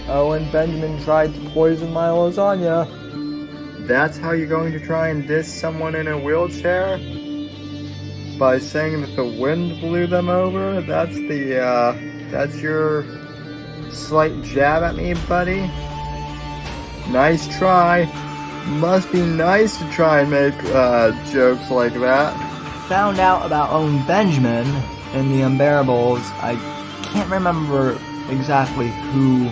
Owen Benjamin tried to poison my lasagna. That's how you're going to try and diss someone in a wheelchair? By saying that the wind blew them over? That's your slight jab at me, buddy? Nice try. Must be nice to try and make jokes like that. Found out about Owen Benjamin and the Unbearables. I can't remember exactly who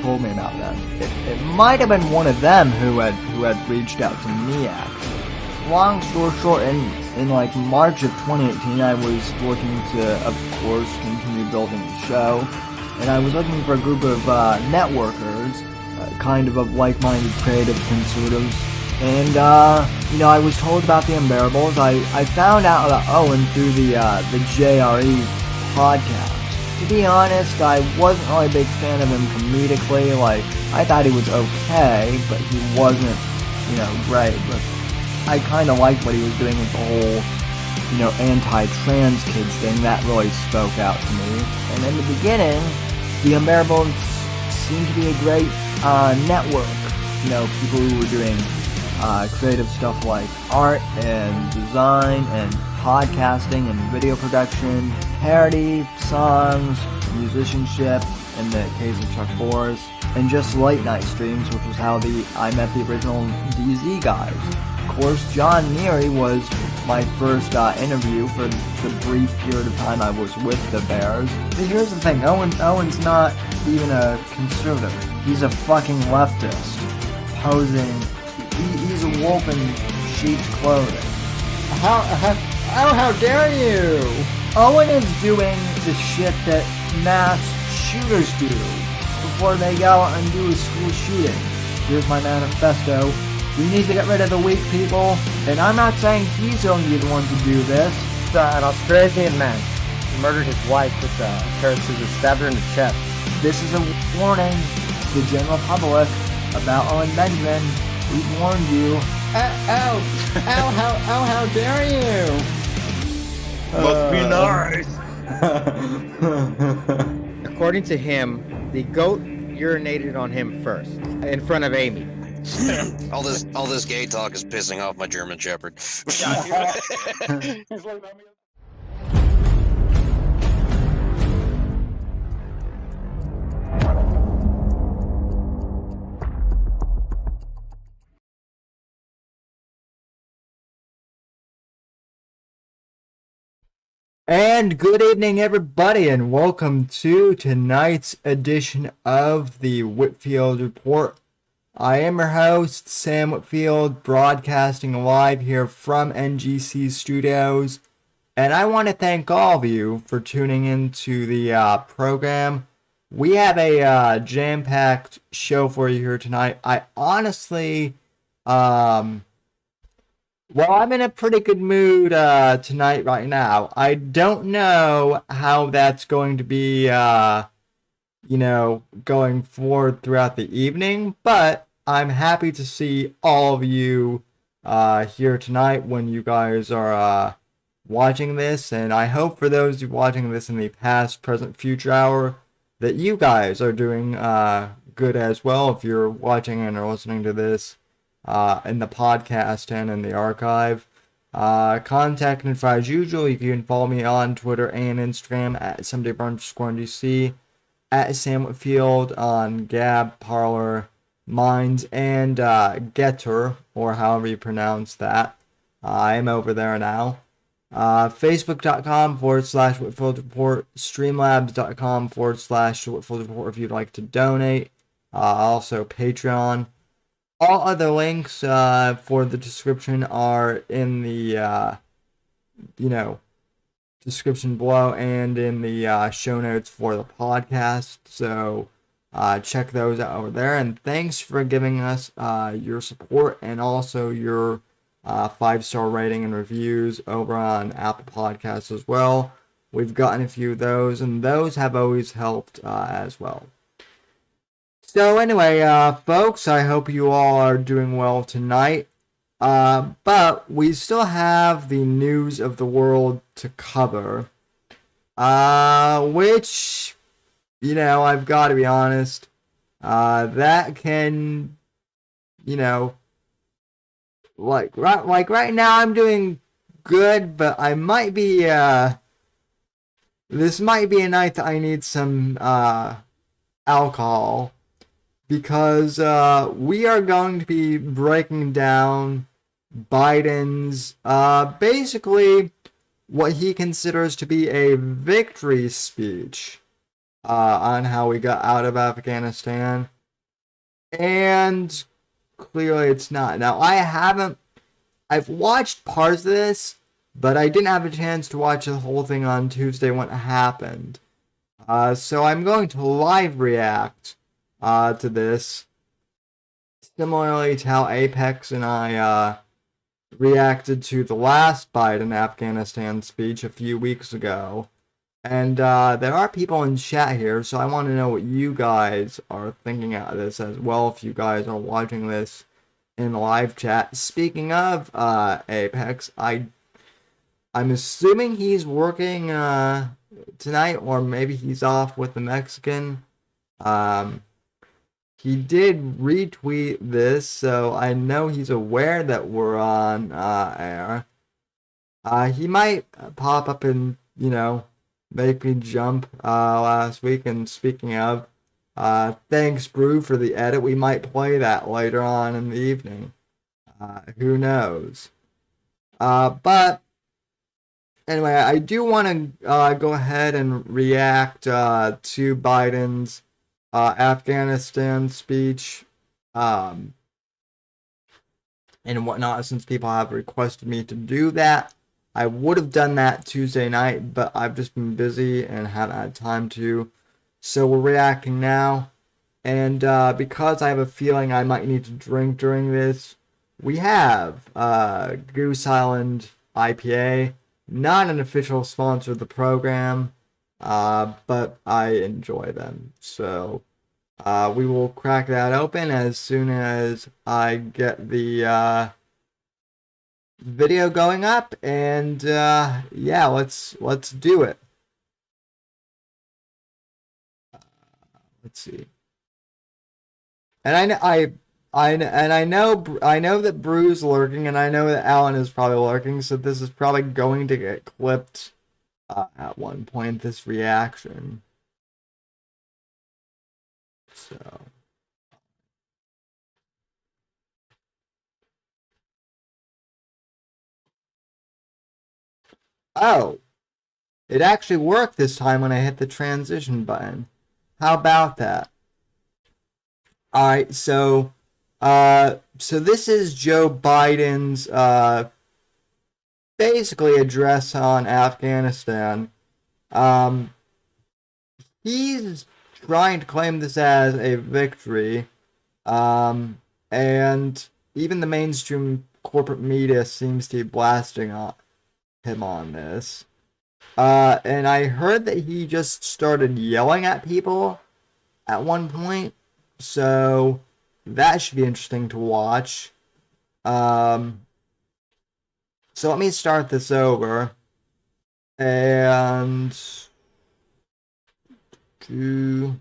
told me about them. It might have been one of them who had reached out to me, actually. Long story short, in like March of 2018, I was looking to, of course, continue building the show, and I was looking for a group of networkers, kind of like-minded creative conservatives, and I was told about the Unbearables. I found out about Owen through the JRE podcast. To be honest, I wasn't really a big fan of him comedically. Like, I thought he was okay, but he wasn't, great. But I kind of liked what he was doing with the whole, anti-trans kids thing. That really spoke out to me. And in the beginning, the Unbearables seemed to be a great network. People who were doing creative stuff like art and design and podcasting and video production, parody, songs, musicianship, in the case of Chuck Boris, and just late night streams, which was how I met the original DZ guys. Of course, John Neary was my first interview for the brief period of time I was with the Bears. But here's the thing, Owen's not even a conservative. He's a fucking leftist, posing. He's a wolf in sheep's clothing. How dare you? Owen is doing the shit that mass shooters do before they go out and do a school shooting. Here's my manifesto. We need to get rid of the weak people, and I'm not saying he's going to be the one to do this. An Australian man murdered his wife with a pair of scissors, stabbed her in the chest. This is a warning to the general public about Owen Benjamin. We warned you. How dare you? Must be nice. According to him, the goat urinated on him first, in front of Amy. all this gay talk is pissing off my German Shepherd. And good evening, everybody, and welcome to tonight's edition of the Whitfield Report. I am your host, Sam Whitfield, broadcasting live here from NGC Studios, and I want to thank all of you for tuning into the program. We have a jam-packed show for you here tonight. I honestly, I'm in a pretty good mood tonight right now. I don't know how that's going to be, going forward throughout the evening, but I'm happy to see all of you here tonight when you guys are watching this, and I hope for those who are watching this in the past, present, future hour that you guys are doing good as well if you're watching and are listening to this in the podcast and in the archive. Contact info as usual. You can follow me on Twitter and Instagram at @SomedayBrunch_NGC, at Sam Whitfield on Gab, Parler, Minds, and Getter, or however you pronounce that. I am over there now. Facebook.com/Whitfield Report, Streamlabs.com/Whitfield Report if you'd like to donate. Also Patreon. All other links for the description are in the, description below and in the show notes for the podcast. So check those out over there. And thanks for giving us your support and also your 5-star rating and reviews over on Apple Podcasts as well. We've gotten a few of those, and those have always helped as well. So anyway, folks, I hope you all are doing well tonight. But we still have the news of the world to cover. Which, I've got to be honest, that can, you know, like right now I'm doing good, but I might be this might be a night that I need some alcohol, because we are going to be breaking down Biden's basically what he considers to be a victory speech on how we got out of Afghanistan. And clearly it's not. Now, I've watched parts of this, but I didn't have a chance to watch the whole thing on Tuesday when it happened. So I'm going to live react to this, similarly to how Apex and I reacted to the last Biden Afghanistan speech a few weeks ago. And there are people in chat here, so I want to know what you guys are thinking out of this as well, if you guys are watching this in the live chat. Speaking of Apex, I'm assuming he's working tonight, or maybe he's off with the Mexican. He did retweet this, so I know he's aware that we're on air. He might pop up and, make me jump last week. And speaking of, thanks, Brew, for the edit. We might play that later on in the evening. Who knows? But anyway, I do want to go ahead and react to Biden's Afghanistan speech and whatnot, since people have requested me to do that. I would have done that Tuesday night, but I've just been busy and haven't had time to. So we're reacting now. And because I have a feeling I might need to drink during this, we have Goose Island IPA. Not an official sponsor of the program, but I enjoy them. So we will crack that open as soon as I get the video going up, and yeah, let's do it. Let's see. And I know that Brew's lurking, and I know that Alan is probably lurking, so this is probably going to get clipped at one point, this reaction. So oh, it actually worked this time when I hit the transition button. How about that? Alright, so this is Joe Biden's basically address on Afghanistan. He's trying to claim this as a victory, and even the mainstream corporate media seems to be blasting him on this. And I heard that he just started yelling at people at one point, so that should be interesting to watch. So let me start this over and to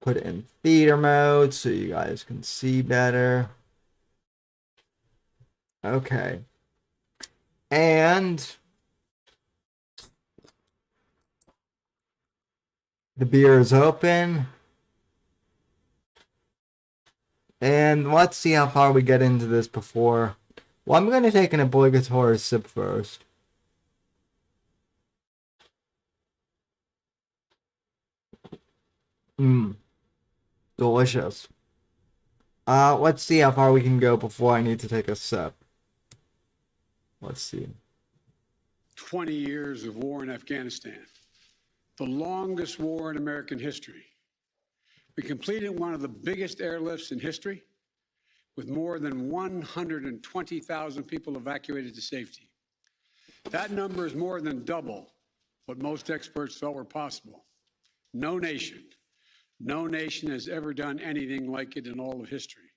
put it in theater mode so you guys can see better. Okay. And the beer is open. And let's see how far we get into this before. Well, I'm going to take an obligatory sip first. Delicious. Let's see how far we can go before I need to take a sip. Let's see. 20 years of war in Afghanistan, the longest war in American history. We completed one of the biggest airlifts in history, with more than 120,000 people evacuated to safety. That number is more than double what most experts felt were possible. No nation has ever done anything like it in all of history.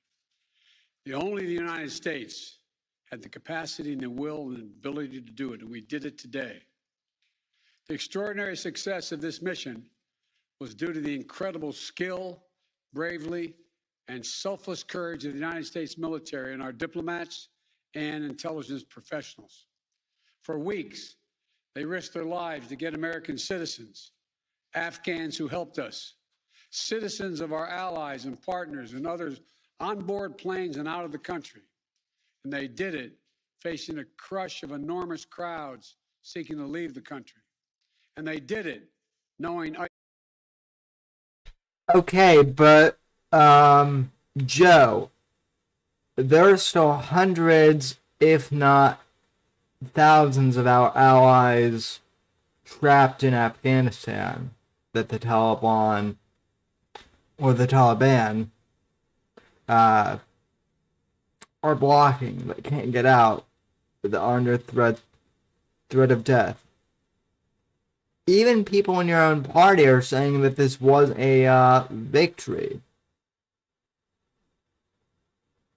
Only the United States had the capacity and the will and ability to do it, and we did it today. The extraordinary success of this mission was due to the incredible skill, bravery, and selfless courage of the United States military and our diplomats and intelligence professionals. For weeks, they risked their lives to get American citizens, Afghans who helped us, citizens of our allies and partners and others on board planes and out of the country. And they did it facing a crush of enormous crowds seeking to leave the country. And they did it knowing... Okay, but, Joe, there are still hundreds, if not thousands of our allies trapped in Afghanistan that the Taliban or the Taliban are blocking, that can't get out, that are under threat of death. Even people in your own party are saying that this was a victory.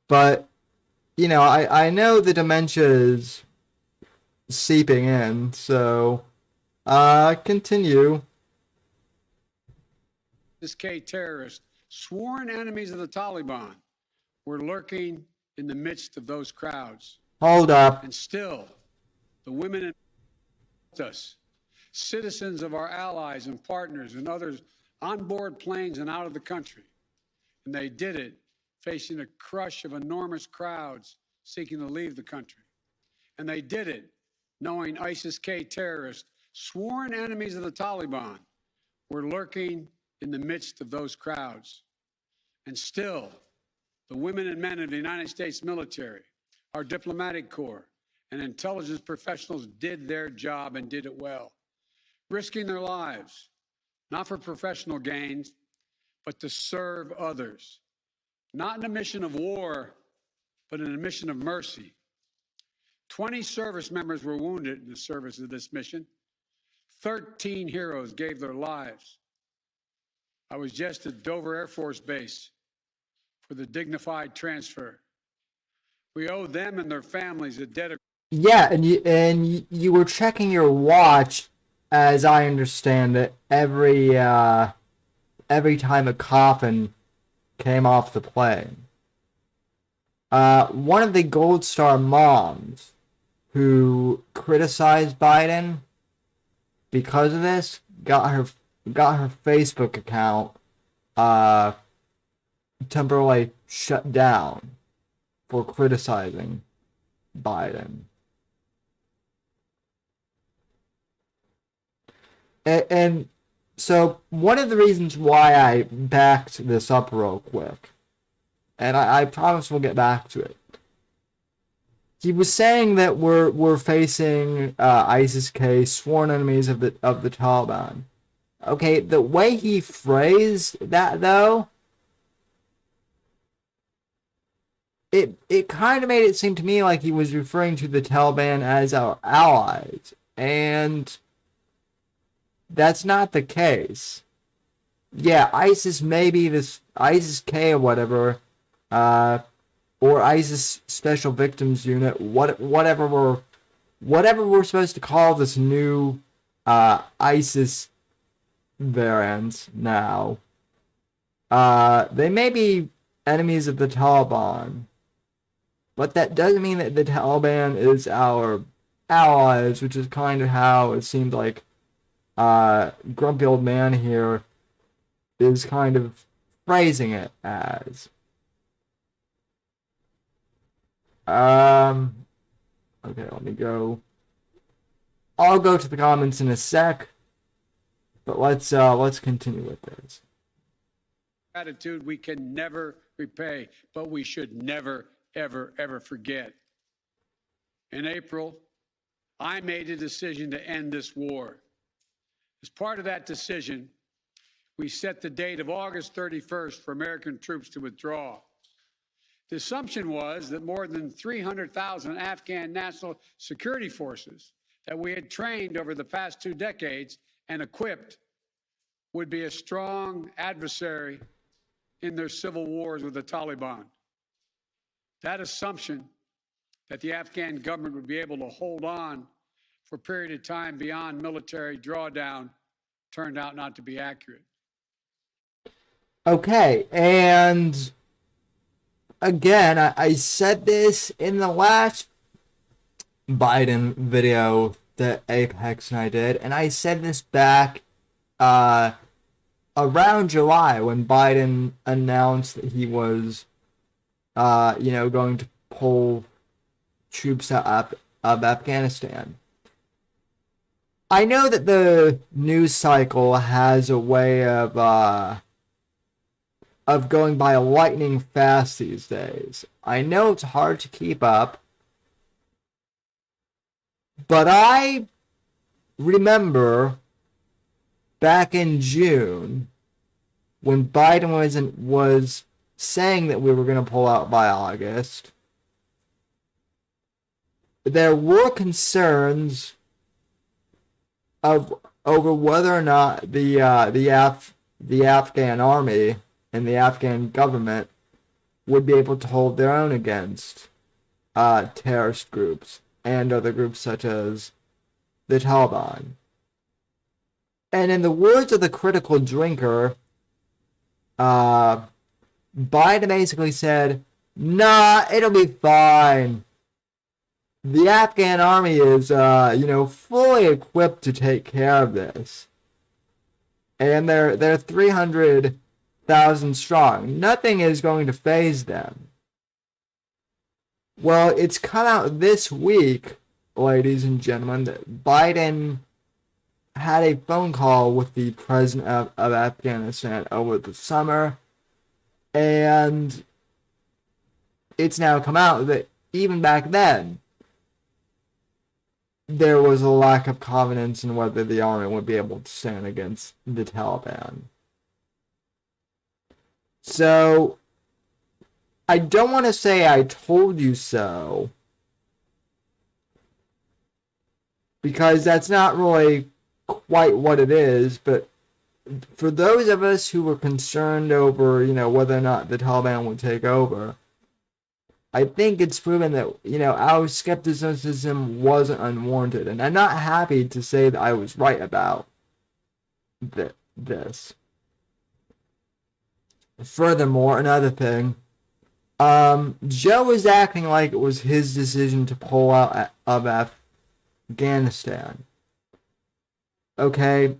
But, you know, I know the dementia is seeping in, so continue. This K terrorist, sworn enemies of the Taliban, were lurking in the midst of those crowds. Hold up. And still, the women and us, citizens of our allies and partners and others on board planes and out of the country. And they did it facing a crush of enormous crowds seeking to leave the country. And they did it knowing ISIS-K terrorists, sworn enemies of the Taliban, were lurking in the midst of those crowds. And still, the women and men of the United States military, our diplomatic corps, and intelligence professionals did their job and did it well, risking their lives, not for professional gains, but to serve others, not in a mission of war, but in a mission of mercy. 20 service members were wounded in the service of this mission. 13 heroes gave their lives. I was just at Dover Air Force Base for the dignified transfer. We owe them and their families a debt of... Yeah, and you were checking your watch, as I understand it, every time a coffin came off the plane. One of the Gold Star moms who criticized Biden because of this got her Facebook account temporarily shut down for criticizing Biden. And so one of the reasons why I backed this up real quick, and I promise we'll get back to it. He was saying that we're facing ISIS-K, sworn enemies of the Taliban. Okay, the way he phrased that though, it kind of made it seem to me like he was referring to the Taliban as our allies, and that's not the case. Yeah, ISIS may be this ISIS-K or whatever, or ISIS Special Victims Unit, whatever we're supposed to call this new ISIS variant now. They may be enemies of the Taliban, but that doesn't mean that the Taliban is our allies, which is kind of how it seemed like Grumpy Old Man here is kind of phrasing it as. Okay, let me go. I'll go to the comments in a sec, but let's continue with this. Gratitude we can never repay, but we should never, ever, ever forget. In April, I made a decision to end this war. As part of that decision, we set the date of August 31st for American troops to withdraw. The assumption was that more than 300,000 Afghan national security forces that we had trained over the past 2 decades and equipped would be a strong adversary in their civil wars with the Taliban. That assumption that the Afghan government would be able to hold on for a period of time beyond military drawdown turned out not to be accurate. Okay, and again, I said this in the last Biden video that Apex and I did, and I said this back around July when Biden announced that he was, going to pull troops out of Afghanistan. I know that the news cycle has a way of going by lightning fast these days. I know it's hard to keep up, but I remember back in June when Biden was saying that we were going to pull out by August. There were concerns over whether or not the Afghan army and the Afghan government would be able to hold their own against terrorist groups and other groups such as the Taliban. And in the words of the critical drinker, Biden basically said, "Nah, it'll be fine. The Afghan army is, fully equipped to take care of this. And they're 300,000 strong. Nothing is going to faze them." Well, it's come out this week, ladies and gentlemen, that Biden had a phone call with the president of Afghanistan over the summer, and it's now come out that even back then, there was a lack of confidence in whether the army would be able to stand against the Taliban. So, I don't want to say I told you so, because that's not really quite what it is, but for those of us who were concerned over, whether or not the Taliban would take over, I think it's proven that, our skepticism wasn't unwarranted. And I'm not happy to say that I was right about this. Furthermore, another thing, Joe was acting like it was his decision to pull out of Afghanistan. Okay?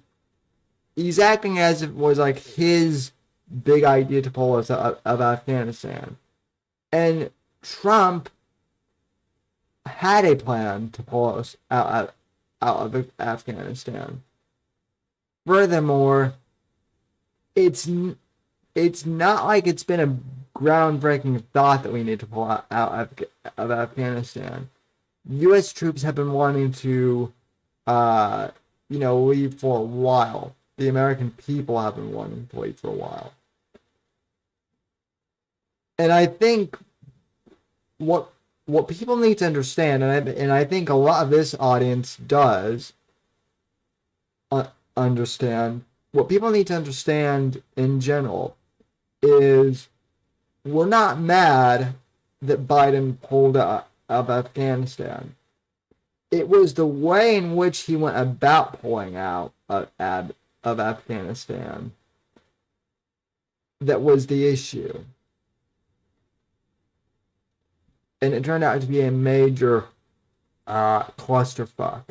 He's acting as if it was like his big idea to pull us out of Afghanistan. And Trump had a plan to pull us out of Afghanistan. Furthermore, it's not like it's been a groundbreaking thought that we need to pull out of Afghanistan. U.S. troops have been wanting to, leave for a while. The American people have been wanting to leave for a while. And I think what people need to understand, and I think a lot of this audience does understand, what people need to understand in general is we're not mad that Biden pulled out of Afghanistan. It was the way in which he went about pulling out of Afghanistan that was the issue. And it turned out to be a major clusterfuck.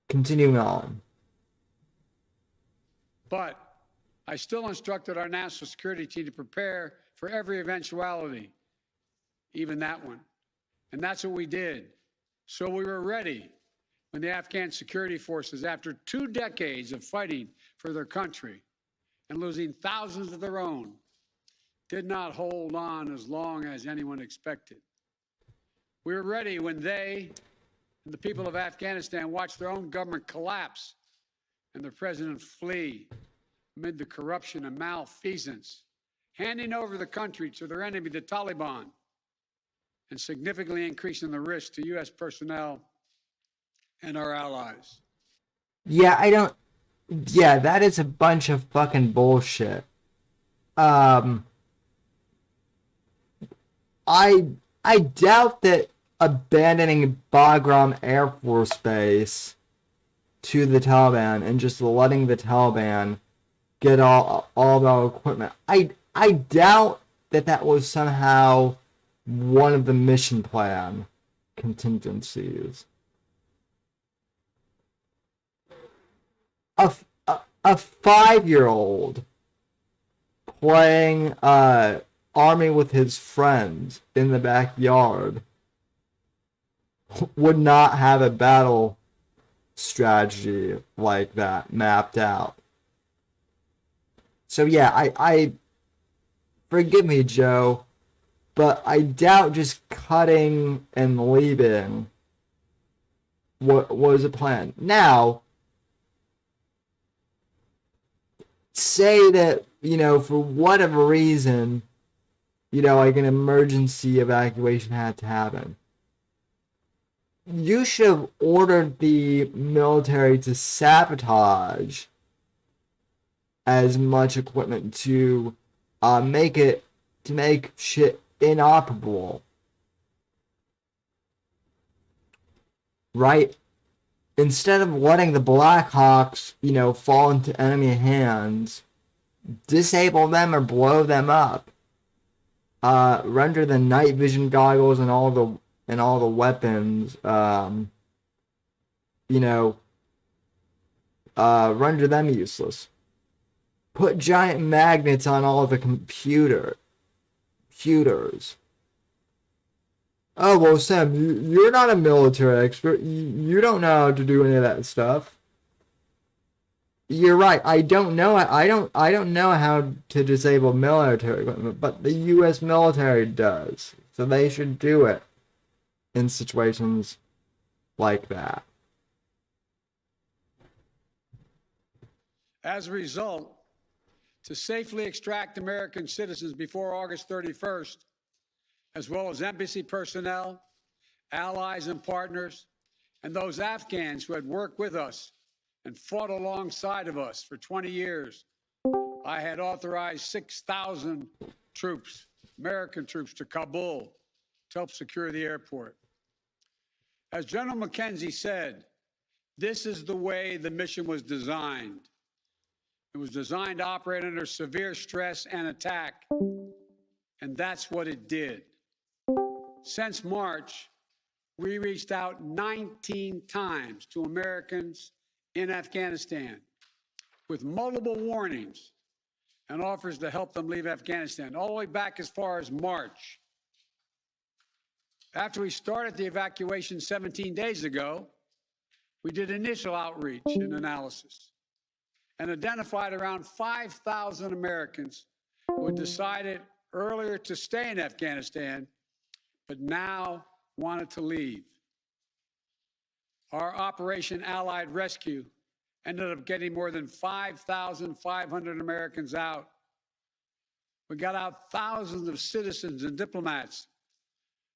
Continuing on. But I still instructed our national security team to prepare for every eventuality, even that one. And that's what we did. So we were ready when the Afghan security forces, after 2 decades of fighting for their country and losing thousands of their own, did not hold on as long as anyone expected. We were ready when they and the people of Afghanistan watched their own government collapse and their president flee amid the corruption and malfeasance, handing over the country to their enemy, the Taliban, and significantly increasing the risk to U.S. personnel and our allies. Yeah, that is a bunch of fucking bullshit. I doubt that abandoning Bagram Air Force Base to the Taliban and just letting the Taliban get all of our equipment. I doubt that was somehow one of the mission plan contingencies. A 5-year-old playing army with his friends in the backyard would not have a battle strategy like that mapped out. So yeah, I forgive me, Joe, but I doubt just cutting and leaving was a plan. Now, say that, for whatever reason, like an emergency evacuation had to happen. You should have ordered the military to sabotage as much equipment to make shit inoperable. Right? Instead of letting the Blackhawks, fall into enemy hands, disable them or blow them up. Render the night vision goggles and all the weapons, render them useless. Put giant magnets on all the computers. Oh, well, Sam, you're not a military expert. You don't know how to do any of that stuff. You're right. I don't know. I don't know how to disable military equipment, but the U.S. military does. So they should do it in situations like that. As a result, to safely extract American citizens before August 31st, as well as embassy personnel, allies and partners, and those Afghans who had worked with us and fought alongside of us for 20 years, I had authorized 6,000 troops, American troops, to Kabul to help secure the airport. As General McKenzie said, this is the way the mission was designed. It was designed to operate under severe stress and attack, and that's what it did. Since March, we reached out 19 times to Americans in Afghanistan with multiple warnings and offers to help them leave Afghanistan, all the way back as far as March. After we started the evacuation 17 days ago, we did initial outreach and analysis and identified around 5,000 Americans who had decided earlier to stay in Afghanistan, but now wanted to leave. Our Operation Allied Rescue ended up getting more than 5,500 Americans out. We got out thousands of citizens and diplomats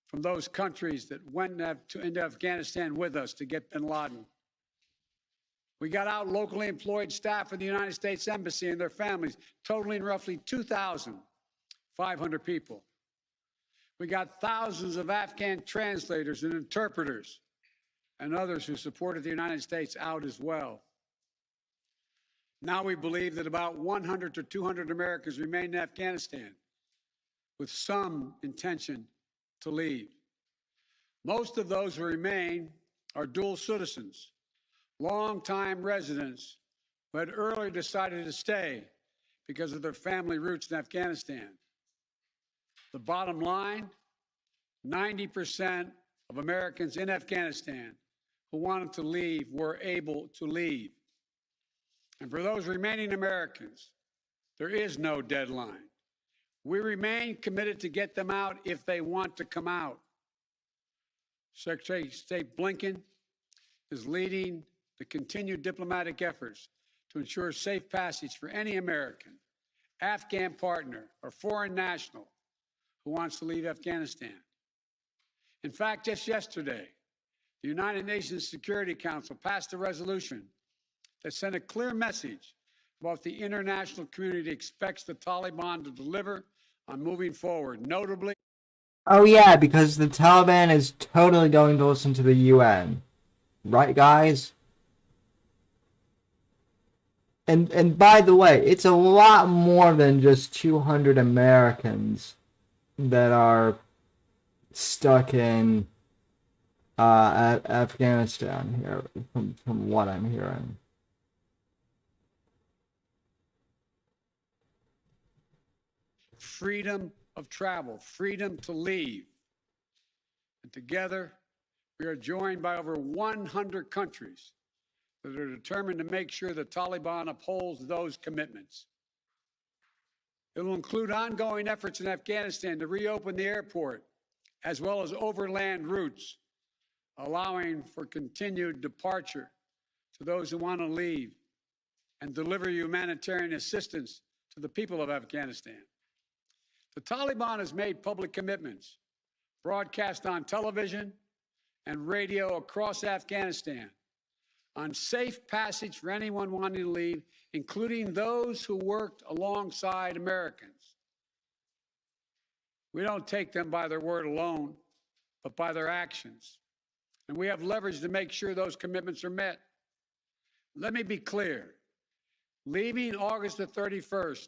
from those countries that went into Afghanistan with us to get bin Laden. We got out locally employed staff of the United States Embassy and their families, totaling roughly 2,500 people. We got thousands of Afghan translators and interpreters and others who supported the United States out as well. Now we believe that about 100 to 200 Americans remain in Afghanistan with some intention to leave. Most of those who remain are dual citizens, long-time residents who had earlier decided to stay because of their family roots in Afghanistan. The bottom line, 90% of Americans in Afghanistan who wanted to leave were able to leave. And for those remaining Americans, there is no deadline. We remain committed to get them out if they want to come out. Secretary of State Blinken is leading the continued diplomatic efforts to ensure safe passage for any American, Afghan partner, or foreign national who wants to leave Afghanistan. In fact, just yesterday, the United Nations Security Council passed a resolution that sent a clear message about the international community expects the Taliban to deliver on moving forward, notably Oh yeah, because the Taliban is totally going to listen to the UN. Right, guys? And by the way, it's a lot more than just 200 Americans that are stuck in Afghanistan here, from what I'm hearing. Freedom of travel, freedom to leave. And together, we are joined by over 100 countries that are determined to make sure the Taliban upholds those commitments. It will include ongoing efforts in Afghanistan to reopen the airport, as well as overland routes, allowing for continued departure to those who want to leave and deliver humanitarian assistance to the people of Afghanistan. The Taliban has made public commitments, broadcast on television and radio across Afghanistan, on safe passage for anyone wanting to leave, including those who worked alongside Americans. We don't take them by their word alone, but by their actions. And we have leverage to make sure those commitments are met. Let me be clear. Leaving August the 31st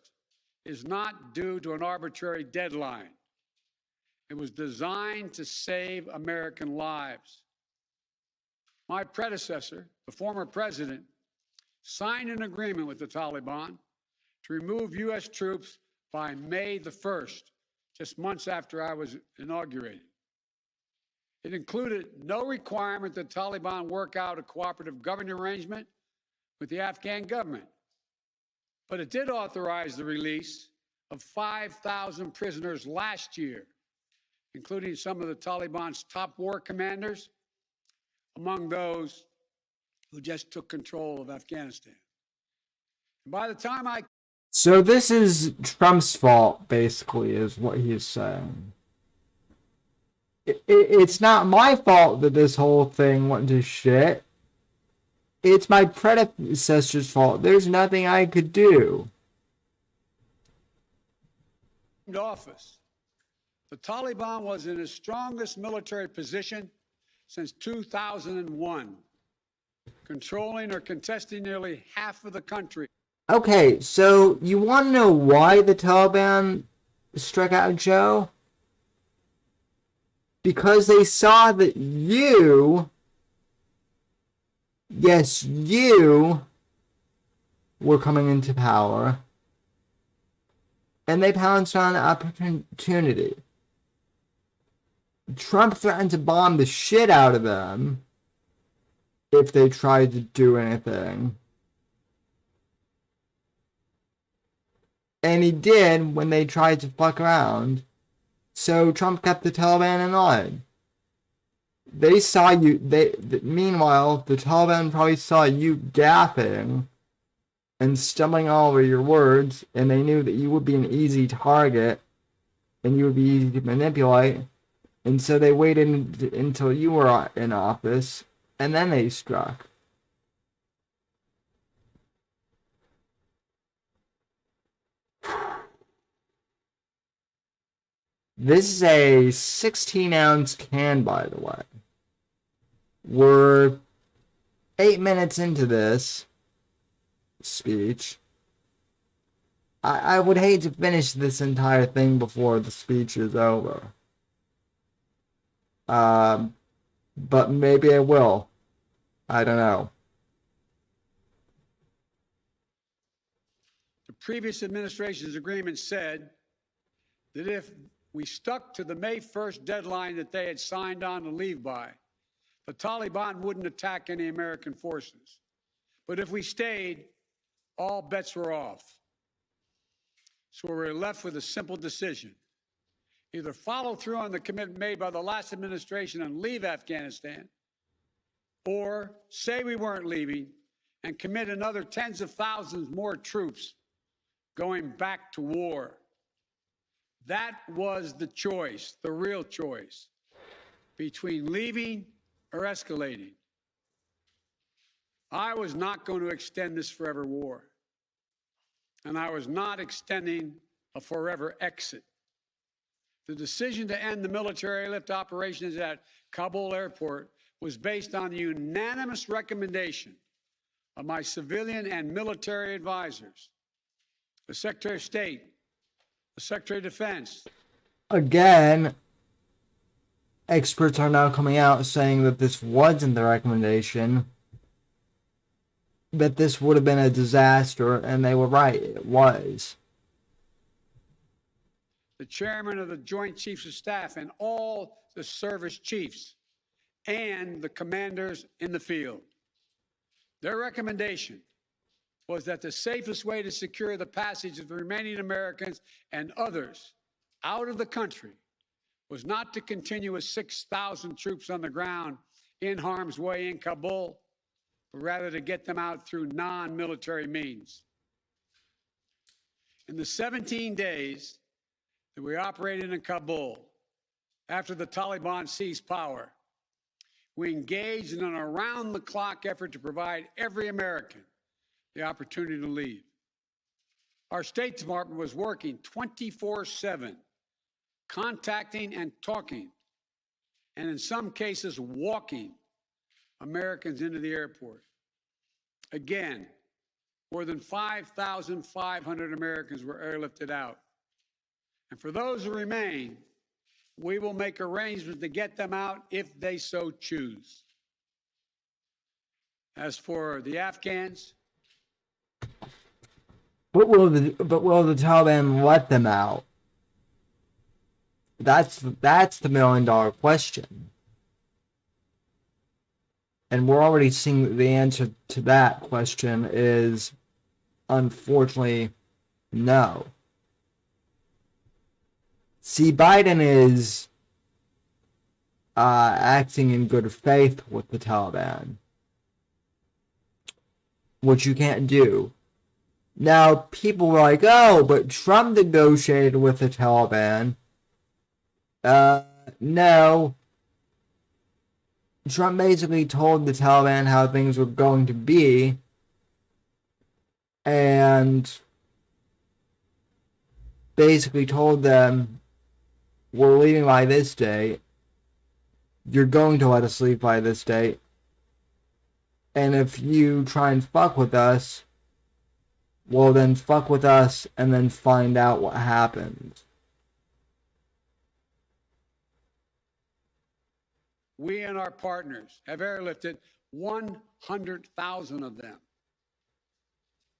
is not due to an arbitrary deadline. It was designed to save American lives. My predecessor, the former president, signed an agreement with the Taliban to remove U.S. troops by May the 1st, just months after I was inaugurated. It included no requirement that the Taliban work out a cooperative governing arrangement with the Afghan government. But it did authorize the release of 5,000 prisoners last year, including some of the Taliban's top war commanders, among those who just took control of Afghanistan. And by the time So this is Trump's fault, basically, is what he's saying. It's not my fault that this whole thing went to shit. It's my predecessor's fault. There's nothing I could do. office, the Taliban was in its strongest military position since 2001, controlling or contesting nearly half of the country. Okay, so you want to know why the Taliban struck out Joe? Because they saw that you, yes, you were coming into power, and they pounced on the opportunity. Trump threatened to bomb the shit out of them if they tried to do anything. And he did when they tried to fuck around. So Trump kept the Taliban in line. They saw you. Meanwhile, the Taliban probably saw you gaffing and stumbling all over your words, and they knew that you would be an easy target and you would be easy to manipulate. And so they waited until you were in office, and then they struck. This is a 16-ounce can, by the way. We're 8 minutes into this speech. I would hate to finish this entire thing before the speech is over. But maybe I will. I don't know. The previous administration's agreement said that if we stuck to the May 1st deadline that they had signed on to leave by, the Taliban wouldn't attack any American forces. But if we stayed, all bets were off. So we were left with a simple decision. Either follow through on the commitment made by the last administration and leave Afghanistan, or say we weren't leaving and commit another tens of thousands more troops going back to war. That was the choice, the real choice, between leaving or escalating. I was not going to extend this forever war, and I was not extending a forever exit. The decision to end the military airlift operations at Kabul airport was based on the unanimous recommendation of my civilian and military advisors, the Secretary of State, the Secretary of Defense. Again, experts are now coming out saying that this wasn't the recommendation, that this would have been a disaster, and they were right, it was. The chairman of the Joint Chiefs of Staff and all the service chiefs and the commanders in the field. Their recommendation was that the safest way to secure the passage of the remaining Americans and others out of the country was not to continue with 6,000 troops on the ground in harm's way in Kabul, but rather to get them out through non-military means. In the 17 days that we operated in Kabul, after the Taliban seized power, we engaged in an around-the-clock effort to provide every American the opportunity to leave. Our State Department was working 24/7, contacting and talking, and in some cases walking Americans into the airport. Again, more than 5,500 Americans were airlifted out. And for those who remain, we will make arrangements to get them out if they so choose. As for the Afghans, But will the Taliban let them out? That's the million-dollar question. And we're already seeing that the answer to that question is, unfortunately, no. See, Biden is acting in good faith with the Taliban, which you can't do. Now, people were like, oh, but Trump negotiated with the Taliban. No. Trump basically told the Taliban how things were going to be, and basically told them, we're leaving by this date, you're going to let us leave by this date, and if you try and fuck with us, well then fuck with us and then find out what happens. we and our partners have airlifted 100,000 of them.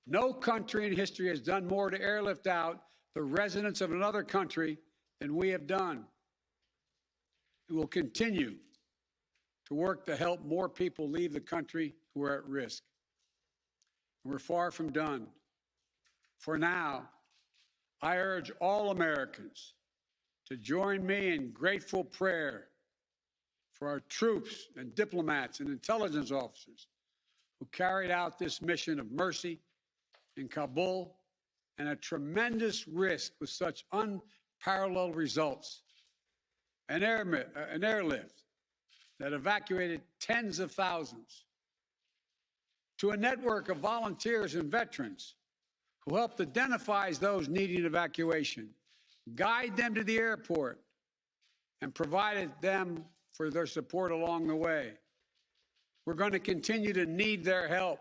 No country in history has done more to airlift out the residents of another country than we have done. We will continue to work to help more people leave the country who are at risk. We're far from done. For now, I urge all Americans to join me in grateful prayer for our troops and diplomats and intelligence officers who carried out this mission of mercy in Kabul and at tremendous risk with such unparalleled results. An airlift that evacuated tens of thousands, to a network of volunteers and veterans who helped identify those needing evacuation, guide them to the airport, and provided them for their support along the way. We're going to continue to need their help.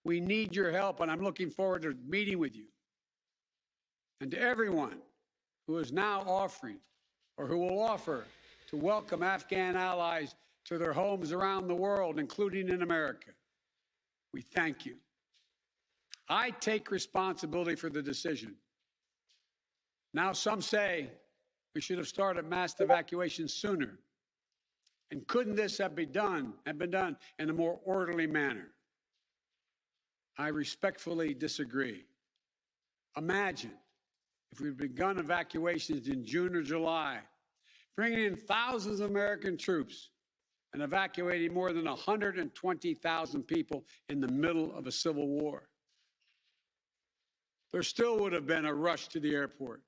We need your help, and I'm looking forward to meeting with you. And to everyone who is now offering or who will offer to welcome Afghan allies to their homes around the world, including in America, we thank you. I take responsibility for the decision. Now, some say we should have started mass evacuation sooner. And couldn't this have been done in a more orderly manner? I respectfully disagree. Imagine if we'd begun evacuations in June or July, bringing in thousands of American troops and evacuating more than 120,000 people in the middle of a civil war. There still would have been a rush to the airport,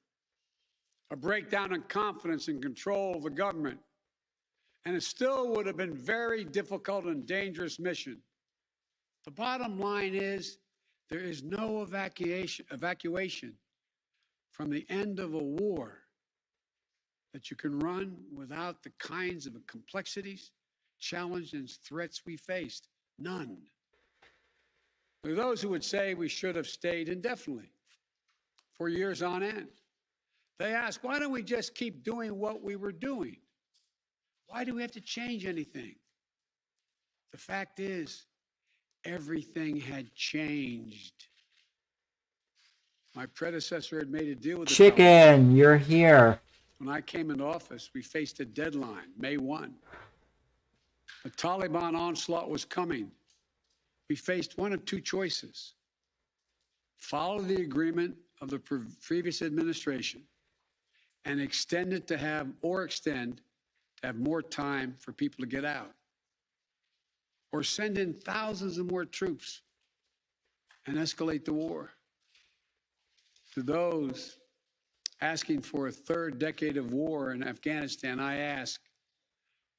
a breakdown in confidence and control of the government, and it still would have been very difficult and dangerous mission. The bottom line is there is no evacuation from the end of a war that you can run without the kinds of complexities, challenges, and threats we faced. None. There are those who would say we should have stayed indefinitely for years on end. They ask, why don't we just keep doing what we were doing? Why do we have to change anything? The fact is, everything had changed. My predecessor had made a deal with the Taliban. Chicken, you're here. When I came into office, we faced a deadline, May 1. The Taliban onslaught was coming. We faced one of two choices: follow the agreement of the previous administration and extend to have more time for people to get out, or send in thousands of more troops and escalate the war. To those asking for a third decade of war in Afghanistan, I ask,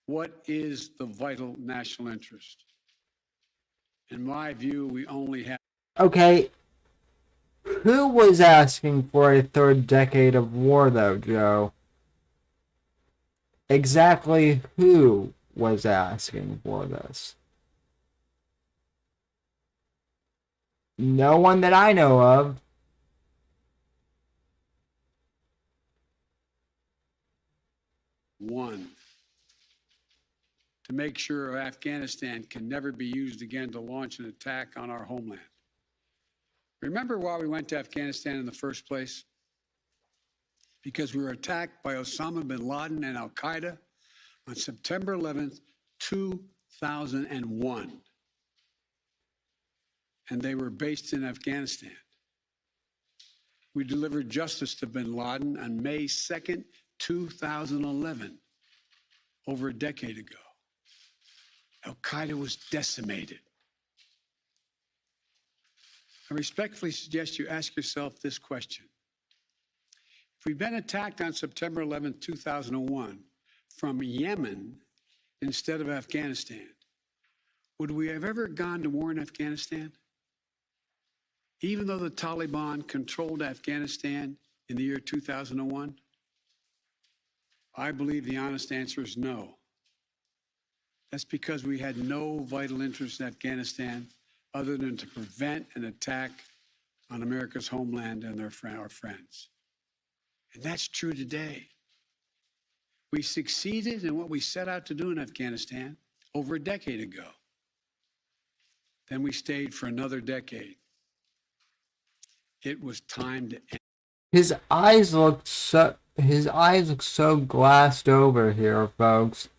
what is the vital national interest? In my view, we only have... Okay, who was asking for a third decade of war, though, Joe? Exactly who was asking for this? No one that I know of. One, to make sure Afghanistan can never be used again to launch an attack on our homeland. Remember why we went to Afghanistan in the first place? Because we were attacked by Osama bin Laden and Al Qaeda on September 11th, 2001. And they were based in Afghanistan. We delivered justice to bin Laden on May 2nd, 2011, over a decade ago. Al Qaeda was decimated. I respectfully suggest you ask yourself this question. If we'd been attacked on September 11, 2001, from Yemen instead of Afghanistan, would we have ever gone to war in Afghanistan? Even though the Taliban controlled Afghanistan in the year 2001? I believe the honest answer is no. That's because we had no vital interest in Afghanistan other than to prevent an attack on America's homeland and our friends. And that's true today. We succeeded in what we set out to do in Afghanistan over a decade ago. Then we stayed for another decade. It was time to end. His eyes look so glassed over here, folks.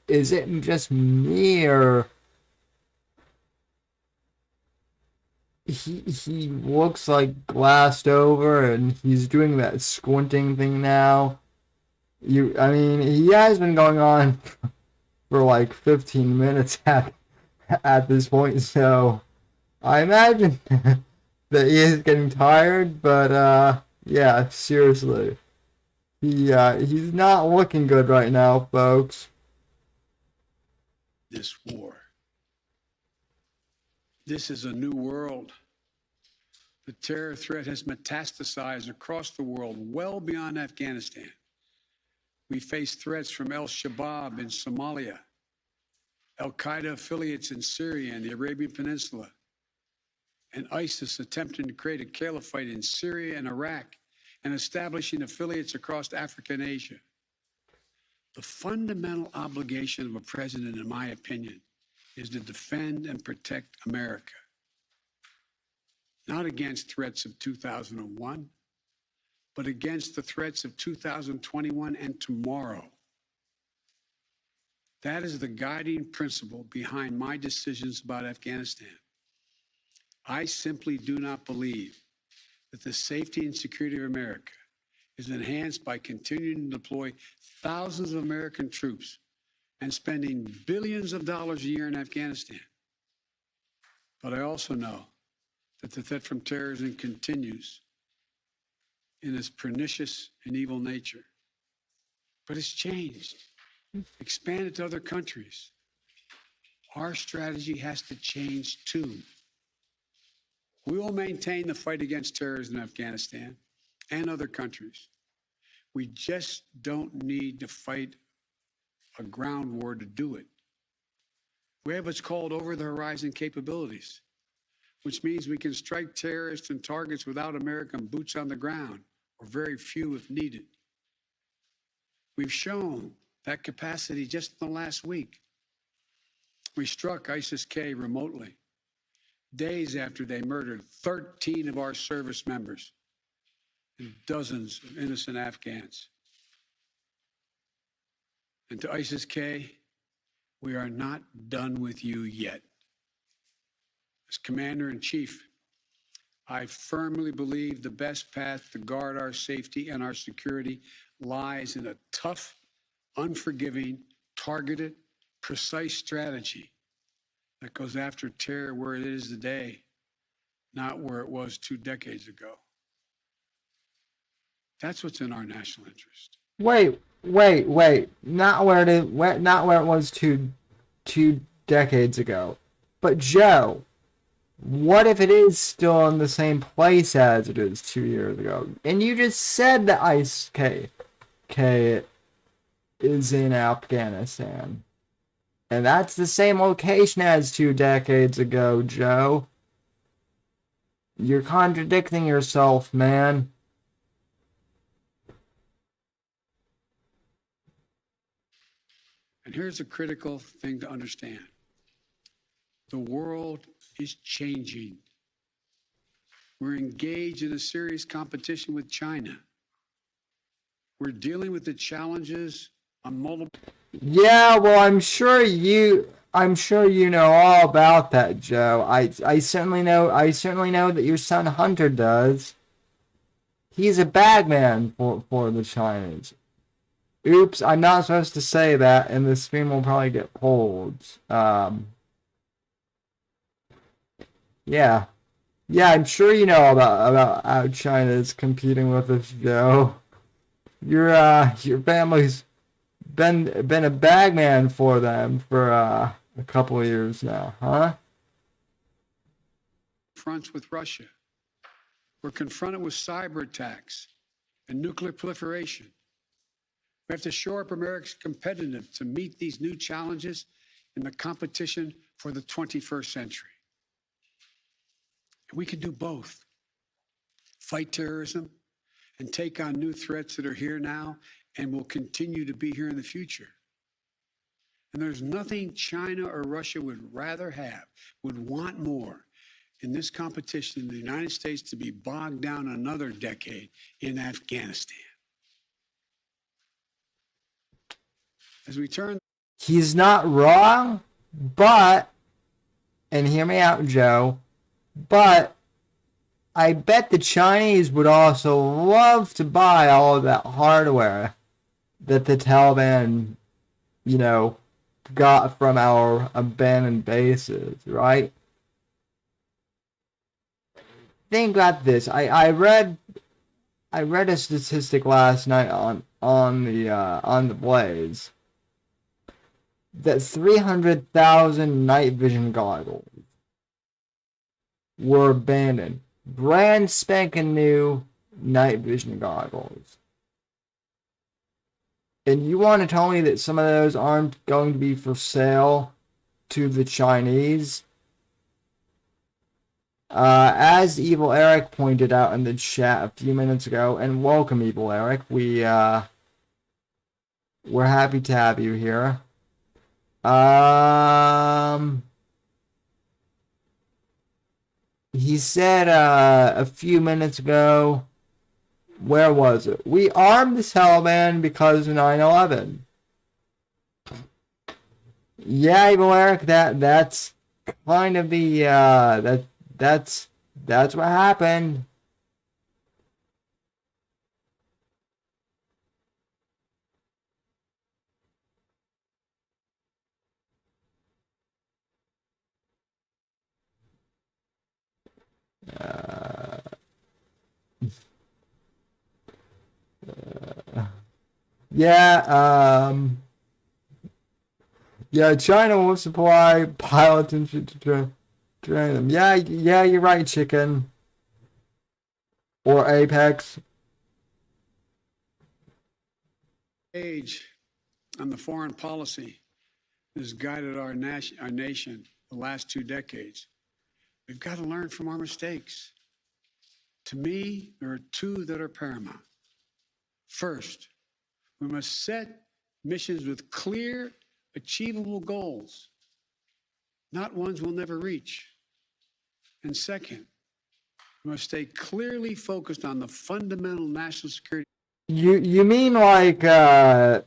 Is it just me, or he looks like glassed over and he's doing that squinting thing now? I mean, he has been going on for like 15 minutes at this point, so I imagine that he is getting tired, but yeah, seriously. He's not looking good right now, folks. This war. This is a new world. The terror threat has metastasized across the world, well beyond Afghanistan. We face threats from al-Shabaab in Somalia, al-Qaeda affiliates in Syria and the Arabian Peninsula, and ISIS attempting to create a caliphate in Syria and Iraq and establishing affiliates across Africa and Asia. The fundamental obligation of a president, in my opinion, is to defend and protect America. Not against threats of 2001, but against the threats of 2021 and tomorrow. That is the guiding principle behind my decisions about Afghanistan. I simply do not believe that the safety and security of America is enhanced by continuing to deploy thousands of American troops and spending billions of dollars a year in Afghanistan. But I also know that the threat from terrorism continues in its pernicious and evil nature. But it's changed, expanded to other countries. Our strategy has to change too. We will maintain the fight against terrorism in Afghanistan and other countries. We just don't need to fight a ground war to do it. We have what's called over-the-horizon capabilities, which means we can strike terrorists and targets without American boots on the ground, or very few if needed. We've shown that capacity just in the last week. We struck ISIS-K remotely, days after they murdered 13 of our service members and dozens of innocent Afghans. And to ISIS-K, we are not done with you yet. As Commander-in-Chief, I firmly believe the best path to guard our safety and our security lies in a tough, unforgiving, targeted, precise strategy that goes after terror where it is today, not where it was 2 decades ago. That's what's in our national interest. Wait. Not where it was two decades ago. But Joe, what if it is still in the same place as it is 2 years ago? And you just said that ISIS-K is in Afghanistan. And that's the same location as 2 decades ago, Joe. You're contradicting yourself, man. And here's a critical thing to understand. The world is changing. We're engaged in a serious competition with China. We're dealing with the challenges on multiple... Yeah, well, I'm sure you know all about that, Joe. I certainly know that your son Hunter does. He's a bagman for the Chinese. Oops, I'm not supposed to say that, and the stream will probably get pulled. Yeah, I'm sure you know about how China is competing with us, Joe. Your family's been a bagman for them for a couple of years now, huh? Fronts with Russia. We're confronted with cyber attacks and nuclear proliferation. We have to shore up America's competitiveness to meet these new challenges in the competition for the 21st century. And we can do both. Fight terrorism and take on new threats that are here now and will continue to be here in the future. And there's nothing China or Russia would rather have, would want more in this competition in the United States to be bogged down another decade in Afghanistan. As we turn... He's not wrong, but, and hear me out, Joe, but I bet the Chinese would also love to buy all of that hardware that the Taliban, got from our abandoned bases, right? Think about this. I read a statistic last night on the Blaze that 300,000 night vision goggles were abandoned. Brand spanking new night vision goggles. And you want to tell me that some of those aren't going to be for sale to the Chinese? As Evil Eric pointed out in the chat a few minutes ago, and welcome Evil Eric, we're happy to have you here. He said a few minutes ago, where was it? We armed the Taliban because of 9/11. Yeah, Evil Eric, that's kind of the that's what happened. China will supply pilots and shit to train them. Yeah, you're right, chicken. Or Apex. Age on the foreign policy that has guided our nation the last 2 decades. We've got to learn from our mistakes. To me, there are 2 that are paramount. First, we must set missions with clear, achievable goals, not ones we'll never reach. And second, we must stay clearly focused on the fundamental national security. You mean like Joe,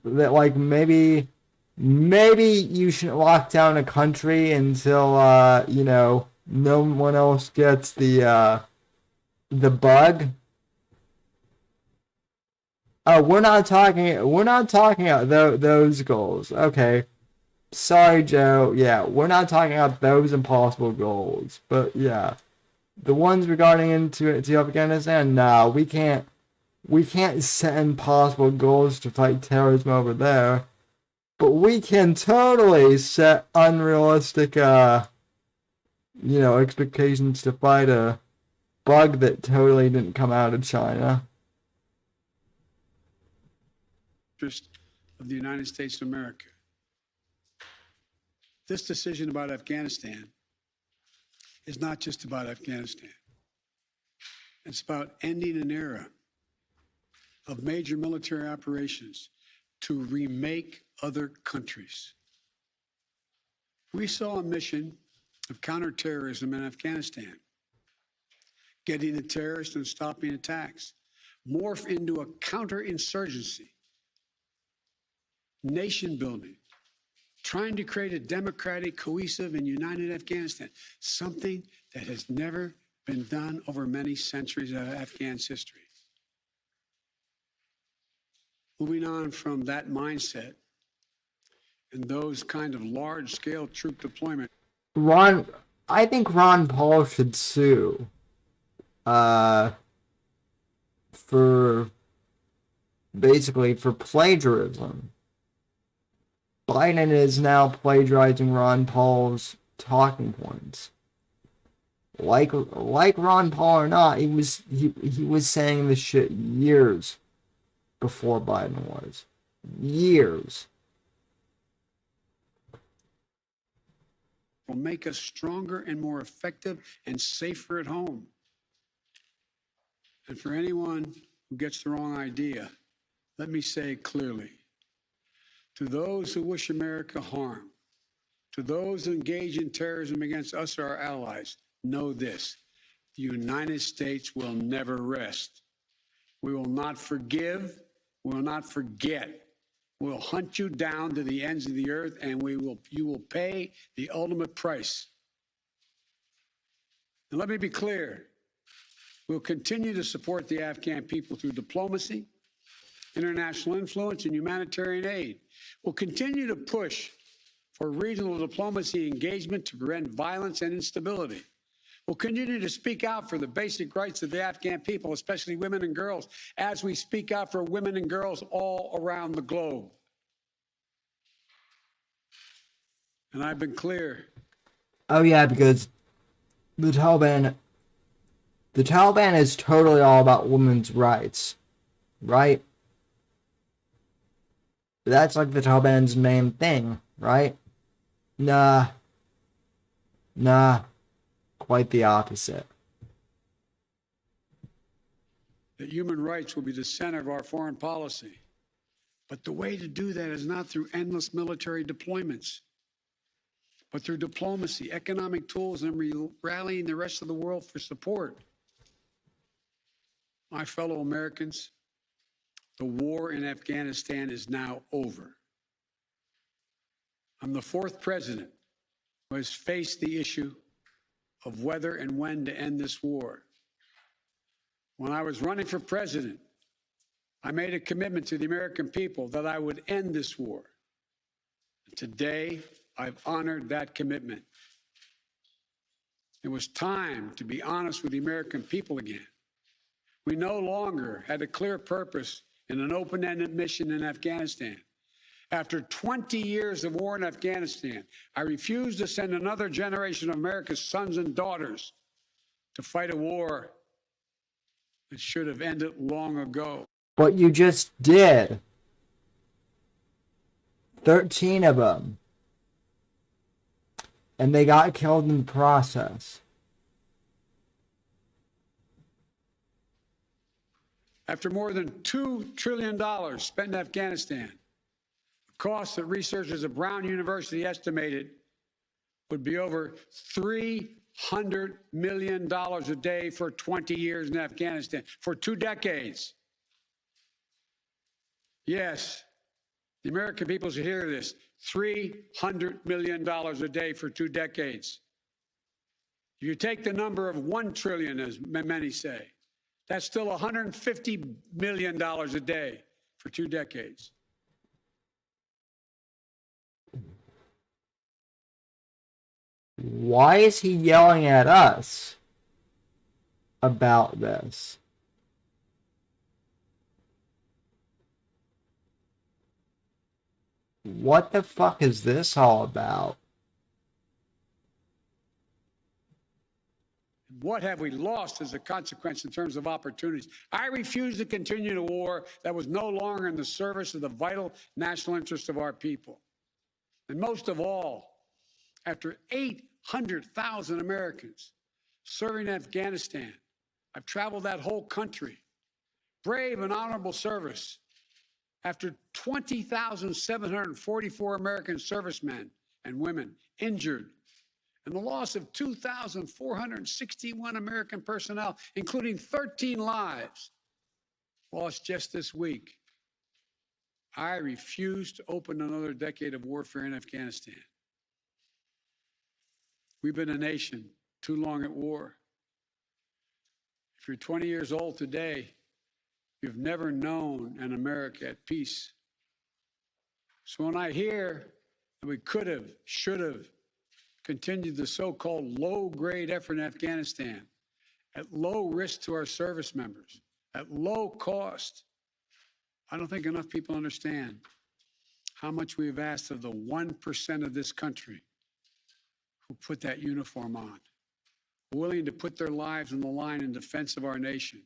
that like maybe you shouldn't lock down a country until no one else gets the bug? Oh, we're not talking about those goals. Okay. Sorry, Joe. Yeah, we're not talking about those impossible goals. But yeah, the ones regarding into Afghanistan, no, we can't set impossible goals to fight terrorism over there. But we can totally set unrealistic expectations to fight a bug that totally didn't come out of China. Of the United States of America. This decision about Afghanistan is not just about Afghanistan. It's about ending an era of major military operations to remake other countries. We saw a mission of counterterrorism in Afghanistan, getting the terrorists and stopping attacks, morph into a counterinsurgency, nation building, trying to create a democratic, cohesive, and united Afghanistan, something that has never been done over many centuries of Afghan history. Moving on from that mindset and those kind of large-scale troop deployment. I think Ron Paul should sue for plagiarism. Biden is now plagiarizing Ron Paul's talking points. Like Ron Paul or not, he was saying this shit years before Biden was. Years. Will make us stronger and more effective and safer at home. And for anyone who gets the wrong idea, let me say clearly, to those who wish America harm, to those who engage in terrorism against us or our allies, know this: the United States will never rest. We will not forgive. We will not forget. We will hunt you down to the ends of the earth, and you will pay the ultimate price. And let me be clear. We'll continue to support the Afghan people through diplomacy, international influence, and humanitarian aid. We'll continue to push for regional diplomacy engagement to prevent violence and instability. We'll continue to speak out for the basic rights of the Afghan people, especially women and girls, as we speak out for women and girls all around the globe. And I've been clear. Oh yeah, because the Taliban is totally all about women's rights, right? That's like the Taliban's main thing, right? Nah. Quite the opposite. That human rights will be the center of our foreign policy. But the way to do that is not through endless military deployments, but through diplomacy, economic tools, and rallying the rest of the world for support. My fellow Americans, the war in Afghanistan is now over. I'm the 4th president who has faced the issue of whether and when to end this war. When I was running for president, I made a commitment to the American people that I would end this war. And today, I've honored that commitment. It was time to be honest with the American people again. We no longer had a clear purpose in an open-ended mission in Afghanistan. After 20 years of war in Afghanistan, I refuse to send another generation of America's sons and daughters to fight a war that should have ended long ago. But you just did. 13 of them. And they got killed in the process. After more than $2 trillion spent in Afghanistan, the cost that researchers at Brown University estimated would be over $300 million a day for 20 years in Afghanistan, for 2 decades. Yes, the American people should hear this. $300 million a day for 2 decades. If you take the number of $1 trillion, as many say, that's still $150 million a day for 2 decades. Why is he yelling at us about this? What the fuck is this all about? What have we lost as a consequence in terms of opportunities? I refuse to continue a war that was no longer in the service of the vital national interests of our people. And most of all, after 800,000 Americans serving in Afghanistan, I've traveled that whole country, brave and honorable service. After 20,744 American servicemen and women injured, and the loss of 2,461 American personnel, including 13 lives lost just this week, I refuse to open another decade of warfare in Afghanistan. We've been a nation too long at war. If you're 20 years old today, you've never known an America at peace. So when I hear that we could have, should have, continued the so-called low-grade effort in Afghanistan at low risk to our service members, at low cost, I don't think enough people understand how much we've asked of the 1% of this country who put that uniform on, willing to put their lives on the line in defense of our nation.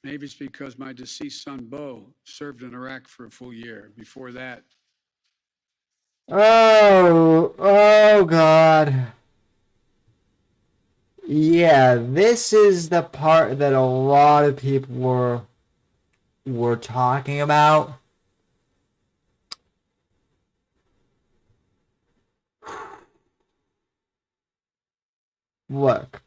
Maybe it's because my deceased son, Bo, served in Iraq for a full year. Before that, Oh God. Yeah, this is the part that a lot of people were talking about. Look,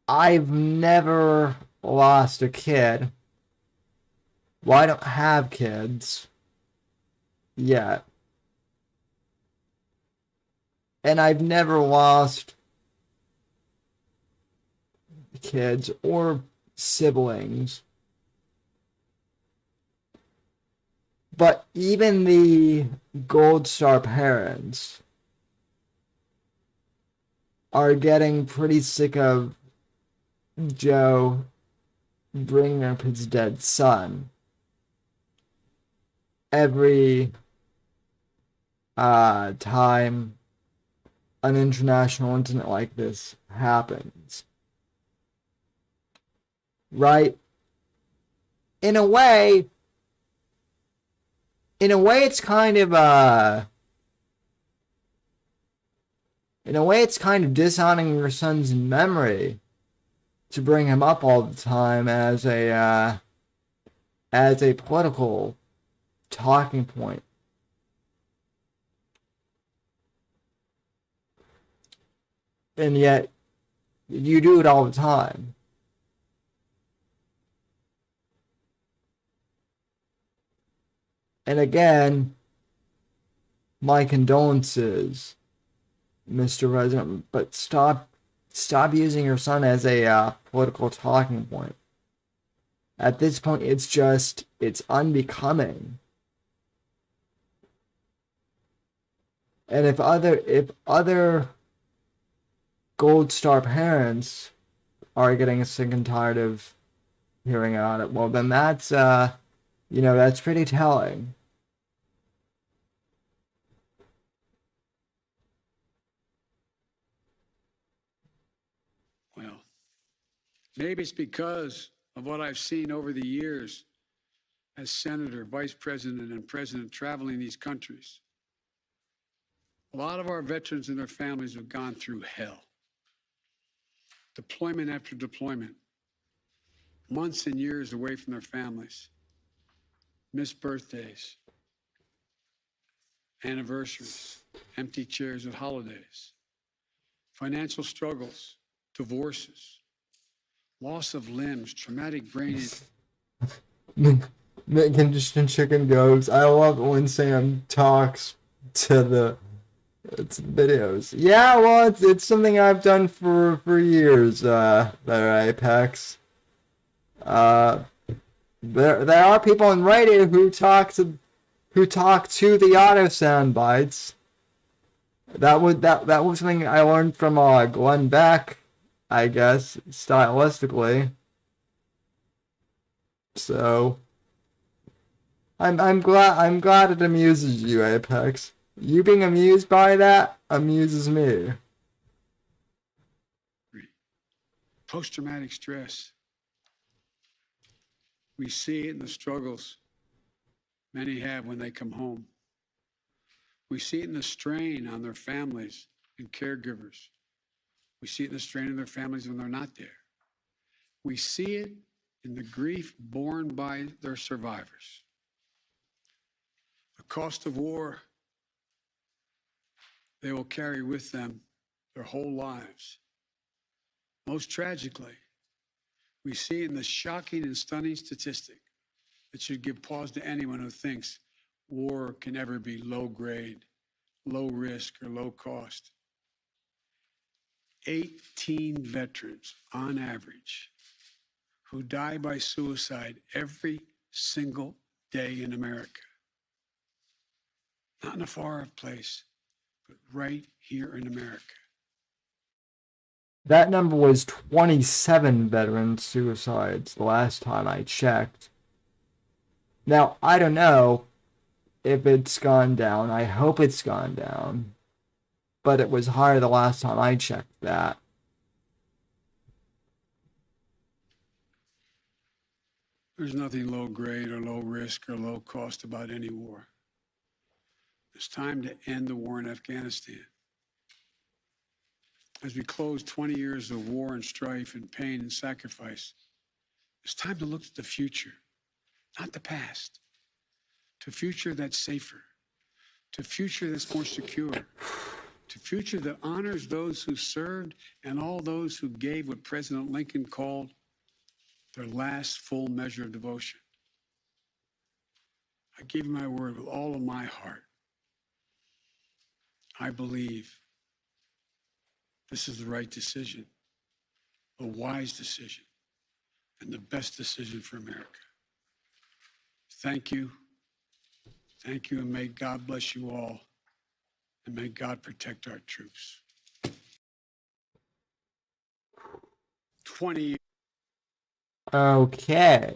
I've never lost a kid. Well, I don't have kids yet. And I've never lost kids or siblings. But even the Gold Star parents are getting pretty sick of Joe bringing up his dead son every time an international incident like this happens. Right? In a way, it's kind of dishonoring your son's memory to bring him up all the time as a political talking point. And yet, you do it all the time. And again, my condolences, Mr. President, but stop using your son as a political talking point. At this point, it's unbecoming. And if other Gold Star parents are getting sick and tired of hearing about it, well, then that's that's pretty telling. Maybe it's because of what I've seen over the years as senator, vice president, and president traveling these countries. A lot of our veterans and their families have gone through hell. Deployment after deployment, months and years away from their families, missed birthdays, anniversaries, empty chairs at holidays, financial struggles, divorces, loss of limbs, traumatic brain injury. Conditioned chicken goes, I love when Sam talks to the videos. Yeah, well, it's something I've done for years, there, Apex. There are people in Reddit who talk to the auto sound bites. That was something I learned from Glenn Beck, I guess, stylistically. So I'm glad it amuses you, Apex. You being amused by that amuses me. Post-traumatic stress. We see it in the struggles many have when they come home. We see it in the strain on their families and caregivers. We see it in the strain on their families when they're not there. We see it in the grief borne by their survivors. The cost of war they will carry with them their whole lives. Most tragically, we see in the shocking and stunning statistic that should give pause to anyone who thinks war can ever be low grade, low risk, or low cost. 18 veterans on average who die by suicide every single day in America. Not in a far-off place, but right here in America. That number was 27 veteran suicides the last time I checked. Now, I don't know if it's gone down. I hope it's gone down. But it was higher the last time I checked that. There's nothing low grade or low risk or low cost about any war. It's time to end the war in Afghanistan. As we close 20 years of war and strife and pain and sacrifice, it's time to look to the future, not the past, to a future that's safer, to a future that's more secure, to a future that honors those who served and all those who gave what President Lincoln called their last full measure of devotion. I give you my word with all of my heart. I believe this is the right decision, a wise decision, and the best decision for America. Thank you. Thank you, and may God bless you all, and may God protect our troops. 20 years. Okay.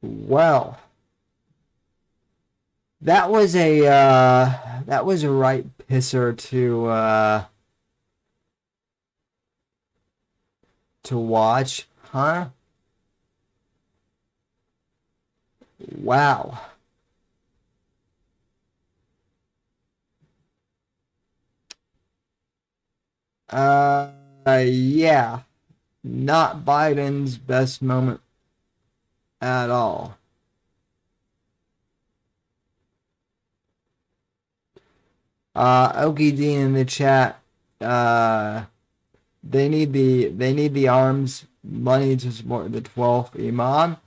Well, that was a right pisser to watch, huh? Wow. Yeah. Not Biden's best moment at all. Okie D in the chat. They need the arms money to support the 12th Imam.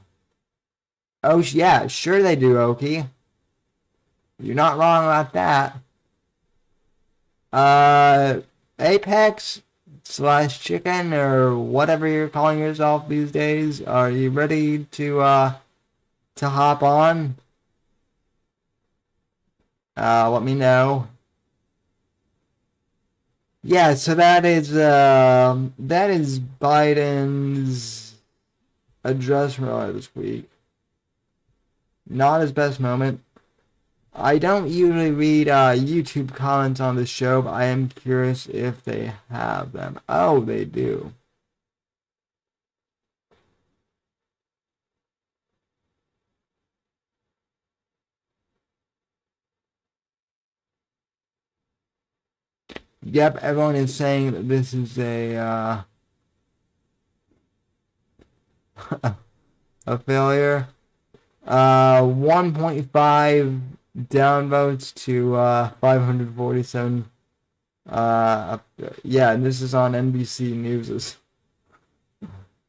Oh yeah, sure they do, Okie. You're not wrong about that. Apex/chicken or whatever you're calling yourself these days. Are you ready to hop on? Let me know. Yeah, so that is Biden's address from earlier this week. Not his best moment. I don't usually read YouTube comments on the show, but I am curious if they have them. Oh, they do. Yep, everyone is saying that this is a a failure. 1.5 downvotes to 547. Yeah, and this is on NBC News's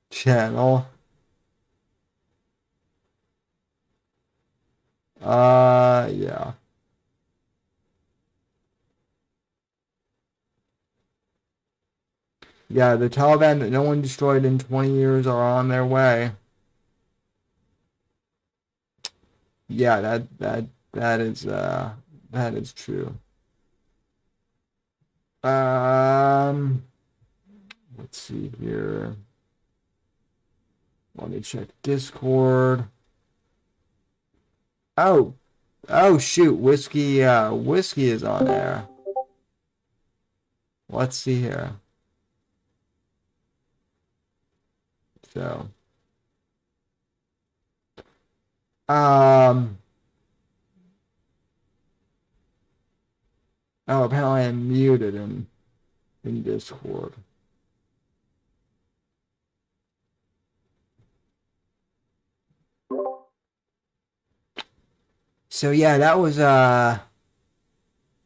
channel. Yeah. Yeah, the Taliban that no one destroyed in 20 years are on their way. Yeah, that is true. Let's see here. Let me check Discord. Oh shoot, whiskey is on there. Let's see here. So, oh, apparently I'm muted in Discord. So yeah, that was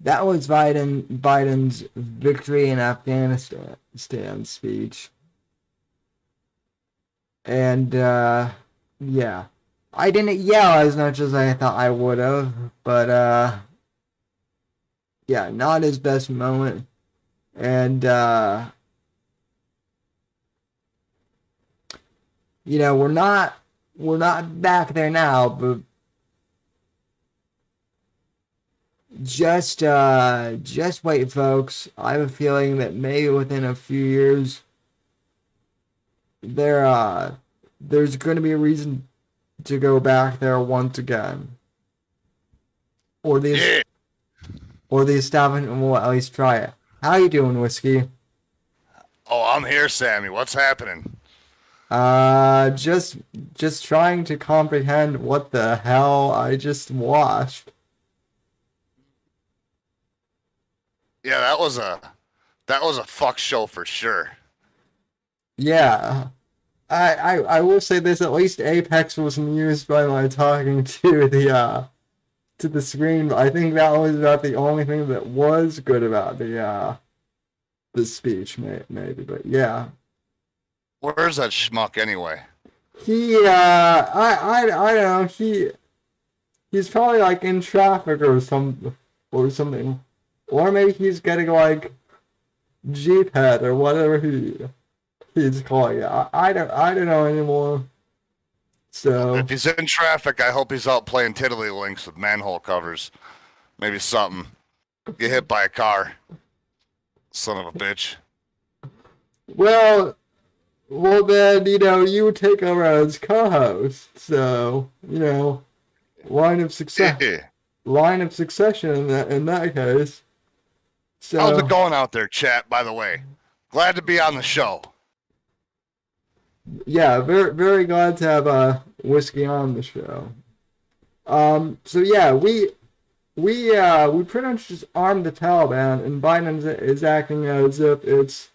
Biden's victory in Afghanistan speech. And yeah. I didn't yell as much as I thought I would have, but yeah, not his best moment. And you know, we're not back there now, but just wait, folks. I have a feeling that maybe within a few years there's going to be a reason to go back there once again, or the establishment will at least try it. How you doing, Whiskey? Oh, I'm here, Sammy. What's happening? Just trying to comprehend what the hell I just watched. Yeah, that was a fuck show for sure. Yeah. I will say this, at least Apex was amused by my talking to the screen, but I think that was about the only thing that was good about the speech, maybe, but yeah. Where's that schmuck anyway? He I don't know, he's probably like in traffic or something. Or maybe he's getting like G-Pad or whatever he's calling it. I don't know anymore. So if he's in traffic, I hope he's out playing tiddlywinks with manhole covers. Maybe something. Get hit by a car. Son of a bitch. Well then, you know, you take over as co-host. So, you know, line of succession in that case. So, how's it going out there, chat, by the way? Glad to be on the show. Yeah, very, very glad to have Whiskey on the show. So yeah, we pretty much just armed the Taliban, and Biden is acting as if it's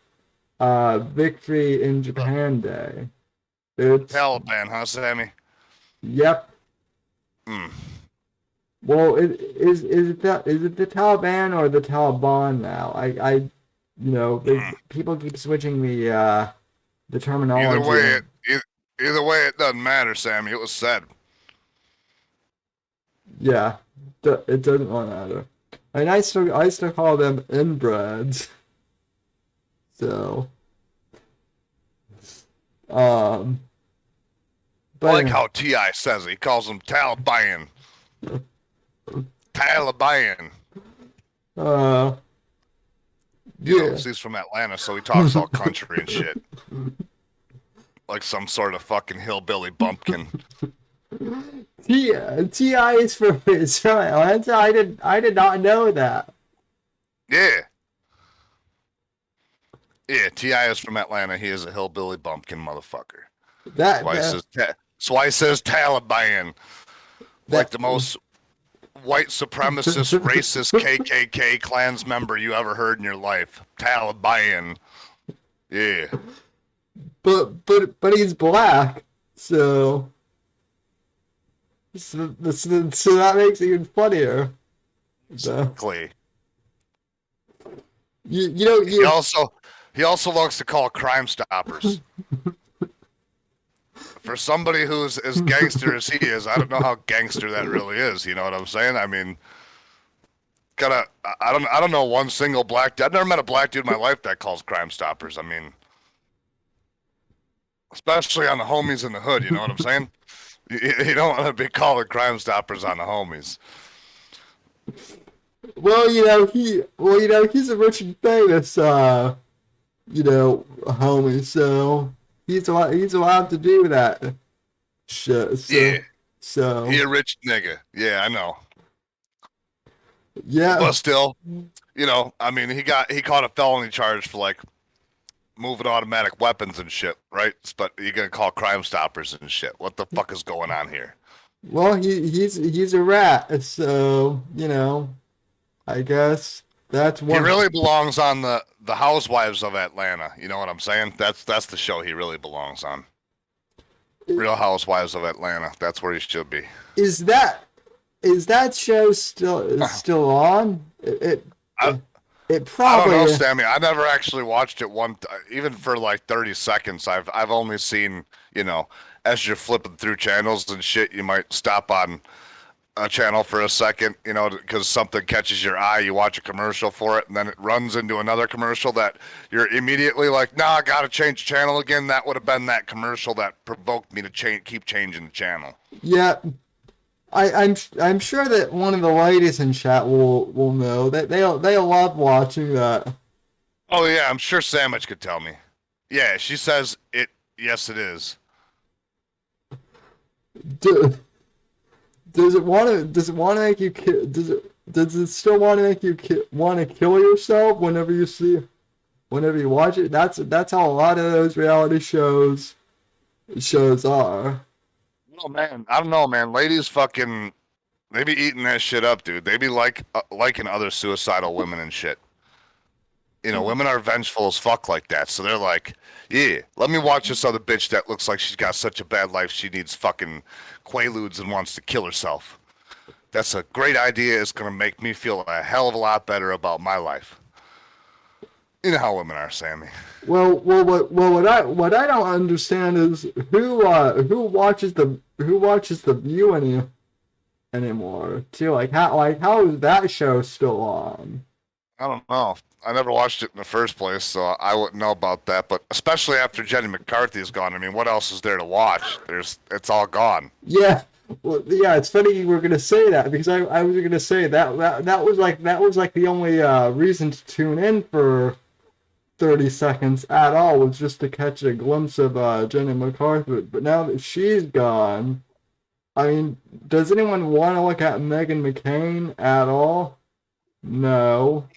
Victory in Japan Day. It's Taliban, huh, Sammy? Yep. Well, is it the Taliban or the Taliban now? People keep switching the terminology. Either way, it doesn't matter, Sammy. It was said. Yeah, it doesn't matter. And I still call them inbreds. So, but I like how T.I. says it. He calls them Taliban. Taliban. Yeah. He's from Atlanta, so he talks all country and shit. Like some sort of fucking hillbilly bumpkin. T.I. is from Atlanta. I did not know that. Yeah. Yeah, T.I. is from Atlanta. He is a hillbilly bumpkin motherfucker. That's why he says Taliban. Like the most white supremacist, racist KKK Klans member you ever heard in your life. Taliban. Yeah. But he's black, so that makes it even funnier. So, Exactly. He also likes to call Crime Stoppers. For somebody who's as gangster as he is, I don't know how gangster that really is. You know what I'm saying? I mean, I don't know one single black dude. I've never met a black dude in my life that calls Crime Stoppers. I mean, especially on the homies in the hood. You know what I'm saying? You don't want to be calling Crime Stoppers on the homies. Well, he's a rich and famous, homie, so he's allowed to do that shit. So, Yeah. So He a rich nigga. Yeah, I know. Yeah. But still, I mean, he caught a felony charge for like moving automatic weapons and shit, right? But you're gonna call Crime Stoppers and shit. What the fuck is going on here? Well, he's a rat, so I guess that's one. He really belongs on the Housewives of Atlanta. You know what I'm saying? That's the show he really belongs on. Real Housewives of Atlanta. That's where he should be. Is that show still on? It probably. I don't know, Sammy. I never actually watched it even for like 30 seconds. I've only seen, as you're flipping through channels and shit, you might stop on a channel for a second, because something catches your eye. You watch a commercial for it, and then it runs into another commercial that you're immediately like, nah, I gotta change channel again. That would have been that commercial that provoked me to keep changing the channel. Yeah. I'm sure that one of the ladies in chat will know that they love watching that. Oh yeah, I'm sure Sandwich could tell me. Yeah, she says it. Yes, it is. Does it want to make you does it still want to make you want to kill yourself whenever you watch it? That's how a lot of those reality shows are. Oh man, I don't know, man. Ladies fucking, they be eating that shit up, dude. They be liking other suicidal women and shit. Women are vengeful as fuck like that. So they're like, yeah, let me watch this other bitch that looks like she's got such a bad life she needs fucking Quaaludes and wants to kill herself. That's a great idea. It's gonna make me feel a hell of a lot better about my life. You know how women are, Sammy. Well, what I don't understand is who watches the View anymore too. How is that show still on? I don't know. I never watched it in the first place, so I wouldn't know about that. But especially after Jenny McCarthy is gone, I mean, what else is there to watch? It's all gone. Yeah. Well, yeah, it's funny you were gonna say that because I was gonna say that was like the only reason to tune in for 30 seconds at all was just to catch a glimpse of Jenny McCarthy. But now that she's gone, I mean, does anyone want to look at Meghan McCain at all? No.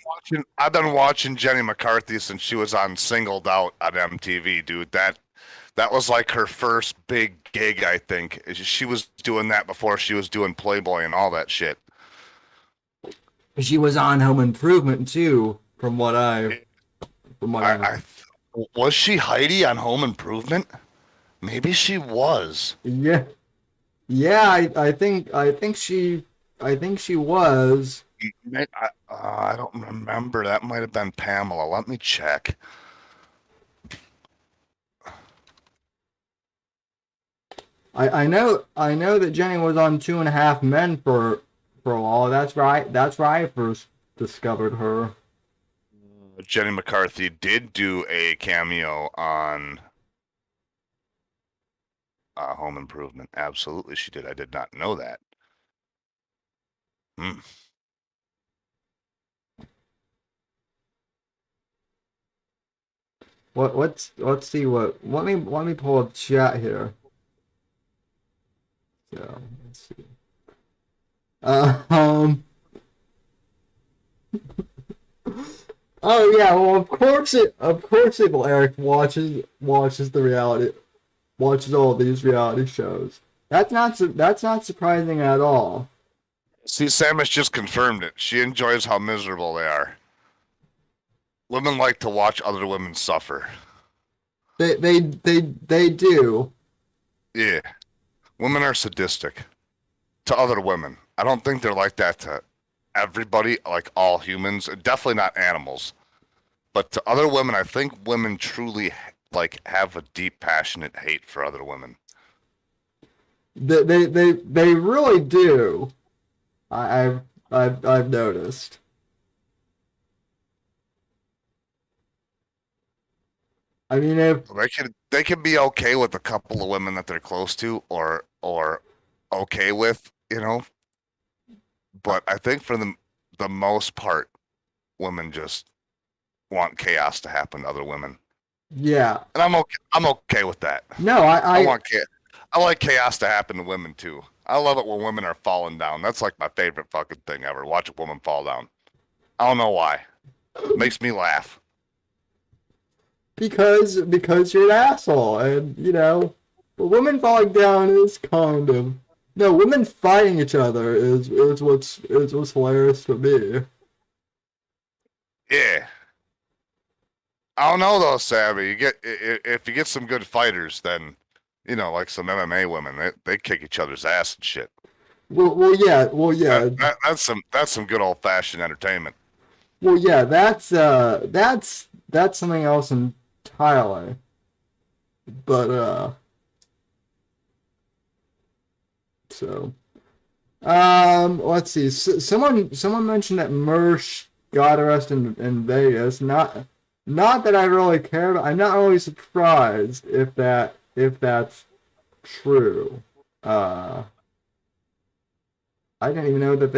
I've been watching Jenny McCarthy since she was on Singled Out on MTV, dude. That was like her first big gig, I think. She was doing that before she was doing Playboy and all that shit. She was on Home Improvement too, from what I was she Heidi on Home Improvement? Maybe she was. Yeah. Yeah, I think she was. I don't remember. That might have been Pamela. Let me check. I know that Jenny was on 2.5 Men for a while. That's right. That's where I first discovered her. Jenny McCarthy did do a cameo on Home Improvement. Absolutely, she did. I did not know that. Let's see what. Let me pull up chat here. So let's see. Oh yeah, well of course Eric watches all these reality shows. That's not surprising at all. See, Samus just confirmed it. She enjoys how miserable they are. Women like to watch other women suffer. They do. Yeah. Women are sadistic to other women. I don't think they're like that to everybody, like all humans. Definitely not animals. But to other women, I think women truly like have a deep, passionate hate for other women. They really do. I've noticed. I mean, if They could be okay with a couple of women that they're close to or okay with, you know. But I think for the most part, women just want chaos to happen to other women. yeah, And I'm okay with that. no, I like chaos to happen to women too. I love it when women are falling down. That's like my favorite fucking thing ever. Watch a woman fall down. I don't know why. It makes me laugh. because you're an asshole, and you know, but women falling down is kind of no. Women fighting each other is what's hilarious to me. Yeah. I don't know though, Savvy. If you get some good fighters, then you know, like some MMA women, they kick each other's ass and shit. Well, yeah, That's some good old fashioned entertainment. well, yeah. That's something else entirely. But so let's see. Someone mentioned that Mersh got arrested in Vegas. Not that I really care, but I'm not really surprised if that's true. I didn't even know that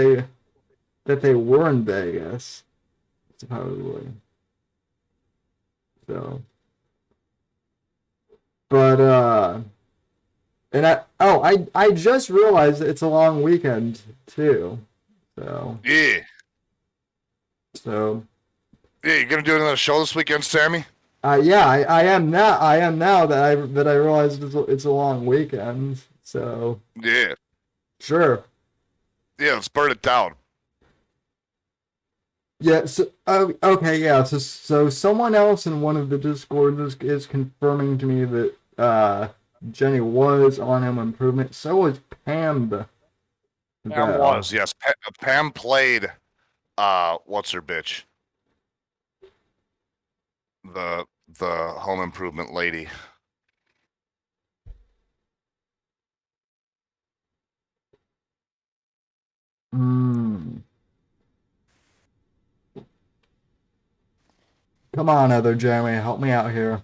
they were in Vegas, supposedly. So, but and I just realized that it's a long weekend too. So Yeah. so Yeah, you gonna do another show this weekend, Sammy? yeah, I am now. I am now that I realized it's a long weekend. So Yeah. sure. Yeah, let's burn it down. Yeah. So okay. Yeah. So someone else in one of the discords is confirming to me that Jenny was on Home Improvement. So was Pam. Pam was, yes. Pam played what's her bitch? The home improvement lady. Hmm. Come on, other Jeremy, help me out here.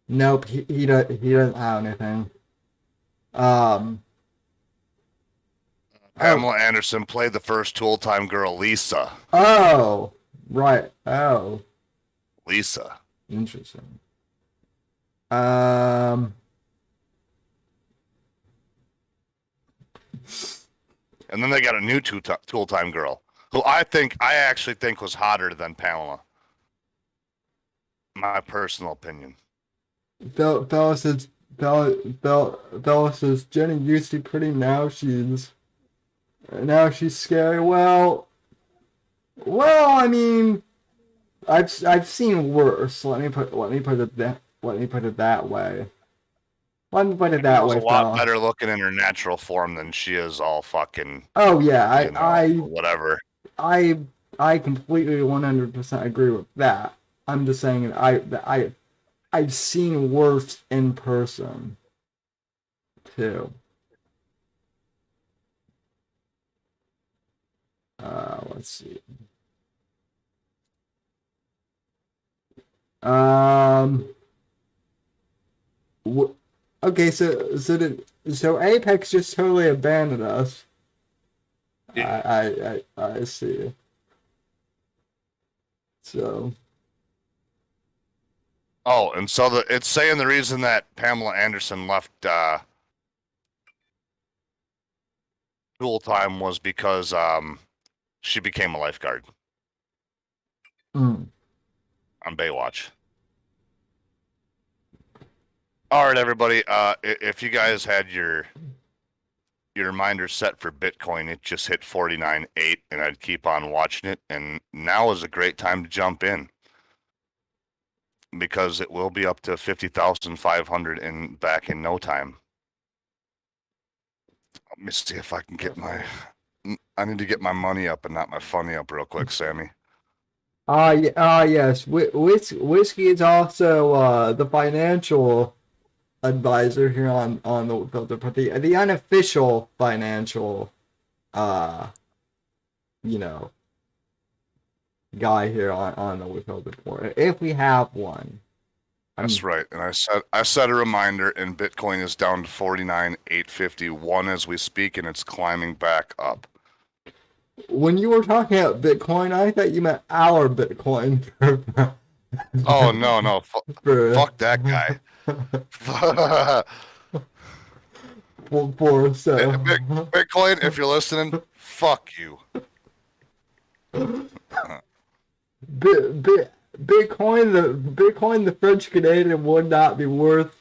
Nope, he doesn't have anything. Um. Pamela Anderson played the first Tool-Time girl, Lisa. Oh, right. Oh, Lisa. interesting. Um. And then they got a new Tool-Time girl, who I actually think was hotter than Pamela. My personal opinion. Bella says Jenny used to be pretty. Now she's scary. Well, I mean, I've seen worse. Let me put it that way. Let me put it that way, She's a lot better looking in her natural form than she is all fucking. Oh yeah, whatever. I completely 100% agree with that. I'm just saying I've seen worse in person too. Let's see. Okay, so Apex just totally abandoned us. Yeah. I see. So. Oh, and so it's saying the reason that Pamela Anderson left Tool Time was because she became a lifeguard Mm. on Baywatch. All right, everybody. If you guys had your reminder set for Bitcoin, it just hit 49.8, and I'd keep on watching it. And now is a great time to jump in because it will be up to 50,500 and back in no time. Let me see if I can get my. I need to get my money up and not my funny up real quick, Sammy. Yes. Whiskey is also the financial advisor here on the filter, but the unofficial financial you know, guy here on the Whitfield report, if we have one. That's right. And I set a reminder, and Bitcoin is down to 49,851 as we speak, and it's climbing back up. When you were talking about Bitcoin, I thought you meant our Bitcoin. Oh no, fuck that guy. Bitcoin, if you're listening, fuck you. Bitcoin, the French Canadian would not be worth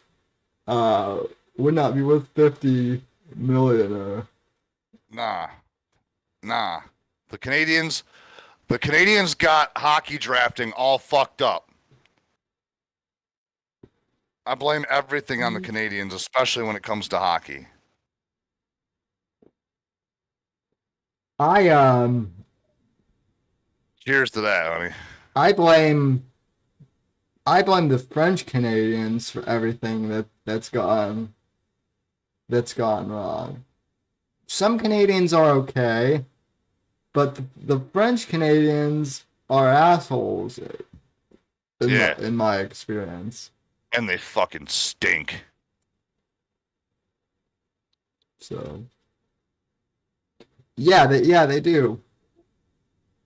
50 million. Nah. The Canadians got hockey drafting all fucked up. I blame everything on the Canadians, especially when it comes to hockey. Cheers to that, honey. I blame the French Canadians for everything that's gone wrong. Some Canadians are okay, but the French Canadians are assholes in my experience. And they fucking stink. So yeah, they do.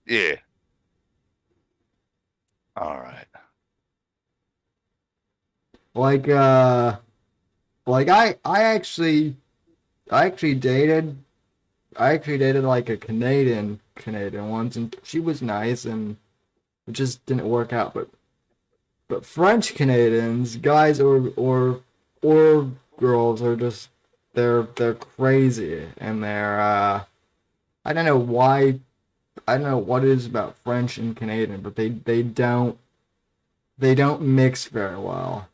Yeah. All right. I actually dated like a Canadian once, and she was nice, and it just didn't work out. But French Canadians, guys or girls, are just they're crazy, and they're I don't know why. I don't know what it is about French and Canadian, but they don't mix very well.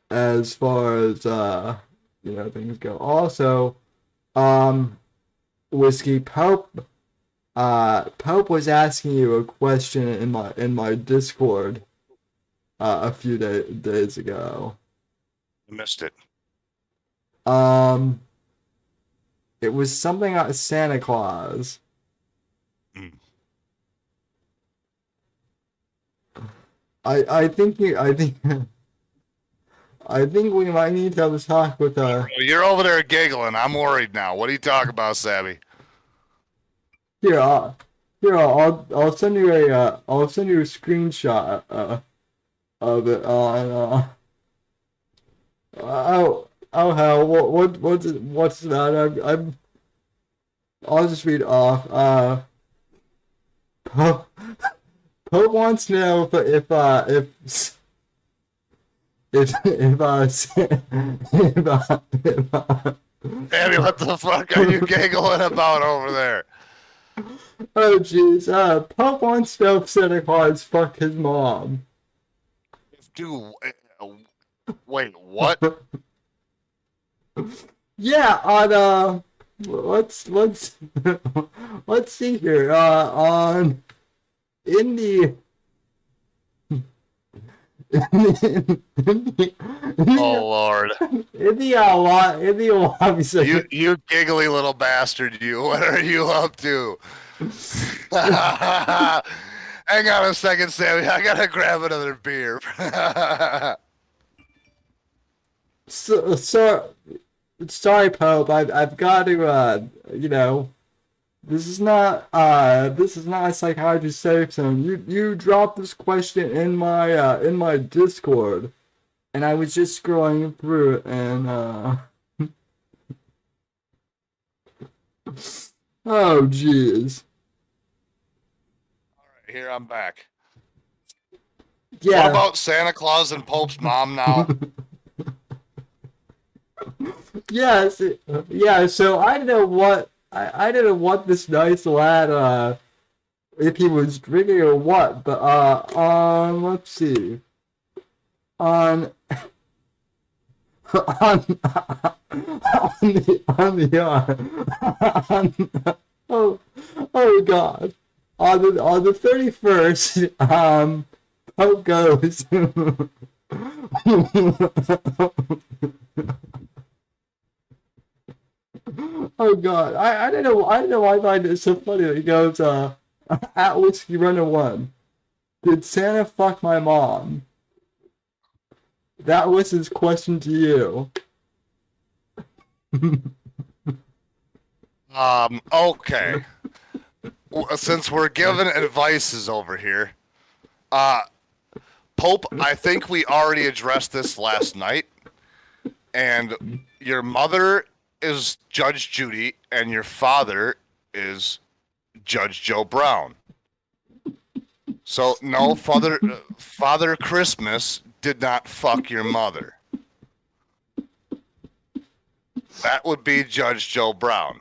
As far as things go. Also, Whiskey Pope was asking you a question in my Discord a few days ago. I missed it. It was something about Santa Claus. I think we might need to have a talk with You're over there giggling. I'm worried now. What are you talking about, Savvy? I'll send you a screenshot of it on oh hell, what's that? I'll just read off. Pope wants to know if Abby, what the fuck are you giggling about over there? Oh jeez, Pope wants to know if Santa Claus fucked his mom. Dude, wait, what? Yeah, on let's see here. On in the Oh Lord! In the lobby section. You giggly little bastard! You, what are you up to? Hang on a second, Sammy. I gotta grab another beer. So, sorry, Pope. I've got to. This is not a psychiatry safe zone. You dropped this question in my Discord, and I was just scrolling through it, and oh jeez. All right, here I'm back. Yeah. What about Santa Claus and Pope's mom now? Yes. Yeah. So I don't know what I don't know what this nice lad if he was drinking or what, but let's see. On oh oh god. On the 31st, Pope goes oh god. I don't know why I find it so funny that he goes at Whiskey Runner 1. Did Santa fuck my mom? That was his question to you. Okay. Since we're giving advices over here, Pope, I think we already addressed this last night, and your mother is Judge Judy, and your father is Judge Joe Brown. So no, Father Christmas did not fuck your mother. That would be Judge Joe Brown.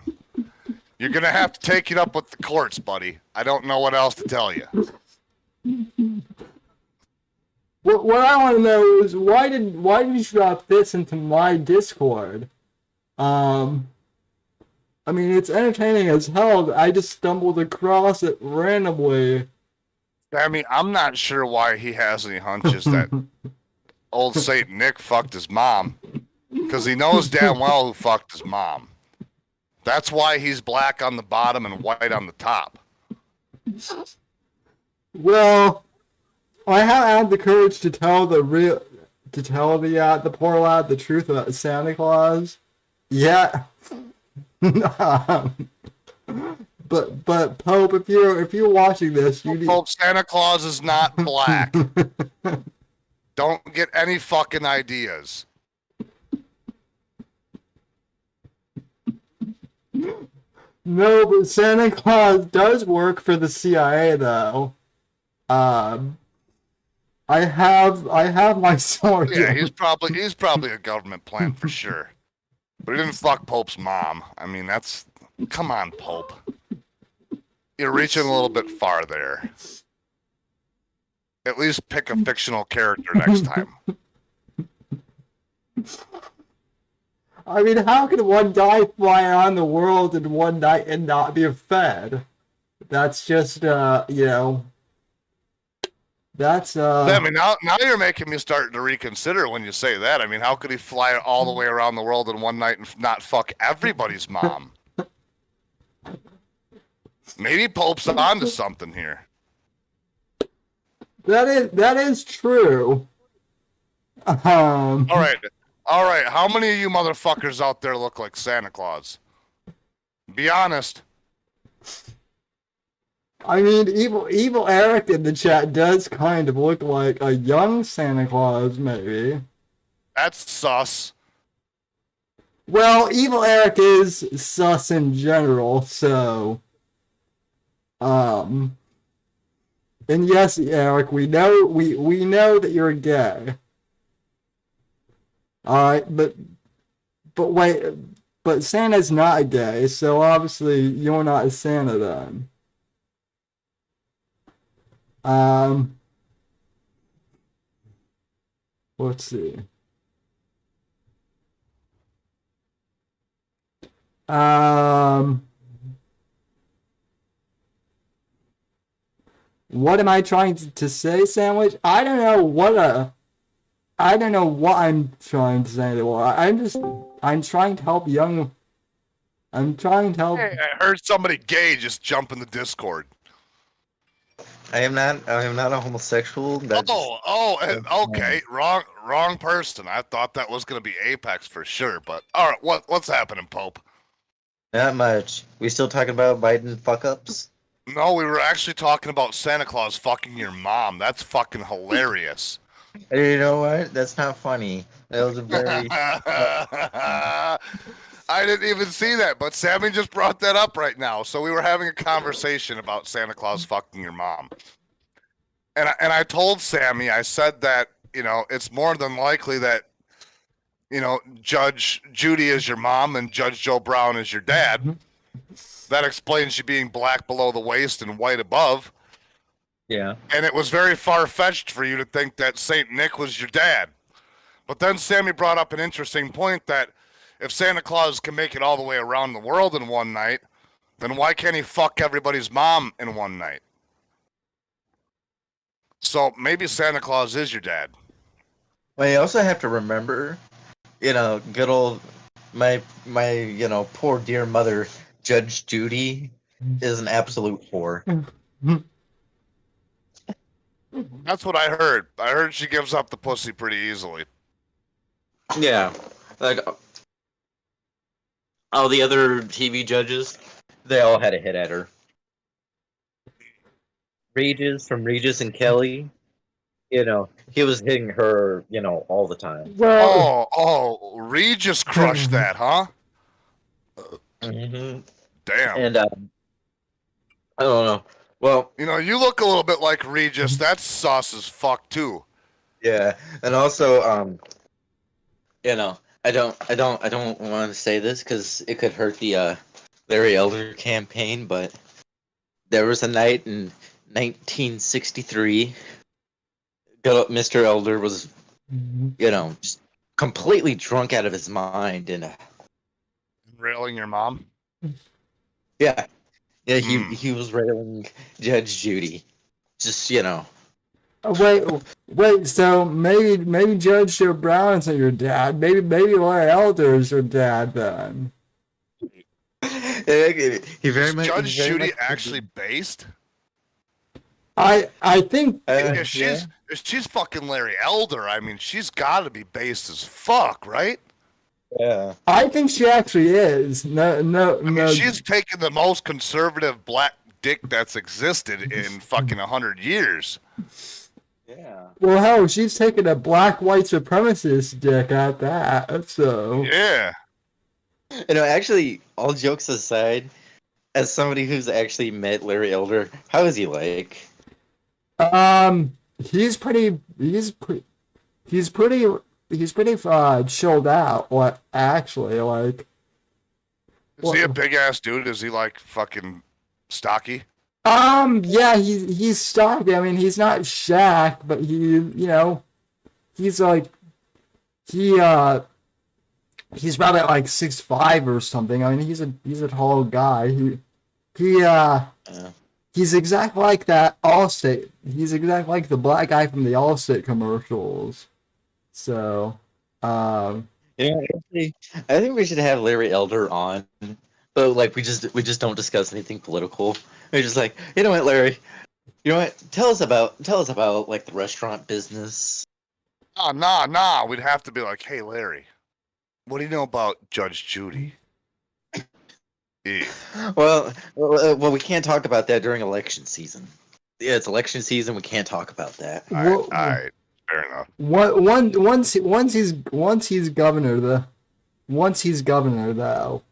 You're gonna have to take it up with the courts, buddy. I don't know what else to tell you. What I want to know is why did you drop this into my Discord? I mean, it's entertaining as hell. I just stumbled across it randomly. I mean, I'm not sure why he has any hunches that old Saint Nick fucked his mom, because he knows damn well who fucked his mom. That's why he's black on the bottom and white on the top. Well, I haven't had the courage to tell the poor lad the truth about Santa Claus. Yeah. But Pope, if you're watching this, you Pope, Santa Claus is not black. Don't get any fucking ideas. No, but Santa Claus does work for the CIA though. I have my source. Yeah, he's probably a government plant for sure. But he didn't fuck Pope's mom. I mean, come on, Pope. You're reaching a little bit far there. At least pick a fictional character next time. I mean, how can one guy fly around the world in one night and not be fed? That's just, that's, I mean, now you're making me start to reconsider when you say that. I mean, how could he fly all the way around the world in one night and not fuck everybody's mom? Maybe Pope's onto something here. That is true. All right. How many of you motherfuckers out there look like Santa Claus? Be honest. I mean, evil Eric in the chat does kind of look like a young Santa Claus, maybe. That's sus. Well, evil Eric is sus in general, so. And yes, Eric, we know that you're gay. Alright, but wait, but Santa's not gay, so obviously you're not a Santa then. Let's see. What am I trying to say, Sandwich? I don't know what I'm trying to say. Well, I'm trying to help young. I'm trying to help. Hey, I heard somebody gay just jump in the Discord. I am not a homosexual. Okay. Wrong person. I thought that was gonna be Apex for sure, but all right, what's happening, Pope? Not much. We still talking about Biden fuck ups? No, we were actually talking about Santa Claus fucking your mom. That's fucking hilarious. You know what? That's not funny. That was a very. I didn't even see that, but Sammy just brought that up right now. So we were having a conversation about Santa Claus fucking your mom. And I told Sammy, I said that, you know, it's more than likely that, you know, Judge Judy is your mom and Judge Joe Brown is your dad. That explains you being black below the waist and white above. Yeah. And it was very far-fetched for you to think that St. Nick was your dad. But then Sammy brought up an interesting point that if Santa Claus can make it all the way around the world in one night, then why can't he fuck everybody's mom in one night? So maybe Santa Claus is your dad. Well, you also have to remember, you know, good old my you know, poor dear mother, Judge Judy, is an absolute whore. That's what I heard. I heard she gives up the pussy pretty easily. Yeah, like all the other TV judges, they all had a hit at her. Regis and Kelly, you know, he was hitting her, you know, all the time. Well, Regis crushed that, huh? Mm-hmm. Damn. And I don't know. Well, you know, you look a little bit like Regis. That's sus as fuck too. yeah, and also, you know, I don't want to say this because it could hurt the Larry Elder campaign, but there was a night in 1963. Mr. Elder was, you know, just completely drunk out of his mind, and Railing your mom? yeah, he was railing Judge Judy, just, you know. wait. So maybe Judge Joe Brown isn't your dad. Maybe Larry Elder is your dad then. He very Is much. Judge he very Judy much could actually be. based? I think If she's fucking Larry Elder, I mean, she's got to be based as fuck, right? Yeah. I think she actually is. No. I mean, she's taken the most conservative black dick that's existed in fucking 100 years. Yeah. Well, hell, she's taking a black white supremacist dick at that. So Yeah. You know, actually, all jokes aside, as somebody who's actually met Larry Elder, how is he like? he's pretty chilled out. What actually like? Is he a big ass dude? Is he like fucking stocky? Yeah, he's stocky. I mean, he's not Shaq, but he's like he's probably like 6'5" or something. I mean, he's a tall guy. He's exactly like that Allstate. He's exactly like the black guy from the Allstate commercials. So, Yeah, actually, I think we should have Larry Elder on, but like we just don't discuss anything political. We're just like, you know what, Larry, you know what? Tell us about like the restaurant business. Oh, nah. We'd have to be like, hey, Larry, what do you know about Judge Judy? Yeah. Well, we can't talk about that during election season. Yeah, it's election season. We can't talk about that. All right. Fair enough. once he's governor, though,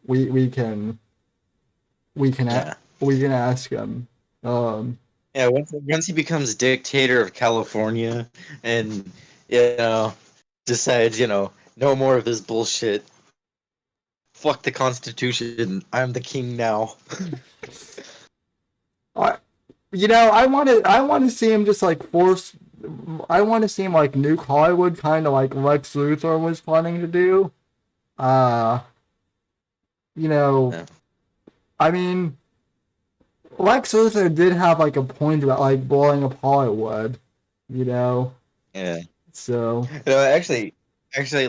we can ask him. Yeah, once he becomes dictator of California, and you know, decides, you know, no more of this bullshit. Fuck the Constitution. I'm the king now. I want to see him just like force. I want to see him like nuke Hollywood, kind of like Lex Luthor was planning to do. Yeah. I mean, Lex Luthor did have like a point about like blowing up Hollywood, Yeah. So. Actually,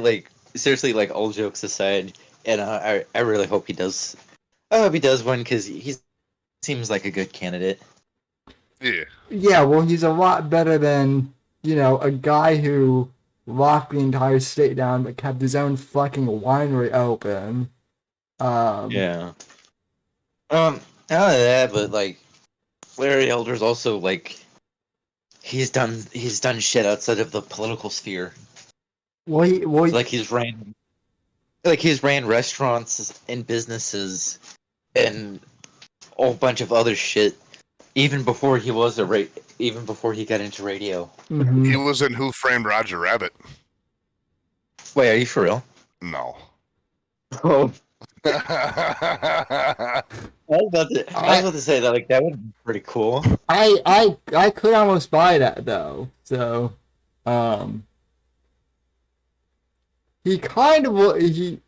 like seriously, like all jokes aside, and I really hope he does. I hope he does win because he seems like a good candidate. Yeah. Yeah, well, he's a lot better than, a guy who locked the entire state down but kept his own fucking winery open. Yeah. Not only that, but like Larry Elder's also like he's done shit outside of the political sphere. He's ran restaurants and businesses and a whole bunch of other shit even before he was even before he got into radio. Mhm. He was in Who Framed Roger Rabbit. Wait, are you for real? No. Oh, Yeah, I was about to say that, like, that would be pretty cool. I could almost buy that though. So, he kind of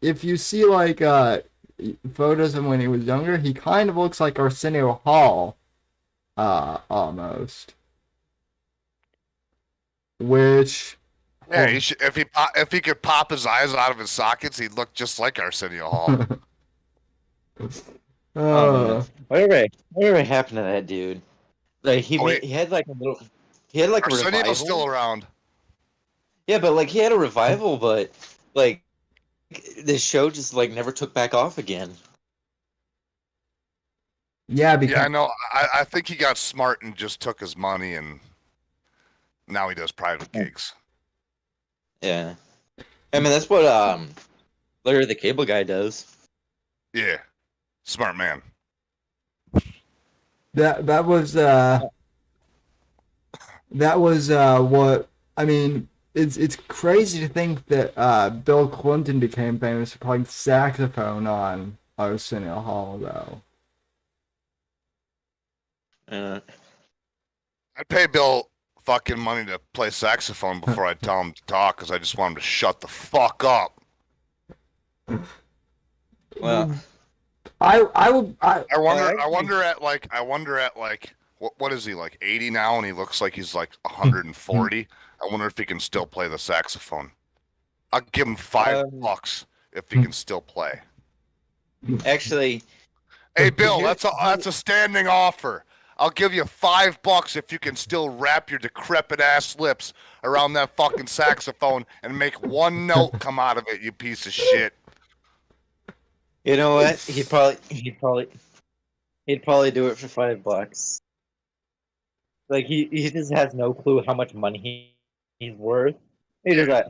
if you see like photos of when he was younger, he kind of looks like Arsenio Hall, almost. Which, he should, if he could pop his eyes out of his sockets, he'd look just like Arsenio Hall. Whatever happened to that dude? Like he had like a little, he had like a Arsenio's revival. still around. Yeah, but like he had a revival, but like this show just like never took back off again. yeah, because Yeah, I know. I think he got smart and just took his money, and now he does private gigs. Yeah, I mean that's what Larry the Cable Guy does. Yeah, smart man. that was what I mean. It's crazy to think that Bill Clinton became famous for playing saxophone on Arsenio Hall, though. I'd pay Bill fucking money to play saxophone before I tell him to talk, because I just want him to shut the fuck up. Well, I would I wonder at what is he, like 80 now, and he looks like he's like 140. I wonder if he can still play the saxophone. I'll give him $5 if he can still play. actually, Hey Bill, that's a standing offer. I'll give you $5 if you can still wrap your decrepit ass lips around that fucking saxophone and make one note come out of it, you piece of shit. you know what? He'd probably do it for $5. Like he just has no clue how much money he's worth. He just like,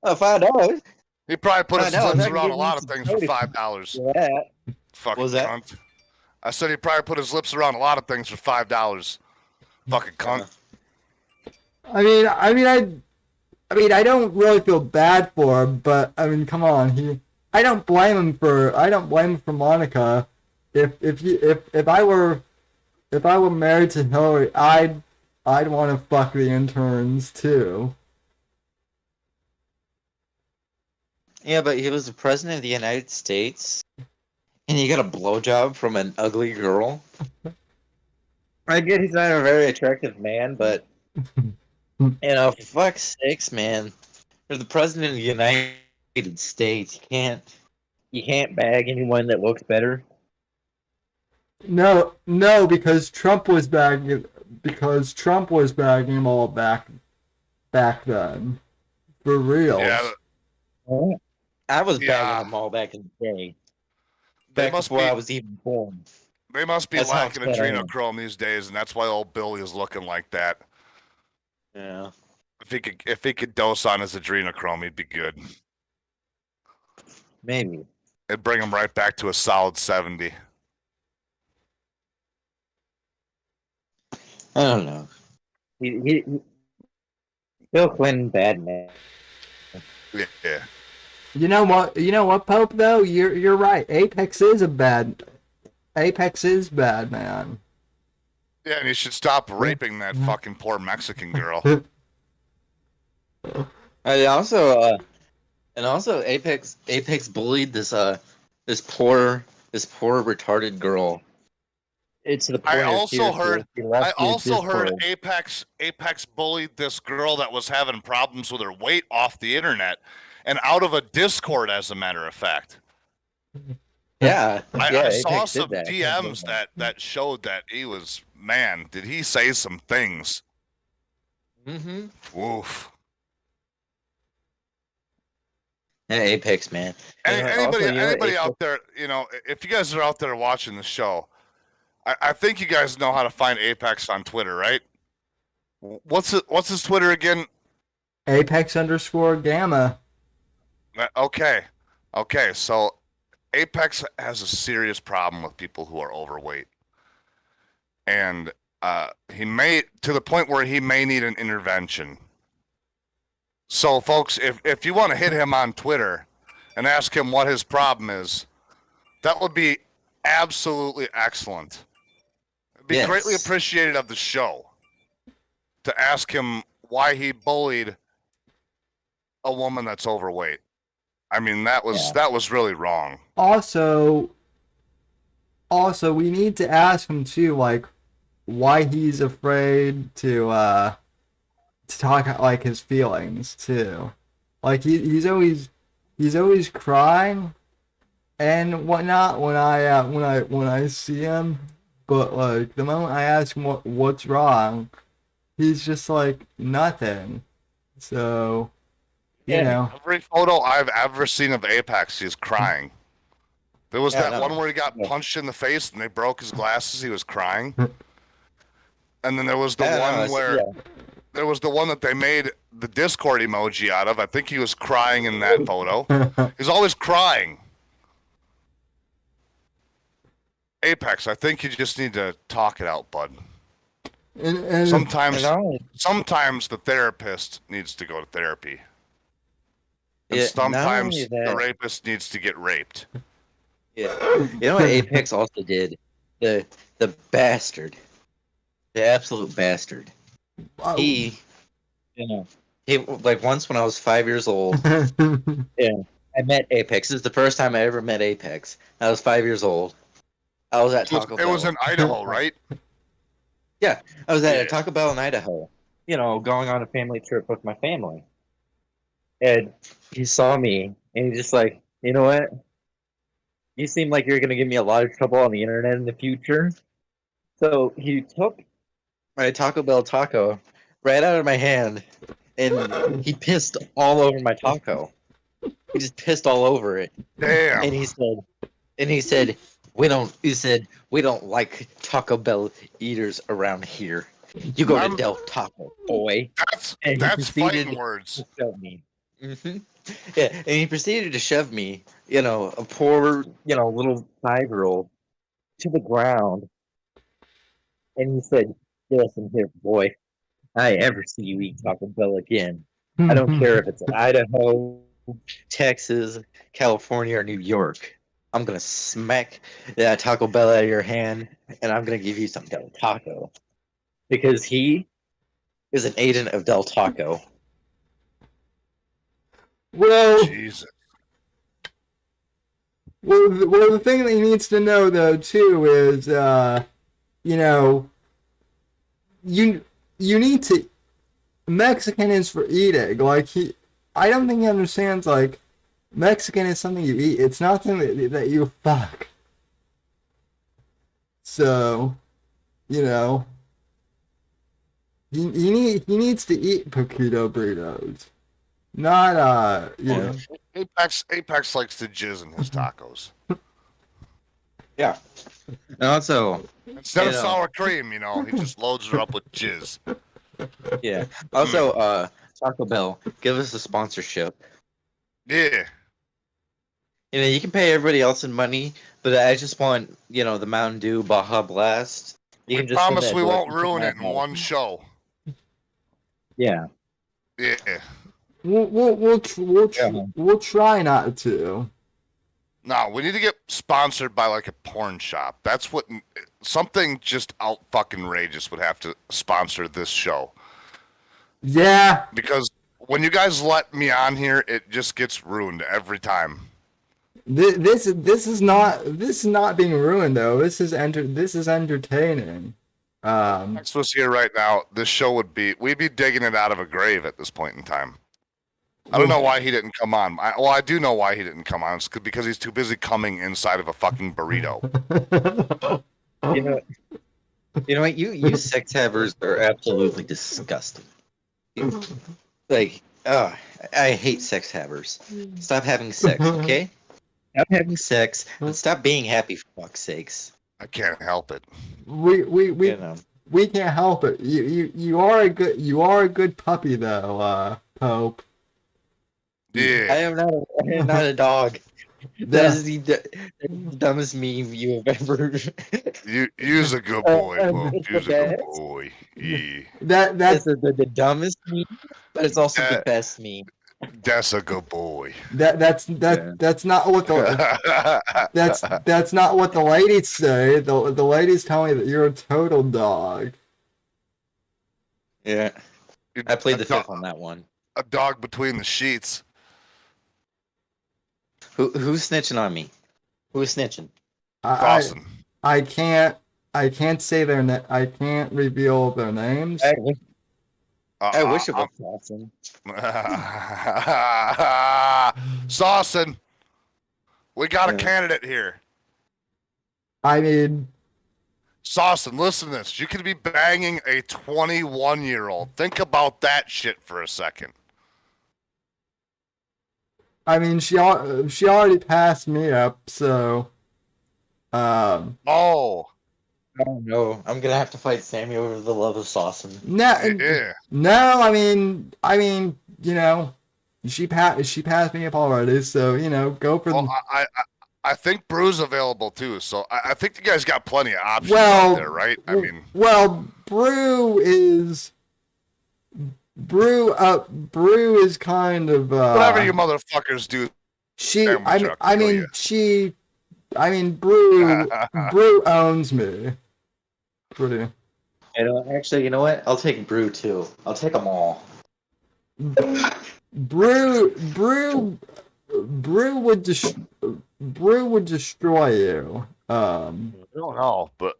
oh, $5. He probably put his $5, lips I can around give a you lot of some things for soda. $5. Yeah. Fucking What was that? cunt. I said he probably put his lips around a lot of things for $5. Fucking cunt. I mean, I don't really feel bad for him, but I mean, come on, I don't blame him for Monica. If I were married to Hillary, I'd want to fuck the interns too. Yeah, but he was the president of the United States, and you got a blowjob from an ugly girl. I get he's not a very attractive man, but for fuck's sakes, man, you're the president of the United States. You can't bag anyone that looks better. No, because Trump was bagging them all back then, for real. Yeah, I was Yeah. bagging them all back in the day. they Back must before be I was even born. That's how lacking upset I am. adrenochrome these days, and that's why old Billy is looking like that. Yeah. If he could dose on his adrenochrome, he'd be good. Maybe. It'd bring him right back to a solid 70. I don't know. Bill Clinton, bad man. Yeah. You know what, Pope? Though you're right. Apex is bad, man. Yeah, and he should stop raping that fucking poor Mexican girl. And also Apex bullied this poor retarded girl. It's to the point I of also tears heard where she left the heard Discord. Apex bullied this girl that was having problems with her weight off the internet and out of a Discord, as a matter of fact. Yeah, I Apex saw did some that. DMs that showed that he was, man, did he say some things? Mm-hmm. Woof. Yeah, Apex, man. Anybody out there, if you guys are out there watching the show, I think you guys know how to find Apex on Twitter, right? What's his Twitter again? Apex_Gamma. Okay, so Apex has a serious problem with people who are overweight. And he may, to the point where he may need an intervention. So, folks, if you want to hit him on Twitter and ask him what his problem is, that would be absolutely excellent. It'd be greatly appreciated of the show to ask him why he bullied a woman that's overweight. I mean, that was really wrong. Also, we need to ask him too, like, why he's afraid to talk like his feelings too. Like he's always crying and whatnot when I see him, but like the moment I ask him what's wrong, he's just like nothing. So you know, every photo I've ever seen of Apex, he's crying. There was that one where he got punched in the face and they broke his glasses. He was crying. And then there was the one where there was the one that they made the Discord emoji out of. I think he was crying in that photo. He's always crying. Apex, I think you just need to talk it out, bud. And sometimes the therapist needs to go to therapy. And sometimes the rapist needs to get raped. Yeah. You know what Apex also did? The bastard. The absolute bastard. He like once when I was 5 years old, I met Apex. This is the first time I ever met Apex. I was 5 years old. I was at Taco Bell. It was in Idaho, right? Yeah, I was at a Taco Bell in Idaho. You know, going on a family trip with my family. And he saw me, and he's just like, you know what? You seem like you're going to give me a lot of trouble on the internet in the future. So he took my Taco Bell taco right out of my hand, and he pissed all over my taco. He just pissed all over it. Damn. And he said, we don't like Taco Bell eaters around here. You go to Del Taco, boy. That's fighting words. Shove me. Mm-hmm. Yeah, and he proceeded to shove me, you know, a poor, you know, little 5-year-old, to the ground. And he said, listen here, boy, I ever see you eat Taco Bell again. I don't care if it's in Idaho, Texas, California, or New York. I'm going to smack that Taco Bell out of your hand, and I'm going to give you some Del Taco. Because he is an agent of Del Taco. Well, Jesus. Well, the thing that he needs to know, though, too, is, you know, you need to... Mexican is for eating. Like, I don't think he understands, like, Mexican is something you eat. It's not something that you fuck. So, you know, he needs to eat poquito burritos. Not, you know. Apex likes to jizz in his tacos. Yeah. And also, instead of sour cream, you know, he just loads her up with jizz. Yeah. Also, Taco Bell, give us a sponsorship. Yeah. You know, you can pay everybody else in money, but I just want, you know, the Mountain Dew Baja Blast. You can just promise we won't ruin it in one show. Yeah. Yeah. We'll try not to. No, we need to get sponsored by like a porn shop. That's what something just out fucking outrageous would have to sponsor this show. Yeah. Because when you guys let me on here, it just gets ruined every time. This is not being ruined though. This is entertaining. Next was here right now. This show we'd be digging it out of a grave at this point in time. I don't know why he didn't come on. I do know why he didn't come on. It's because he's too busy coming inside of a fucking burrito. You know what? You sex havers are absolutely disgusting. Like, I hate sex havers. Stop having sex, okay? Stop having sex and stop being happy for fuck's sakes. I can't help it. We can't help it. You are a good puppy though, Pope. Yeah. I am not a dog. That is the dumbest meme you have ever. You's a good boy, Pope. It's the You's a good best. boy. Yeah. It's That the dumbest meme, but it's also the That- best meme. That's a good boy. that's not what that's not what the ladies say. The ladies tell me that you're a total dog. Yeah, I played the A dog- fifth on that one. A dog between the sheets. Who's snitching on me? Who's snitching? Dawson. I can't say I can't reveal their names. I wish it was Dawson. Saucin. We got a Yeah. candidate here. I mean, Saucin, listen to this. You could be banging a 21-year-old. Think about that shit for a second. she already passed me up, so Oh. Oh no, I'm gonna have to fight Sammy over the love of Saucin. Yeah. No, she passed me up already, so go for Well, the. I think Brew's available too, so I think you guys got plenty of options Well, out there, right? I mean, Brew is kind of whatever you motherfuckers do. Brew owns me. Pretty. Actually, you know what? I'll take Brew too. I'll take them all. Brew would destroy you. I don't know, but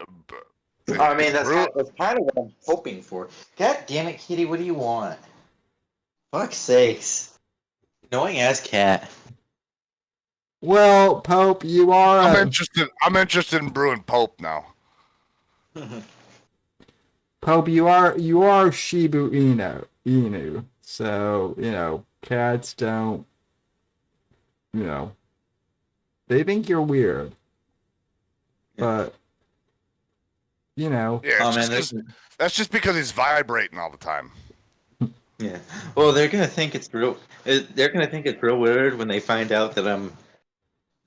I mean, that's kind of what I'm hoping for. God damn it, Kitty! What do you want? Fuck's sakes! Annoying ass cat. Well, Pope, you are. I'm interested in Brew and Pope now. Pope, you are Shibu Inu. So cats don't. They think you're weird. But. Yeah, that's just because he's vibrating all the time. Yeah. Well, they're gonna think it's real. They're gonna think it's real weird when they find out that I'm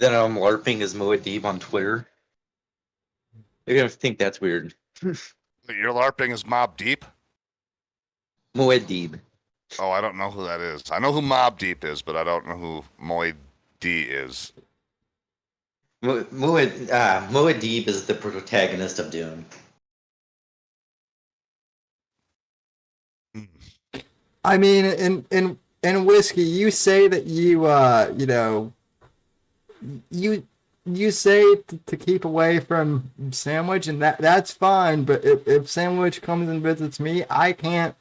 LARPing as Muad'Dib on Twitter. They're gonna think that's weird. You're LARPing as Mob Deep? Muad'Dib. Oh, I don't know who that is. I know who Mob Deep is, but I don't know who Moy D is. Muad'Dib is the protagonist of Dune. I mean, in Whiskey, you say that you say to keep away from Sandwich, and that's fine. But if Sandwich comes and visits me, I can't.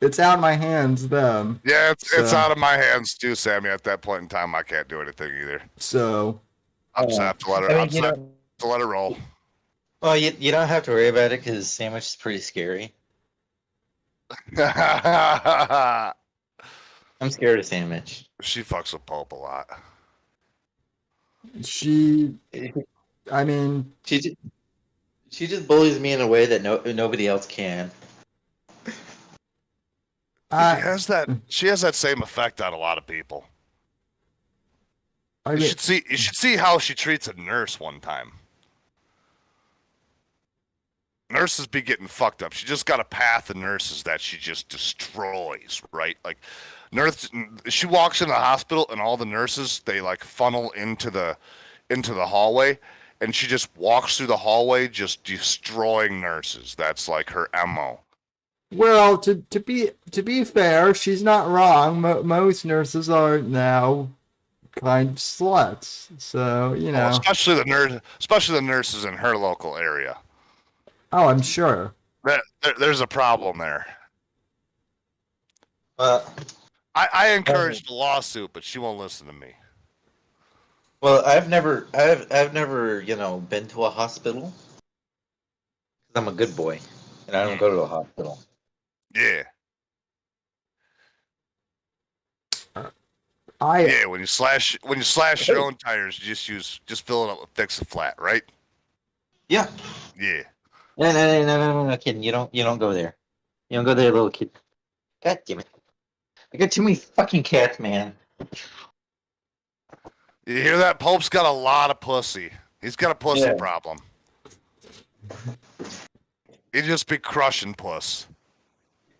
It's out of my hands then. Yeah, it's out of my hands too, Sammy. At that point in time, I can't do anything either. So I'll just have to let her. I'll just have to let her roll. Well, you don't have to worry about it because Sandwich is pretty scary. I'm scared of Sandwich. She fucks with Pope a lot. she just bullies me in a way that nobody else can. She has that same effect on a lot of people. I You mean, should see how she treats a nurse one time. Nurses be getting fucked up. She just got a path of nurses that she just destroys, right? Like, she walks in the hospital and all the nurses, they like funnel into the hallway, and she just walks through the hallway just destroying nurses. That's like her MO. well, to be fair, she's not wrong. Most nurses are now kind of sluts, so especially the nurses in her local area. Oh, I'm sure. There's a problem there. Well, I encouraged a lawsuit, but she won't listen to me. well, I've never, been to a hospital. I'm a good boy, and I don't go to a hospital. Yeah. I When you slash your own tires, you just fill it up with Fix-A-Flat, right? Yeah. Yeah. No, kid. You don't go there. You don't go there, little kid. God damn it! I got too many fucking cats, man. You hear that? Pope's got a lot of pussy. He's got a pussy Yeah. problem. He'd just be crushing puss.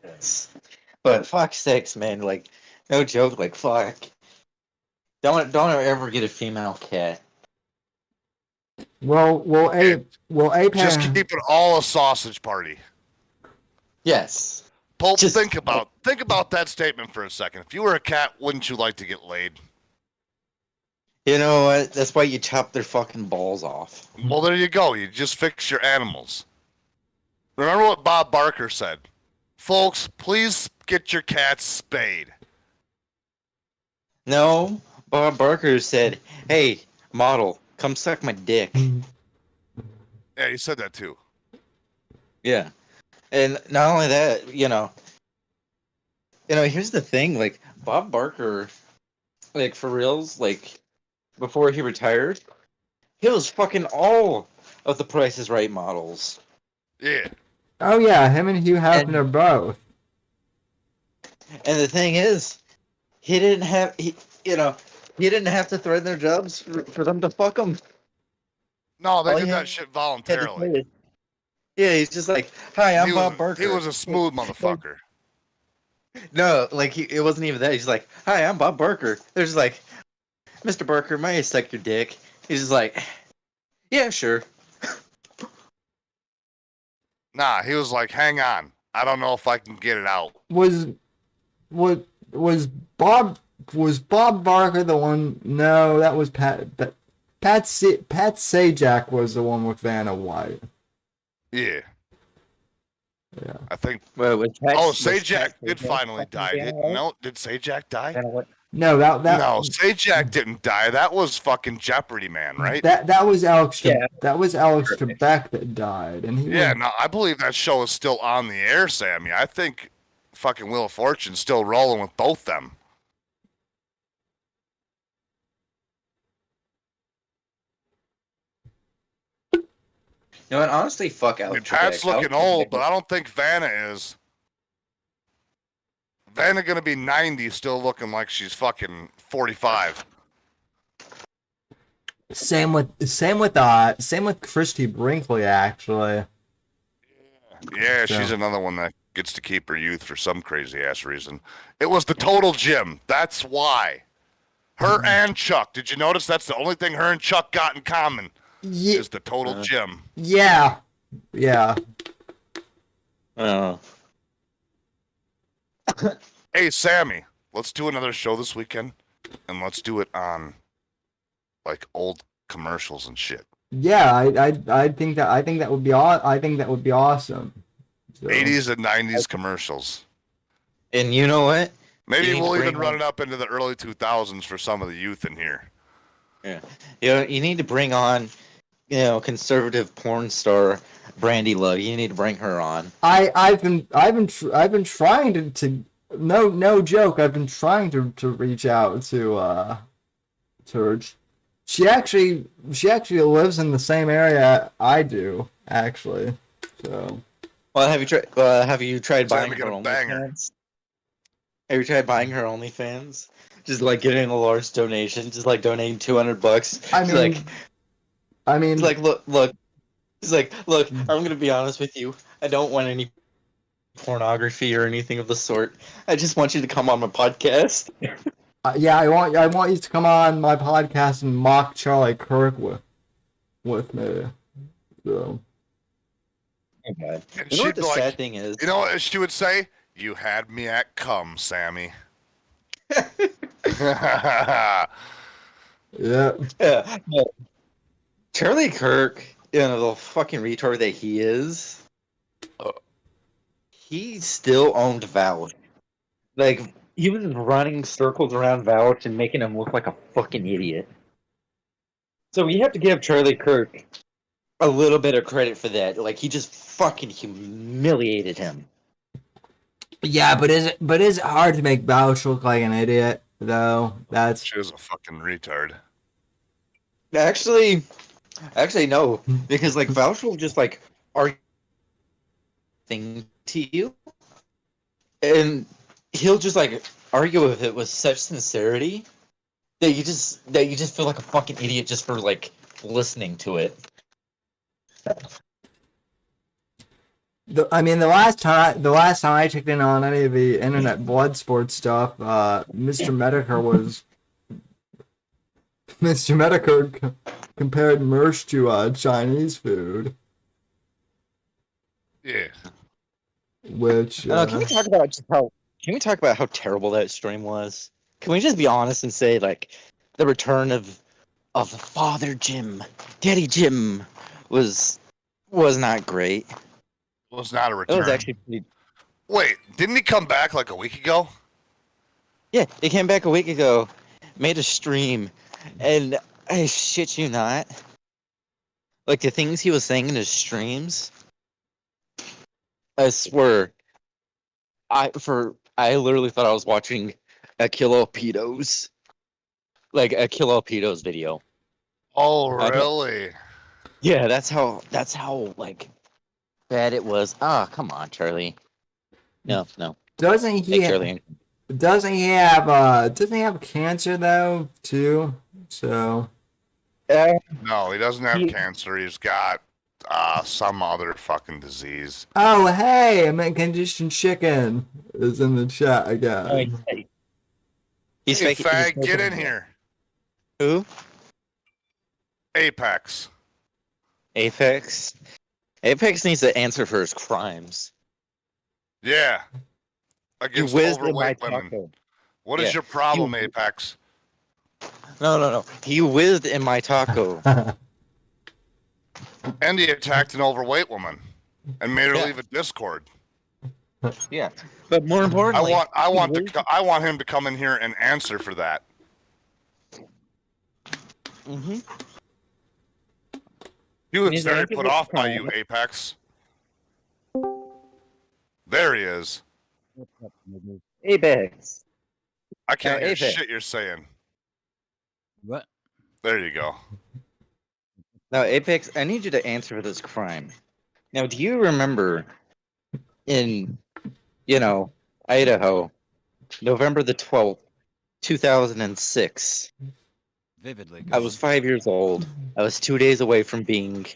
Yes. But fuck's sakes, man, like, no joke, like, fuck. Don't ever get a female cat. Will Ape Just have- keep it all a sausage party. Yes. Pope, Just- think about that statement for a second. If you were a cat, wouldn't you like to get laid? You know what? That's why you chop their fucking balls off. Well, there you go. You just fix your animals. Remember what Bob Barker said? Folks, please get your cats spayed. No, Bob Barker said, "Hey, model, come suck my dick." Yeah, he said that too. Yeah, and not only that, here's the thing, like, Bob Barker, like, for reals, like, before he retired, he was fucking all of the Price is Right models. Yeah. Oh yeah, him and Hugh Hefner are both. And the thing is, he didn't have to threaten their jobs for them to fuck him. No, they All did he that had- shit Had to voluntarily. say it. Yeah, he's just like, "Hi, I'm He Bob was, Barker." he was a smooth motherfucker. No, like, it wasn't even that. He's like, "Hi, I'm Bob Barker." They're just like, "Mr. Barker, may I suck your dick?" He's just like, "Yeah, sure." Nah, he was like, hang on. I don't know if I can get it out. Was Bob Barker the one? No, that was Pat Sajak was the one with Vanna White. Yeah. Yeah. I think. Well, Sajak did finally die. Did Sajak die? No, that No, Sajak didn't die. That was fucking Jeopardy Man, right? that was Alex. Yeah. That was Alex Trebek that died, and he Yeah, was, no, I believe that show is still on the air, Sammy. I think fucking Wheel of Fortune's still rolling with both them. No, and honestly, fuck I Alex. mean, Pat's Trebek. looking Alex old, Trebek- but I don't think Vanna is. Vanna gonna be 90, still looking like she's fucking 45. same with Christy Brinkley actually. Yeah, she's another one that gets to keep her youth for some crazy ass reason. It was the total gym. That's why. Her and Chuck. Did you notice that's the only thing her and Chuck got in common? Yeah, Is the total gym. yeah. Oh. Hey, Sammy, let's do another show this weekend, and let's do it on like old commercials and shit. Yeah, I think that would be awesome. So. 80s and 90s commercials. And you know what? Maybe You need we'll to even bring run on- it up into the early 2000s for some of the youth in here. Yeah. You need to bring on, conservative porn star Brandy Love. You need to bring her on. I've been trying to no joke. I've been trying to reach out to her. She actually lives in the same area I do actually. So. Well, have you tried Time buying to her get a banger. OnlyFans? Have you tried buying her OnlyFans? Just like getting a large donation, just like donating $200. I mean, It's like, look. He's like, look, I'm gonna be honest with you. I don't want any pornography or anything of the sort. I just want you to come on my podcast. yeah, I want you to come on my podcast and mock Charlie Kirk with me. So. And You know what she'd the be like, sad thing is? you know what she would say? You had me at cum, Sammy. Yeah. Yeah. Charlie Kirk, the fucking retard that he is, he still owned Vouch. Like, he was running circles around Vouch and making him look like a fucking idiot. So you have to give Charlie Kirk a little bit of credit for that. Like, he just fucking humiliated him. Yeah, but is it hard to make Bausch look like an idiot though? That's She was a fucking retard. Actually, no, because like Vouch will just like argue thing to you, and he'll just like argue with it with such sincerity you just feel like a fucking idiot just for like listening to it. I mean, the last time I checked in on any of the internet blood sport stuff, Mr. Medicare compared Mersh to Chinese food. Yeah. Which Can we talk about how terrible that stream was? Can we just be honest and say like the return of Father Jim, Daddy Jim was not great. Was not a It return. was actually pretty. Wait, didn't he come back like a week ago? Yeah, he came back a week ago, made a stream, and I shit you not, like the things he was saying in his streams, I swear, I literally thought I was watching a Kilo Pedos, like a Kilo Pedos video. Oh, really? Yeah, that's how like bad it was. Ah, come on, Charlie. No. doesn't he Hey, Charlie. doesn't he have cancer though too? So No, he doesn't have cancer. He's got some other fucking disease. oh hey, mint conditioned chicken is in the chat again. He's Hey, faking. fag, get in here. Who? Apex. Apex. Apex needs to answer for his crimes. Yeah. He Against whizzed in my overweight women. taco. What is Yeah. your problem, Apex? No. He whizzed in my taco. And he attacked an overweight woman and made her Yeah. leave a Discord. Yeah, but more importantly, I want him to come in here and answer for that. Mm-hmm. He was He's very answered put with off by crime. you, Apex. There he is. Apex. I can't hear Apex. shit you're saying. What? There you go. Now, Apex, I need you to answer for this crime. Now, do you remember in, Idaho, November the 12th, 2006? Vividly. I was 5 years old. I was 2 days away from being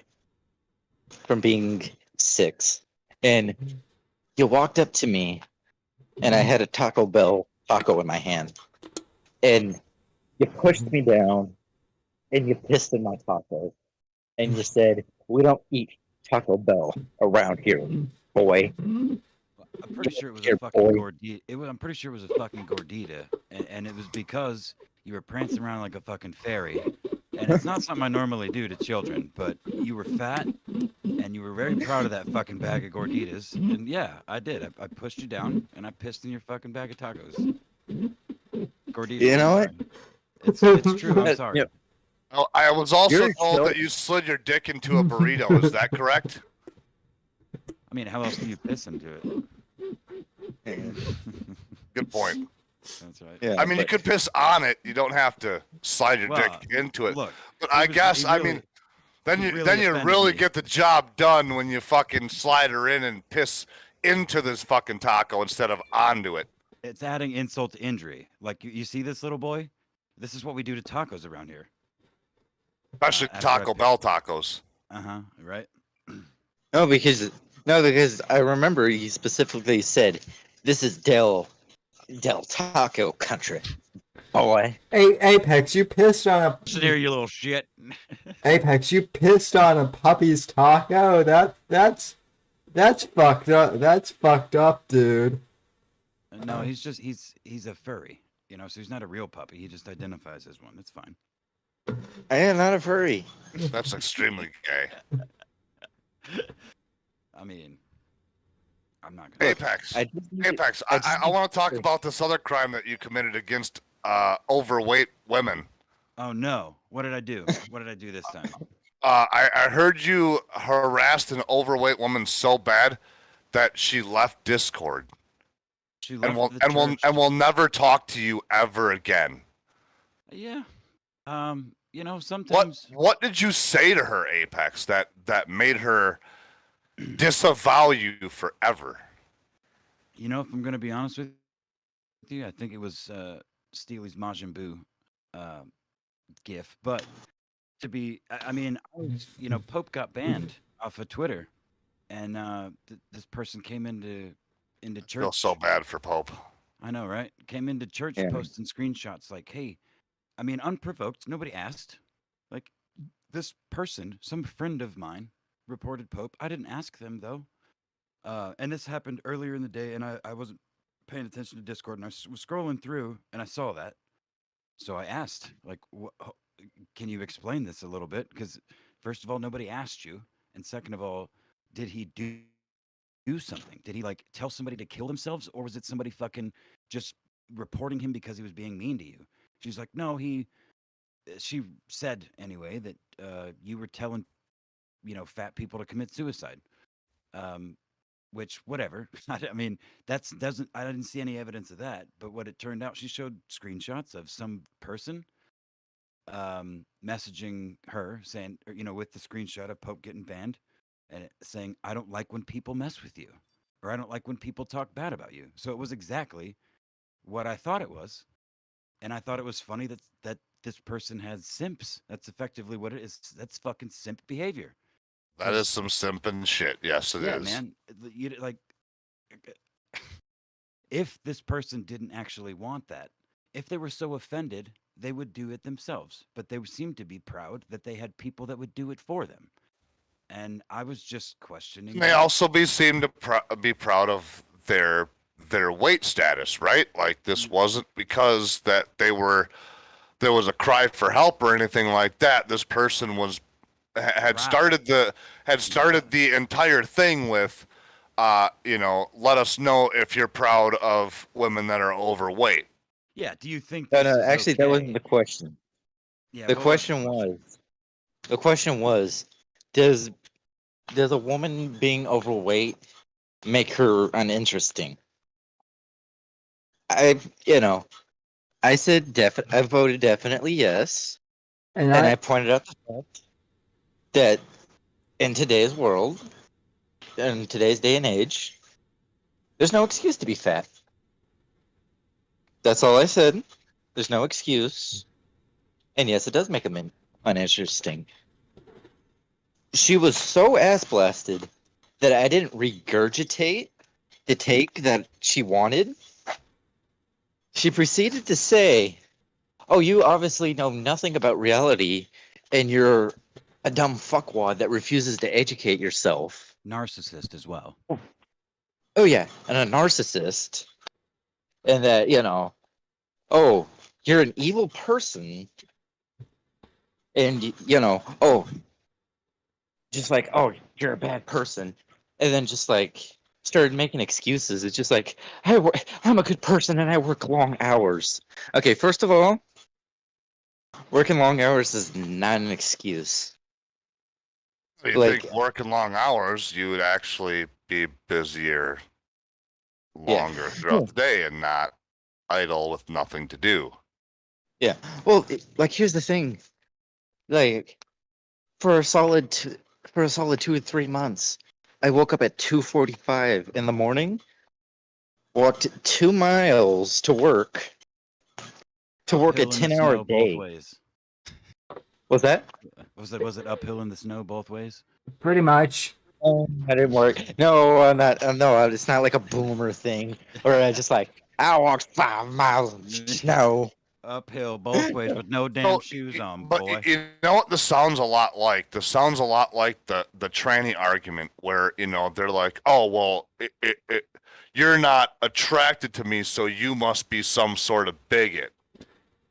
6. And you walked up to me, and I had a Taco Bell taco in my hand. And you pushed me down, and you pissed in my taco. And you said, "We don't eat Taco Bell around here, boy." I'm pretty sure it was Here, a fucking boy. gordita. I'm pretty sure it was a fucking gordita, and it was because you were prancing around like a fucking fairy. And it's not something I normally do to children, but you were fat, and you were very proud of that fucking bag of gorditas. And yeah, I did. I pushed you down, and I pissed in your fucking bag of tacos. Gorditas. You know I'm sorry. It's true. I'm sorry. Yeah. Oh, I was also You're told so- that you slid your dick into a burrito. Is that correct? I mean, how else do you piss into it? Good point. That's right. Yeah, I mean, you but- could piss on it. You don't have to slide your Well, dick into it. Look, But he I was- guess, he I really- mean, then he you really then you offended really me. get the job done when you fucking slide her in and piss into this fucking taco instead of onto it. It's adding insult to injury. Like you see this little boy? This is what we do to tacos around here. Especially after I Taco piss. Bell tacos. Right? No, because I remember he specifically said, "This is Del Taco country, boy." Hey, Apex, you pissed on a Sit here, you little shit. Apex, you pissed on a puppy's taco. That's fucked up. That's fucked up, dude. No, he's a furry. So he's not a real puppy. He just identifies as one. It's fine. I am not a furry. That's extremely gay. I mean, I'm not gonna. Apex. I just need to- Apex, I just I want to talk need- about this other crime that you committed against overweight women. Oh no! What did I do? What did I do this time? I heard you harassed an overweight woman so bad that she left Discord She and left will the church. will never talk to you ever again. Yeah. Sometimes. What did you say to her, Apex, that made her disavow you forever? If I'm gonna be honest with you, I think it was Steely's Majin Buu. gif, but to be, I mean, Pope got banned off of Twitter, and this person came into I church. feel so bad for Pope. I know, right? Came into church posting screenshots like, "Hey, I mean, unprovoked, nobody asked. Like, this person, some friend of mine, reported Pope. I didn't ask them though, and this happened earlier in the day, and I wasn't paying attention to Discord, and I was scrolling through, and I saw that, so I asked, like, can you explain this a little bit? Because first of all, nobody asked you, and second of all, did he do something? Did he like tell somebody to kill themselves, or was it somebody fucking just reporting him because he was being mean to you?" She's like, "No, she said anyway that you were telling fat people to commit suicide." Which whatever. I mean, I didn't see any evidence of that, but what it turned out, she showed screenshots of some person messaging her saying, with the screenshot of Pope getting banned, and saying, "I don't like when people mess with you," or "I don't like when people talk bad about you." So it was exactly what I thought it was, and I thought it was funny that this person has simps. That's effectively what it is. That's fucking simp behavior. That is some simping shit. Yes, it is. Yeah, man. You like, if this person didn't actually want that, if they were so offended, they would do it themselves. But they seemed to be proud that they had people that would do it for them. And I was just questioning. And they also seem to be proud of their weight status, right? Like, this wasn't because that there was a cry for help or anything like that. This person had started the entire thing with, let us know if you're proud of women that are overweight. Yeah. Do you think? No, actually, that wasn't the question. Yeah. The question was, does a woman being overweight make her uninteresting? I said I voted definitely yes, and I pointed out the fact that in today's world, in today's day and age, there's no excuse to be fat. That's all I said. There's no excuse. And yes, it does make them uninteresting. She was so ass blasted that I didn't regurgitate the take that she wanted. She proceeded to say, "Oh, you obviously know nothing about reality, and you're a dumb fuckwad that refuses to educate yourself." Narcissist as well. Oh yeah, and a narcissist. And that, oh, you're an evil person. And, just like, oh, you're a bad person. And then just like started making excuses. It's just like, I'm a good person and I work long hours. Okay, first of all, working long hours is not an excuse. So you think working long hours, you would actually be busier longer throughout the day and not idle with nothing to do. Yeah. Well, here's the thing. Like, for a solid 2 or 3 months, I woke up at 2:45 in the morning, walked 2 miles to work a 10-hour day. Both ways. What's that? Was it uphill in the snow both ways? Pretty much. I didn't work. No, I'm not. No, it's not like a boomer thing, or I just like I walked 5 miles in snow. Uphill both ways with no damn shoes on, but boy. You know what this sounds a lot like? This sounds a lot like the tranny argument where, they're like, "Oh, well, you're not attracted to me, so you must be some sort of bigot."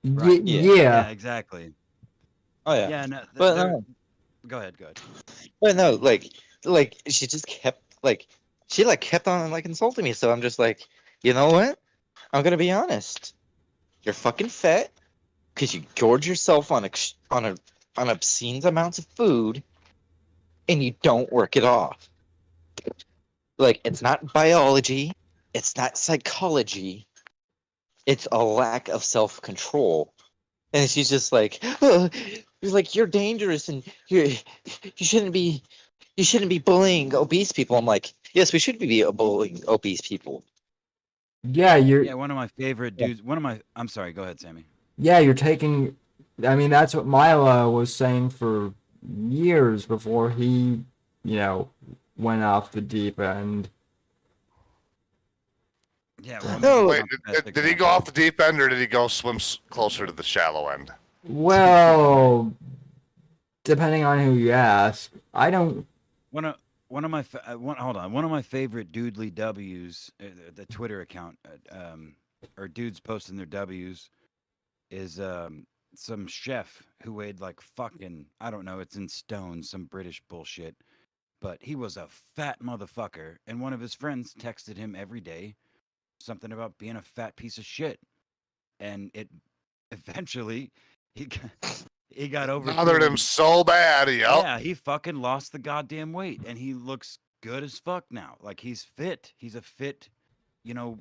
Right. Yeah, exactly. Oh yeah. Yeah, no, but go ahead. But no, like she just kept kept on insulting me. So I'm just like, you know what? I'm gonna be honest. You're fucking fat because you gorge yourself on obscene amounts of food, and you don't work it off. Like, it's not biology, it's not psychology, it's a lack of self-control. And she's just like, "Oh, you're dangerous, and you shouldn't be bullying obese people." I'm like, yes, we should be bullying obese people. Yeah, one of my favorite dudes. I'm sorry. Go ahead, Sammy. yeah, you're taking. I mean, that's what Milo was saying for years before he, you know, went off the deep end. Yeah, well, maybe No, he's Wait, not the best did he go example. off the deep end or did he go swim closer to the shallow end? Well, depending on who you ask, I don't. One of my hold on, one of my favorite doodly W's, the Twitter account, or dudes posting their W's is some chef who weighed like fucking, I don't know, it's in stone, some British bullshit, but he was a fat motherfucker, and one of his friends texted him every day something about being a fat piece of shit, and it eventually he got, he got over Bothered him feeling. so bad. Yep. Yeah, he fucking lost the goddamn weight, and he looks good as fuck now. Like he's fit. He's a fit, you know,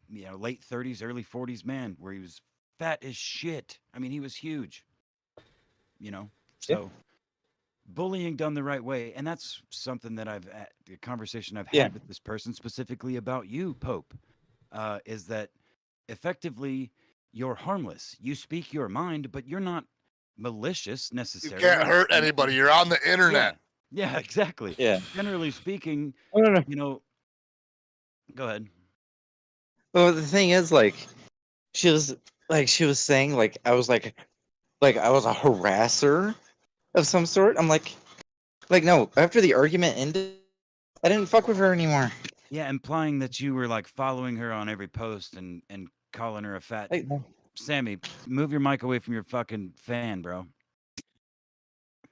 late 30s, early 40s man, where he was fat as shit. I mean, he was huge. You know, Yeah. so bullying done the right way, and that's something that the conversation I've Yeah. had with this person specifically about you, Pope, is that effectively you're harmless. You speak your mind, but you're not malicious You necessarily. can't hurt anybody. You're on the internet. Yeah, exactly. Yeah. Generally speaking, No, no, no. you know, go ahead. Well, the thing is, like, she was saying, like, I was like I was a harasser of some sort. I'm like, no. After the argument ended, I didn't fuck with her anymore. Yeah, implying that you were like following her on every post and calling her a fat. Like, Sammy, move your mic away from your fucking fan, bro.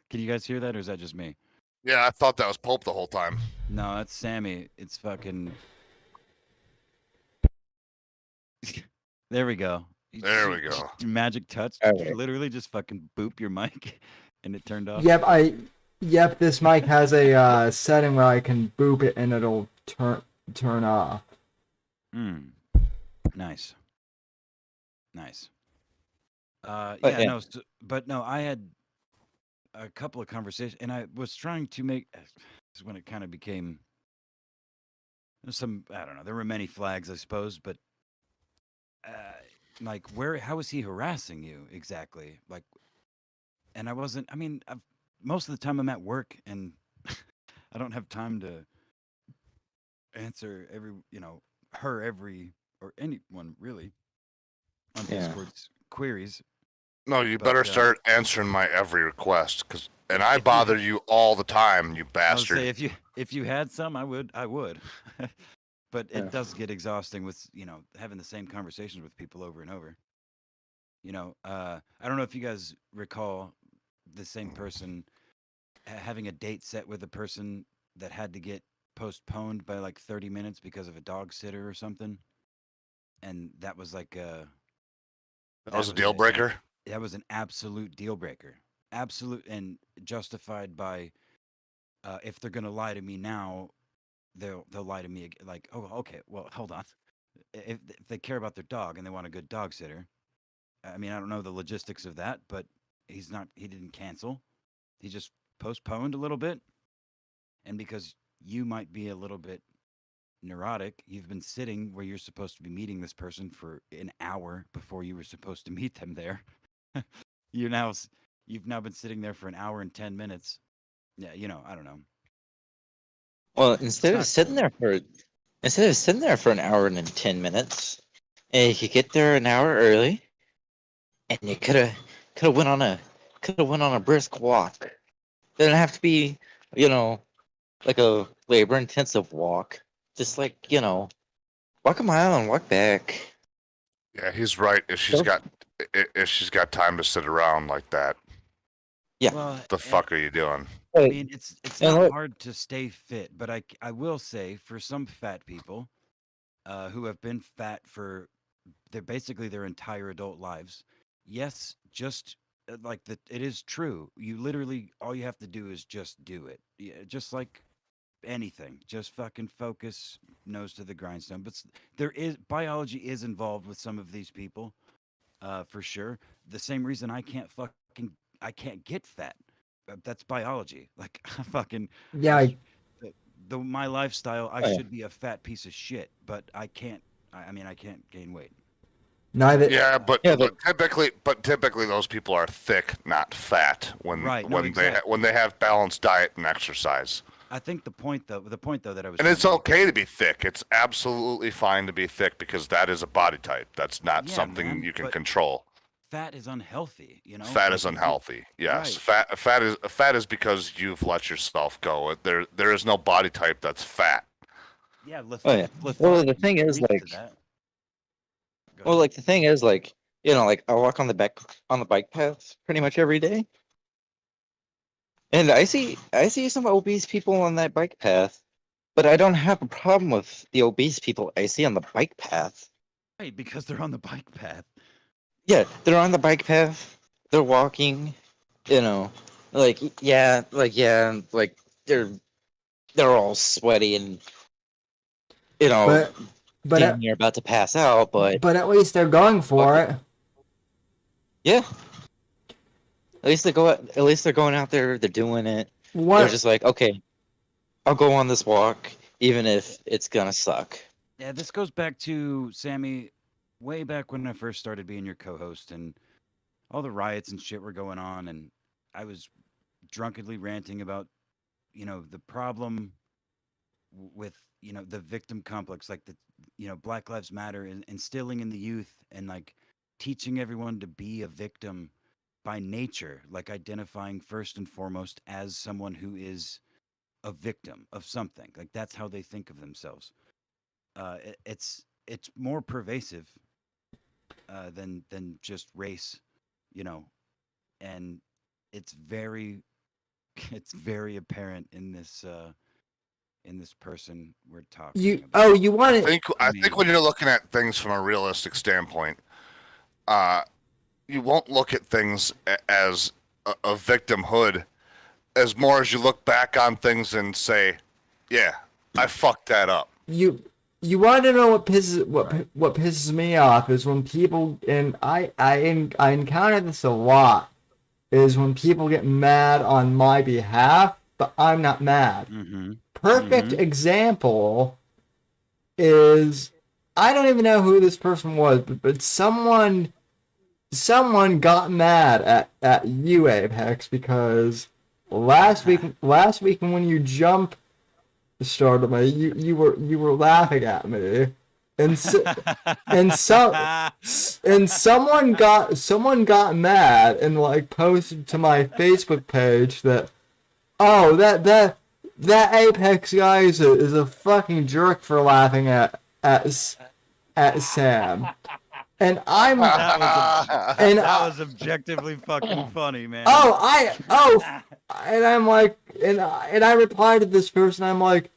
Can you guys hear that, or is that just me? Yeah, I thought that was Pope the whole time. No, that's Sammy. It's fucking. There we go. There we go. Magic touch. All You right. literally just fucking boop your mic, and it turned off. Yep, this mic has a setting where I can boop it and it'll turn off. Nice. Nice. But Yeah, yeah. no, but no, I had a couple of conversations, and I was trying to make. This is when it kind of became some. I don't know. There were many flags, I suppose, but like, how was he harassing you exactly? Like, and I wasn't. I mean, most of the time I'm at work, and I don't have time to answer every or anyone really on Yeah. Discord's queries. No, you But, better start answering my every request, and I if you- bother you all the time, you I would bastard. say if you had some, I would. But Yeah. it does get exhausting with having the same conversations with people over and over. I don't know if you guys recall the same person having a date set with a person that had to get postponed by like 30 minutes because of a dog sitter or something, and that was like That was a deal breaker. that was an absolute deal breaker, absolute, and justified by if they're gonna lie to me now, they'll lie to me like, oh, okay, well, hold on. If they care about their dog and they want a good dog sitter, I mean, I don't know the logistics of that, but he didn't cancel. He just postponed a little bit. And because you might be a little bit neurotic, you've been sitting where you're supposed to be meeting this person for an hour before you were supposed to meet them there. You've now been sitting there for an hour and 10 minutes. Yeah, I don't know. Well, instead not of sitting there for an hour and 10 minutes, you could get there an hour early, and you could have went on a brisk walk. Didn't have to be, like a labor intensive walk. Just like, walk a mile and walk back. Yeah, he's right. If she's got time to sit around like that, Yeah. Well, the fuck are you doing? I mean, it's and not look- hard to stay fit, but I will say for some fat people who have been fat for basically their entire adult lives, yes, just it is true. You literally all you have to do is just do it. Yeah, just like anything, just fucking focus, nose to the grindstone. But biology is involved with some of these people, for sure. The same reason I can't get fat. That's biology. Like fucking Yeah, my lifestyle. I Oh, yeah. should be a fat piece of shit, but I can't. I mean, I can't gain weight. Neither. Yeah, but, Yeah, but typically those people are thick, not fat. When Right, no, when exactly. when they have balanced diet and exercise. I think the point though that I was And trying it's to make, okay to be thick. It's absolutely fine to be thick because that is a body type. That's not Yeah, something man, you can but control. fat is unhealthy, you know? Fat Like, is unhealthy. Yes, right. fat is because you've let yourself go. There is no body type that's fat. Yeah, Oh yeah. Well, lethargy the thing is, leads to like, that. Go well, ahead. like the thing is, like, you know, like I walk on the bike path pretty much every day, and I see some obese people on that bike path, but I don't have a problem with the obese people I see on the bike path. Right, because they're on the bike path. Yeah, they're on the bike path, they're walking, you know, like like they're all sweaty and But but damn at, near about to pass out, but but at least they're going for it. yeah, at least they're going out there, they're doing it. They're What? just like, okay, I'll go on this walk, even if it's gonna suck. Yeah, this goes back to Sammy, way back when I first started being your co-host, and all the riots and shit were going on, and I was drunkenly ranting about, the problem with, the victim complex, like Black Lives Matter, and instilling in the youth, and like teaching everyone to be a victim by nature, like identifying first and foremost as someone who is a victim of something. Like that's how they think of themselves. It's more pervasive than just race, you know, and it's very it's very apparent in this person we're talking about. You want it? I mean, think when you're looking at things from a realistic standpoint, you won't look at things as a victimhood as more as you look back on things and say, yeah, I fucked that up. You want to know what pisses me off is when people, and I encounter this a lot, is when people get mad on my behalf, but I'm not mad. mm-hmm, Perfect mm-hmm. example is, I don't even know who this person was, but someone got mad at you, Apex, because last week when you jump started me, you were laughing at me, and someone got mad and like posted to my Facebook page that, oh, that Apex guy is a fucking jerk for laughing at Sam. And I'm That was objectively fucking funny, man. and I'm like, and I replied to this person. I'm like,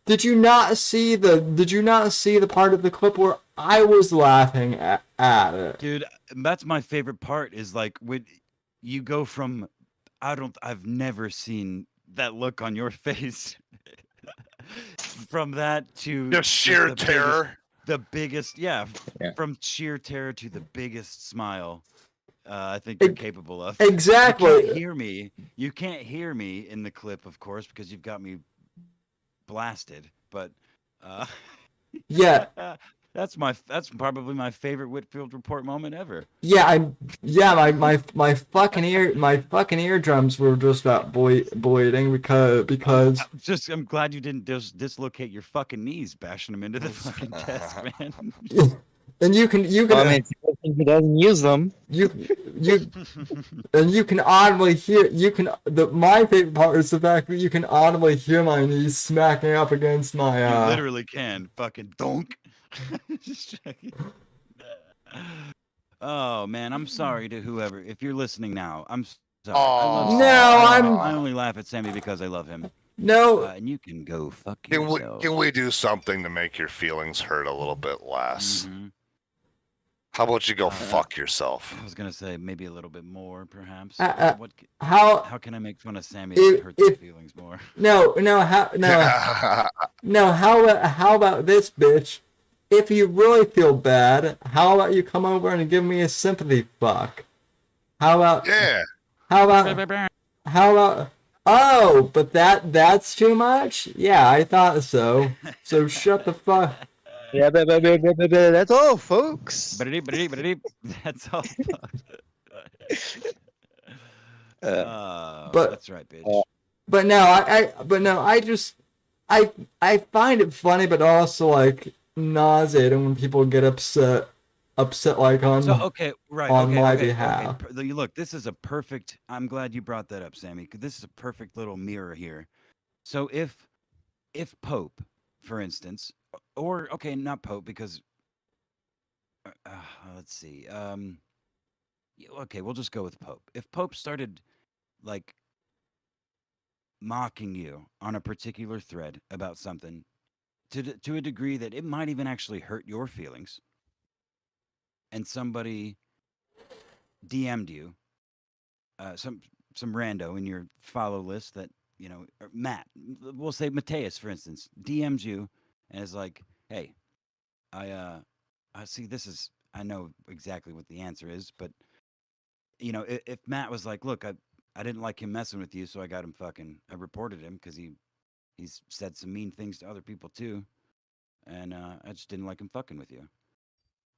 did you not see the part of the clip where I was laughing at it? Dude, that's my favorite part, is like when you go from I've never seen that look on your face from that to Just sheer the terror. Yeah, Yeah. from sheer terror to the biggest smile I think you're capable of. Exactly. You can't hear me in the clip, of course, because you've got me blasted. But Yeah. that's probably my favorite Whitfield report moment ever. My fucking eardrums were just about bleeding because I'm glad you didn't dislocate your fucking knees bashing them into the fucking desk, man. and you can Well, I mean, he doesn't use them. you and you can audibly hear my favorite part is the fact that you can audibly hear my knees smacking up against my You literally can fucking donk. Just checking. Oh man, I'm sorry to whoever, if you're listening now. I'm sorry. I love Sammy. I only laugh at Sammy because I love him. No. And you can go fuck yourself. Can we do something to make your feelings hurt a little bit less? Mm-hmm. How about you go fuck yourself? I was gonna say maybe a little bit more, perhaps. How can I make fun of Sammy to hurt his feelings more? No, how about this, bitch? If you really feel bad, how about you come over and give me a sympathy fuck? How about oh, but that's too much? Yeah, I thought so. So shut the fuck Yeah, that's all, folks. That's all. But That's right, bitch. but no, I just I find it funny, but also like nauseating when people get upset like on So okay, right, on okay, my okay, behalf. okay. Look, this is a perfect. I'm glad you brought that up, Sammy, because this is a perfect little mirror here. So if Pope, for instance, or okay, not Pope, because let's see. Okay, we'll just go with Pope. If Pope started like mocking you on a particular thread about something to a degree that it might even actually hurt your feelings, and somebody DM'd you, some rando in your follow list that or Matt, we'll say Mateus, for instance, DMs you and is like, "Hey, I see this is I know exactly what the answer is, but if Matt was like, look, I didn't like him messing with you, so I got him I reported him because he's said some mean things to other people too, and I just didn't like him fucking with you."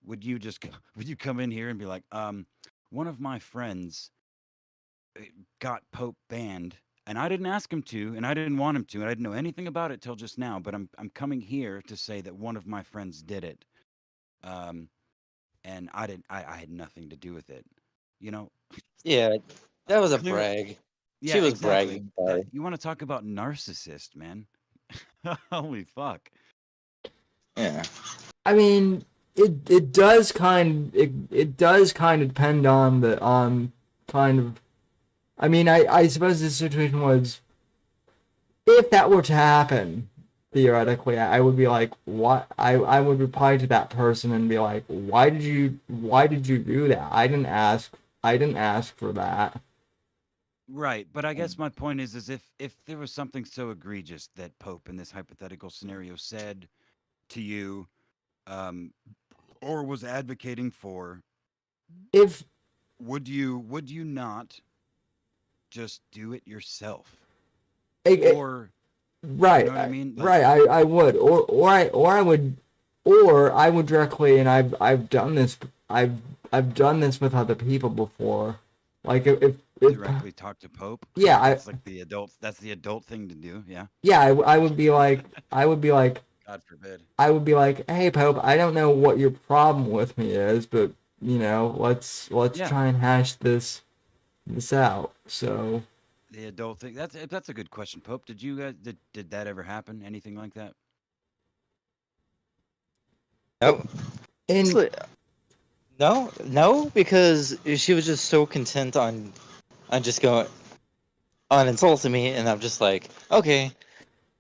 Would you just would you come in here and be like, one of my friends got Pope banned, and I didn't ask him to, and I didn't want him to, and I didn't know anything about it till just now, but I'm coming here to say that one of my friends did it, um, and I had nothing to do with it, you know? Yeah, that was a Clear. brag. Yeah, She was exactly. bragging about it. You want to talk about narcissist, man? Holy fuck! Yeah. I mean, it does kind of depend on kind of. I mean, I suppose this situation was, if that were to happen, theoretically, I would be like, what? I would reply to that person and be like, why did you do that? I didn't ask for that. Right, but I guess my point is if there was something so egregious that Pope in this hypothetical scenario said to you, um, or was advocating for, If would you not just do it yourself? it, Or right, you know what I mean? Like, right, I would, or I would directly, and I've done this, I've done this with other people before, like if directly talk to Pope. yeah, That's like the adult. That's the adult thing to do. Yeah. I would be like, God forbid. hey Pope, I don't know what your problem with me is, but let's Yeah. try and hash this out. So The adult thing. That's a good question, Pope. Did you guys did that ever happen? Anything like that? No, and no, because she was just so content on just going on insulting me, and I'm just like, okay,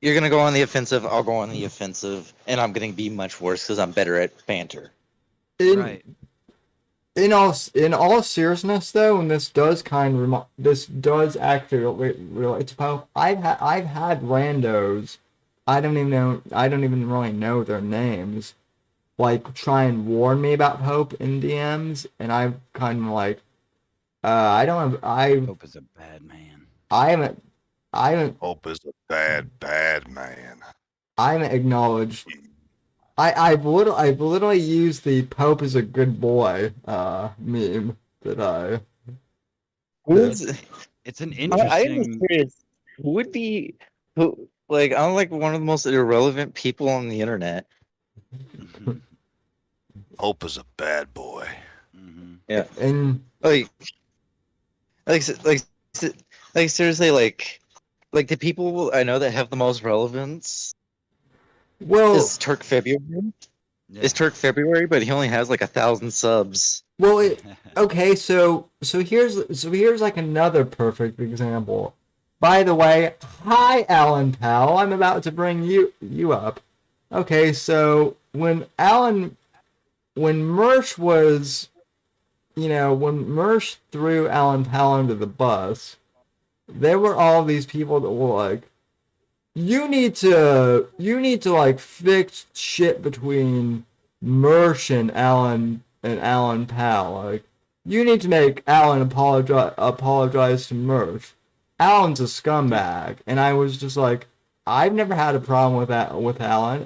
you're gonna go on the offensive, I'll go on the offensive, and I'm gonna be much worse because I'm better at banter. Right. In all seriousness, though, and this does actually relate to Pope. I've had randos. I don't even really know their names. Like, try and warn me about Pope in DMs, and I'm kind of like, Pope is a bad man. I haven't Hope is a bad man. I haven't acknowledged. I've literally used the Pope is a good boy meme that It's an I'm just interesting. curious. Who would be like I'm like one of the most irrelevant people on the internet. Hope is a bad boy. Mm-hmm. Yeah, and like like seriously, like the people I know that have the most relevance well is Turk February. Yeah. It's Turk February, but he only has like 1,000 subs. well okay, so here's like another perfect example. By the way, hi Alan Powell, I'm about to bring you up. Okay, so when Mersh was, when Mersh threw Alan Powell under the bus, there were all these people that were like, you need to like fix shit between Mersh and Alan Powell. Like, you need to make Alan apologize to Mersh. Alan's a scumbag, and I was just like, I've never had a problem with that with Alan.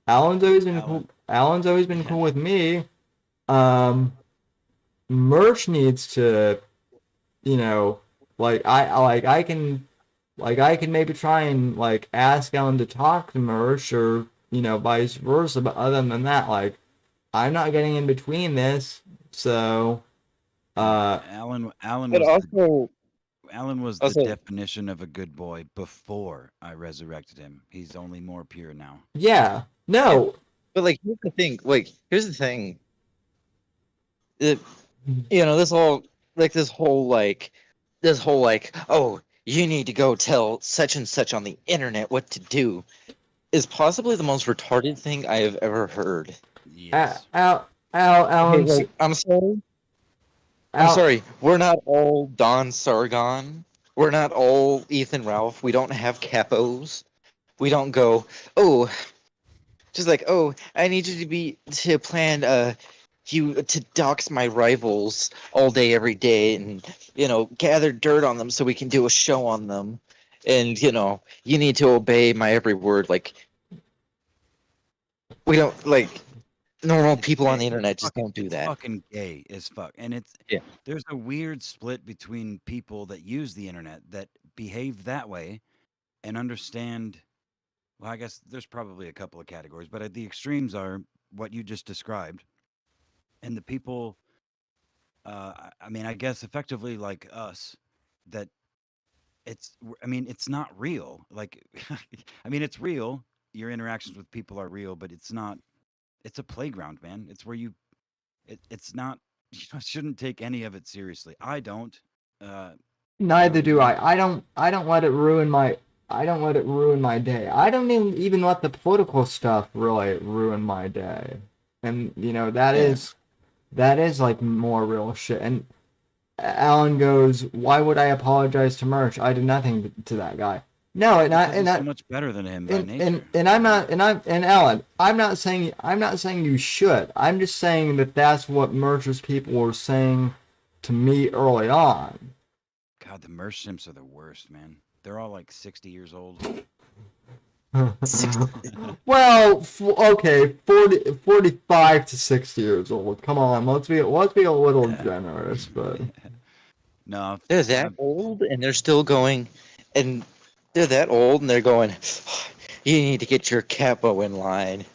Alan's always been Alan. cool. Alan's always been cool with me. Merch needs to, you know, I can maybe try and like ask Alan to talk to Merch or vice versa. But other than that, like I'm not getting in between this. So, Alan But was also, Alan was the also, definition of a good boy before I resurrected him. He's only more pure now. yeah, no, but like, here's the thing. Like, here's the thing. This whole oh, you need to go tell such and such on the internet what to do is possibly the most retarded thing I have ever heard. Yes. Okay, Alan's, like, I'm sorry. I'm Al, sorry. We're not all Don Sargon. We're not all Ethan Ralph. We don't have capos. We don't go, oh, just like, oh, I need you to plan you to dox my rivals all day every day and gather dirt on them so we can do a show on them. And you need to obey my every word. Like, we don't like normal people on the internet just don't do It's that. fucking gay as fuck. And Yeah. there's a weird split between people that use the internet that behave that way and understand. Well, I guess there's probably a couple of categories, but the extremes are what you just described. And the people, I mean, I guess effectively like us, that it's not real. Like, I mean, it's real. Your interactions with people are real, but it's not, it's a playground, man. It's where it's not, shouldn't take any of it seriously. I don't. neither do you- I. I don't let it ruin my. I don't let it ruin my day. I don't even let the political stuff really ruin my day. And that is like more real shit. And Alan goes, "Why would I apologize to Merch? I did nothing to that guy." No, Because he's so much better than him by nature. and Alan, I'm not saying you should. I'm just saying that that's what Merch's people were saying to me early on. God, the merch simps are the worst, man. They're all like 60 years old. Well, okay, 45 to 60 years old. Come on, let's be a little generous, but No, They're that old and they're still going, and they're that old and they're going, you need to get your capo in line.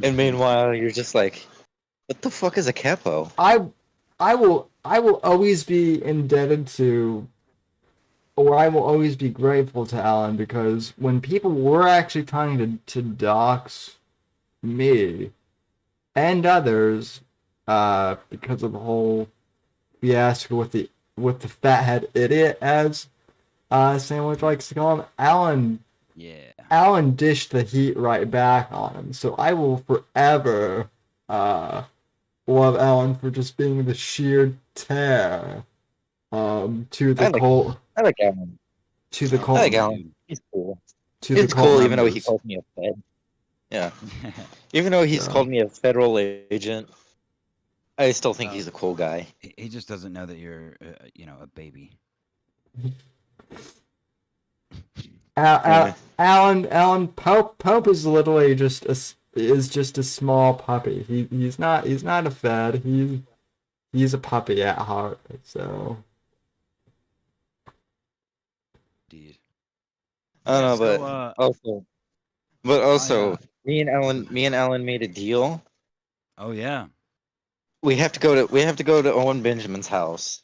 And meanwhile, you're just like, what the fuck is a capo? I will always be indebted to, or I will always be grateful to Alan, because when people were actually trying to dox me and others, because of the whole fiasco with the fathead idiot, as Sandwich likes to call him, Alan dished the heat right back on him. So I will forever love Alan for just being the sheer tear to the cult. I like Alan. To the I cult. like Alan. He's cool. To the It's cult cool, even though he members. calls me a fed. Yeah. Even though he's called me a federal agent, I still think he's a cool guy. He just doesn't know that you're, a baby. Alan Pope is literally just a small puppy. He's not a fed. He's a puppy at heart. So. Indeed. I don't know, So, but also, me and Alan made a deal. Oh yeah. We have to go to Owen Benjamin's house.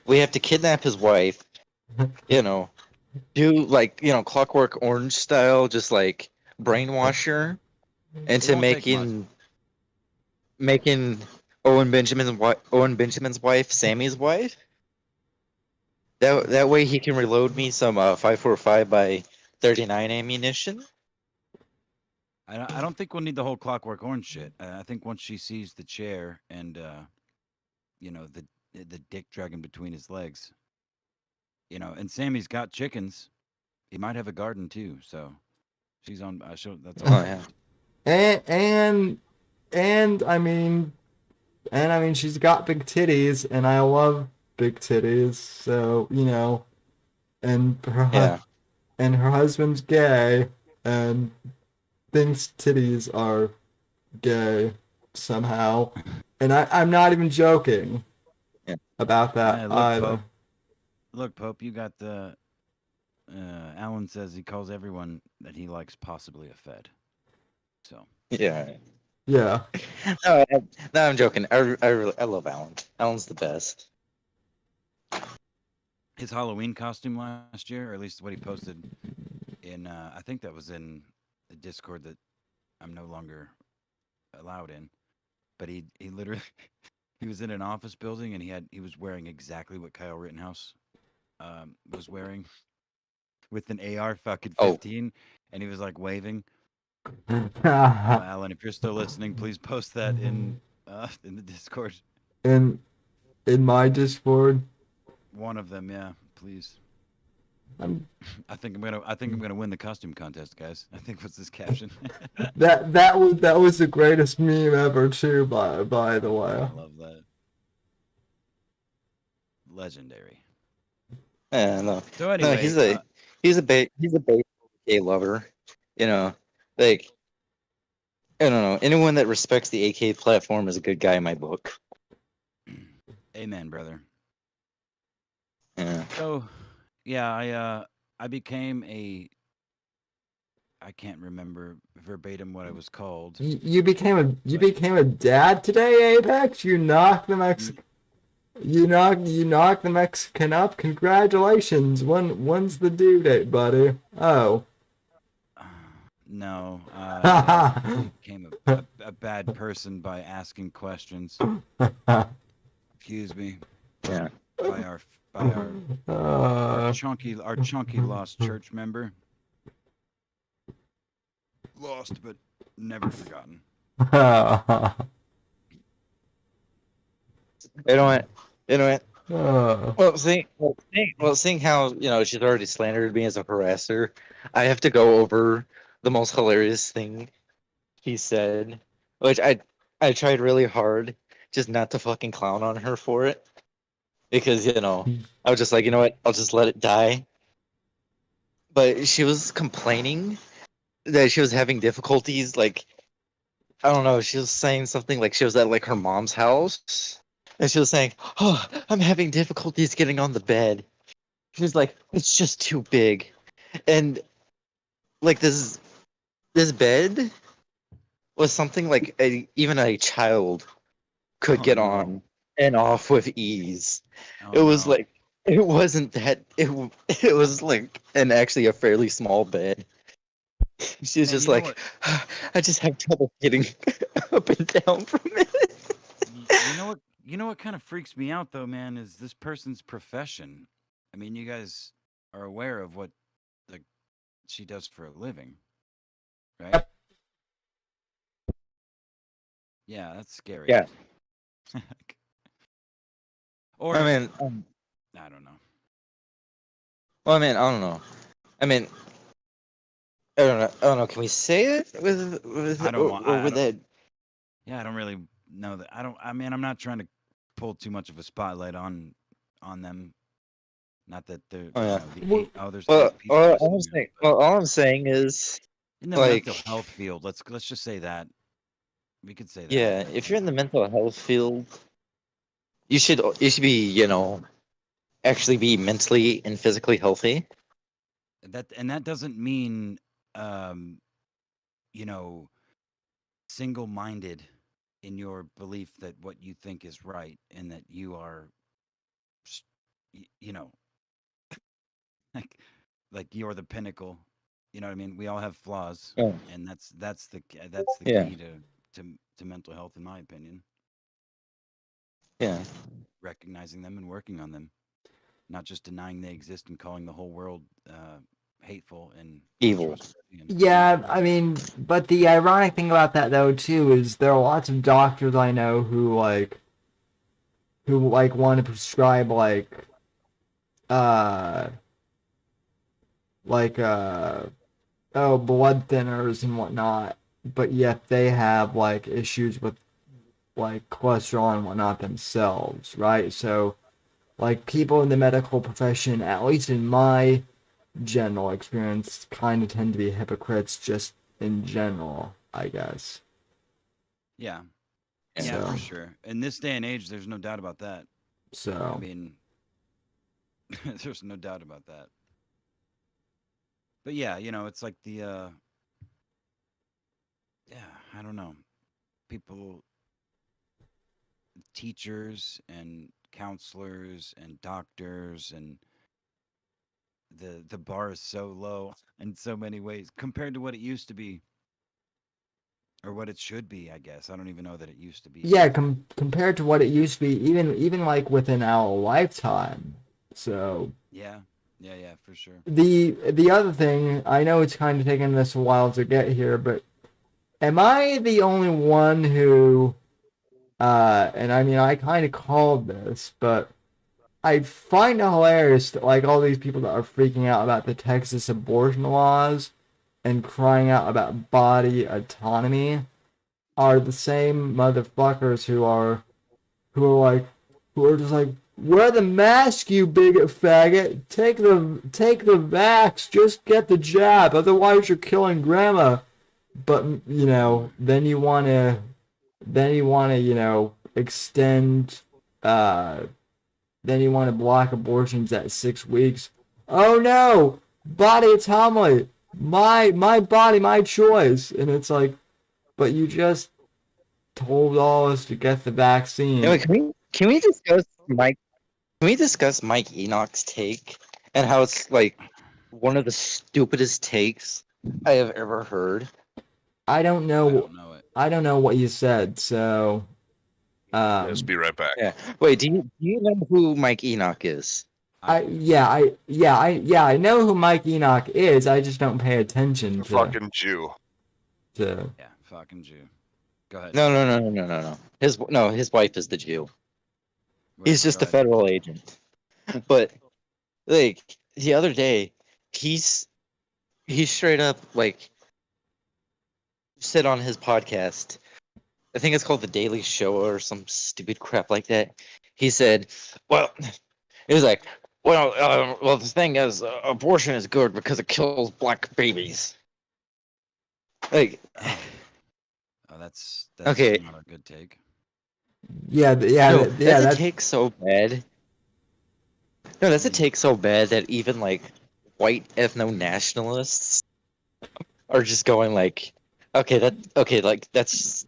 We have to kidnap his wife. Do like Clockwork Orange style, just like brainwash her into making Owen Benjamin's wife Sammy's wife. That way he can reload me some 5.45 by 39 ammunition. I don't think we'll need the whole Clockwork Orange shit. I think once she sees the chair and the dick dragging between his legs, and Sammy's got chickens. He might have a garden too, so she's on. That's all. Oh And yeah. I mean she's got big titties, and I love big titties. So and her husband's gay, and thinks titties are gay somehow, and I'm not even joking Yeah. about that Yeah, either. Look, Pope, you got the. Alan says he calls everyone that he likes possibly a Fed. So. Yeah. Yeah. No, I'm joking. I love Alan. Alan's the best. His Halloween costume last year, or at least what he posted in, I think that was in the Discord that I'm no longer allowed in. But he literally he was in an office building and he was wearing exactly what Kyle Rittenhouse was wearing with an AR fucking 15, and he was like waving. Alan, if you're still listening, please post that in the Discord. in my Discord. One of them, yeah, please. I'm, I think I'm gonna win the costume contest, guys. I think what's this caption? that was the greatest meme ever too. By the way, I love that. Legendary. Yeah, no. So anyway, No, he's a big AK lover. You know, like I don't know. Anyone that respects the AK platform is a good guy in my book. amen, brother. Yeah. So, yeah, I became a. I can't remember verbatim what I was called. you became a dad today, Apex. You knocked the Mexican up. Congratulations. When's the due date, buddy? Oh. No, I became a bad person by asking questions. Excuse me. Yeah. By our chunky lost church member. Lost but never forgotten. You know what? Well, seeing how she's already slandered me as a harasser, I have to go over the most hilarious thing he said, which I tried really hard just not to fucking clown on her for it, because I was just like, you know what, I'll just let it die. But she was complaining that she was having difficulties, like I don't know, she was saying something like she was at like her mom's house. And she was saying, "Oh, I'm having difficulties getting on the bed." She's like, "It's just too big," and like this bed was something like even a child could get on and off with ease. It was like it wasn't that it was like actually a fairly small bed. She was just like, I just have trouble getting up and down from it. You know what kind of freaks me out though, man, is this person's profession. I mean, you guys are aware of what she does for a living, right? Yeah, that's scary. Yeah. Or I mean, I don't know. Well, I mean, I don't know. I mean, I don't know. Can we say it with I don't want. or with that? Yeah, I don't really know that. I mean, I'm not trying to pull too much of a spotlight on them. Not that they're. Oh yeah. There's Well, eight people listening, all I'm saying is in the like, mental health field. Let's just say that. We could say that. Yeah, if you're in the mental health field, you should be actually be mentally and physically healthy. That doesn't mean single-minded in your belief that what you think is right and that you are like you're the pinnacle. You know what I mean? We all have flaws, and that's the key to mental health, in my opinion. Yeah. Recognizing them and working on them, not just denying they exist and calling the whole world hateful and evil. Yeah, I mean, but the ironic thing about that though too is there are lots of doctors I know who want to prescribe blood thinners and whatnot, but yet they have issues with cholesterol and whatnot themselves, right? So people in the medical profession, at least in my general experience, kind of tend to be hypocrites just in general, I guess. Yeah. And Yeah, So- for sure. In this day and age, there's no doubt about that. I So mean, there's no doubt about that. But yeah, it's like the yeah, I don't know. People, teachers and counselors and doctors, and the bar is so low in so many ways compared to what it used to be, or what it should be, I guess. I don't even know that it used to be. yeah, compared to what it used to be, even like within our lifetime. So Yeah. Yeah, for sure. the other thing, I know it's kind of taken us a while to get here, but am I the only one who, and I mean, I kind of called this, but I find it hilarious that like all these people that are freaking out about the Texas abortion laws and crying out about body autonomy are the same motherfuckers who are just like, wear the mask, you bigot faggot. Take the vax. Just get the jab. Otherwise, you're killing grandma. But then you wanna extend. Then you want to block abortions at 6 weeks. Oh no, body autonomy. My body, my choice. And it's like, but you just told all us to get the vaccine. anyway, can we discuss Mike? Can we discuss Mike Enoch's take and how it's like one of the stupidest takes I have ever heard? I don't I know. don't know it. I don't know what you said. So, Just be right back. Yeah. Wait, do you know who Mike Enoch is? I I know who Mike Enoch is. I just don't pay attention The fucking Jew. to. Yeah, fucking Jew. Go ahead. No. His wife is the Jew. He's Whatever, just go a ahead. federal agent. But like the other day, he's straight up like said on his podcast. I think it's called The Daily Show or some stupid crap like that. He said, "Well, he was like, well, the thing is, abortion is good because it kills black babies." Like, Oh, that's Okay. not a good take. Yeah, no, that's a that take so bad. No, that's a take so bad that even like white ethno nationalists are just going like, that's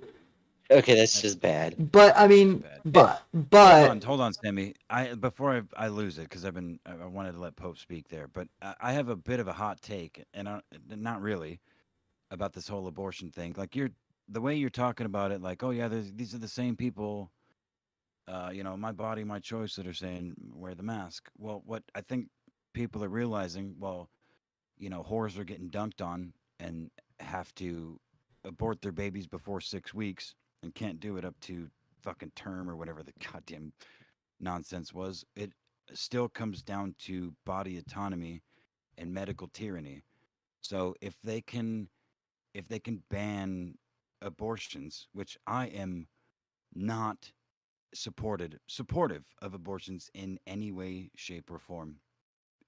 just bad. But I mean, bad. but Hold on, Sammy. Before I lose it, because I wanted to let Pope speak there, but I have a bit of a hot take, and not really, about this whole abortion thing. Like the way you're talking about it, like, oh yeah, these are the same people, my body, my choice, that are saying wear the mask. Well, what I think people are realizing, well, whores are getting dunked on and have to abort their babies before 6 weeks and can't do it up to fucking term or whatever the goddamn nonsense was. It still comes down to body autonomy and medical tyranny. So if they can ban abortions, which I am not supportive of abortions in any way, shape, or form,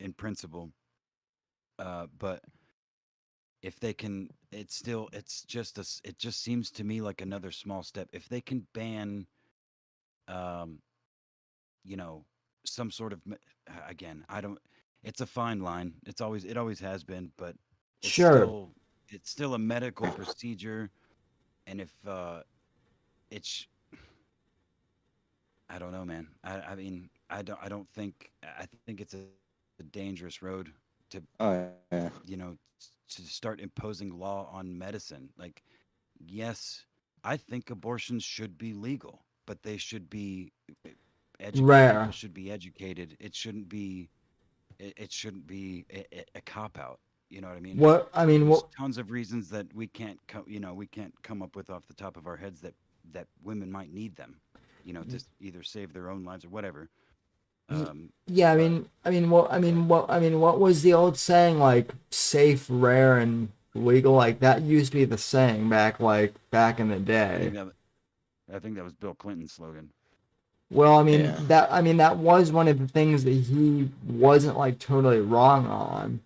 in principle, but if they can, it just seems to me like another small step. If they can ban, um, you know, some sort of, again, I don't. It's a fine line. It always has been, but it's sure. it's still a medical procedure, and if it's, I don't know, man. I mean, I think it's a dangerous road to Oh yeah. to start imposing law on medicine. Like, yes, I think abortions should be legal, but they should be Rare. people should be educated. It shouldn't be a cop out. You know what I mean? What I mean, There's what tons of reasons that we can't we can't come up with off the top of our heads that women might need them, to either save their own lives or whatever. Yeah, but- what was the old saying, like safe, rare, and legal? Like that used to be the saying back in the I day. think that was Bill Clinton's slogan. Well, Yeah. that was one of the things that he wasn't like totally wrong on.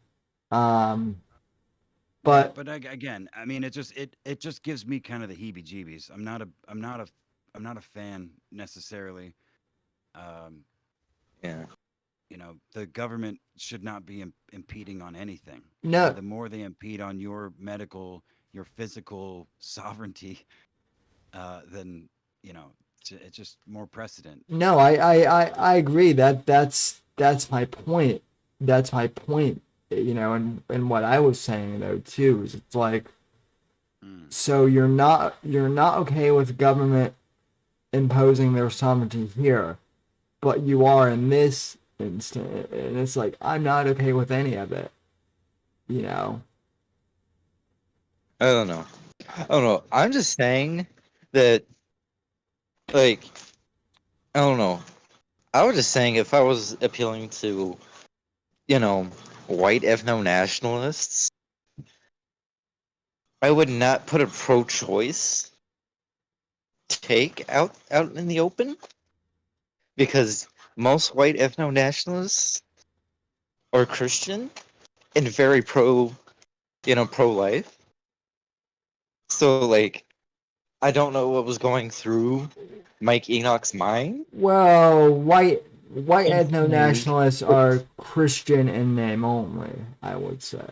But again, I mean, it just gives me kind of the heebie-jeebies. I'm not a fan necessarily. Um, Yeah. you know, the government should not be impeding on anything. no, And the more they impede on your medical, your physical sovereignty, then you know, it's just more precedent. no, I agree that's my point. That's my point. You know, and what I was saying though too is it's like, Mm. so you're not okay with government imposing their sovereignty here, but you are in this instant, and it's like I'm not okay with any of it. You know. I don't know. I don't know. I'm just saying that, like, I don't know. I was just saying if I was appealing to, you know, white ethno nationalists, I would not put a pro-choice take out in the open, because most white ethno nationalists are Christian and very pro-life. So like, I don't know what was going through Mike Enoch's mind. Well, white And ethno nationalists are Christian in name only, I would say.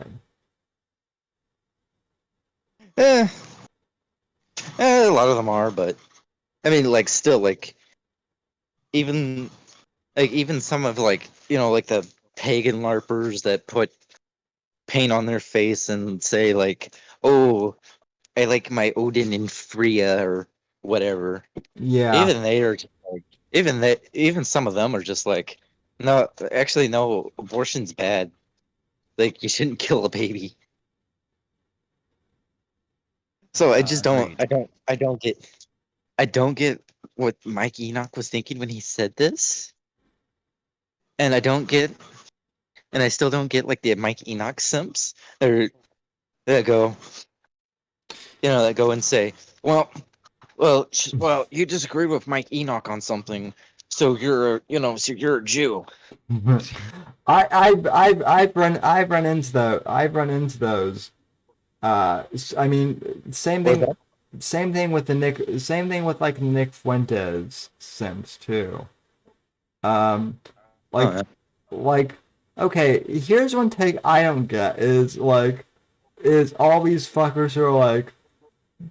Eh, a lot of them are, but I mean, like, still, like, even even some of, like, like the pagan larpers that put paint on their face and say like, "Oh, I like my Odin and Freya," or whatever. Yeah. Even they are just like, even some of them are just like, no, actually, no, abortion's bad. Like, you shouldn't kill a baby. So I just don't, Agreed. I don't get what Mike Enoch was thinking when he said this, and I still don't get like the Mike Enoch simps or that go, that go and say, well, you disagree with Mike Enoch on something, so you're a Jew. I've run into those. I mean, Or that. same thing with like the Nick Fuentes Sims too. Like, Oh, yeah. like, okay, here's one take I don't get is all these fuckers who are like,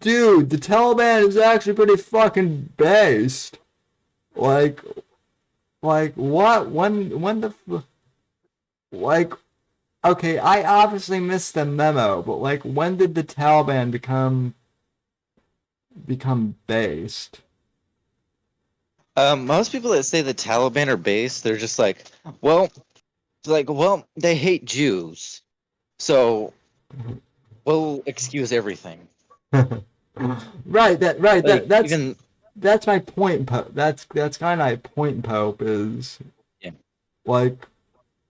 dude, the Taliban is actually pretty fucking based. Like what? When the like? Okay, I obviously missed the memo, but like, when did the Taliban become based? Most people that say the Taliban are based, they're just like, they hate Jews, so we'll excuse everything. Right. Like, That's even that's my point. That's kind of my point. Pope is yeah. like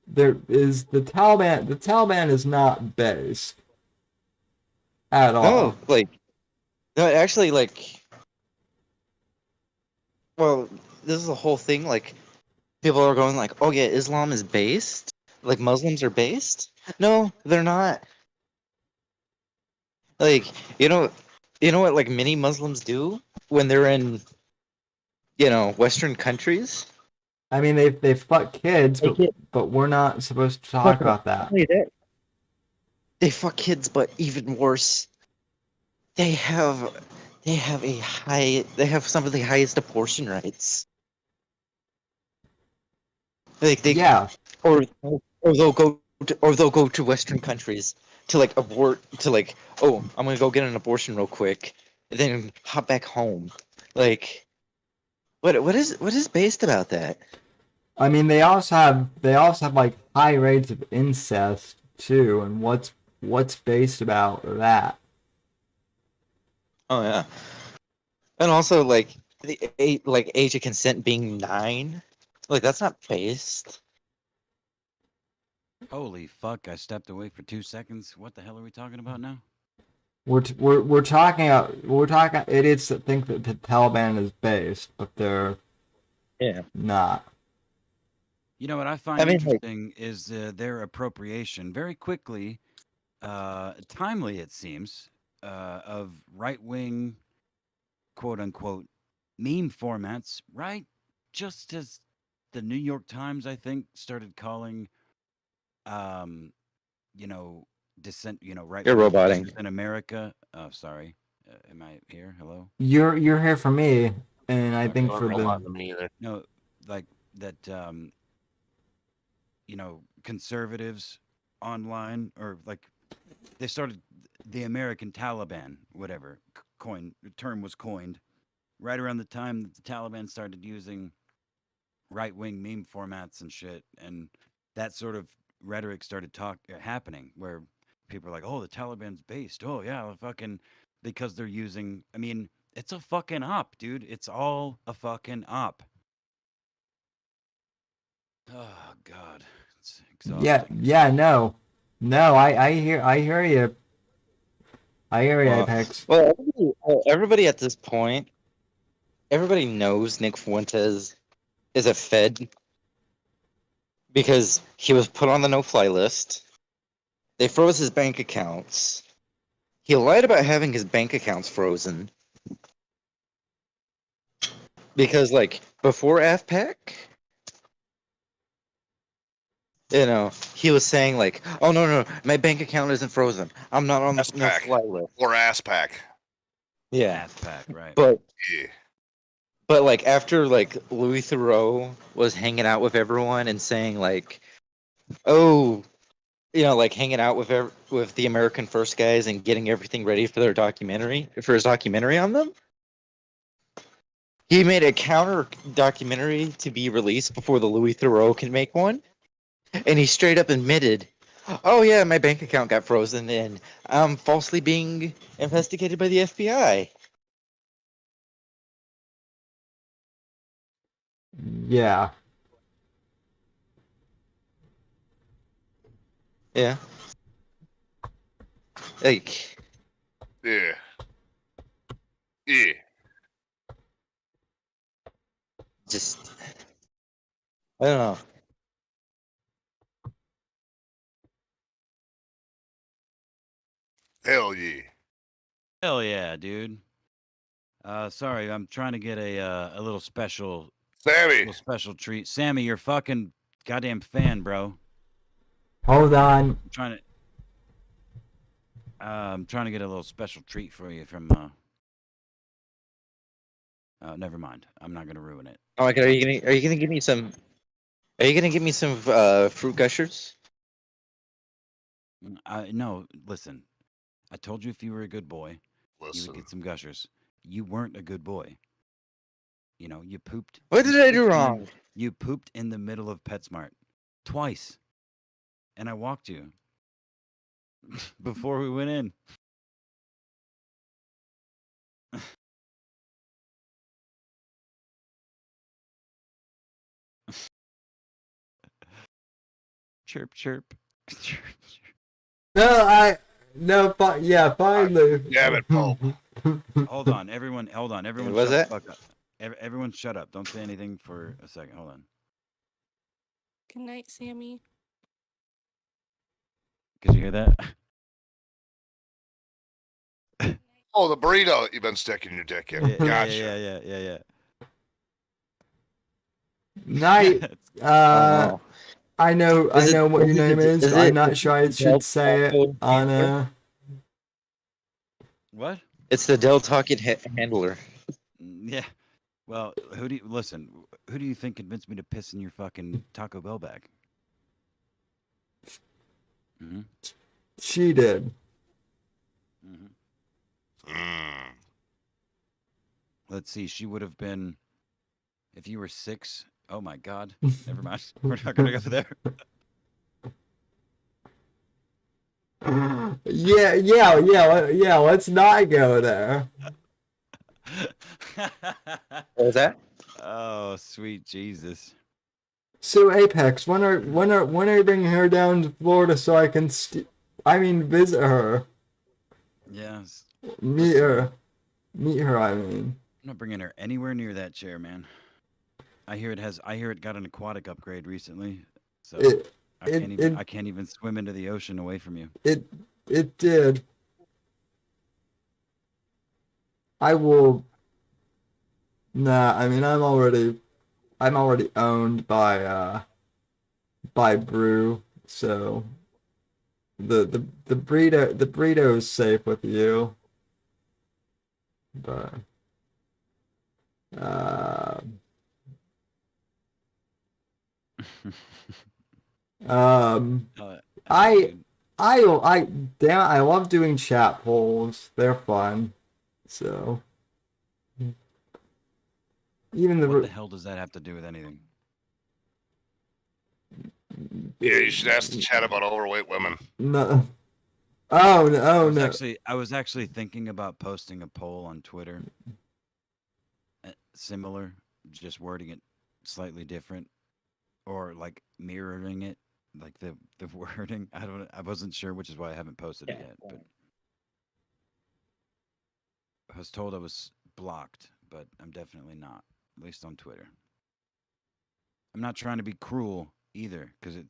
there is the Taliban. The Taliban is not based at all. No, like, no, actually, like, well, this is the whole thing. Like, people are going like, oh yeah, Islam is based. Like, Muslims are based. No, they're not. Like, what like many Muslims do when they're in, Western countries. I mean, they fuck kids, They get but we're not supposed to talk about that. They fuck kids, but even worse, they have they have some of the highest abortion rights. Like Yeah. or they'll go to Western countries to like abort to like, oh, I'm gonna go get an abortion real quick, and then hop back home. Like, what is based about that? I mean, they also have like high rates of incest too, and what's based about that? Oh yeah, and also like like age of consent being 9, like that's not based. Holy fuck! I stepped away for 2 seconds. What the hell are we talking about now? We're talking idiots that think that the Taliban is based, but they're not. You know what I find I mean, like, interesting is their appropriation very quickly. timely, it seems, of right-wing, quote-unquote, meme formats, right? Just as the New York Times, I think, started calling, um, you know, You're right-wing roboting. in America. Oh, sorry. Am I here? Hello? You're here for me, and I think Okay. for the Me either. No, like that, conservatives online, or like they started the American Taliban, whatever the term was coined, right around the time that the Taliban started using right-wing meme formats and shit, and that sort of rhetoric started happening, where people are like, "Oh, the Taliban's based. Oh yeah, well, fucking," because they're using. I mean, it's a fucking op, dude. It's all a fucking op. Oh God, it's exhausting. no, I hear you. I hear you, Well, Apex. everybody at this point, everybody knows Nick Fuentes is a Fed because he was put on the no-fly list. They froze his bank accounts. He lied about having his bank accounts frozen because, like, before AFPAC, he was saying like, "Oh no, my bank account isn't frozen. I'm not on the Ass pack. no-fly list." Or ass pack. Yeah, Ass pack, right? but Yeah. But like after like Louis Theroux was hanging out with everyone and saying like, "Oh, like hanging out with the American First guys and getting everything ready for his documentary on them." He made a counter documentary to be released before the Louis Theroux can make one, and he straight up admitted, "Oh yeah, my bank account got frozen and I'm falsely being investigated by the FBI." Yeah. Yeah, like Yeah. Yeah. just I don't know. Hell yeah. Hell yeah, dude. Sorry, I'm trying to get a little special Sammy. treat. Sammy, you're fucking goddamn fan, bro. Hold on. I'm trying to get a little special treat for you from. Never mind. I'm not gonna ruin it. Oh my god, are you gonna give me some? Are you gonna give me some fruit gushers? No, listen. I told you if you were a good boy, you would Listen. get some gushers. You weren't a good boy. You pooped. What you did I do pooped in the- wrong? You pooped in the middle of PetSmart twice, and I walked you before we went in. Chirp, chirp. Chirp, Yeah, finally. Damn it, Pope. Hold on, everyone. Hold on, everyone. Was Shut the it? fuck up. Everyone, shut up. Don't say anything for a second. Hold on. Good night, Sammy. Could you hear that? Oh, the burrito you've been sticking your dick in. Gotcha. Yeah. Night. Oh, I know Is it- what your is it- name is. is but I'm it- not is sure I it should say it Del on Taco What? it's the Del Taco handler. Yeah. Well, who do you think convinced me to piss in your fucking Taco Bell bag? Mm-hmm. She did. Mm-hmm. Mm. Let's see. She would have been, if you were 6. Oh my God. Never mind. We're not gonna go there. Yeah. Let's not go there. What was that? Oh, sweet Jesus. So Apex, when are you bringing her down to Florida so I can visit her, Yes. meet her, I mean. I'm not bringing her anywhere near that chair, man. I hear it got an aquatic upgrade recently, so It I can't even swim into the ocean away from you. It did. I will. Nah, I mean I'm already owned by Brew, so the burrito is safe with you. But uh, um I dude. I damn I love doing chat polls. They're fun. So even What the the hell does that have to do with anything? Yeah, you should ask the chat about overweight women. no oh no I oh was no actually thinking about posting a poll on Twitter, similar, just wording it slightly different, or like mirroring it, like the wording. I wasn't sure, which is why I haven't posted it yet. But I was told I was blocked, but I'm definitely not, at least on Twitter. I'm not trying to be cruel either, because it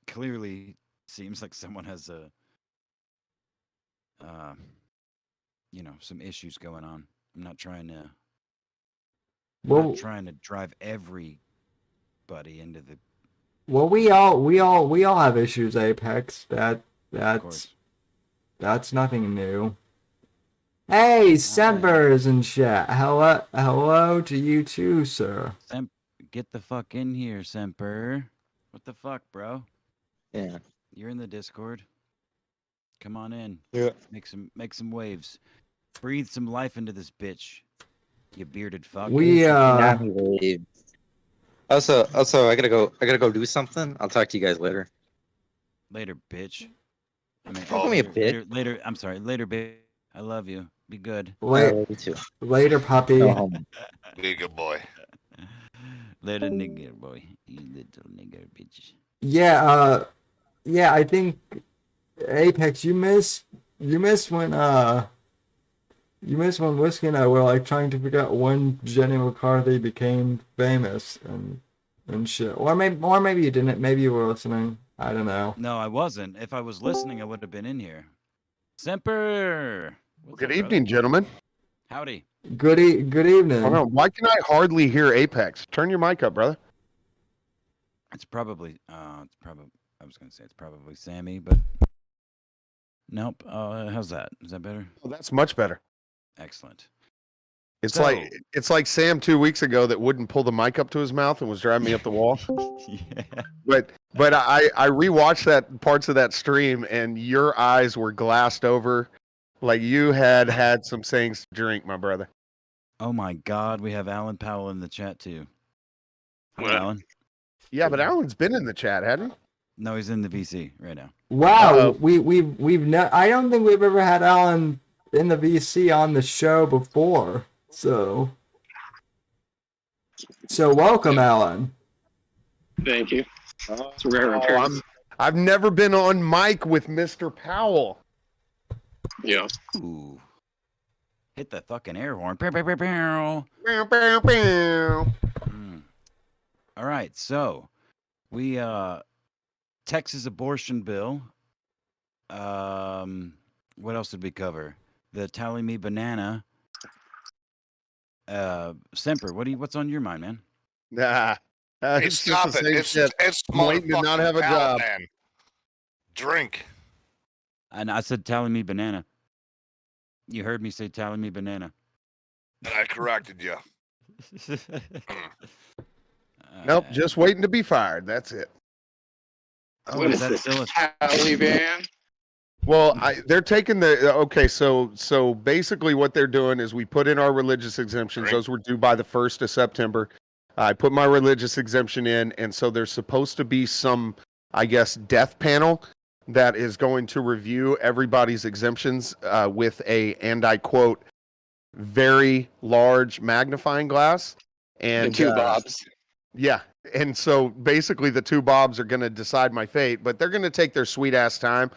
clearly seems like someone has a uh, some issues going on. I'm not trying to well drive everybody into the. well we all have issues, Apex. Of That's course. that's nothing new. Hey, Semper's in chat. Hello to you too, sir. Get the fuck in here, Semper. What the fuck, bro? Yeah. You're in the Discord. Come on in. Yeah. Make some waves. Breathe some life into this bitch. You bearded fuck. We Also, I gotta go do something. I'll talk to you guys later. Later, bitch. I mean, Don't call me a bitch. later. I'm sorry. Later, bitch. I love you. Be good. I wait love you too. later, puppy. Go home. Be a good boy. Later, nigger boy. You little nigger bitch. Yeah, yeah, I think Apex, you miss when Whiskey and I were like trying to figure out when Jenny McCarthy became famous and shit. Or maybe you didn't. Maybe you were listening. I don't know. No, I wasn't. If I was listening, I would have been in here. Semper. What's Good up, evening, brother? gentlemen. Howdy. Good evening. Hold on. Why can I hardly hear Apex? Turn your mic up, brother. It's probably. I was gonna say it's probably Sammy, but nope. How's that? Is that better? Well, that's much better. Excellent. It's So- like Sam 2 weeks ago that wouldn't pull the mic up to his mouth and was driving me up the wall. Yeah. But I rewatched that parts of that stream and your eyes were glassed over, like you had some things to drink, my brother. Oh my God, we have Alan Powell in the chat too. Hello, What? Alan. Yeah, but Alan's been in the chat, hadn't he? No, he's in the VC right now. Wow, Uh-oh. I don't think we've ever had Alan in the VC on the show before. So welcome, Alan. Thank you. It's a rare appearance. I've never been on mic with Mr. Powell. Yeah. Ooh. Hit the fucking air horn. Pew, pew, pew, pew. Bow, bow, bow. All right, so we Texas abortion bill. What else did we cover? The Tally Me Banana. Semper, what's on your mind, man? Nah. Hey, It's stop just the it. same It's shit. I'm waiting to not motherfucking have a Powell, job. man. Drink. And I said Tally Me Banana. You heard me say Tally Me Banana. And I corrected you. Nope, just waiting to be fired. That's it. Oh, What is is that this? still a Taliban? Well, they're taking the okay. So basically, what they're doing is we put in our religious exemptions. Right. Those were due by the 1st of September. I put my religious exemption in, and so there's supposed to be some, I guess, death panel that is going to review everybody's exemptions with a, and I quote, very large magnifying glass. And The two Bobs. yeah. And so basically the two Bobs are going to decide my fate, but they're going to take their sweet ass time.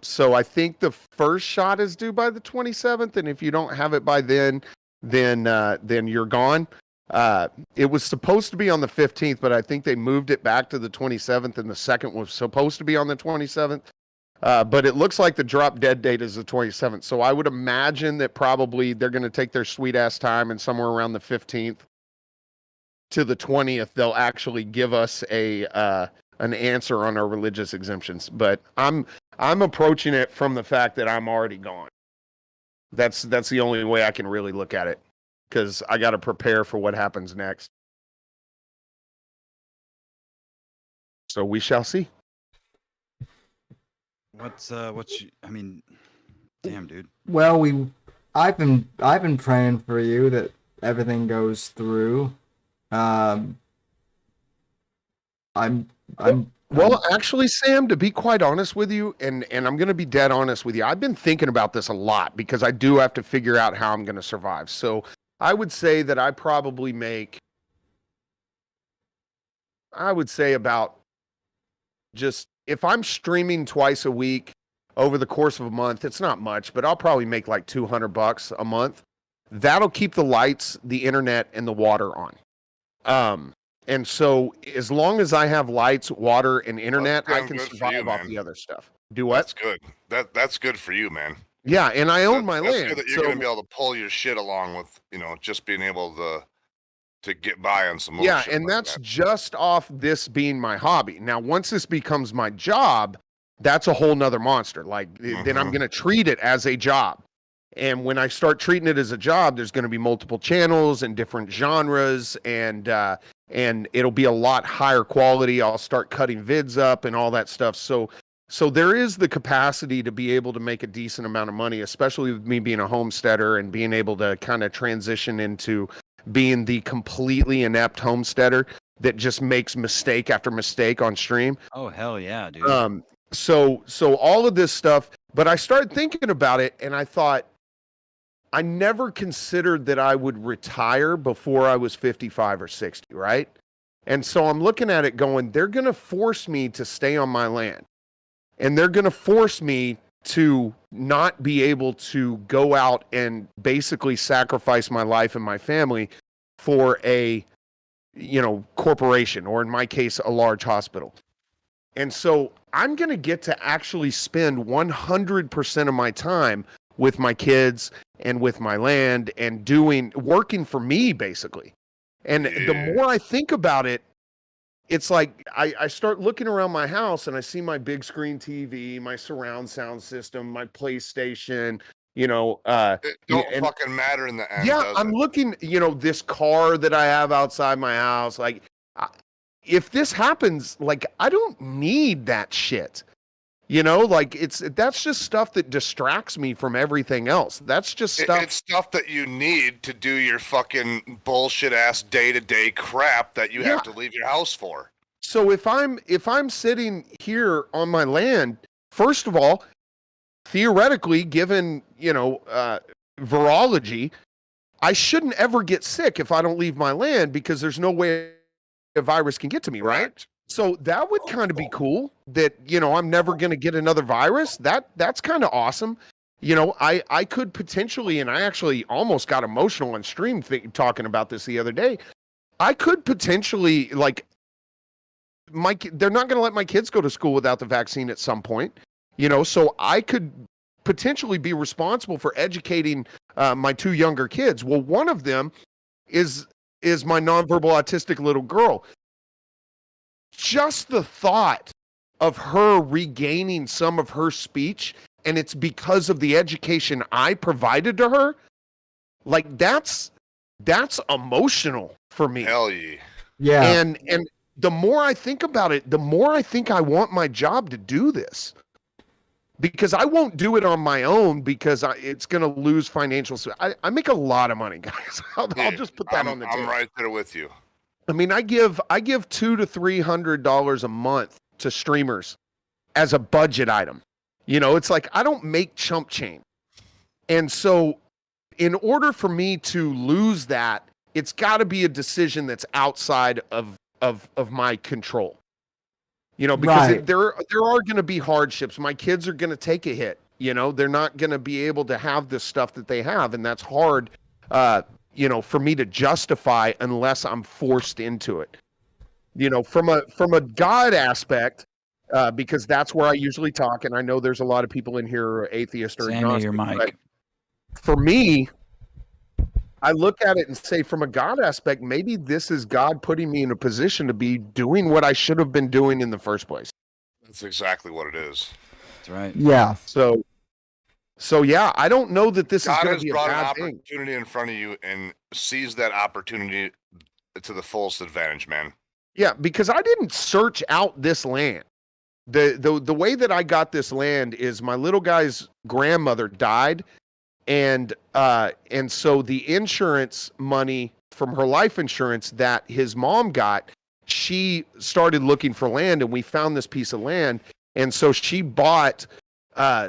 So I think the first shot is due by the 27th. And if you don't have it by then you're gone. It was supposed to be on the 15th, but I think they moved it back to the 27th and the second was supposed to be on the 27th. But it looks like the drop dead date is the 27th. So I would imagine that probably they're going to take their sweet ass time, and somewhere around the 15th to the 20th, they'll actually give us an answer on our religious exemptions. But I'm approaching it from the fact that I'm already gone. That's the only way I can really look at it, because I got to prepare for what happens next. So we shall see. I mean, damn, dude. Well, I've been praying for you that everything goes through. I'm Well, actually, Sam, to be quite honest with you, and I'm going to be dead honest with you, I've been thinking about this a lot because I do have to figure out how I'm going to survive. So I would say that I probably make, about just, if I'm streaming twice a week over the course of a month, it's not much, but I'll probably make like $200 a month. That'll keep the lights, the internet, and the water on. And so as long as I have lights, water, and internet, I can survive off the other stuff. Do what? That's good. That's good for you, man. Yeah, and I own my That's land. good that you're going to be able to pull your shit along with, just being able to get by on some. Yeah, and that's just off this being my hobby. Now, once this becomes my job, that's a whole nother monster. Like, then I'm going to treat it as a job. And when I start treating it as a job, there's going to be multiple channels and different genres, and it'll be a lot higher quality. I'll start cutting vids up and all that stuff. So there is the capacity to be able to make a decent amount of money, especially with me being a homesteader and being able to kind of transition into being the completely inept homesteader that just makes mistake after mistake on stream. Oh, hell yeah, dude. So all of this stuff, but I started thinking about it and I thought, I never considered that I would retire before I was 55 or 60, right? And so I'm looking at it going, they're going to force me to stay on my land. And they're going to force me to not be able to go out and basically sacrifice my life and my family for a, corporation, or in my case, a large hospital. And so I'm going to get to actually spend 100% of my time with my kids and with my land and working for me, basically. And the more I think about it, it's like I start looking around my house and I see my big screen TV, my surround sound system, my PlayStation, it don't fucking matter in the end. Yeah, I'm looking, this car that I have outside my house. Like, if this happens, like, I don't need that shit. That's just stuff that distracts me from everything else. That's just stuff. It's stuff that you need to do your fucking bullshit ass day-to-day crap that you have to leave your house for. So if I'm sitting here on my land, first of all, theoretically, given, virology, I shouldn't ever get sick if I don't leave my land, because there's no way a virus can get to me, right? So that would kind of be cool that, I'm never going to get another virus. That's kind of awesome. I could potentially, and I actually almost got emotional on stream talking about this the other day. I could potentially, they're not going to let my kids go to school without the vaccine at some point, so I could potentially be responsible for educating my two younger kids. Well, one of them is my nonverbal autistic little girl. Just the thought of her regaining some of her speech, and it's because of the education I provided to her, like that's emotional for me. Hell yeah. Yeah. And the more I think about it, the more I think I want my job to do this. Because I won't do it on my own, because it's going to lose financial. I make a lot of money, guys. I'll just put that on the table. I'm right there with you. I mean, I give $200 to $300 a month to streamers as a budget item. It's like I don't make chump change. And so in order for me to lose that, it's got to be a decision that's outside of my control. Because there are going to be hardships. My kids are going to take a hit. They're not going to be able to have this stuff that they have, and that's hard for me to justify unless I'm forced into it. From a God aspect, because that's where I usually talk, and I know there's a lot of people in here who are atheist or Sammy, your agnostic. mic. But for me, I look at it and say, from a God aspect, maybe this is God putting me in a position to be doing what I should have been doing in the first place. That's exactly what it is. That's right. Yeah. So yeah, I don't know that this is God going has to be a brought an bad thing. opportunity in front of you and seize that opportunity to the fullest advantage, man. Yeah, because I didn't search out this land. The way that I got this land is my little guy's grandmother died, and so the insurance money from her life insurance that his mom got, she started looking for land, and we found this piece of land, and so she bought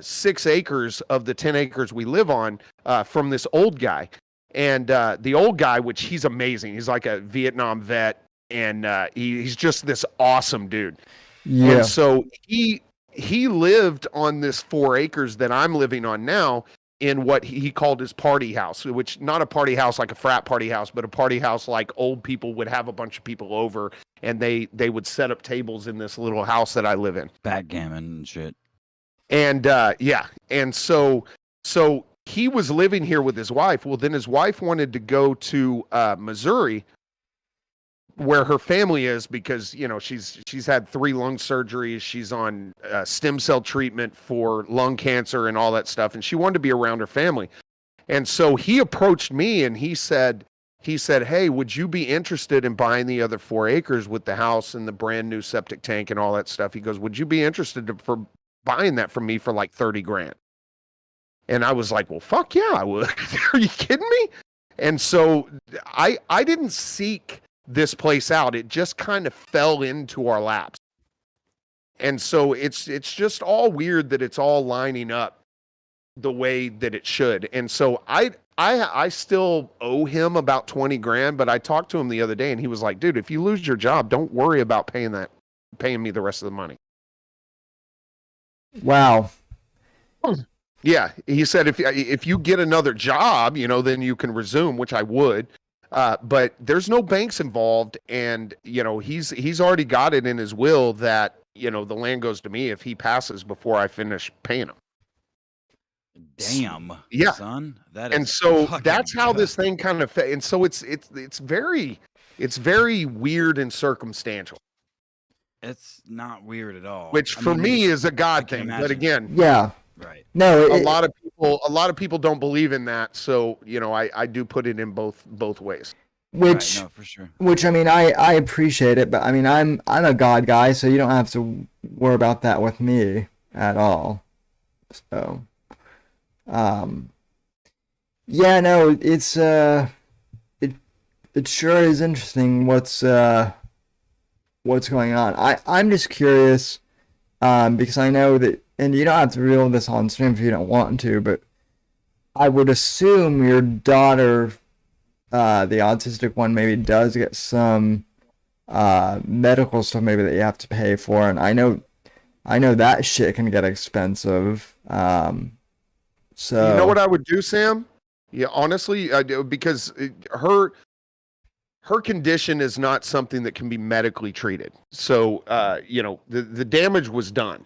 6 acres of the 10 acres we live on from this old guy. And the old guy, which he's amazing, he's like a Vietnam vet, and he's just this awesome dude. Yeah. And so he lived on this 4 acres that I'm living on now in what he called his party house, which not a party house like a frat party house, but a party house like old people would have a bunch of people over, and they would set up tables in this little house that I live in. Backgammon and shit. And and so he was living here with his wife. Well, then his wife wanted to go to Missouri, where her family is, because she's had 3 lung surgeries. She's on stem cell treatment for lung cancer and all that stuff, and she wanted to be around her family. And so he approached me and he said, "Hey, would you be interested in buying the other 4 acres with the house and the brand new septic tank and all that stuff?" He goes, "Would you be interested for buying that from me for like 30 grand?" And I was like, "Well, fuck yeah, I would." Are you kidding me? And so I didn't seek this place out. It just kind of fell into our laps. And so it's just all weird that it's all lining up the way that it should. And so I still owe him about 20 grand, but I talked to him the other day and he was like, "Dude, if you lose your job, don't worry about paying me the rest of the money." Wow. Yeah, he said if you get another job, then you can resume, which I would. But there's no banks involved, and he's already got it in his will that the land goes to me if he passes before I finish paying him. Damn. Yeah, son. That and is so fucking that's how good. this thing kind of and so it's very weird and circumstantial. It's not weird at all. Which for me is a God thing, but again, yeah, right. No, a lot of people don't believe in that, so I do put it in both ways. Which, right, no, for sure. Which I mean, I appreciate it, but I mean, I'm a God guy, so you don't have to worry about that with me at all. So, yeah, no, it's it sure is interesting what's going on. I'm just curious, because I know that, and you don't have to reveal this on stream if you don't want to, but I would assume your daughter, the autistic one, maybe does get some medical stuff maybe that you have to pay for, and I know that shit can get expensive. So you know what I would do, Sam? Yeah, honestly, I do, because her condition is not something that can be medically treated. So the damage was done.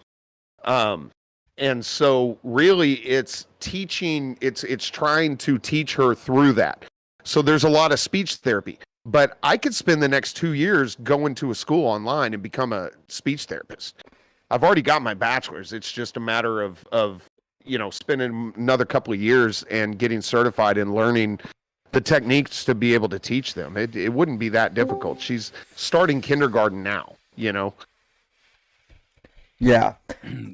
And so really it's trying to teach her through that. So there's a lot of speech therapy, but I could spend the next 2 years going to a school online and become a speech therapist. I've already got my bachelor's. It's just a matter of spending another couple of years and getting certified and learning the techniques to be able to teach them. It wouldn't be that difficult. She's starting kindergarten now, Yeah.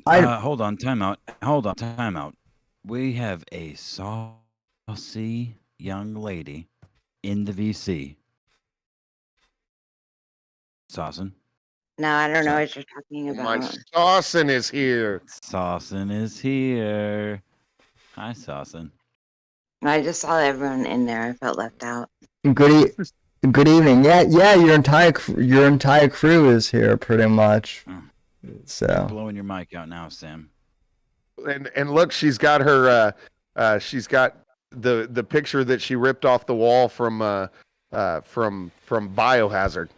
Hold on, time out. We have a saucy young lady in the VC. Saucin? No, I don't know what you're talking My about. Saucin is here. Saucin is here. Hi, Saucin. I just saw everyone in there. I felt left out. Good evening. Yeah. Your entire crew is here pretty much. So You're blowing your mic out now, Sam. And look, she's got her she's got the picture that she ripped off the wall from Biohazard.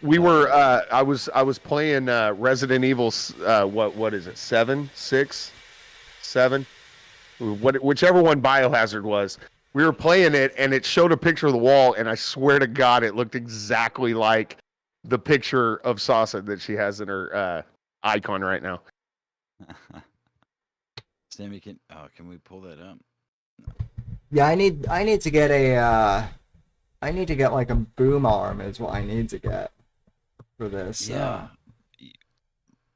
we were. I was playing Resident Evil. What is it? 7, 6, 7. Whichever one Biohazard was. We were playing it, and it showed a picture of the wall, and I swear to God, it looked exactly like the picture of Sasa that she has in her icon right now. Sammy, can we pull that up? Yeah, I need to get I need to get like a boom arm is what I need to get for this. Yeah.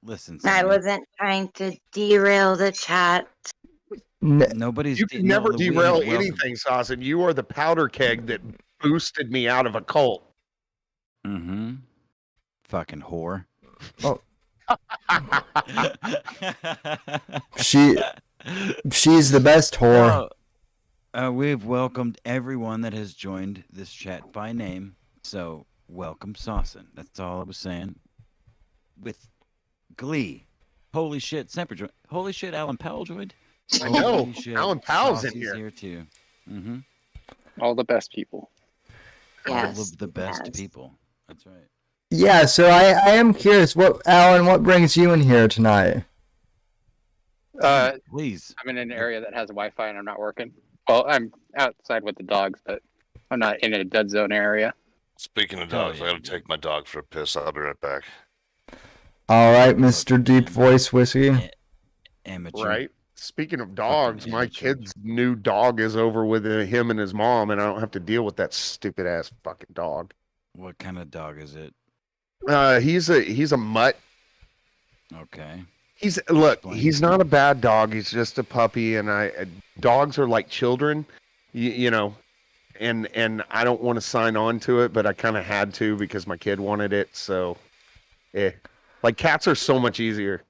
Listen, I Sammy, wasn't trying to derail the chat. nobody's. You can never derail anything, Sasa. You are the powder keg that boosted me out of a cult. Mm-hmm. Fucking whore. Oh. She's the best whore. We've welcomed everyone that has joined this chat by name. So welcome, Sawson. That's all I was saying. With glee. Holy shit, Semper joined. Holy shit, Alan Powell joined. I know. Holy shit, Alan Powell's in Saucy's here. too. Mm-hmm. All the best people. Yes, All of the best yes. people. That's right. Yeah, so I am curious, Alan, what brings you in here tonight? Please. I'm in an area that has Wi-Fi and I'm not working. Well, I'm outside with the dogs, but I'm not in a dead zone area. Speaking of dogs, I gotta take my dog for a piss. I'll be right back. All right, Mr. Deep Voice Whiskey. Amateur. Right. Speaking of dogs, my kid's new dog is over with him and his mom, and I don't have to deal with that stupid ass fucking dog. What kind of dog is it? He's a mutt. Okay. He's not a bad dog. He's just a puppy, and dogs are like children, you know, and I don't want to sign on to it, but I kind of had to because my kid wanted it. So, like cats are so much easier.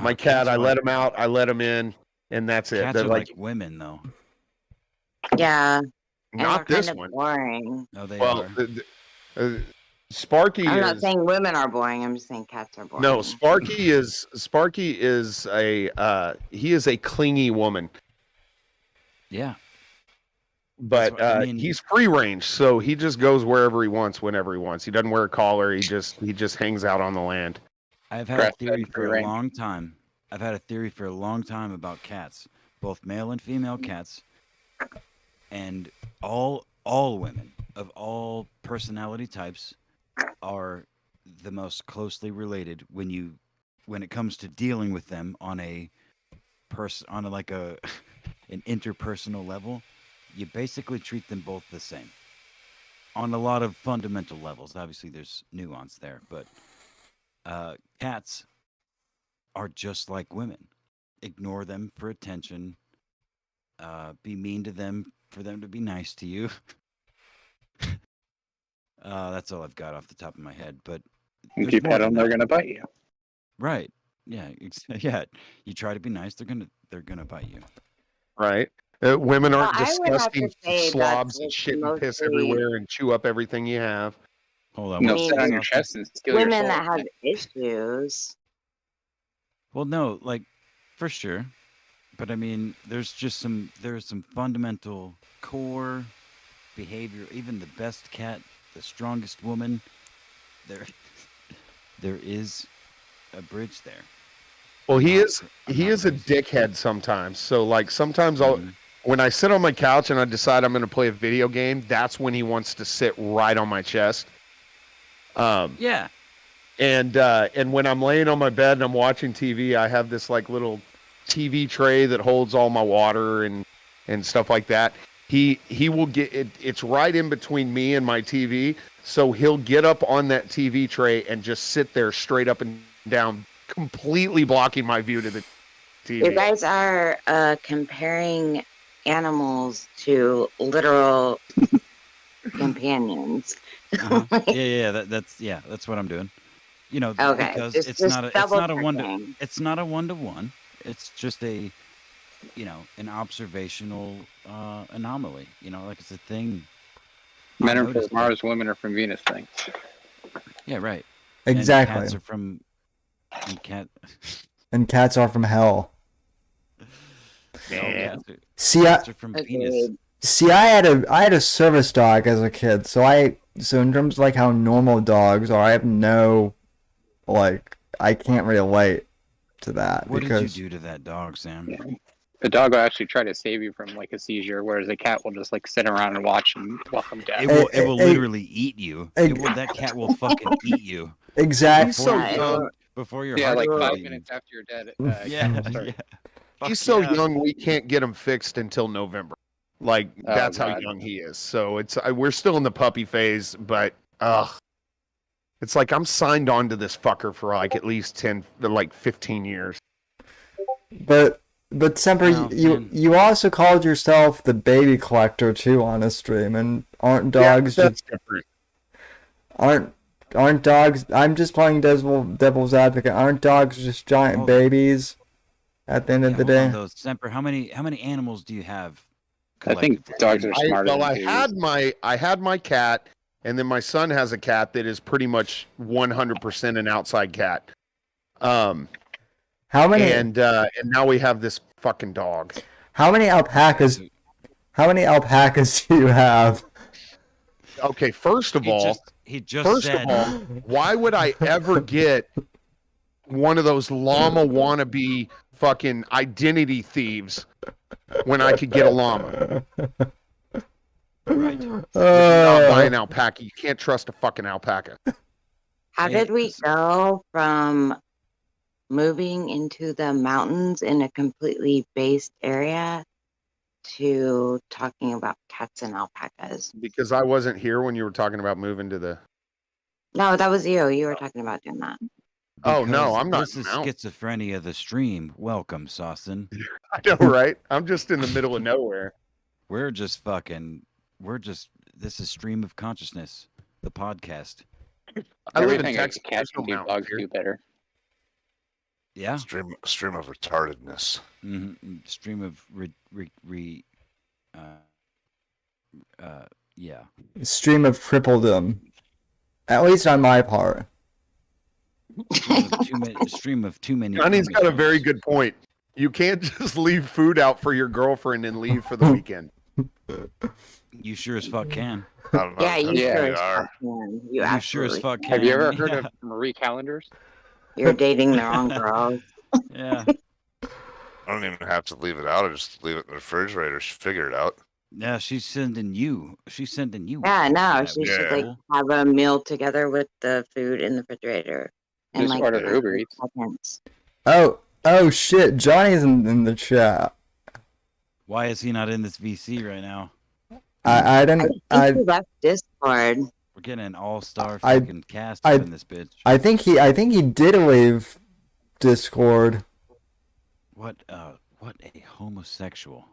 My cat, I let him out, I let him in, and that's it. Cats They're are like women, though. Yeah. not they're this kind of one. boring. No, they Well, are. Sparky I'm is. not saying women are boring. I'm just saying cats are boring. No, Sparky is he is a clingy woman, Yeah. but what I mean. he's free range, so he just goes wherever he wants, whenever he wants. He doesn't wear a collar. He just hangs out on the land. I've had a theory Grass-fed for a free-range. long time. I've had a theory for a long time about cats, both male and female cats, and all women of all personality types are the most closely related when it comes to dealing with them on an interpersonal level. You basically treat them both the same on a lot of fundamental levels. Obviously, there's nuance there, but cats are just like women. Ignore them for attention. Be mean to them for them to be nice to you. That's all I've got off the top of my head. But If you pet them, they're gonna bite you. Right. Yeah. Yeah. You try to be nice, they're gonna bite you. Right. Women aren't Well, I would have to disgusting say slobs that's and just shit and piss mostly- everywhere and chew up everything you have. Hold on. No, mean, sit on your chest and steal your Women soul. that have issues. Well, no, like for sure. But I mean, there's some fundamental core behavior. Even the best cat, the strongest woman, there is a bridge there. Well, he Not is for- he not is a racist. dickhead sometimes. So like sometimes Mhm. when I sit on my couch and I decide I'm going to play a video game, that's when he wants to sit right on my chest. Yeah. And when I'm laying on my bed and I'm watching TV, I have this like little TV tray that holds all my water and stuff like that. He will get it. It's right in between me and my TV, so he'll get up on that TV tray and just sit there straight up and down, completely blocking my view to the TV. You guys are comparing animals to literal companions. Yeah. That's what I'm doing. You know, Okay, because just- it's just not a double-checking. one-to-one. It's not a one-to-one. It's just an observational anomaly. You know, like it's a thing. Men I are from noticed Mars, women are from Venus thing. Yeah, right. Exactly. And cats are from. And cats are from hell. Cats are, See, cats are from penis. Agreed. See, I had a service dog as a kid, so I so in terms of like how normal dogs are, I have no, like, I can't relate to that What did because you do to that dog, Sam? Yeah. The dog will actually try to save you from like a seizure, whereas a cat will just like sit around and watch and welcome death. It will literally eat you. That cat will fucking eat you. exactly. He's so young. Before your Yeah, heart like will 5 eat. minutes after you're dead. Yeah, Cat will start. yeah. He's Fuck so yeah. young we can't get him fixed until November. Like Oh, that's how God. young he is. So it's we're still in the puppy phase, but it's like I'm signed on to this fucker for like at least 10, like 15 years. But Semper, Well, you also called yourself the baby collector too on a stream, and aren't dogs that's just different. aren't dogs? I'm just playing devil's advocate. Aren't dogs just giant Hold- babies? At the end of the hold on, day, though, Semper, how many animals do you have? I think collectively? dogs are smarter than I babies. had my cat, and then my son has a cat that is pretty much 100% an outside cat. how many And now we have this fucking dog. how many alpacas do you have? Okay, first of all, He just said. why would I ever get one of those llama wannabe fucking identity thieves when I could get a llama? Right. Not buy an alpaca. You can't trust a fucking alpaca. How Yeah, did we go from moving into the mountains in a completely based area to talking about cats and alpacas? Because I wasn't here when you were talking about moving to the. No, that was you. You were talking about doing that. Oh, no, Because I'm not This in is the mountain. schizophrenia. The stream. Welcome, Saucin. I know, right? I'm just in the middle of nowhere. We're just fucking. This is stream of consciousness. The podcast. I live in Everything Texas. a cat There's no can do, mountains dogs here. do better. Yeah. Stream of retardedness. Stream of yeah. Stream of crippledom, at least on my part. Stream of too many. Johnny's got a chromosomes. very good point. You can't just leave food out for your girlfriend and leave for the weekend. You sure as fuck can. I don't know. Yeah, you Yeah, sure we as fuck can. You You sure as absolutely fuck can. can. Have you ever heard Yeah. of Marie Callender's? You're dating the wrong girls. Yeah. I don't even have to leave it out. I just leave it in the refrigerator. Figure it out. Yeah, she's sending you. Yeah, no, that she should like bull. have a meal together with the food in the refrigerator. And Just like order 30 Uber Eats. seconds. Oh shit, Johnny's in the chat. Why is he not in this VC right now? I I don't think I he left Discord. We're getting an all-star I- fucking cast I- up in this bitch. I think he did leave Discord. What a homosexual.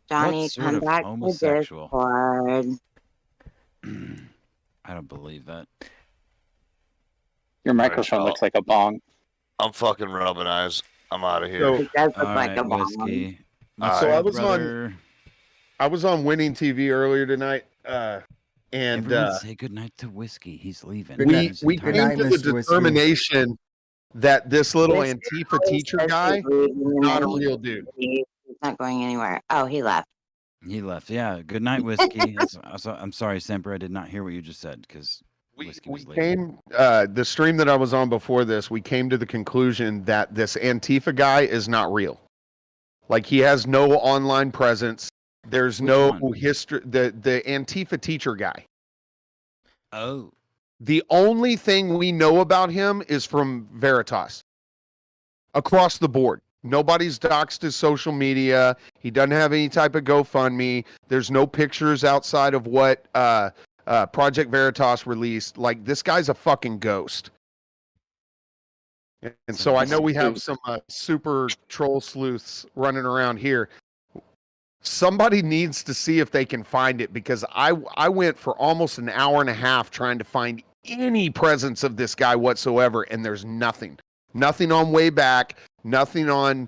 Johnny, What sort come of back to homosexual? Discord. I don't believe that. Your microphone Rachel. looks like a bong. I'm fucking rubbing eyes. I'm out of here. So, It does look All like right, a bomb. whiskey. So I was brother. I was on Winning TV earlier tonight, and Everyone say goodnight to whiskey. He's leaving. Good night. He's we Good came night, to the Mr. Whiskey. determination that this little Whiskey Antifa always teacher says guy he's leaving is and not a then real dude. He's not going anywhere. Oh, he left. He left. Yeah. Good night, whiskey. I'm sorry, Semper. I did not hear what you just said because We whiskey was came leaving. the stream that I was on before this. We came to the conclusion that this Antifa guy is not real. Like he has no online presence. There's Which no one? history. The Antifa teacher guy. Oh. The only thing we know about him is from Veritas. Across the board. Nobody's doxed his social media. He doesn't have any type of GoFundMe. There's no pictures outside of what Project Veritas released. Like, this guy's a fucking ghost. And so I know we have some super troll sleuths running around here. Somebody needs to see if they can find it, because I went for almost an hour and a half trying to find any presence of this guy whatsoever, and there's nothing. Nothing on Wayback, nothing on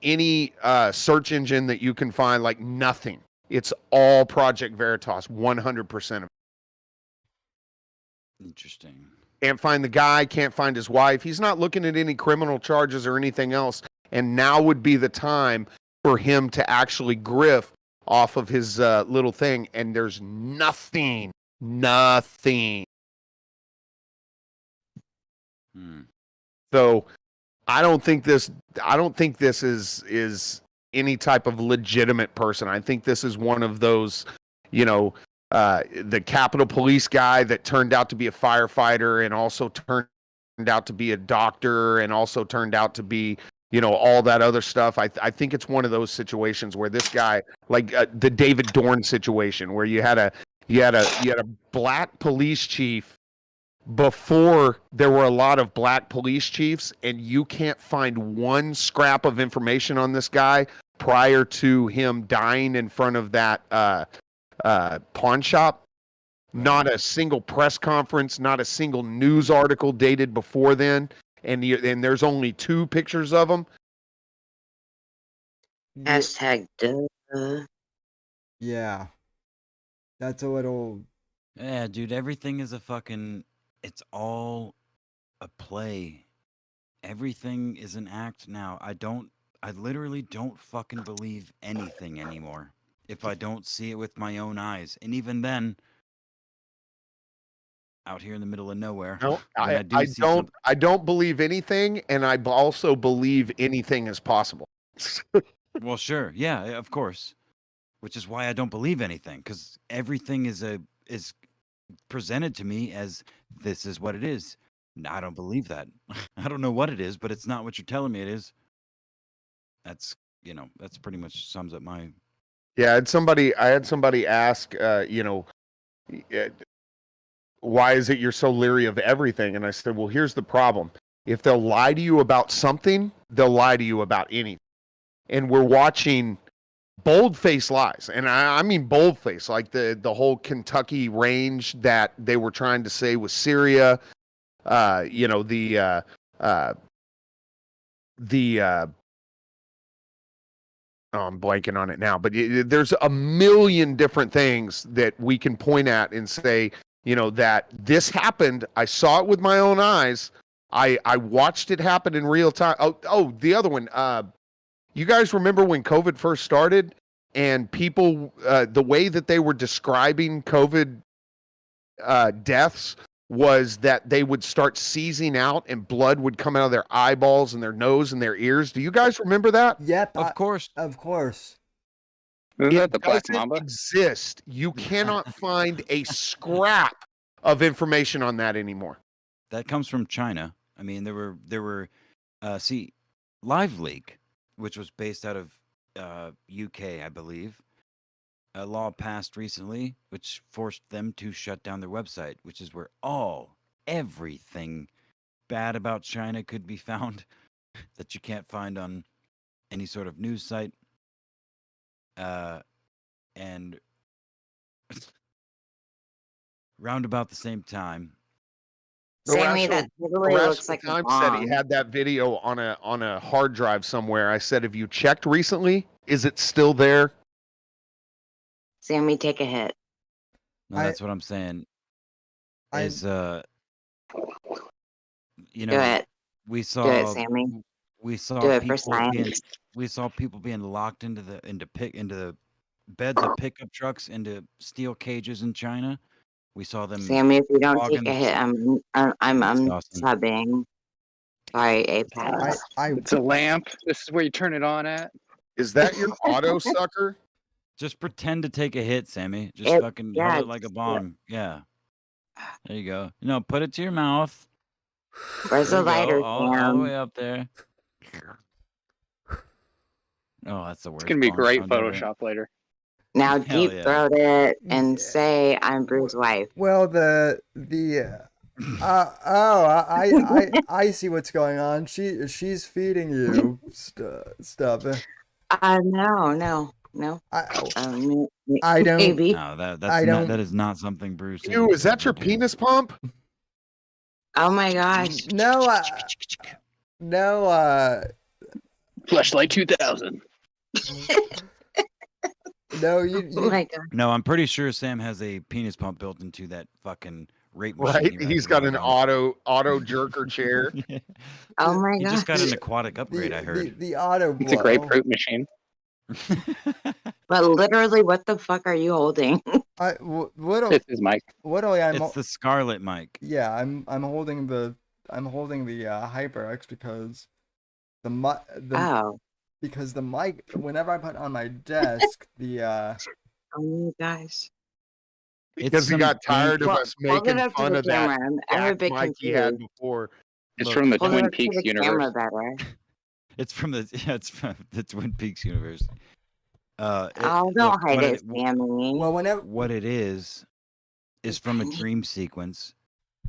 any search engine that you can find, like nothing. It's all Project Veritas, 100% of it. Interesting. Can't find the guy, can't find his wife. He's not looking at any criminal charges or anything else. And now would be the time for him to actually grift off of his little thing. And there's nothing Nothing. Hmm. So I don't think this is any type of legitimate person. I think this is one of those, the Capitol Police guy that turned out to be a firefighter and also turned out to be a doctor and also turned out to be, all that other stuff. I think it's one of those situations where this guy, like the David Dorn situation, where you had a black police chief before there were a lot of black police chiefs, and you can't find one scrap of information on this guy prior to him dying in front of that pawn shop. Not a single press conference, not a single news article dated before then, and there's only 2 pictures of him. Hashtag duh. Yeah. That's a little. Yeah, dude, everything is it's all a play. Everything is an act now. I literally don't fucking believe anything anymore if I don't see it with my own eyes. And even then, out here in the middle of nowhere, No, when I don't believe anything, and I also believe anything is possible. Well, sure, yeah, of course. Which is why I don't believe anything, because everything is presented to me as this is what it is. I don't believe that. I don't know what it is, but it's not what you're telling me it is. That's pretty much sums up my. Yeah, I had somebody ask, why is it you're so leery of everything? And I said, well, here's the problem. If they'll lie to you about something, they'll lie to you about anything. And we're watching bold-faced lies. And I mean bold-faced, like the whole Kentucky range that they were trying to say was Syria, oh, I'm blanking on it now, but there's a million different things that we can point at and say, that this happened. I saw it with my own eyes. I watched it happen in real time. Oh, the other one. You guys remember when COVID first started and people, the way that they were describing COVID deaths was that they would start seizing out and blood would come out of their eyeballs and their nose and their ears. Do you guys remember that? Yep. Of course. Of course. Isn't that the Black Doesn't Mamba? exist. You cannot find a scrap of information on that anymore. That comes from China. I mean, there were Live Leak, which was based out of UK, I believe. A law passed recently which forced them to shut down their website, which is where everything bad about China could be found that you can't find on any sort of news site. And round about the same time, Sammy, that literally looks like a Times said he bomb. had that video on a hard drive somewhere. I said, have you checked recently? Is it still there? Sammy, take a hit. no, that's what I'm saying. Is Do we it. Do saw it, Sammy. we saw Do it for people being locked into the beds of pickup trucks into steel cages in China. We saw them. Sammy, if you don't flogging take a the- hit, I'm Disgusting. subbing. Sorry, Apex. It's a lamp. This is where you turn it on at. Is that your auto sucker? Just pretend to take a hit, Sammy. Just It- fucking yeah, hold it like a bomb. Yeah. There you go. No, put it to your mouth. Where's There the you go, lighter, all the Sam? way up there. Oh, that's the worst. It's gonna be bong great sound ever. Photoshop later. Now Hell deep yeah. throat it and say I'm Bruce's wife. Well, I see what's going on. She's feeding you stuff. No. I don't. Maybe. No, that is not something Bruce. Ew, is that your penis pump? Oh my gosh. No. Fleshlight 2000. No, Oh my god. No, I'm pretty sure Sam has a penis pump built into that fucking rape machine. Right? he rides He's got an around on. auto jerker chair. Oh my He gosh. just got an aquatic upgrade, I heard. The auto blow. It's a grapefruit machine. But literally, what the fuck are you holding? It's his mic. Literally, It's the Scarlet mic. Yeah, I'm holding the HyperX because Oh, because the mic, whenever I put it on my desk, oh, you guys. Because he some got tired of Well, us hold it making up to fun the of that camera. I'm a jack bit mic he had confused. before. It's from the Hold it Twin up to Peaks the universe. camera better. It's from the Twin Peaks universe. Oh, don't Look, hide it, Sammy. well, whenever what it is from a dream sequence.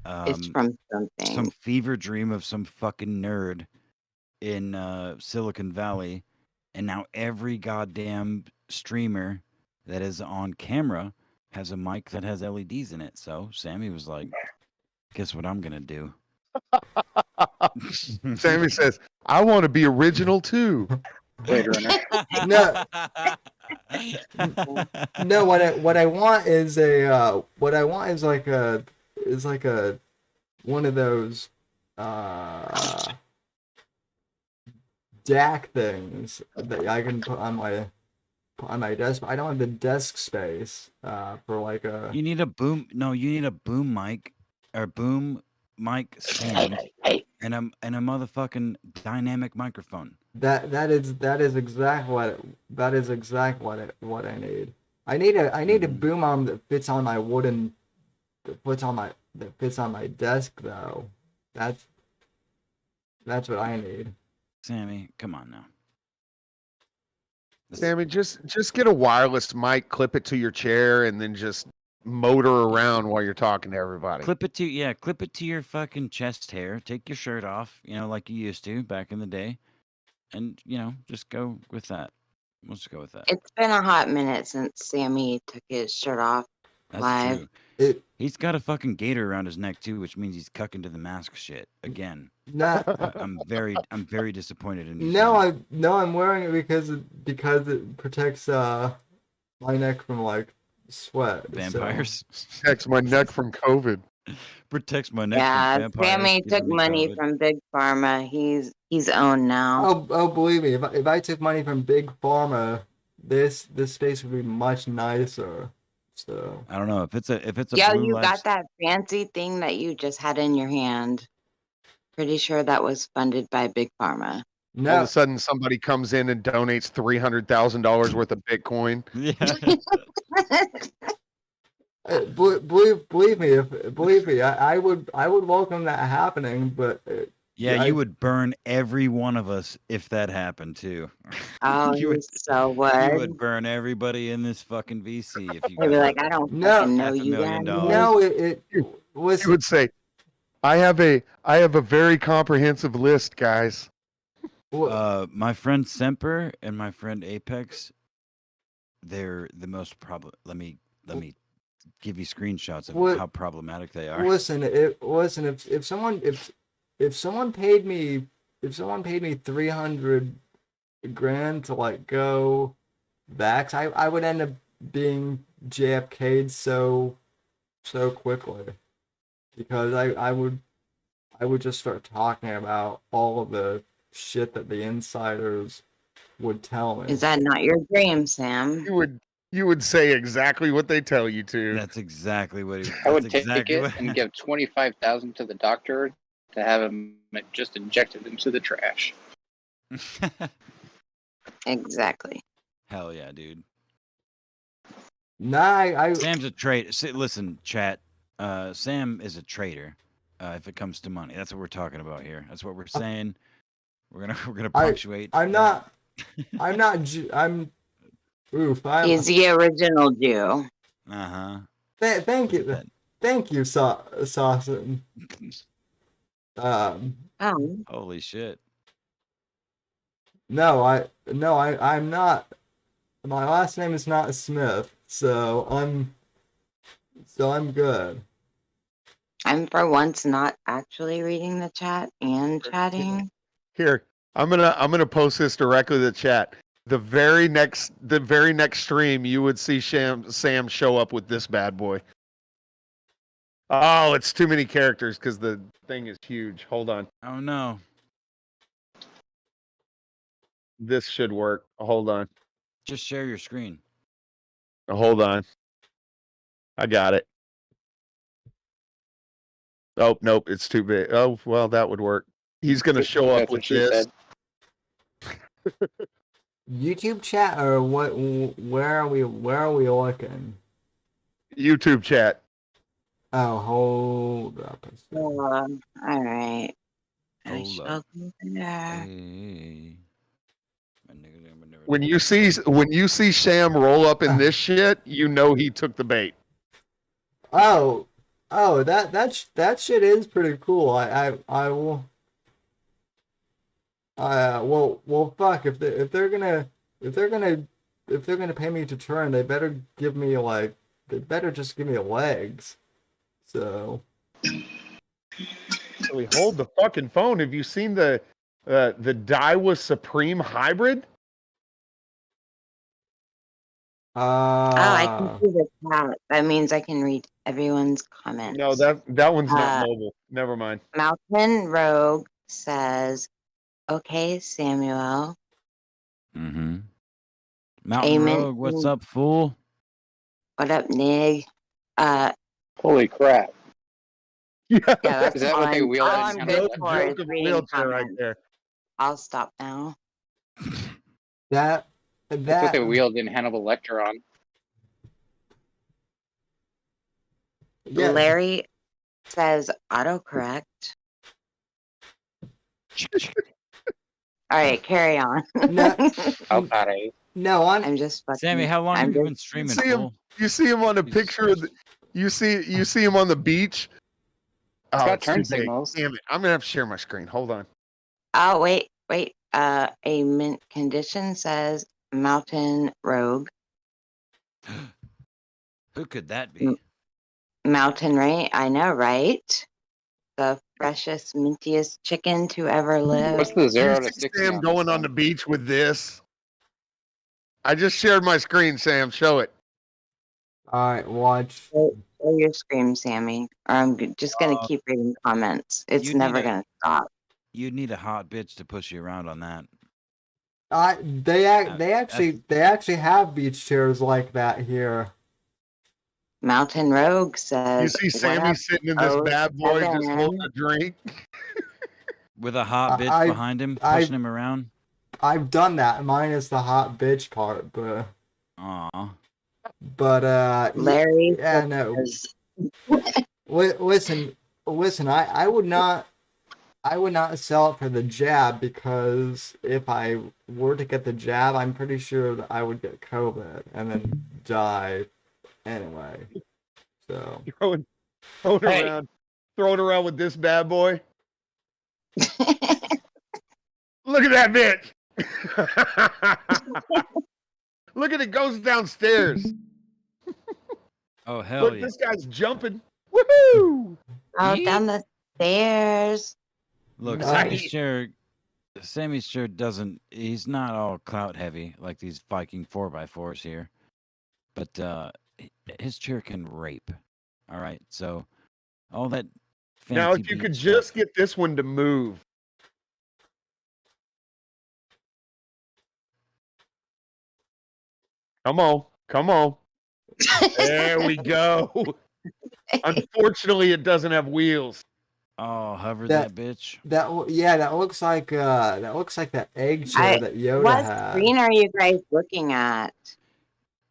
It's from something. Some fever dream of some fucking nerd in Silicon Valley, and now every goddamn streamer that is on camera has a mic that has LEDs in it. So Sammy was like, "Guess what I'm gonna do?" Sammy says, "I want to be original too." Blade Runner. no, no, what I want is like a one of those DAC things that I can put on my desk. But I don't have the desk space for like a. You need a boom. No, you need a boom mic or boom mic stand and a motherfucking dynamic microphone. That is exactly what I need. I need a boom arm that fits on my desk though. That's what I need. Sammy, come on now. Sammy, just get a wireless mic, clip it to your chair, and then just motor around while you're talking to everybody. Clip it to your fucking chest hair. Take your shirt off, like you used to back in the day, and just go with that. Let's go with that. It's been a hot minute since Sammy took his shirt off That's live. true. He's got a fucking gator around his neck too, which means he's cucking to the mask shit again. I'm very disappointed in you. I'm wearing it because it protects my neck from like sweat. Vampires. Protects my neck from COVID. Protects my neck Yeah, from vampires. Sammy took giving me money COVID. from Big Pharma. He's owned now. Oh, believe me, if I took money from Big Pharma, this space would be much nicer. So I don't know if it's a Yeah, blue you life- got that fancy thing that you just had in your hand. Pretty sure that was funded by Big Pharma. All of a sudden, somebody comes in and donates $300,000 worth of Bitcoin. Yeah. Believe me, I would welcome that happening, but Yeah, you would burn every one of us if that happened too. Oh, you would so You would. would burn everybody in this fucking VC if you They'd be got like, I don't No. fucking know you $500,000. guys. No, it was. You would say, I have a very comprehensive list, guys. My friend Semper and my friend Apex, they're the most Let me give you screenshots of how problematic they are. Listen, if someone paid me 300 grand to like go vax, I would end up being JFK'd so quickly, because I would just start talking about all of the shit that the insiders would tell me. Is that not your dream, Sam? You would say exactly what they tell you to. That's exactly what he. I would that's take exactly it what- and give 25,000 to the doctor to have him just injected into the trash. Exactly. Hell yeah, dude. Nah, Sam's a traitor. Listen, chat. Sam is a traitor. If it comes to money, that's what we're talking about here. That's what we're saying. We're gonna punctuate. I'm not. Oof. He's the original Jew. Uh-huh. Thank you, Sawson. Oh. Holy shit. No, I'm not. My last name is not Smith, so I'm good. I'm for once not actually reading the chat and chatting. Here, I'm gonna post this directly to the chat. The very next stream, you would see Sam show up with this bad boy. Oh, it's too many characters because the thing is huge. Hold on. Oh no. This should work. Hold on. Just share your screen. Hold on. I got it. Oh, nope, it's too big. Oh, well, that would work. He's going to show up That's with what she this. said. YouTube chat or what? Where are we looking? YouTube chat. Oh, hold up. All right. I Hold shall up. go there. Hey. When you see Sam roll up in this shit, you know he took the bait. Oh, that shit is pretty cool. I will. Well, fuck. If they're gonna pay me to turn, they better give me they better just give me legs. So. Really hold the fucking phone. Have you seen the Daiwa Supreme Hybrid? Oh, I can see the chat. That means I can read everyone's comments. No, that one's not mobile. Never mind. Mountain Rogue says, "Okay, Samuel." Mm-hmm. Mountain Amen. Rogue, what's up, fool? What up, Nig? Holy crap! Yeah, that's Is that what they wheeled in? good for is reading wheelchair right comments. there. I'll stop now. That That's what they wheeled in Hannibal Lecter on. Yeah. Larry says autocorrect. All right, carry on. Okay. No, I'm just fucking. Sammy, how long have you been streaming, fool? You see him on the picture of the, you see him on the beach. It's got it's too turn big. signals. Damn it. I'm gonna have to share my screen. Hold on. Oh, wait. A mint condition says Mountain Rogue. Who could that be? Mountain Ray, I know, right? The freshest, mintiest chicken to ever live. What's the 0 to You see 60 Sam on going this on the one? beach with this? I just shared my screen, Sam. Show it. All right, watch. Show your scream, Sammy. Or I'm just gonna keep reading comments. It's you'd never need a- gonna stop. You'd need a hot bitch to push you around on that. They actually have beach chairs like that here. Mountain Rogue says. You see "What Sammy up, sitting in this bad boy just 07?" holding a drink. With a hot bitch behind him, pushing him around. I've done that, minus the hot bitch part, but. Aw. But Larry. Yeah, no. Listen. I would not sell it for the jab, because if I were to get the jab, I'm pretty sure that I would get COVID and then die anyway. So throwing around with this bad boy. Look at that bitch. Look at it, goes downstairs. Oh hell Look, yeah! this guy's jumping. Woohoo! Oh, down the stairs. Look, Nice. Sammy's chair doesn't. He's not all clout heavy like these Viking 4x4s here, but his chair can rape. All right, so all that. Now, Fancy if you could beach just stuff. get this one to move. Come on. There we go. Unfortunately, it doesn't have wheels. Oh, hover that bitch. That looks like that egg chair that Yoda What had. screen are you guys looking at?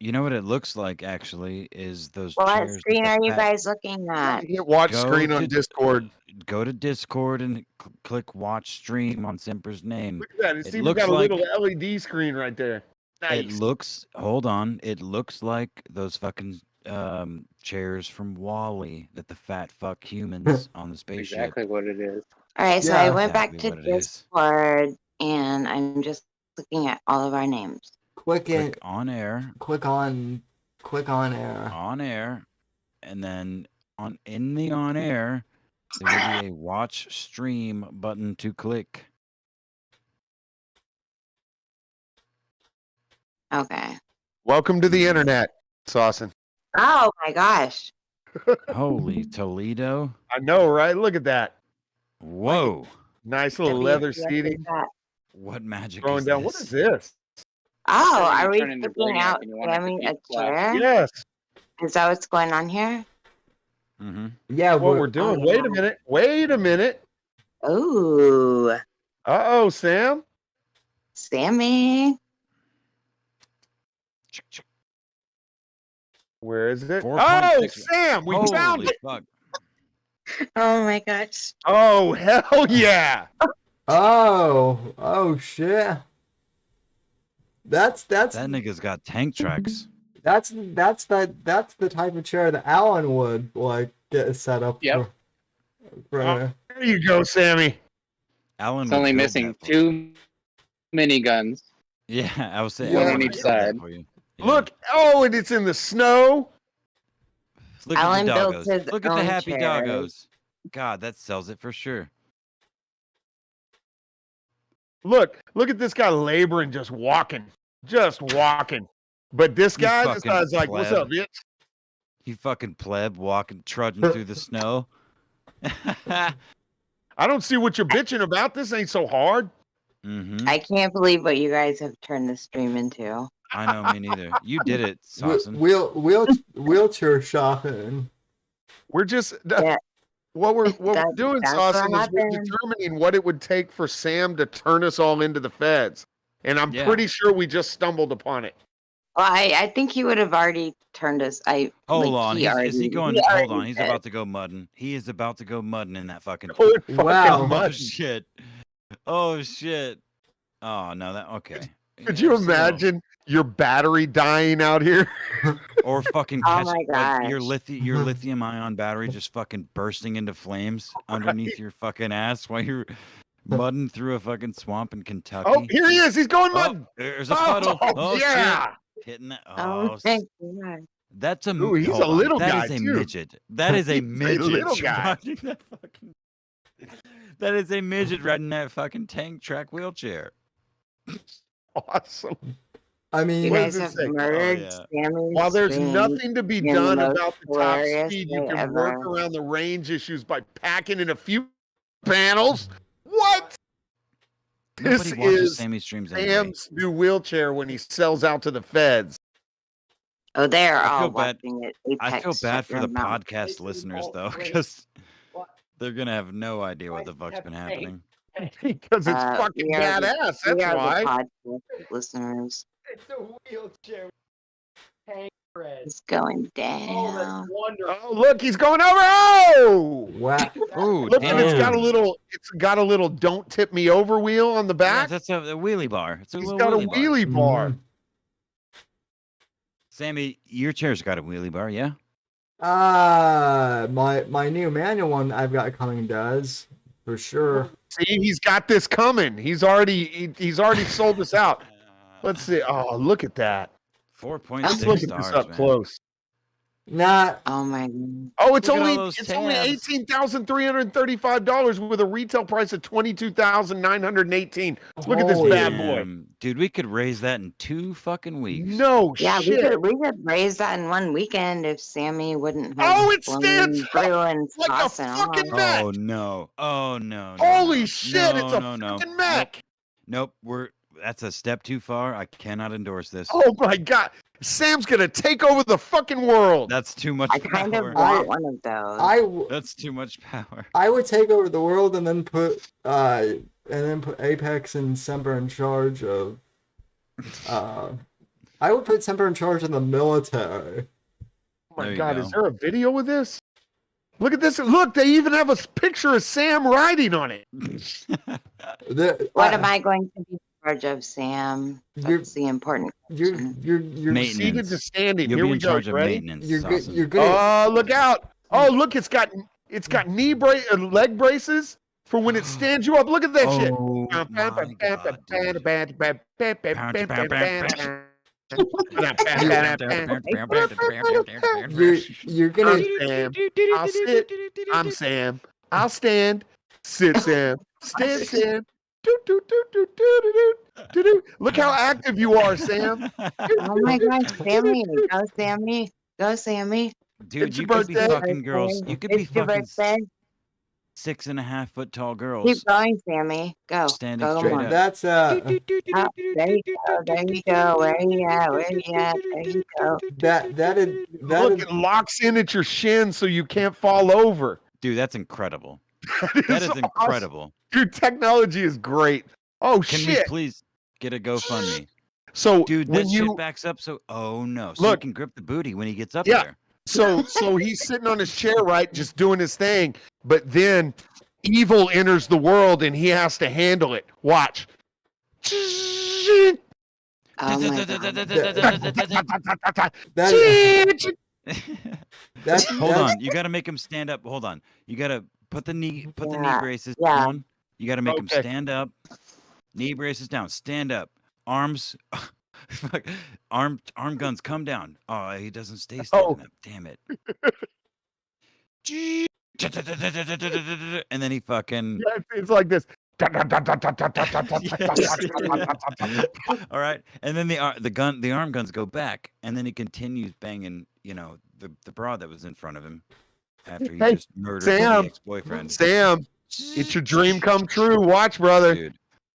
You know what it looks like actually is those What chairs. screen are you guys looking at? Hit watch screen on Discord. Go to Discord and click watch stream on Semper's name. Look at that. It's It even looks got a like little LED screen right there. it Nice. looks. Hold on. It looks like those fucking chairs from Wall-E that the fat fuck humans on the spaceship. Exactly what it is. All right, so I went back Exactly to what it is. Discord and I'm just looking at all of our names. Click on air. Click on air. On air, and then in the on air, there will be a watch stream button to click. Okay. Welcome to the internet, Saucin. Oh my gosh. Holy Toledo! I know, right? Look at that. Whoa! Nice little leather seating. What magic Throwing is down. this? What is this? Oh, And then are you we turn into picking Brainiac out and you want it to Sammy be a flat. chair? Yes. Is that what's going on here? Mm-hmm. Yeah, What we're doing. Oh, Wait a minute. Wait a minute. Ooh, Uh-oh, Sam. Sammy. Where is it? 4.6. Oh, Sam, we found Holy it. fuck. Oh my gosh. Oh, hell yeah. Oh shit. That's That nigga's got tank tracks. that's the type of chair that Alan would like get set up Yep. for Oh, there you go, Sammy. Alan It's would only build missing that for you. 2 miniguns. Yeah, I was saying. Yeah. One Alan on would each build that side. for you. Yeah. Look. Oh, and it's in the snow. Look Alan at the built doggos. his Look at the own happy chairs. doggos. God, that sells it for sure. Look at this guy laboring, just walking. But this You guy, fucking guy's like, "What's pleb. up, bitch?" You fucking pleb walking, trudging through the snow. I don't see what you're bitching about. This ain't so hard. Mm-hmm. I can't believe what you guys have turned the stream into. I know, me neither. You did it, Saucin. Wheelchair shopping. We're just Yeah. what we're doing, That's Saucin, what is we're happened. determining what it would take for Sam to turn us all into the feds. And I'm Yeah. pretty sure we just stumbled upon it. Well, I think he would have already turned us. Hold on. Is he already- going? he Hold already on. He's did. about to go mudding. He is about to go mudding in that fucking. Good fucking Wow. Oh mud. shit. Oh shit. Oh no. That okay. Could Yeah, you so- imagine your battery dying out here? Or fucking Oh catch my like your gosh. your lithium ion battery just fucking bursting into flames underneath your fucking ass while you're mudding through a fucking swamp in Kentucky. Oh, here he is. He's going Oh, mud. there's a puddle. Oh, yeah. shit. Hitting that. Oh, Oh, thank God. that's a. Ooh, he's hold a on. little That guy, is a too. midget. That is a He's a midget. little guy. riding that fucking. That is a midget riding that fucking tank track wheelchair. Awesome. I You mean, What guys does it have say? murdered yeah. Sammy's While there's stream nothing to be in the done most about the top hilarious speed, you way can ever. work around the range issues by packing in a few panels. What? This Nobody watches is Sammy streams anyway. Sam's new wheelchair when he sells out to the feds. Oh, they're I all feel bad- watching it. I feel Apex, bad shut for your the mouth. podcast listeners though, because they're gonna have no idea what the fuck's been happening. Because it's fucking we are the- badass. we That's are why. the podcast listeners. it's a wheelchair. It's going down. Oh, look, he's going over. Oh! Wow. Oh, Look, and it's got a damn. little "Don't tip me over" wheel on the Yeah, back. that's a wheelie bar. It's a He's little got a wheelie bar. wheelie bar. Sammy, your chair's got a wheelie bar, yeah? My new manual one I've got coming does for sure. See, he's got this coming. He's already sold us out. Let's see. Oh, look at that. 4.6 Let's look at stars, this up man. close. Not. Oh my God. Oh, it's Look at all only those it's only tabs. $18,335 with a retail price of $22,918. Look at this Holy bad boy. Damn. Dude, we could raise that in 2 fucking weeks. No Yeah, shit. we could raise that in one weekend if Sammy wouldn't have Oh, it blown stands through and like a tossing fucking off. mech. Oh no. Oh no. no, Holy no. shit, No, it's a no, no. fucking mech. Nope, that's a step too far. I cannot endorse this. Oh my god. Sam's gonna take over the fucking world. That's too much I kind power. of want one of those. That's too much power. I would take over the world and then put Apex and Semper in charge of. I would put Semper in charge of the military. Oh my There you god, go. is there a video with this? Look at this. Look, they even have a picture of Sam riding on it. What am I going to be in charge of, Sam? You're- That's the important You're question. you're Maintenance. Seated to standing. You'll Here be we in go. charge You of ready? maintenance. you're good. Saucin. You're good. at- Oh, look out. Oh, look, it's got leg braces for when it stands you up. Look at that shit. Oh my God, You're gonna. I'm Sam. I'll sit. I'm Sam. I'll stand. Sit, Sam. Stand, Sam. Do, do, do, do, do, do, do, do. Look how active you are, Sam. Oh my gosh, Sammy. Go, Sammy. Go, Sammy. Dude, It's you your could be birthday. fucking girls. You could be It's your fucking. birthday. 6.5 foot tall Keep girls going, Sammy. Go. standing Go straight more. up. That's Oh, there you go. There you go. Where you at? Where you at? There you go. that is Look, it locks in at your shin so you can't fall over. Dude, that's incredible. That That is awesome. incredible. Your technology is great. Oh Can we shit! please get a GoFundMe? So Dude, when that you shit backs up so no. So you Look. can grip the booty when he gets up Yeah. there. so he's sitting on his chair, right, just doing his thing, but then evil enters the world and he has to handle it. Watch. Oh my God. Hold on. You got to make him stand up. Hold on. You got to put the knee Yeah, braces yeah. down. You got to make him Okay. stand up. Knee braces down. Stand up. Arms. Fuck. Arm guns come down. Oh, he doesn't stay standing up. Damn it. And then he fucking. Yeah, it's like this. All right, and then the arm guns go back, and then he continues banging, the broad that was in front of him after he Hey, just murdered Sam. the ex-boyfriend. Sam, it's your dream come true. Watch, brother. Dude.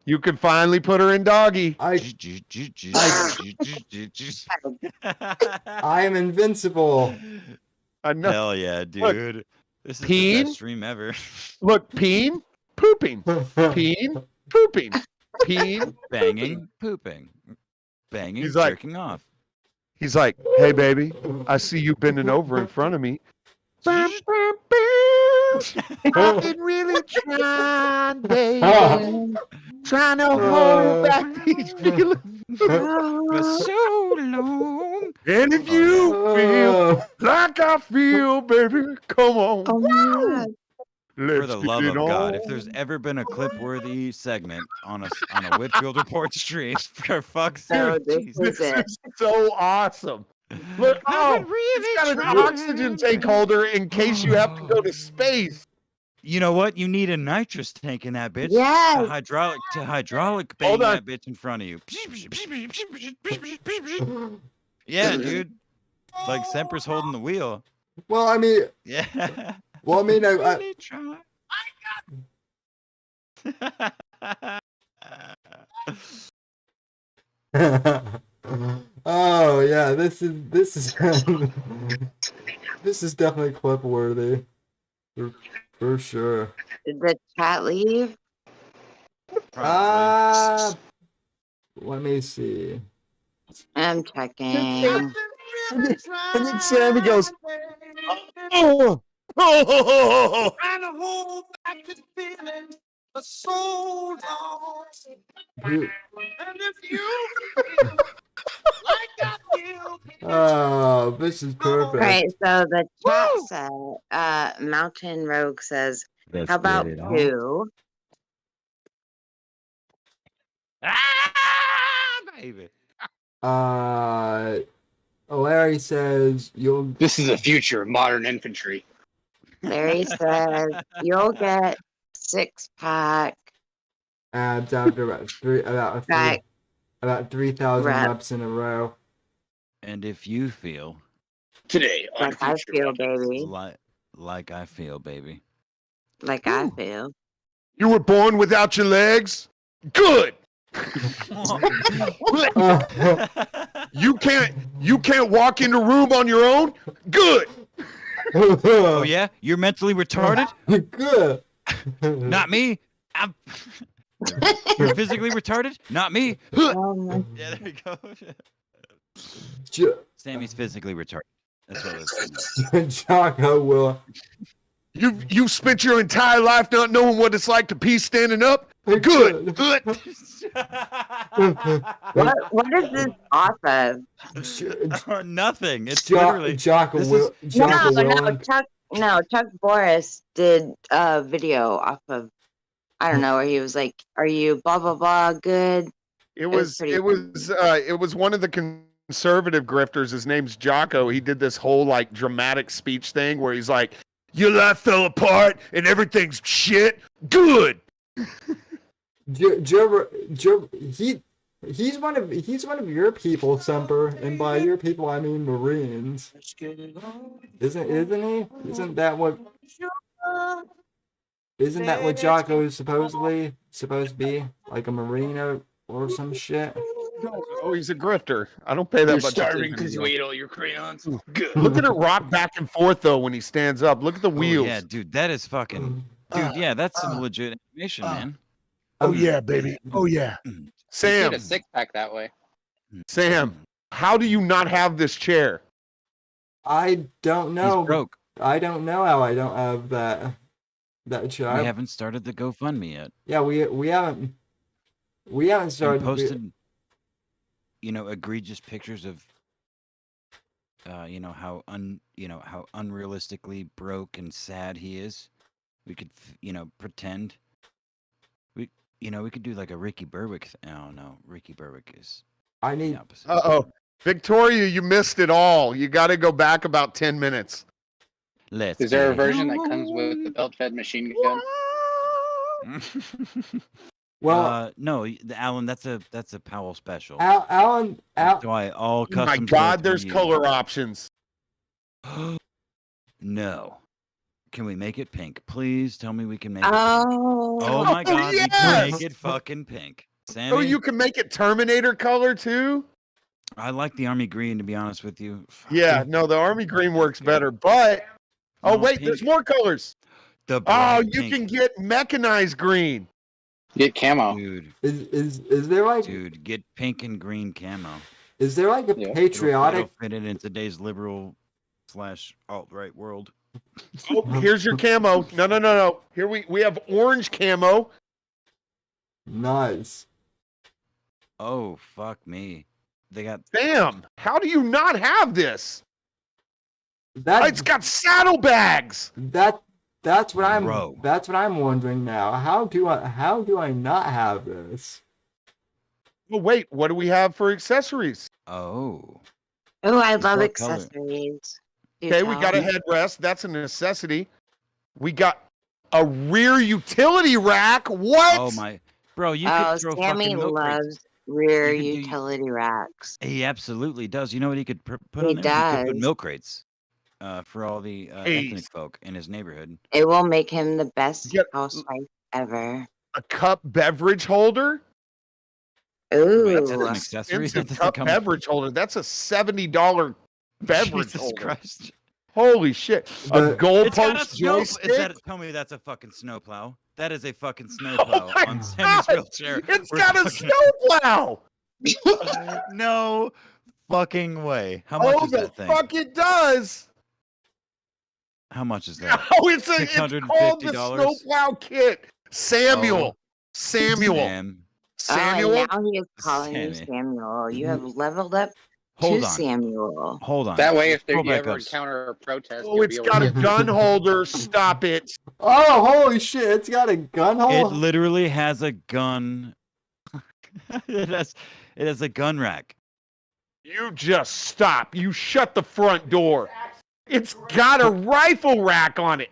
You can finally put her in doggy. I am invincible. I know. Hell yeah, dude. This is the Peen? best stream ever. Look, peen, pooping, peen, pooping, peen, Banging, pooping, banging, He's like- jerking off. He's like, hey, baby, I see you bending over in front of me. I've been really trying, baby. Trying to hold back these feelings. For so long. And if you feel like I feel, baby, come on. Oh my God. Let's For the get love it of God, if on. there's ever been a clip-worthy segment on a Whitfield Report stream, for fuck's So sake, this Jesus. is it. This is so awesome. Look, I've oh, been really it's got an trying. oxygen tank holder in case you have to go to space. You know what? You need a nitrous tank in that bitch. Yes. To hydraulic bang Hold on. that bitch in front of you. Yeah, dude. Like Semper's holding the wheel. Well, I mean, Yeah. well, I mean, I Really try. oh yeah, this is this is definitely clip worthy, for sure. Did the chat leave? Let me see. I'm checking. And then Sammy goes, oh, oh, Trying to hold back this feeling for so long. Who- And if you feel like I feel, Oh, this is perfect. Right, so the chat said, Mountain Rogue says, how about two? Baby. Larry says you'll. This is the future of modern infantry. Larry says, you'll get 6-pack. Abs after Back. about 3,000 Reps. reps in a row. And if you feel Today on Like I Future feel, Weapons. baby. like I feel, baby. Like I feel. you were born without your legs? Good. You can't walk in the room on your own? Good. Oh yeah? You're mentally retarded? Good. Not me. I'm You're physically retarded? Not me. Oh my. Yeah, there we go. Sammy's physically retarded. That's what it was. Jocko will. You spent your entire life not knowing what it's like to pee standing up? Good. Good. What is this off of? Nothing. It's literally Jocko this will. is- Jocko Chuck Boris did a video off of, I don't know, where he was like, "Are you blah blah blah good?" It was one of the conservative grifters. His name's Jocko. He did this whole like dramatic speech thing where he's like, "Your life fell apart and everything's shit. Good." He's one of your people, Semper, and by your people I mean Marines. Isn't he? Isn't that what? Isn't that what Jocko is supposedly supposed to be? Like a marine or some shit? Oh, he's a grifter. I don't pay that You're much starving attention because to you him. ate all your crayons. Good. Look at it rock back and forth though when he stands up. Look at the Oh, wheels. yeah, dude, that is fucking. Dude, yeah, that's some legit information, man. Oh yeah, baby. Oh yeah. You get Sam, a six pack that way. Sam, how do you not have this chair? I don't know. He's broke. I don't know how I don't have that We chair. haven't started the GoFundMe yet. Yeah, we haven't And started. posted, egregious pictures of, how unrealistically broke and sad he is. We could, pretend. We could do like a Ricky Berwick. Oh no, Ricky Berwick is I the need. opposite. Uh-oh. Victoria, you missed it all. You got to go back about 10 minutes. Let's Is there a get version that comes with the belt-fed machine gun? Well, no, Alan, that's a Powell special. Alan, That's why all Oh my customs. God, there's color options. No. Can we make it pink? Please tell me we can make it pink. Oh. Oh my God, we yes! can make it fucking pink. Sammy, Oh, you can make it Terminator color too? I like the army green, to be honest with you. Yeah, no, the army green works better, but oh No, wait, pink. there's more colors. The Oh, bright you pink. can get mechanized green. Get camo. Dude, is there like get pink and green camo. is there like a Yeah. patriotic? It'll fit it in today's liberal / alt-right world. Oh, here's your camo. No. Here we have orange camo. Nice. Oh, fuck me. They got Damn, how do you not have this? That It's got saddlebags. that's what I'm Bro. that's what I'm wondering now. How do I not have this? Oh wait, what do we have for accessories? Oh. Oh, I love What color? accessories. Do Okay, we got a tell. headrest. That's a necessity. We got a rear utility rack. What? Oh my. Bro, you Oh, could throw Sammy fucking milk crates. loves rear You could do- utility racks. He absolutely does. You know what he could put He on there? He could put does. milk crates for all the Hey. ethnic folk in his neighborhood. It will make him the best Yep. housewife ever. A cup beverage holder. Ooh. That's an accessory. Expensive That doesn't cup come- beverage holder. That's a $70 beverage Jesus holder. Christ. Holy shit! A The- It's got a goalpost snow. joystick. Tell me that's a fucking snowplow. That is a fucking Oh snowplow my on Sammy's God! wheelchair. It's We're got a fucking- snowplow. No fucking way. How much Oh, is the that thing? fuck it does. How much is that? Oh, it's called the $650? snowplow kit. Samuel. Oh, Samuel. Sam, Samuel. Oh, now he is calling you Sammy. Samuel. You have leveled up hold to on. Samuel. Hold on. That way, if Scroll you back ever up. encounter a protest, Oh, you'll it's be able got to a get gun holder. Stop it. Oh, holy shit! It's got a gun It hole. literally has a gun. it has a gun rack. You just stop. You shut the front door. It's got a rifle rack on it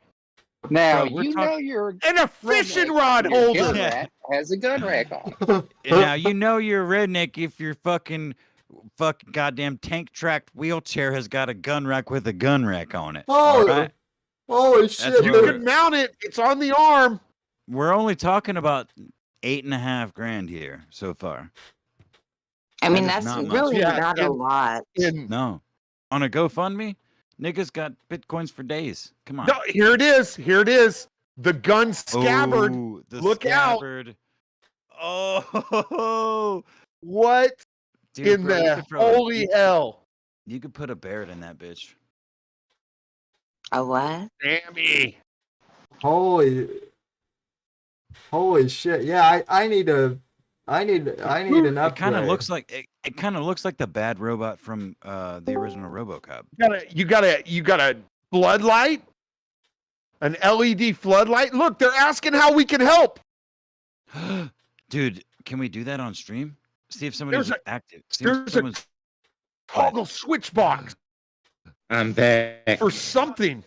Now Bro, we're you talk- know you're and a fishing redneck. rod Your gun holder. rack has a gun rack on. Now you know you're a redneck if your fucking goddamn tank tracked wheelchair has got a gun rack with a gun rack on it. All Holy, right? holy shit! That's You what there- can mount it. It's on the arm. We're only talking about $8.5 grand here so far. I mean, That is that's not much. really Yeah, not a and- lot. And No. On a GoFundMe, niggas got bitcoins for days. Come on. no, here it is. Here it is. The gun scabbard. Ooh, the Look out. scabbard. Oh, What dude, in bro, you the could throw- holy hell? You could put a Barrett in that bitch. A what? Sammy. Holy shit! Yeah, I need an upgrade. It kind of looks like it kind of looks like the bad robot from the original RoboCop. You got a floodlight, an LED floodlight. Look, they're asking how we can help. Dude, can we do that on stream? See if somebody's There's active. See if there's a someone's toggle switch box I'm back. for something.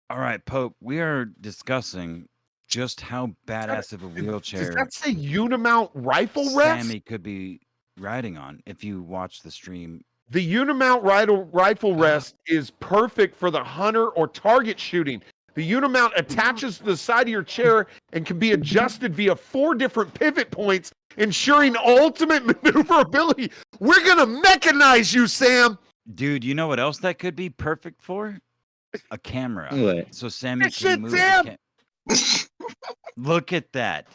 All right, Pope. We are discussing just how badass of a Does wheelchair that say Unimount rifle rest? Sammy could be riding on if you watch the stream. The Unimount rifle rest is perfect for the hunter or target shooting. The Unimount attaches to the side of your chair and can be adjusted via 4 different pivot points, ensuring ultimate maneuverability. We're gonna mechanize you, Sam. Dude, you know what else that could be perfect for? A camera. What? So Sammy That can shit, move. Sam! Look at that.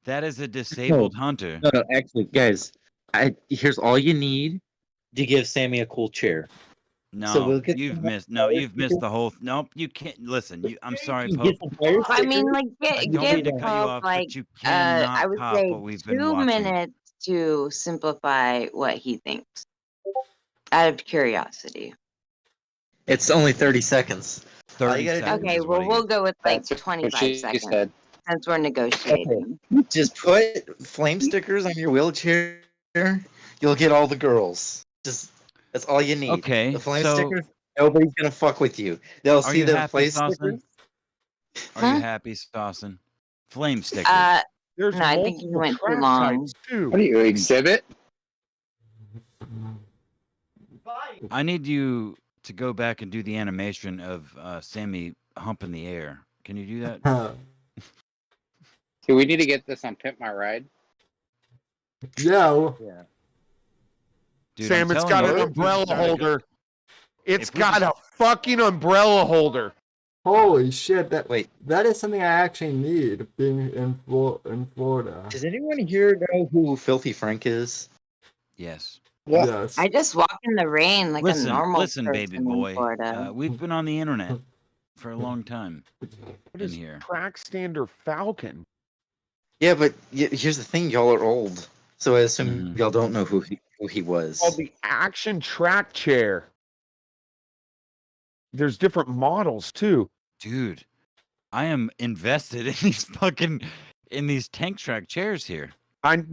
That is a disabled hunter. No, actually, guys, here's all you need to give Sammy a cool chair. No, So we'll get you've some missed. No, fire you've missed stickers. the whole. Nope, you can't. Listen, I'm sorry, You Pope. get some fire I mean, stickers. like, I don't mean give to cut you Pope, off, like, but you I cannot would top say what we've been 2 watching. minutes to simplify what he thinks. Out of curiosity. It's only 30 seconds. 30 gotta do- seconds. Okay, is what well, he we'll gets. go with like That's what 25 she seconds said. since we're negotiating. Just put flame stickers on your wheelchair. You'll get all the girls. That's all you need. Okay, The flame so stickers. Nobody's gonna fuck with you. They'll are see you the happy, flame Stawson? stickers. Are you happy, Stawson? Flame stickers. There's No, I think you multiple went too track long. types too. What do you exhibit? I need you to go back and do the animation of Sammy humping the air. Can you do that? Do we need to get this on Pimp My Ride? Yo. Yeah. Dude, Sam, I'm it's telling got you, an umbrella holder. It's If we got a fucking umbrella holder. Holy shit! Wait. That is something I actually need. Being in Florida. Does anyone here know who Filthy Frank is? Yes. Yes. I just walk in the rain like a normal Listen, person baby in boy. Florida. We've been on the internet for a long time. What in is here? track stander Falcon? Yeah, but here's the thing: y'all are old, so I assume Mhm. y'all don't know who he was. Called the Action Track Chair. There's different models too. Dude, I am invested in these tank track chairs here.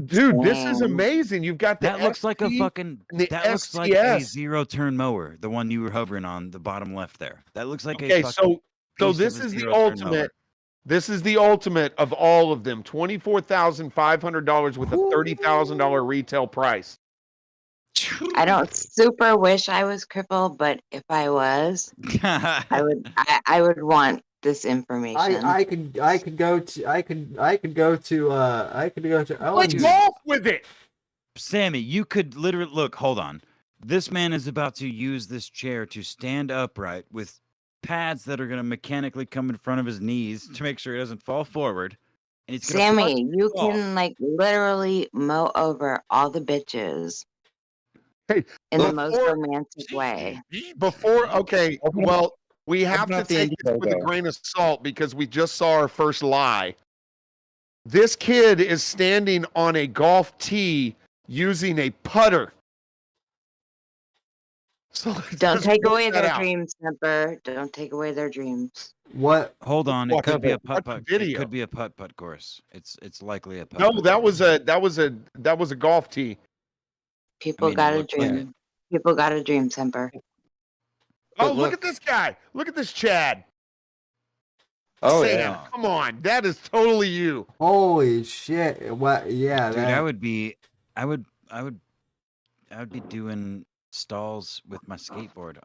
Dude, this is amazing. You've got the That looks like a ST fucking and the that looks like a STS. 0-turn mower, the one you were hovering on the bottom left there. That looks like Okay, a fucking so piece this of a is the 0-turn ultimate. mower. This is the ultimate of all of them. $24,500 with a $30,000 retail price. I don't super wish I was crippled, but if I was, I would want this information. I could go to Let's golf with it. Sammy, you could literally look, hold on. This man is about to use this chair to stand upright with pads that are going to mechanically come in front of his knees to make sure he doesn't fall forward. And he's gonna Sammy, punch you the ball. can like literally mow over all the bitches Hey, in the most romantic way. Okay, well, we have to about the take this with a Indiegogo? grain of salt because we just saw our first lie. This kid is standing on a golf tee using a putter. So let's Don't just take work away that their out. dreams, Snipper. Don't take away their dreams. What? Hold on, it What, could be a what's the putt-putt. It video? could be a putt-putt course. It's likely a No, putt-putt. that was a golf tee. People mean, it got a looked like dream. People got a dream, Semper. Oh, But look at this guy. Look at this Chad. Oh Sam, yeah. come on. That is totally you. Holy shit! What? Yeah, Dude, that. I would be doing stalls with my skateboard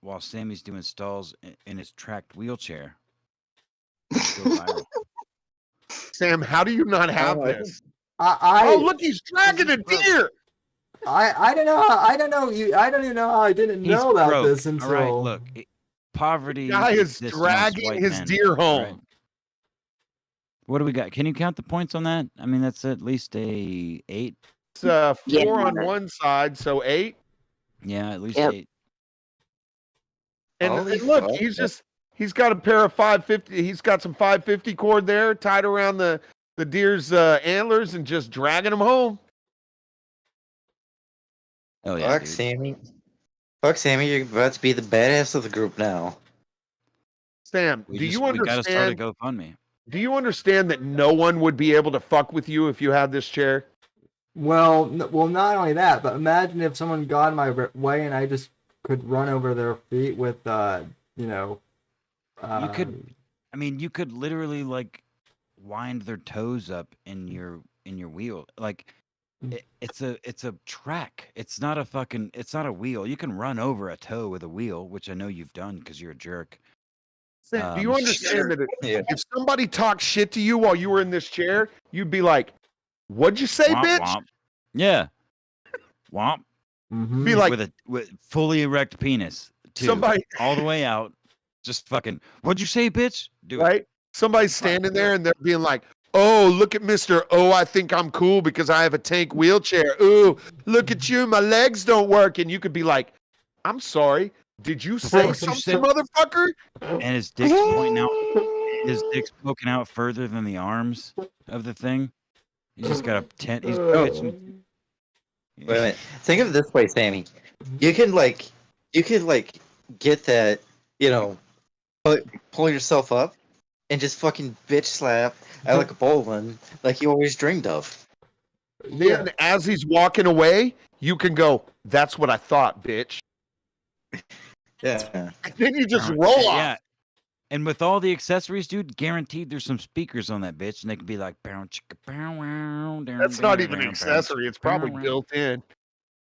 while Sammy's doing stalls in his tracked wheelchair. Go viral. Sam, how do you not have this? I Oh, look, he's dragging a deer. I don't know. I don't know. I don't even know how I didn't He's know about broke. this until. All right, look, poverty. Guy is exists amongst dragging white his men, deer all home. right? What do we got? Can you count the points on that? I mean, that's at least a 8. It's 4 Yeah. on one side, so 8. Yeah, at least Yep. 8. And, Holy and look, fuck. he's got a pair of 550. He's got some 550 cord there tied around the deer's antlers and just dragging them home. Oh yeah, Fuck dude. Sammy. Fuck Sammy, you're about to be the badass of the group now. Sam, We do you we gotta start a understand? GoFundMe. Do you understand that no one would be able to fuck with you if you had this chair? Well, not only that, but imagine if someone got in my way and I just could run over their feet with, You could, I mean, you could literally like wind their toes up in your wheel. Like it's a track. It's not a wheel. You can run over a toe with a wheel, which I know you've done because you're a jerk. Sam, do you understand that Yeah. if somebody talked shit to you while you were in this chair, you'd be like, "What'd you say, Womp bitch?" womp. Yeah. Womp. Be like, with fully erect penis, too. Somebody- all the way out. Just fucking. What'd you say, bitch? Do right? it. Somebody's standing there and they're being like, "Oh, look at Mister. Oh, I think I'm cool because I have a tank wheelchair. Ooh, look at you. My legs don't work." And you could be like, "I'm sorry. Did you say something, motherfucker?" And his dick's pointing out. His dick's poking out further than the arms of the thing. He's just got a tent. He's pitching. Wait a minute. Think of it this way, Sammy. You can get that, pull yourself up and just fucking bitch slap Alec Baldwin like you always dreamed of. Then as he's walking away, you can go, "That's what I thought, bitch." Yeah. And then you just roll off. Yeah. And with all the accessories, dude, guaranteed there's some speakers on that bitch, and they could be like, "Bow, chicka, bow, wow, down, That's down, not even down, an accessory. It's probably bow, wow." built in.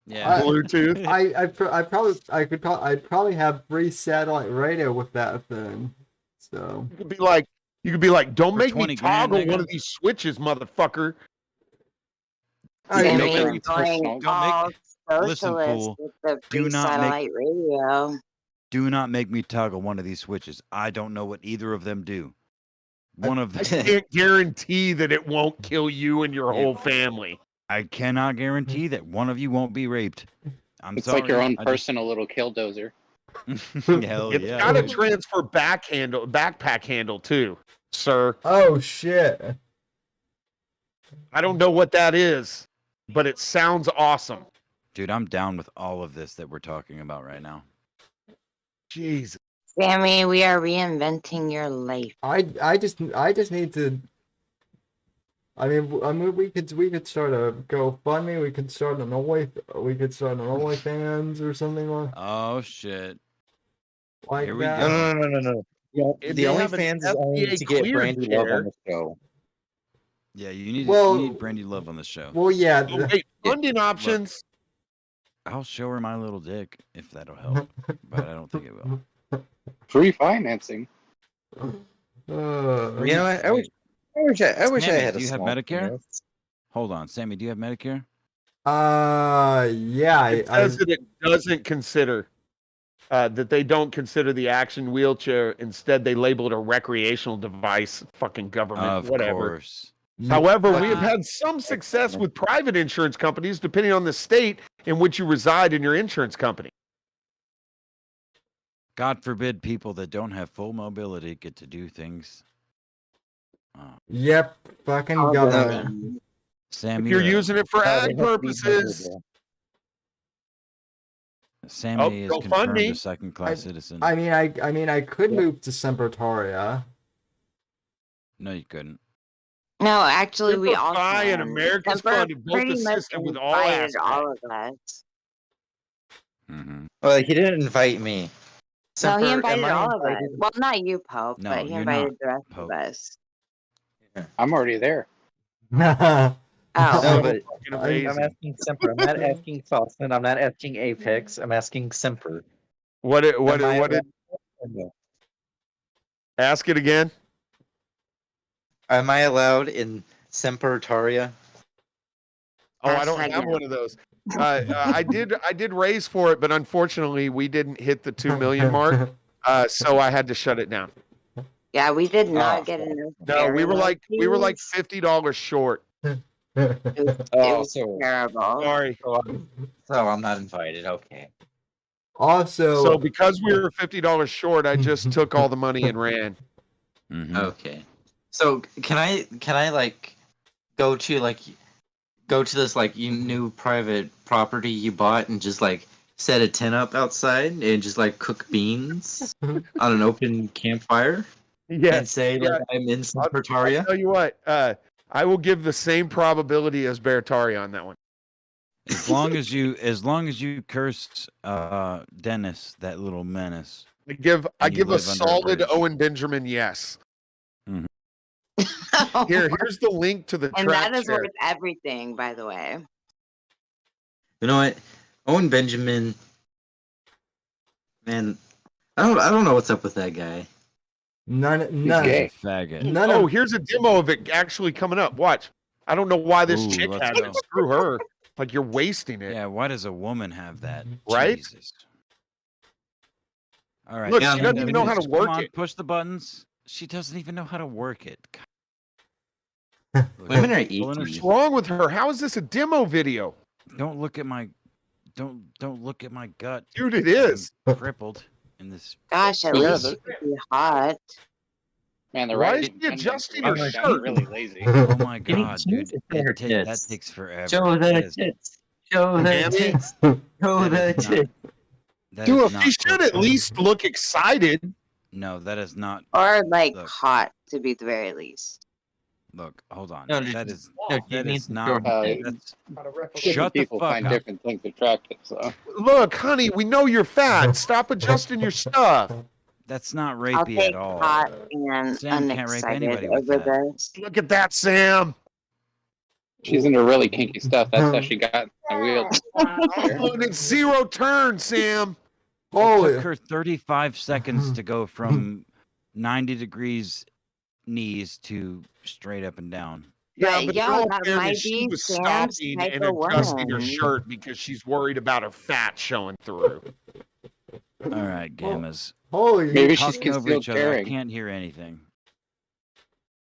Yeah. Bluetooth. I'd probably have free satellite radio with that thing. So You could be like, "Don't For make me 20 grand, toggle nigga. one of these switches, motherfucker." I Sammy mean, is going all Listen, socialist fool. with the Do free not satellite radio. Do not make me toggle one of these switches. I don't know what either of them do. One of I them. can't guarantee that it won't kill you and your whole family. I cannot guarantee that one of you won't be raped. I'm It's sorry. like your own I just- personal little killdozer. Hell It's yeah. got a transfer backpack handle too, sir. Oh shit! I don't know what that is, but it sounds awesome. Dude, I'm down with all of this that we're talking about right now. Jesus. Sammy, we are reinventing your life. I just need to. I mean, we could start a GoFundMe. We could start an OnlyFans or something Oh shit. like Here we that. go. No. Yeah, If the they have an OnlyFans is only FDA to get cleared Brandy Love chair- on the show. Yeah, you need Brandy Love on the show. Well, yeah. Oh, wait, funding options. I'll show her my little dick if that'll help, but I don't think it will. Free financing. You know what? I wish I Sammy, had a do you have small Medicare? penis. Hold on, Sammy, do you have Medicare? Yeah. It says that it doesn't consider that they don't consider the action wheelchair. Instead, they label it a recreational device. Fucking government, Of whatever. course. However, we have had some success with private insurance companies, depending on the state in which you reside in your insurance company. God forbid people that don't have full mobility get to do things. Yep. Fucking government. Sammy, If you're using it for ag purposes, Sammy is go confirmed fund me. a second-class citizen. I mean, I could move to Sempertoria. No, you couldn't. No, actually, we all Simplify and can. America's Semper Fund have built a pretty much system with all invited aspects. all of us. Mm-hmm. Well, he didn't invite me. No, he Semper- invited am I all of us. invited? Well, not you, Pope, No, but he you're invited not, the rest Pope. of us. I'm already there. Oh, No, but Fucking I'm amazing. asking Semper. I'm not asking Sauceman. I'm not asking Apex. I'm asking Semper. What did No. ask it again? Am I allowed in Sempertoria? Oh, I don't have one of those. I did raise for it, but unfortunately, we didn't hit the 2 million mark, so I had to shut it down. yeah, we did not get enough. No, we were like emojis. $50 short. It Oh, was so terrible. Sorry. so I'm not invited. Okay. Also, So because we were $50 short, I just took all the money and ran. Mm-hmm. Okay. So can I like go to this like new private property you bought and just like set a tent up outside and just like cook beans on an open campfire Yeah. and say like I'm in I'll Sempertoria? tell you what, I will give the same probability as Bertari on that one. As long as you curse Dennis, that little menace. I give And you a live under a solid bridge. Owen Benjamin yes. Mhm. Here's the link to the And track that is share. worth everything, by the way. You know what? Owen Benjamin, man, I don't know what's up with that guy. None. Gay. Faggot. None Oh, of. here's a demo of it actually coming up. Watch. I don't know why this Ooh, chick let's has go. it. Screw her. Like you're wasting it. Yeah, why does a woman have that? Right? Jesus. All right. Look, Yeah, she doesn't even know how to Come work on, it. push the buttons. She doesn't even know how to work it. Women are Pulling her easy. What's wrong with her? How is this a demo video? Don't look at my don't look at my gut. Dude, it is. I'm crippled in this. Gosh, at Yeah, least the- you could be hot. Man, the Why right is she adjusting her sounds shirt? really lazy. Oh my Give me god, dude. Jesus for her That tits. takes forever. Show the That is- tits. Show the Damn it. tits. Show that the is not- tits. that Dude, is not she should at cool. least look excited. No, that is not. Or like Look. hot to be the very least. Look, hold on. No, that just- is no, that you is need to not. show her That's, Different shut the people fuck find up. different things attractive. So Look, honey, we know you're fat. Stop adjusting your stuff. That's not I'll rapey take at all. hot and Sam can't rape unexcited anybody with over that. this. Look at that, Sam. she's into really kinky stuff. That's how she got in the wheelchair. Oh, and it's 0 turn, Sam. It Holy. took her 35 seconds to go from 90 degrees knees to straight up and down. Yeah, But but yeah, in all that fairness, might she be was Sam's stopping type and of adjusting her woman. shirt because she's worried about her fat showing through. All right, gammas. Holy. Maybe she's Talking over concealed each other. I carrying. can't hear anything.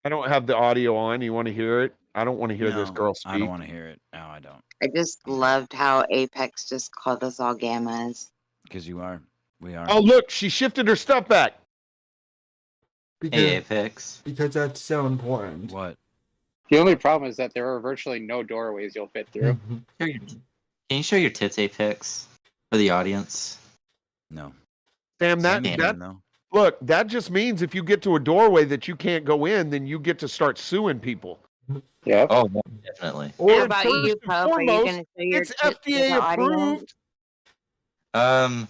I don't have the audio on. You want to hear it? I don't want to hear this No, girl speak. I don't want to hear it. No, I don't. I just loved how Apex just called us all gammas. Because you are. We are. Oh, look, she shifted her stuff back. Because, Hey, Apex. because that's so important. What? The only problem is that there are virtually no doorways you'll fit through. Can you show your tits, Apex, for the audience? No. Sam, that, Sam that no. look, that just means if you get to a doorway that you can't go in, then you get to start suing people. Yeah. Oh, definitely. How And about first you, and Pope? Are you foremost, going to show your it's tits to FDA the audience? approved.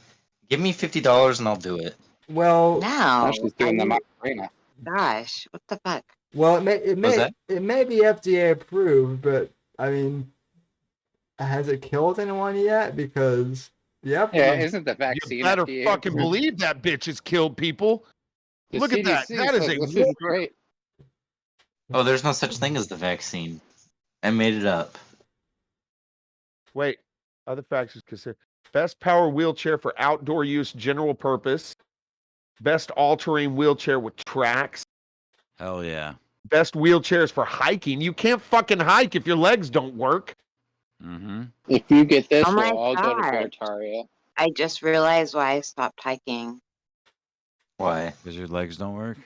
Give me $50 and I'll do it. Well, Now No. she's doing the I- Macarena. Gosh, what the fuck? well, it What's may that? it may be FDA approved, but I mean, has it killed anyone yet? Because yep. Yeah, isn't the vaccine You better FDA fucking approved? believe that bitch has killed people. The Look at that. CDC That is says a this war. is great. Oh, there's no such thing as the vaccine. I made it up. Wait, other factors considered. Best power wheelchair for outdoor use, general purpose. Best all-terrain wheelchair with tracks. Hell yeah. Best wheelchairs for hiking. You can't fucking hike if your legs don't work. Mm-hmm. If you get this, Oh my we'll all go to God. Tartaria. I just realized why I stopped hiking. Why? Because your legs don't work?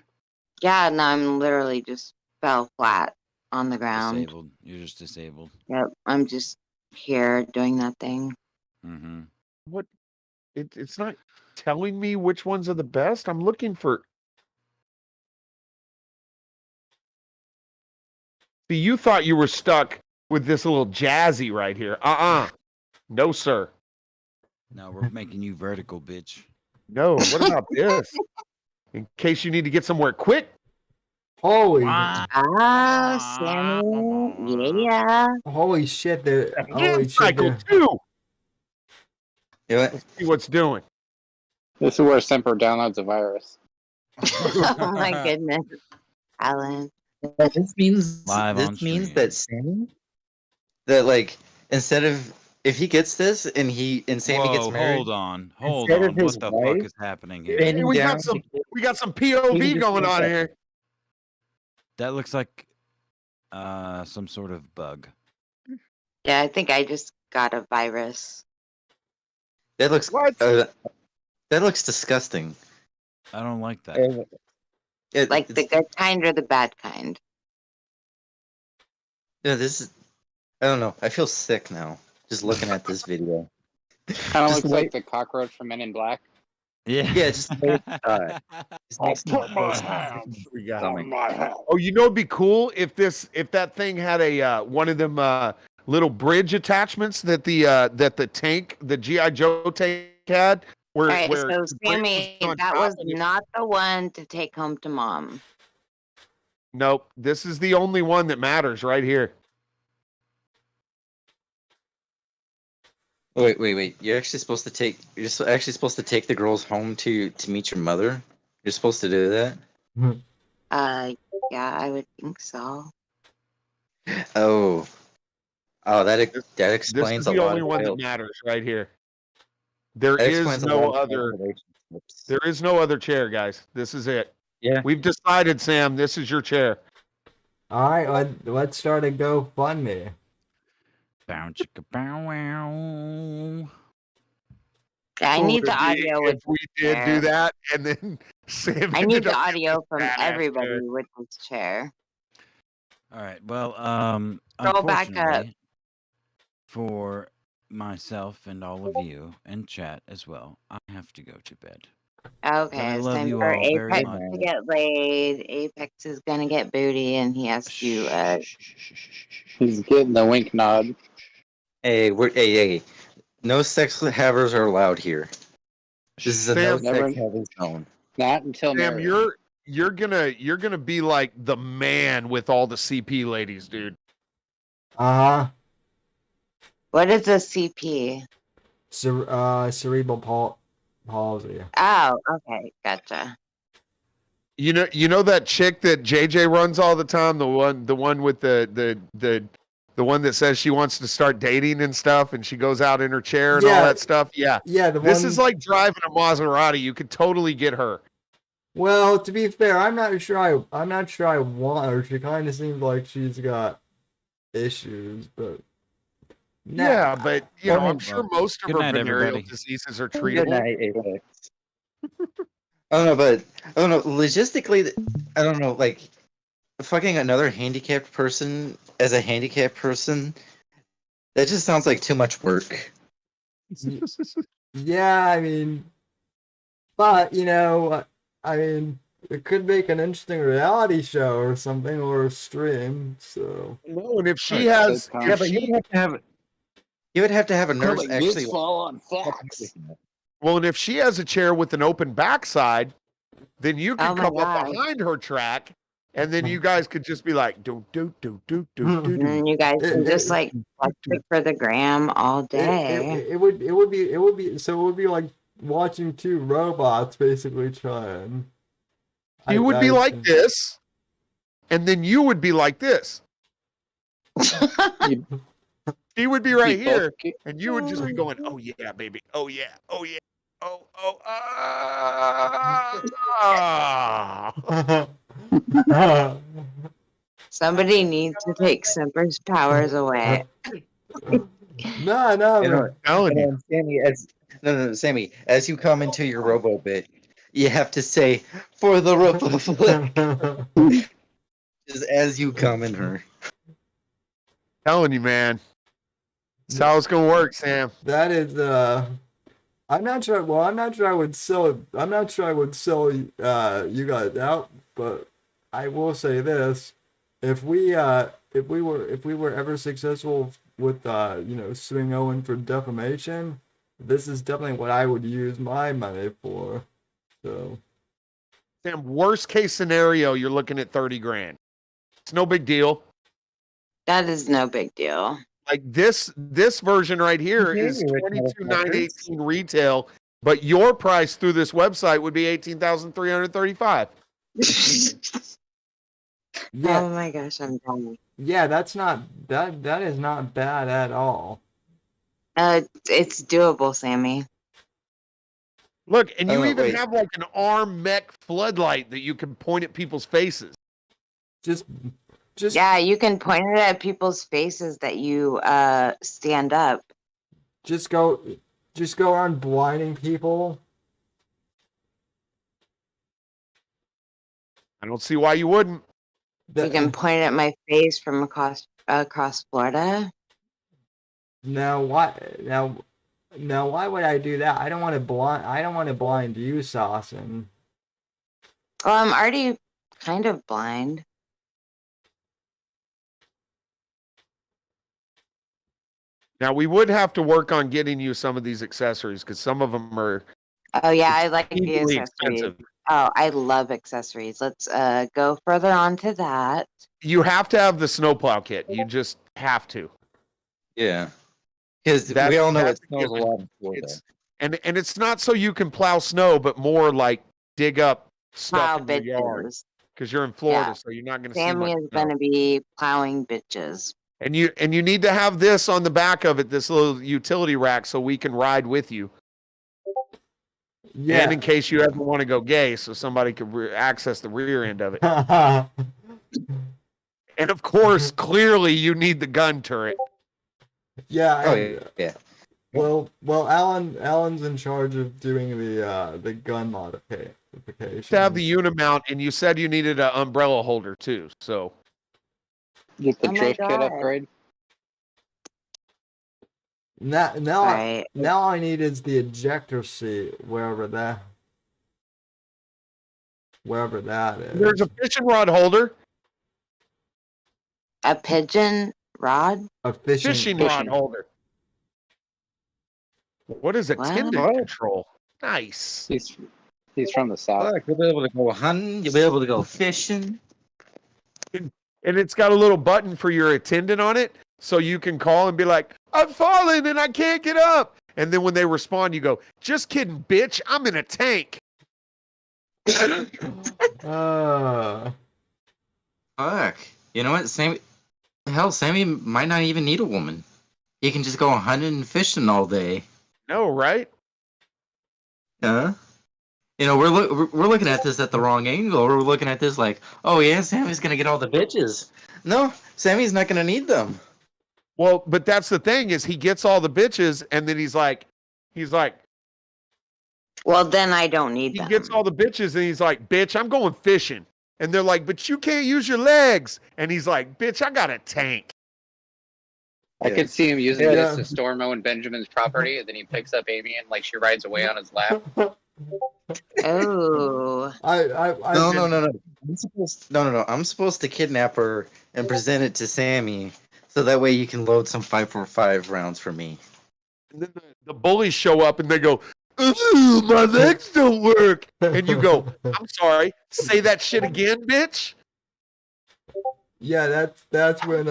Yeah, no, I'm literally just fell flat on the ground. Disabled. You're just disabled. Yep, I'm just here doing nothing. Mm-hmm. What? It's not telling me which ones are the best. I'm looking for. See, you thought you were stuck with this little jazzy right here. No, sir. Now we're making you vertical, bitch. No. What about this? In case you need to get somewhere quick. Holy, Ah, Sammy, yeah. holy shit! There, holy Hand shit! cycle There. too. You know what? Let's see what's doing. This is where Semper downloads a virus. Oh my goodness, Alan. This means Live on that Sammy, that like instead of if he gets this and Sammy gets Whoa, married, hold on. Hold instead on. of his What the wife fuck is happening here? bending We down got some. to- We got some POV going on here. That looks like some sort of bug. Yeah, I think I just got a virus. that looks What? that looks disgusting. I don't like that. Like the good kind or the bad kind. Yeah, this is. I don't know. I feel sick now just looking at this video. Kind of Just looks wait. like the cockroach from Men in Black. Yeah. Yeah, just the way it's shot. Just makes me We got. stomach. Oh, you know, it'd be cool if that thing had a one of them little bridge attachments that the tank, the GI Joe tank had. Where, All right, where so the bridge Sammy, on that top was and it- not the one to take home to mom. Nope, this is the only one that matters right here. Wait. You're actually supposed to take the girls home to meet your mother. You're supposed to do that. Yeah, I would think so. Oh, that This, that this is explains a the lot only of one that failed. matters right here. There That is explains a lot no of failed other. relationships. There is no other chair, guys. This is it. Yeah. We've decided, Sam. This is your chair. All right, let's start a GoFundMe. Bow chicka bow wow. I need the Would be audio with if we did do chair. that, and then Sam. I ended need the up audio from badass everybody chair. with this chair. All right. Well, Scroll back up. unfortunately, for myself and all of you and chat as well, I have to go to bed. But I Okay, it's love time you for all very Apex much. to get laid. Apex is gonna get booty, and he has to. He's getting the wink nod. Hey, no sex havers are allowed here. This is a no Sam, sex having zone. Not until Sam, marriage. you're gonna be like the man with all the CP ladies, dude. What is a CP? Cerebral palsy. Oh, okay, gotcha. You know that chick that JJ runs all the time, the one with the one that says she wants to start dating and stuff, and she goes out in her chair and all that stuff. Yeah, Yeah, this is like driving a Maserati. You could totally get her. Well, to be fair, I'm not sure I want her. She kind of seems like she's got issues, but Yeah, but you know, Well, I'm sure most of good her night, venereal everybody. diseases are Good treatable. night, Apex. I don't know. Logistically, I don't know. Like, fucking another handicapped person as a handicapped person, that just sounds like too much work. yeah, I mean, but you know, I mean, it could make an interesting reality show or something, or a stream. So No, and if she Right, has, sitcom. Yeah, if but she, you would have to have a nurse Coming actually. this fall on Fox. well, and if she has a chair with an open backside, then you Oh could my come up God. behind her track, and then you guys could just be like, do do do do do do And do. then you guys can just like watch it for the gram all day. it would be so it would be like watching two robots basically trying. You would be like this, and then you would be like this. He would be right here, and you would just be going, "Oh yeah, baby. Oh yeah. Oh yeah. Oh oh ah." Somebody needs to take Semper's powers away. No, telling you. Sammy, as you come into your robo bit, you have to say for the Republic just as you come in her. Telling you, man. That's how it's gonna work, Sam. That is I'm not sure. Well, I'm not sure I would sell. I'm not sure I would sell you guys out. But I will say this: if we were ever successful with suing Owen for defamation, this is definitely what I would use my money for. So, Sam, worst case scenario, you're looking at 30 grand. It's no big deal. That is no big deal. Like this version right here is $22,918 retail, but your price through this website would be $18,335. yeah, Oh my gosh, I'm done. yeah, that is not bad at all. It's doable, Sammy. Look, and you Oh, even wait. have like an arm mech floodlight that you can point at people's faces. Just Yeah, you can point it at people's faces that you stand up. just go around blinding people. I don't see why you wouldn't. You can point it at my face from across Florida. Now why would I do that? I don't want to blind you, Saucin. Well, I'm already kind of blind. Now we would have to work on getting you some of these accessories because some of them are Oh yeah, I like the exceedingly accessories. expensive. Oh, I love accessories. Let's go further on to that. You have to have the snowplow kit. You just have to. Yeah. Because That- we all know it that's a snows a given. lot in Florida. It's and it's not so you can plow snow, but more like dig up Plow stuff in your yard bitches. because you're in Florida, Yeah. so you're not going to see Sammy much is snow. going to be plowing bitches. And you need to have this on the back of it, this little utility rack, so we can ride with you. Yeah. And in case you ever want to go gay, so somebody could access the rear end of it. And of course, clearly, you need the gun turret. Yeah. Oh and, yeah. Well, Alan's in charge of doing the gun modification. To have the unimount, and you said you needed an umbrella holder too. So Get the Oh my drift kit God. upgrade. Now I need is the ejector seat wherever that is. there's a fishing rod holder. A pigeon rod? A Fishing rod holder. What is a What? tendon control? Nice. He's from the south. Look, you'll be able to go hunting. You'll be able to go fishing. And it's got a little button for your attendant on it, so you can call and be like, "I'm falling and I can't get up." And then when they respond, you go, "Just kidding, bitch. I'm in a tank." Fuck. You know what? Sammy might not even need a woman. He can just go hunting and fishing all day. No, right? Huh? You know, we're looking at this at the wrong angle. We're looking at this like, oh yeah, Sammy's gonna get all the bitches. No, Sammy's not gonna need them. Well, but that's the thing is he gets all the bitches, and then he's like, Well, then I don't need he them. gets all the bitches, and he's like, "Bitch, I'm going fishing." And they're like, "But you can't use your legs." And he's like, "Bitch, I got a tank." I could see him using Yeah. this to storm Owen Benjamin's property, and then he picks up Amy and like she rides away on his lap. Oh. No. I'm supposed to kidnap her and present it to Sammy, so that way you can load some 5.45 rounds for me. And then the bullies show up, and they go, "Ooh, my legs don't work." And you go, "I'm sorry, say that shit again, bitch." Yeah, that's when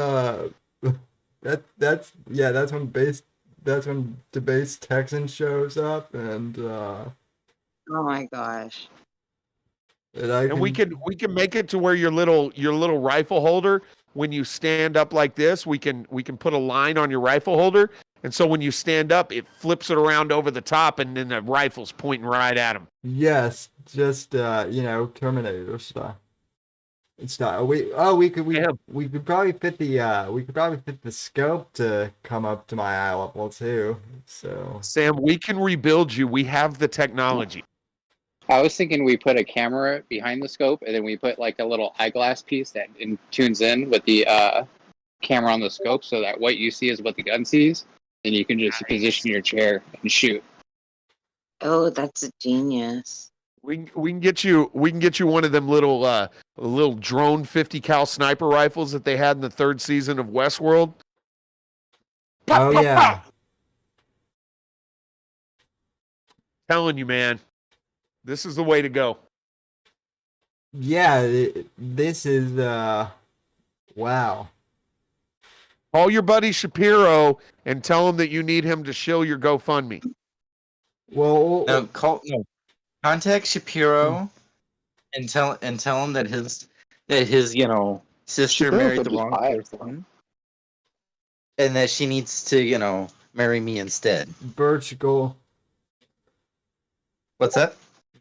that's when Debase Texan shows up and Oh my gosh. And we can make it to where your little rifle holder, when you stand up like this, we can put a line on your rifle holder, and so when you stand up, it flips it around over the top, and then the rifle's pointing right at him. Yes, just Terminator stuff. It's not. We could probably fit the scope to come up to my eye level too. So Sam, we can rebuild you. We have the technology. I was thinking we put a camera behind the scope, and then we put like a little eyeglass piece that tunes in with the camera on the scope, so that what you see is what the gun sees, and you can just position your chair and shoot. Oh, that's a genius. We can get you one of them little drone 50 cal sniper rifles that they had in the 3rd season of Westworld. Oh yeah. Telling you, man, this is the way to go. Yeah, this is wow. Call your buddy Shapiro and tell him that you need him to shill your GoFundMe. Well, Contact Shapiro and tell him that his sister married the wrong person, and that she needs to marry me instead. Birch Gold. What's that?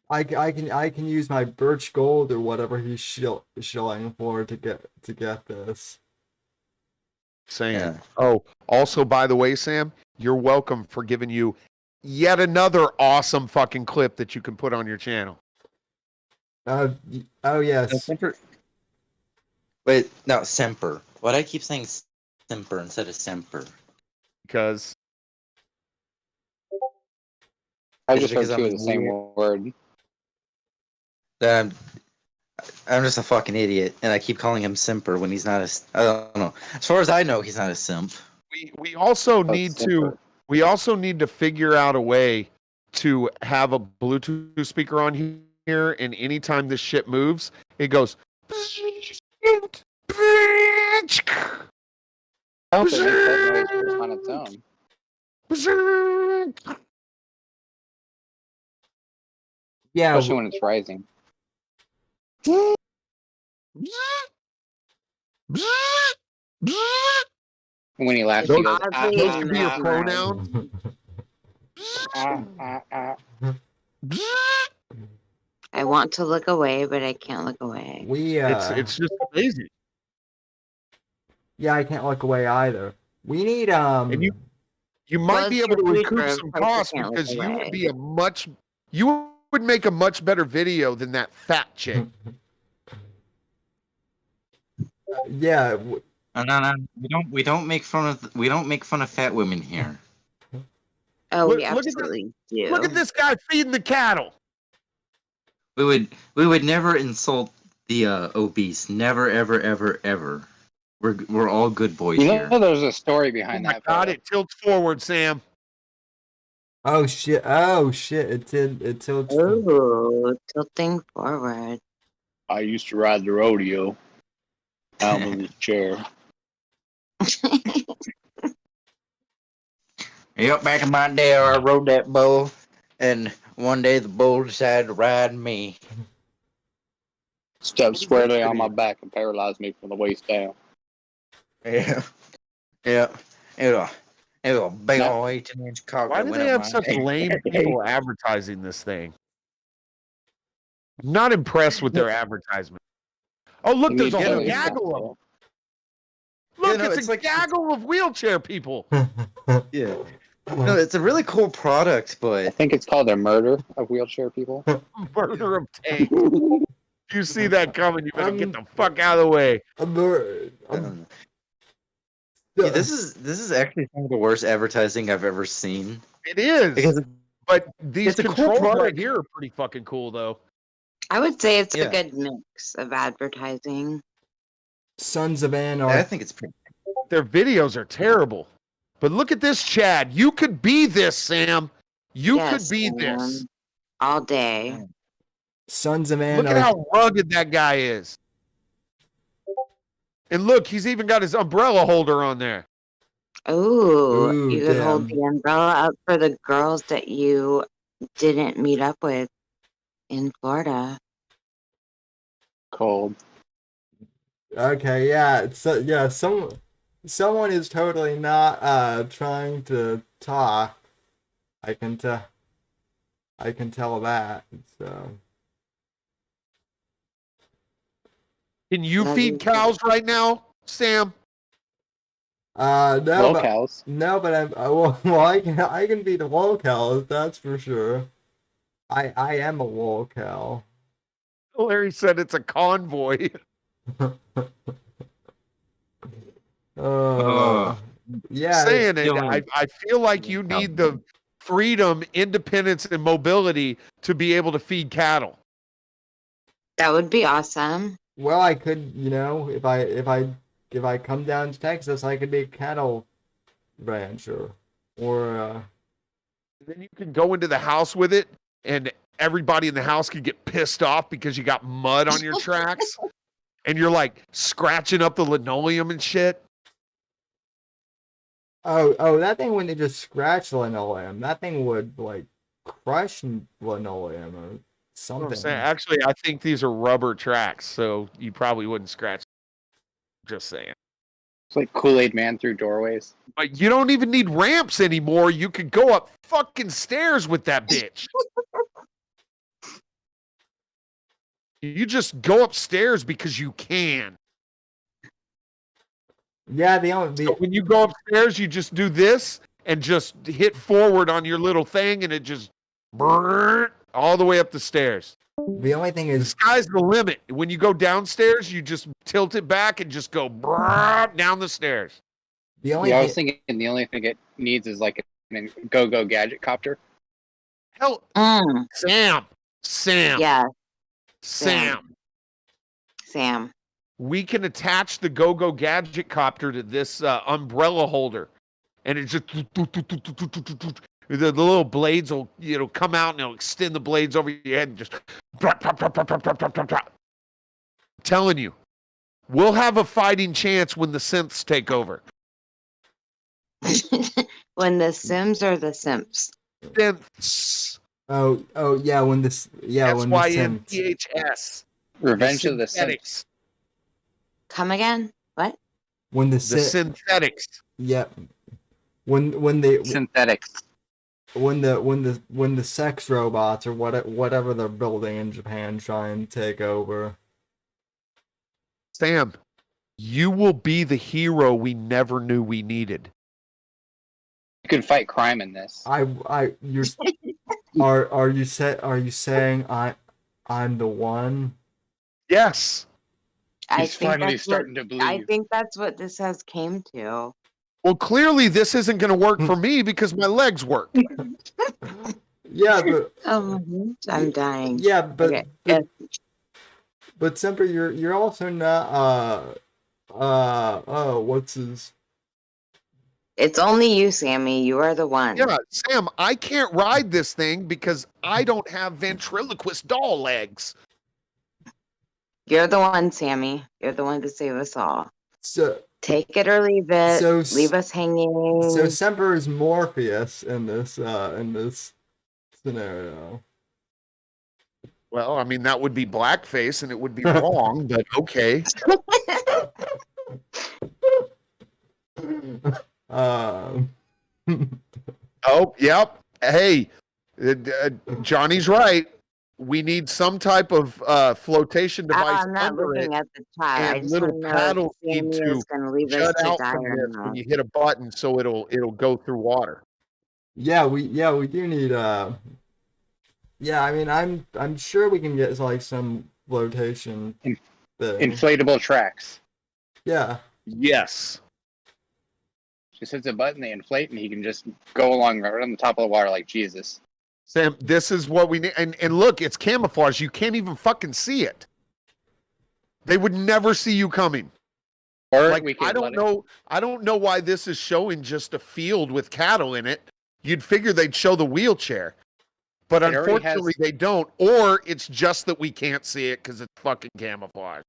I can use my Birch Gold or whatever he's shilling for to get this. Sam. Yeah. Oh, also, by the way, Sam, you're welcome for giving you yet another awesome fucking clip that you can put on your channel. Oh yes. Wait, no, Semper. Why do I keep saying Semper instead of Semper? Because I just heard Because two I'm of the same word. I'm just a fucking idiot, and I keep calling him Simper when he's not I don't know. As far as I know, he's not a simp. we also need to figure out a way to have a Bluetooth speaker on here, and anytime this shit moves, it goes. I hope it makes that noise on its own. Yeah. Especially when it's rising. When he laughs, he goes, Oddly Those could be your mesmerized. pronouns. I want to look away, but I can't look away. It's just amazing. Yeah, I can't look away either. We need And you might Well, be it's able to your recoup future, some of course you costs can't look because you would away. be you would make a much better video than that fat chick. yeah. No. We don't make fun of fat women here. Oh, Look- we look at absolutely do. Look at this guy feeding the cattle. We would never insult the obese. Never, ever, ever, ever. We're all good boys You here. know, there's a story Oh behind my that. God, photo. it tilts forward, Sam. Oh shit! Oh shit! It tilts. Ooh, tilting forward. I used to ride the rodeo out in the chair. Yep, back in my day, I rode that bull, and one day the bull decided to ride me. Stepped squarely on my back and paralyzed me from the waist down. Yeah. It was a big old 18-inch cock. Why that do went they up have my such head. lame people advertising this thing? I'm not impressed with their advertisement. Oh, look, You there's a need whole belly gaggle of them. stuff, Look, no, it's it's a like- gaggle of wheelchair people. Yeah. No, it's a really cool product, I but think it's called a murder of wheelchair people. Murder of tank. You see that coming, you better get the fuck out of the way. yeah, this is actually some of the worst advertising I've ever seen. It is. Because But these it's a cool controls right product. here are pretty fucking cool, though. I would say it's Yeah. a good mix of advertising. Sons of I Anarchy. think it's pretty. Their videos are terrible. But look at this, Chad. You could be this, Sam. You Yes, could be Sam. this. All day. Sons of Look Anarchy. at how rugged that guy is. And look, he's even got his umbrella holder on there. Ooh, Ooh, you could hold damn. the umbrella up for the girls that you didn't meet up with in Florida. Cold. Okay, yeah, someone is totally not trying to talk. I can tell that. So Can you Love feed you. cows right now, Sam? no, but Locals. no, but well, I can be the locals, that's for sure. I am a local. Larry said it's a convoy. Yeah, Saying it, feeling- I feel like you need the freedom, independence, and mobility to be able to feed cattle. That would be awesome. well, I could, if I come down to Texas, I could be a cattle rancher, or Then you can go into the house with it, and everybody in the house could get pissed off because you got mud on your tracks, and you're like scratching up the linoleum and shit. oh, that thing wouldn't just scratch linoleum. That thing would like crush linoleum or You know what something. I'm saying? Actually, I think these are rubber tracks, so you probably wouldn't scratch. Just saying. It's like Kool-Aid Man through doorways. But you don't even need ramps anymore. You could go up fucking stairs with that bitch. You just go upstairs because you can. Yeah, So when you go upstairs, you just do this and just hit forward on your little thing, and it just brrrt all the way up the stairs. the only thing The is, sky's the limit. When you go downstairs, you just tilt it back and just go brrrt down the stairs. the only Yeah, I was thing, thinking the only thing it needs is like a go-go gadget copter. Hell, Sam, Yeah, Sam. Sam. We can attach the go-go gadget copter to this umbrella holder, and it just the little blades will come out and it'll extend the blades over your head and just I'm telling you, we'll have a fighting chance when the synths take over. When the Sims are the Simps. Synths. oh yeah, when this, yeah, when the Sims. SYNTHS. Revenge of the synthetics. Sith. Come again? What? When the synthetics. Yeah. When they Synthetics. when the sex robots or whatever they're building in Japan try and take over. Sam, you will be the hero we never knew we needed. You can fight crime in this. Are you saying I'm the one? Yes. He's finally starting to believe. I think that's what this has came to. Well, clearly this isn't going to work for me because my legs work. Yeah, but I'm dying. yeah, but Okay. but Semper, you're also not what's his? It's only you, Sammy. You are the one. Yeah, Sam, I can't ride this thing because I don't have ventriloquist doll legs. You're the one, Sammy. You're the one to save us all. So take it or leave it. So leave us hanging. So Semper is Morpheus in this scenario. Well, I mean that would be blackface and it would be wrong, but okay. Oh, yep. Hey, Johnny's right. We need some type of flotation device I'm not under looking it, at the chat. I and just little want to know paddles if need Sammy to is going to leave us jut to out die from or this not. when you hit a button, so it'll go through water. Yeah, we do need yeah, I mean I'm sure we can get like some flotation thing. Inflatable tracks. Yeah. Yes. Just hits a button, they inflate, and he can just go along right on the top of the water like Jesus. Sam, this is what we need. And look, it's camouflage. You can't even fucking see it. They would never see you coming. Or like, we can I don't know why this is showing just a field with cattle in it. You'd figure they'd show the wheelchair. But It already unfortunately they don't. Or it's just that we can't see it because it's fucking camouflage.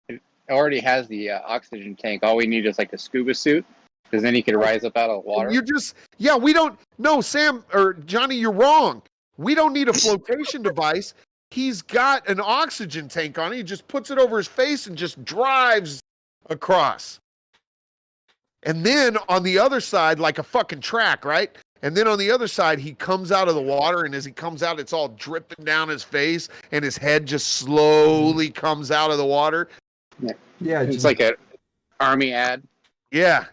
It already has the oxygen tank. All we need is like a scuba suit, because then he could rise up out of the water. We don't. No, Sam or Johnny, you're wrong. We don't need a flotation device. He's got an oxygen tank on it. He just puts it over his face and just drives across. And then on the other side, like a fucking track, right? And then on the other side, he comes out of the water, and as he comes out, it's all dripping down his face, and his head just slowly comes out of the water. Yeah, it's like an army ad. Yeah,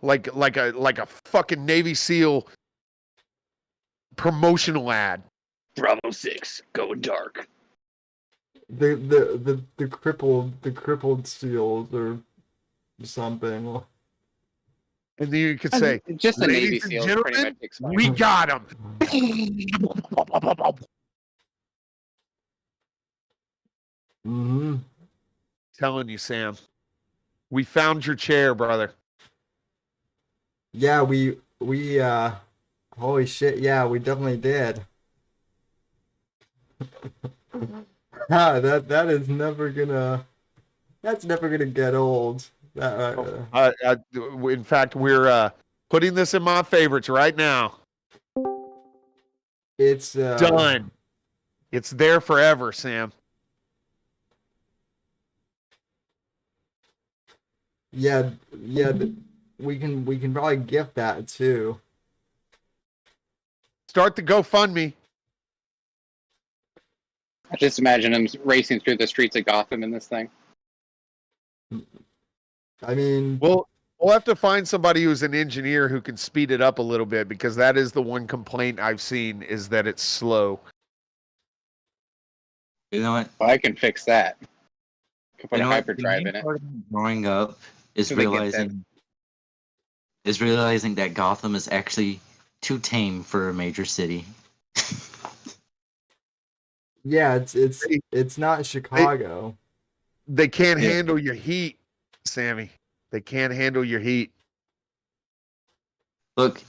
like a fucking Navy SEAL promotional ad. Bravo 6, go dark. The crippled SEALs or something. And then you could say, just the Navy "Ladies and SEALs gentlemen, pretty much explain. we got him." Mm-hmm. Telling you, Sam, we found your chair, brother. Yeah, we holy shit, yeah, we definitely did. That is never gonna get old. In fact, we're putting this in my favorites right now. It's done. It's there forever, Sam. Yeah, we can probably gift that too. Start the GoFundMe. I just imagine him racing through the streets of Gotham in this thing. I mean, we'll have to find somebody who's an engineer who can speed it up a little bit, because that is the one complaint I've seen, is that it's slow. You know what? Well, I can fix that. I can put You a know what? hyperdrive in it. Growing up is So they get realizing that Gotham is actually too tame for a major city. yeah, it's not Chicago. They can't handle your heat, Sammy. They can't handle your heat. Look,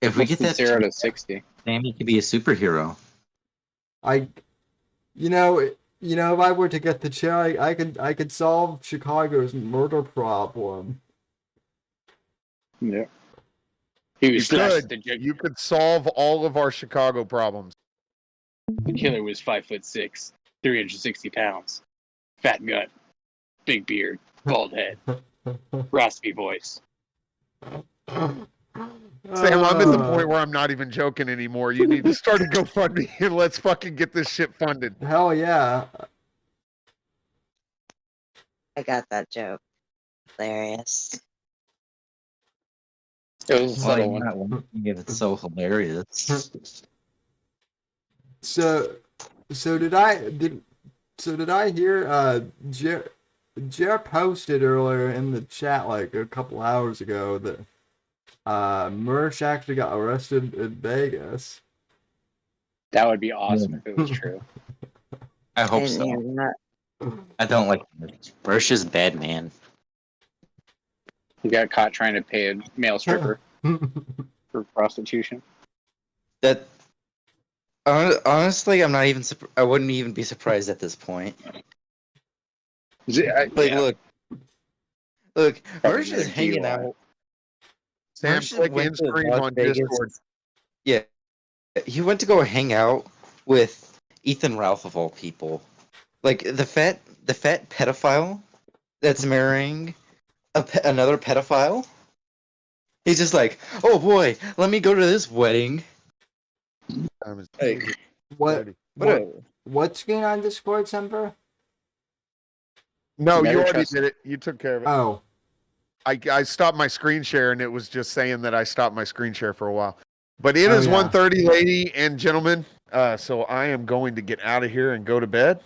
if we get that 0 to 60, Sammy could be a superhero. You know, if I were to get the chair, I could solve Chicago's murder problem. Yeah. He was You could solve all of our Chicago problems. The killer was 5'6", 360 pounds, fat gut, big beard, bald head, raspy voice. Sam, I'm at the point where I'm not even joking anymore. You need to start a GoFundMe and let's fucking get this shit funded. Hell yeah. I got that joke. Hilarious. It was a Well, subtle you're one. not laughing if it's so hilarious. So did I hear Jer posted earlier in the chat like a couple hours ago that Mersh actually got arrested in Vegas. That would be awesome if it was true. I hope Didn't hear so. that. I don't like Mersh. Mersh is a bad man. He got caught trying to pay a male stripper for prostitution. That honestly, I'm not even. I wouldn't even be surprised at this point. Like, look, Mersh is hanging out. Sam, Mersh click went end to screen Las on Vegas. Discord. Yeah, he went to go hang out with Ethan Ralph of all people, like the fat pedophile that's marrying another pedophile. He's just like, oh boy, let me go to this wedding. Like, What's going on Discord, Semper? No, Never you already trust- did it. You took care of it. Oh. I stopped my screen share and it was just saying that I stopped my screen share for a while. But it Oh, is yeah. 1:30, lady and gentlemen. So I am going to get out of here and go to bed.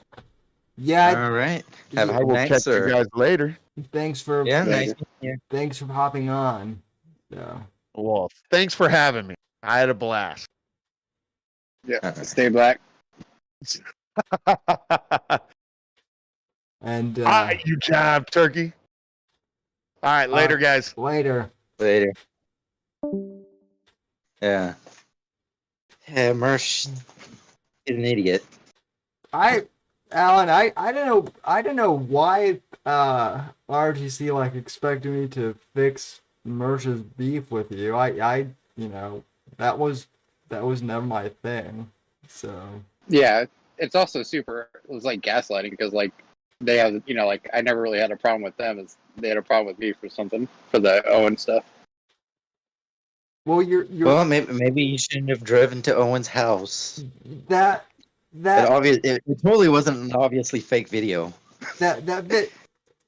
Yeah. all right, have a I good will night, catch sir. you guys later. Thanks for Nice meeting you. Thanks for hopping on. So. Well, thanks for having me. I had a blast. Yeah, stay black. And you job, turkey. All right, later, guys. Later. Later. Yeah. Yeah, Mersh is an idiot. Alan, I don't know why RTC like expected me to fix Mersh's beef with you. I you know, that was never my thing. So Yeah, it's also super. It was like gaslighting because like they have, you know, like I never really had a problem with them. It's they had a problem with me for something for the Owen stuff. well, you're Well, maybe you shouldn't have driven to Owen's house. that It totally wasn't an obviously fake video. that bit,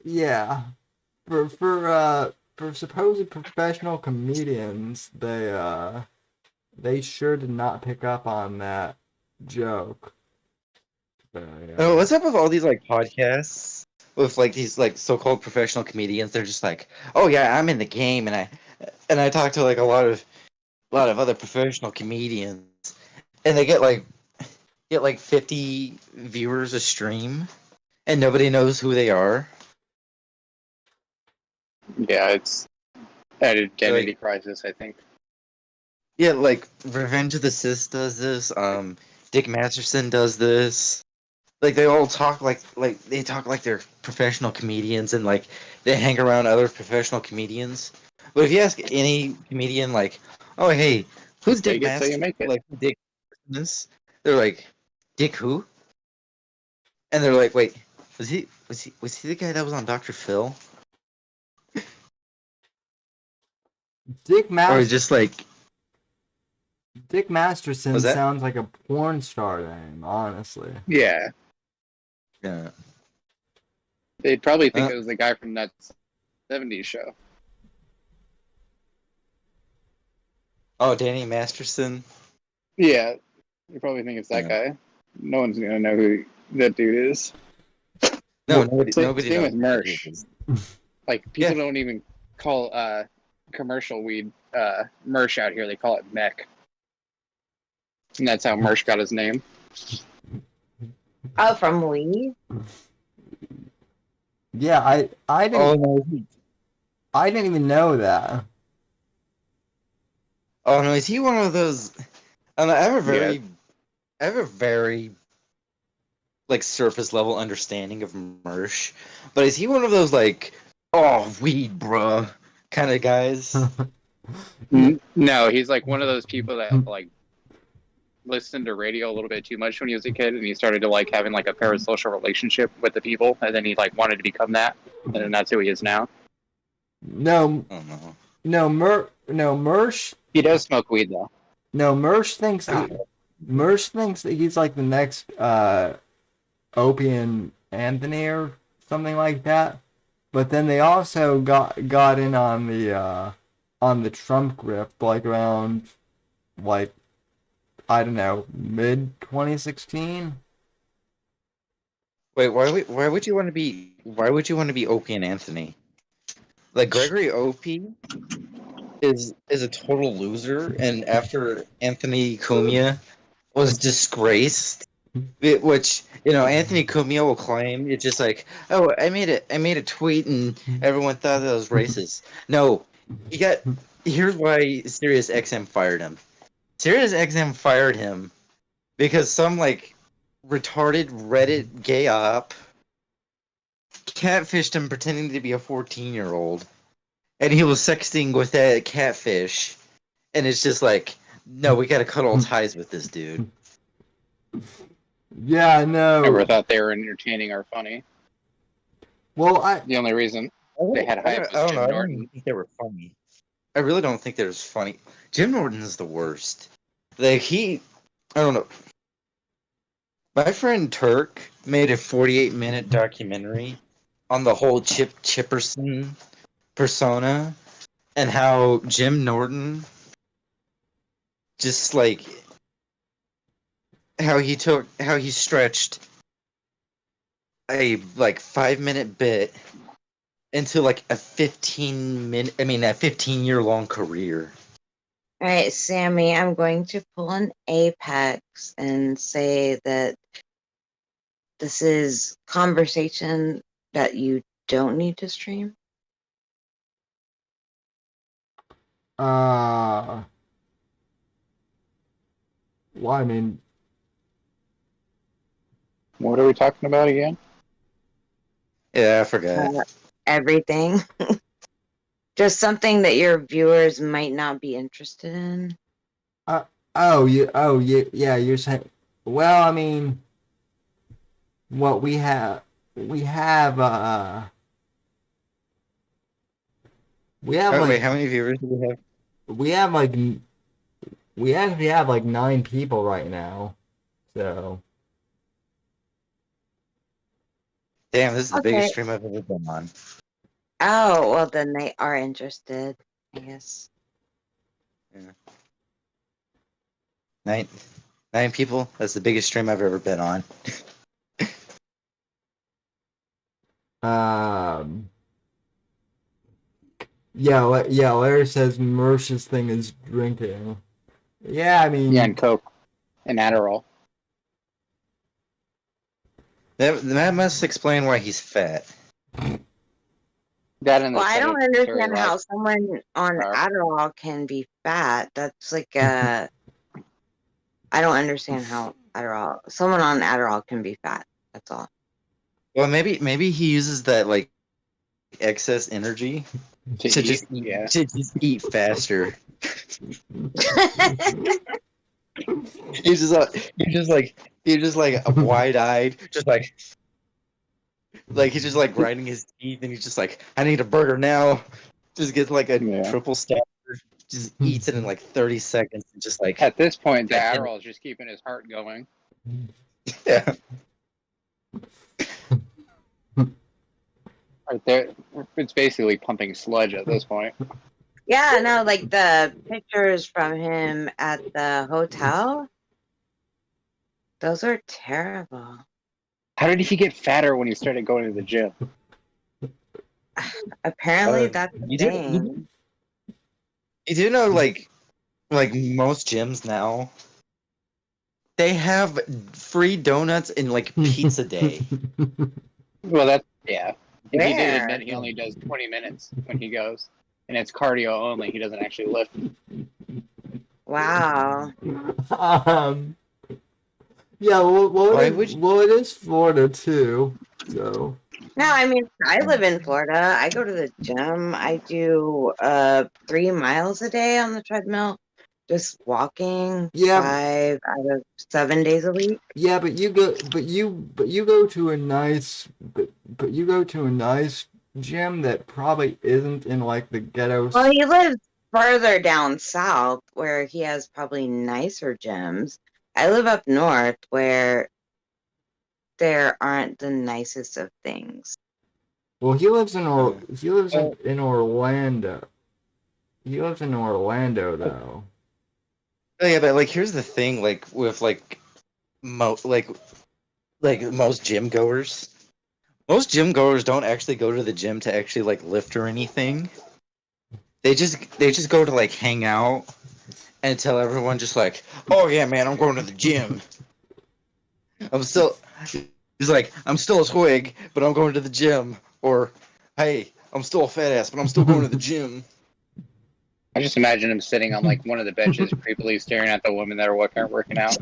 yeah. For supposed professional comedians, they sure did not pick up on that joke. But, yeah. Oh, what's up with all these like podcasts with like these like so-called professional comedians? They're just like, oh yeah, I'm in the game, and I talk to like a lot of other professional comedians, and they get like 50 viewers a stream, and nobody knows who they are. Yeah, it's an identity crisis, I think. Yeah, like Revenge of the Sis does this. Dick Masterson does this. Like they all talk like they talk like they're professional comedians and like they hang around other professional comedians. But if you ask any comedian, like, oh hey, who's Dick Take it so you Masterson? make it. Like Dick this? They're like, Dick who? And they're like, wait, was he the guy that was on Dr. Phil? Dick Or just like Dick Masterson Was that- sounds like a porn star name, honestly. Yeah, yeah. they'd probably think it was the guy from that '70s show. Oh, Danny Masterson. Yeah, you probably think it's that guy. No one's gonna know who that dude is. No, nobody Same knows. with Mersh. Like people don't even call commercial weed Mersh out here. They call it mech, and that's how Mersh got his name. Oh, from weed? Yeah, I didn't. Oh no. I didn't even know that. Oh no, is he one of those? I have a very like surface level understanding of Mersh, but is he one of those like, oh weed, bruh, kind of guys? No, he's like one of those people that like listened to radio a little bit too much when he was a kid, and he started to like having like a parasocial relationship with the people, and then he like wanted to become that, and then that's who he is now. No, Oh no. no, Mersh. He does smoke weed though. No, Mersh thinks that he's like the next Opie and Anthony or something like that. But then they also got in on the Trump grift like around like I don't know, mid 2016. Wait, why would you want to be Opie and Anthony? Like Gregory Opie is a total loser, and after Anthony Cumia was disgraced, which Anthony Cumia will claim it's just like, oh, I made a tweet and everyone thought that was racist. No, here's why Sirius XM fired him. Sirius XM fired him because some like retarded Reddit gay op catfished him pretending to be a 14-year-old, and he was sexting with that catfish, and it's just like, no, we gotta cut all ties with this dude. Yeah, no. Never thought they were entertaining or funny. Well, the only reason they had hype was Jim I Norton. don't think they were funny. I really don't think they're funny. Jim Norton is the worst. Like I don't know. My friend Turk made a 48-minute documentary on the whole Chip Chipperson persona and how Jim Norton just like how he stretched a like 5-minute bit into like a 15-year long career. All right, Sammy, I'm going to pull an Apex and say that this is conversation that you don't need to stream. Well, I mean, What are we talking about again? Yeah, I forgot. Everything. Just something that your viewers might not be interested in. yeah, you're saying. Well, I mean, what we have Wait, like, how many viewers do we have? We actually have like 9 people right now, so. Damn, this is the Okay. biggest stream I've ever been on. Oh, well then they are interested, I guess. Yeah. Nine people? That's the biggest stream I've ever been on. Larry says Mersh's thing is drinking. Yeah, I mean. Yeah, and Coke and Adderall. That must explain why he's fat. That and the Well, I don't sedentary understand how life. someone on Adderall can be fat. That's like a. I don't understand how someone on Adderall can be fat. That's all. Well, maybe he uses that like excess energy to just eat faster. He's just like wide-eyed, just like he's just like grinding his teeth, and he's just like, I need a burger now. Just gets like a triple stacker, just eats it in like 30 seconds, and just like At this point, the Adderall is just keeping his heart going. Yeah. Right there, it's basically pumping sludge at this point. Yeah, no, like the pictures from him at the hotel. Those are terrible. How did he get fatter when he started going to the gym? Apparently, that's the you thing. You do know, like most gyms now, they have free donuts and like pizza day. Well, that's yeah. He did Where? admit he only does 20 minutes when he goes, and it's cardio only. He doesn't actually lift. Wow. Yeah, well, it is Florida too, so. No, I mean, I live in Florida. I go to the gym. I do 3 miles a day on the treadmill. just walking Yeah. 5 out of 7 days a week. Yeah, but you go to a nice but you go to a nice gym that probably isn't in like the ghetto. Well, he lives further down south where he has probably nicer gyms. I live up north where there aren't the nicest of things. Well, he lives in in Orlando. He lives in Orlando though. Oh yeah, but like here's the thing, like with like most gym goers. Most gym goers don't actually go to the gym to actually like lift or anything. They just go to like hang out and tell everyone just like, oh yeah, man, I'm going to the gym. I'm still I'm still a twig, but I'm going to the gym. Or hey, I'm still a fat ass, but I'm still going to the gym. I just imagine him sitting on like one of the benches, creepily staring at the women that are working out.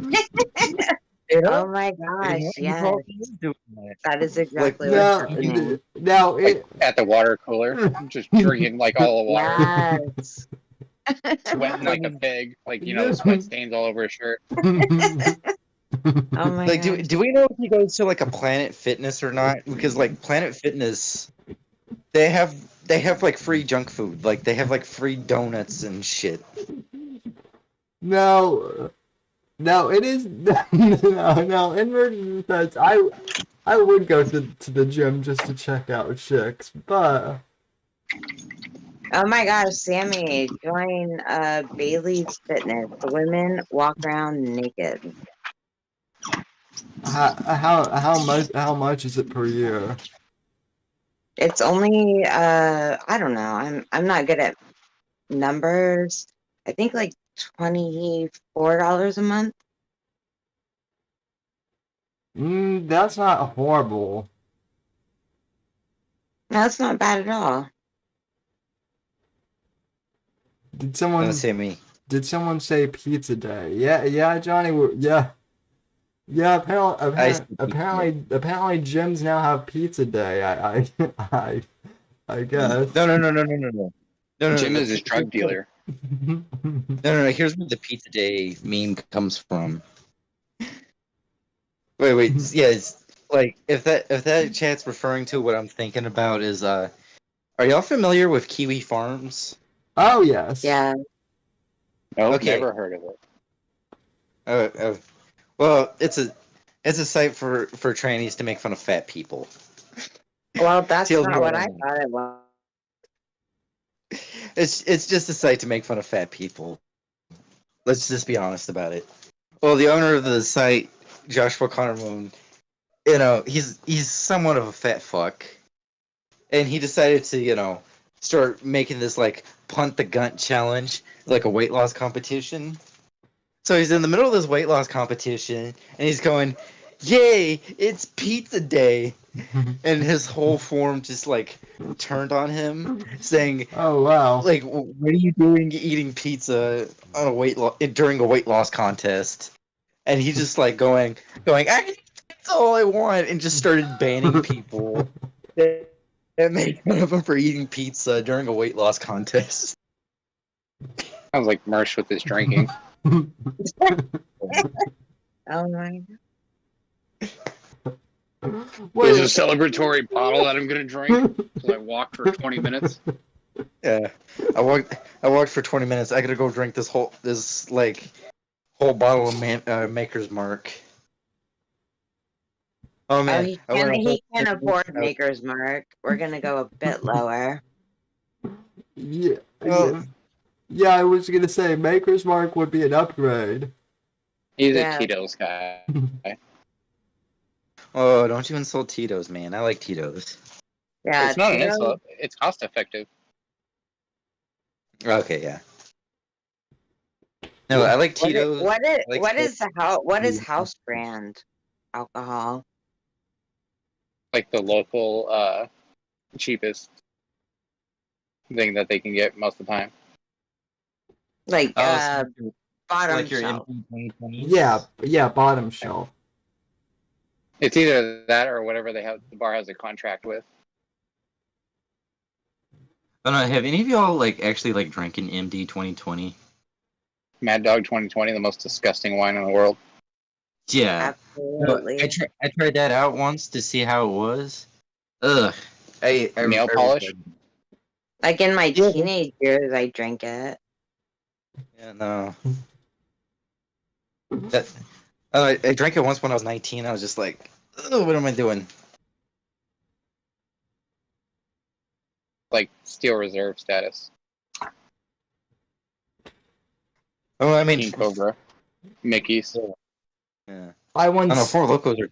Oh my gosh, yes. That is exactly Now, what's happening. now Like at the water cooler, just drinking like all the water, Yes. sweating like a pig, like sweat stains all over his shirt. Oh my Like, gosh. do we know if he goes to like a Planet Fitness or not? Because like Planet Fitness, they have like free junk food. Like they have like free donuts and shit. No, it is no. In your defense, I would go to the gym just to check out chicks, but Oh my gosh, Sammy, join Bailey's Fitness. The women walk around naked. how much is it per year? It's only I don't know. I'm not good at numbers. I think like $24 a month. That's not horrible. No, that's not bad at all. Did someone Sammy? Did someone say pizza day? Yeah, Johnny. Yeah. Apparently, gyms now have pizza day. I guess. No. Jim is his drug dealer. No. Here's where the Pizza Day meme comes from. Wait. Yeah, it's like if that chat's referring to what I'm thinking about is are y'all familiar with Kiwi Farms? Oh yes. Yeah. Nope, Okay. never heard of it. Well, it's a site for trannies to make fun of fat people. Well, that's Tells me not what what I I mean. thought it was. It's just a site to make fun of fat people. Let's just be honest about it. Well, the owner of the site, Joshua Connor Moon, he's somewhat of a fat fuck, and he decided to start making this like punt the gunt challenge, like a weight loss competition. So he's in the middle of this weight loss competition, and he's going, "Yay! It's pizza day!" And his whole form just like turned on him, saying, "Oh wow! Like, what are you doing eating pizza on during a weight loss contest?" And he just like going, "That's all I want," and just started banning people that made fun of him for eating pizza during a weight loss contest. Sounds like Mersh with his drinking. Oh my. There's a celebratory bottle that I'm gonna drink because I walked for 20 minutes. Yeah, I walked for 20 minutes. I gotta go drink this whole bottle of Maker's Mark. Oh man, he can't afford Maker's Mark. We're gonna go a bit lower. Yeah. Well, yeah, I was gonna say Maker's Mark would be an upgrade. He's a Tito's guy. Oh, don't you insult Tito's, man. I like Tito's. Yeah, it's not an insult. It's cost effective. Okay, yeah. No, I like Tito's. What is house brand alcohol? Like the local cheapest thing that they can get most of the time. Like bottom like your shelf. Yeah, bottom shelf. It's either that or whatever the bar has a contract with. I don't know, have any of y'all actually drank an MD 2020? Mad Dog 2020, the most disgusting wine in the world. Yeah. Absolutely. I tried that out once to see how it was. Ugh. Nail polish? Like in my Yeah. teenage years, I drank it. Yeah, no. That I drank it once when I was 19. I was just like, oh, what am I doing? Like Steel Reserve status. Oh, I mean, King Cobra. Mickey's. yeah. I I don't know. once. Four Locos are. You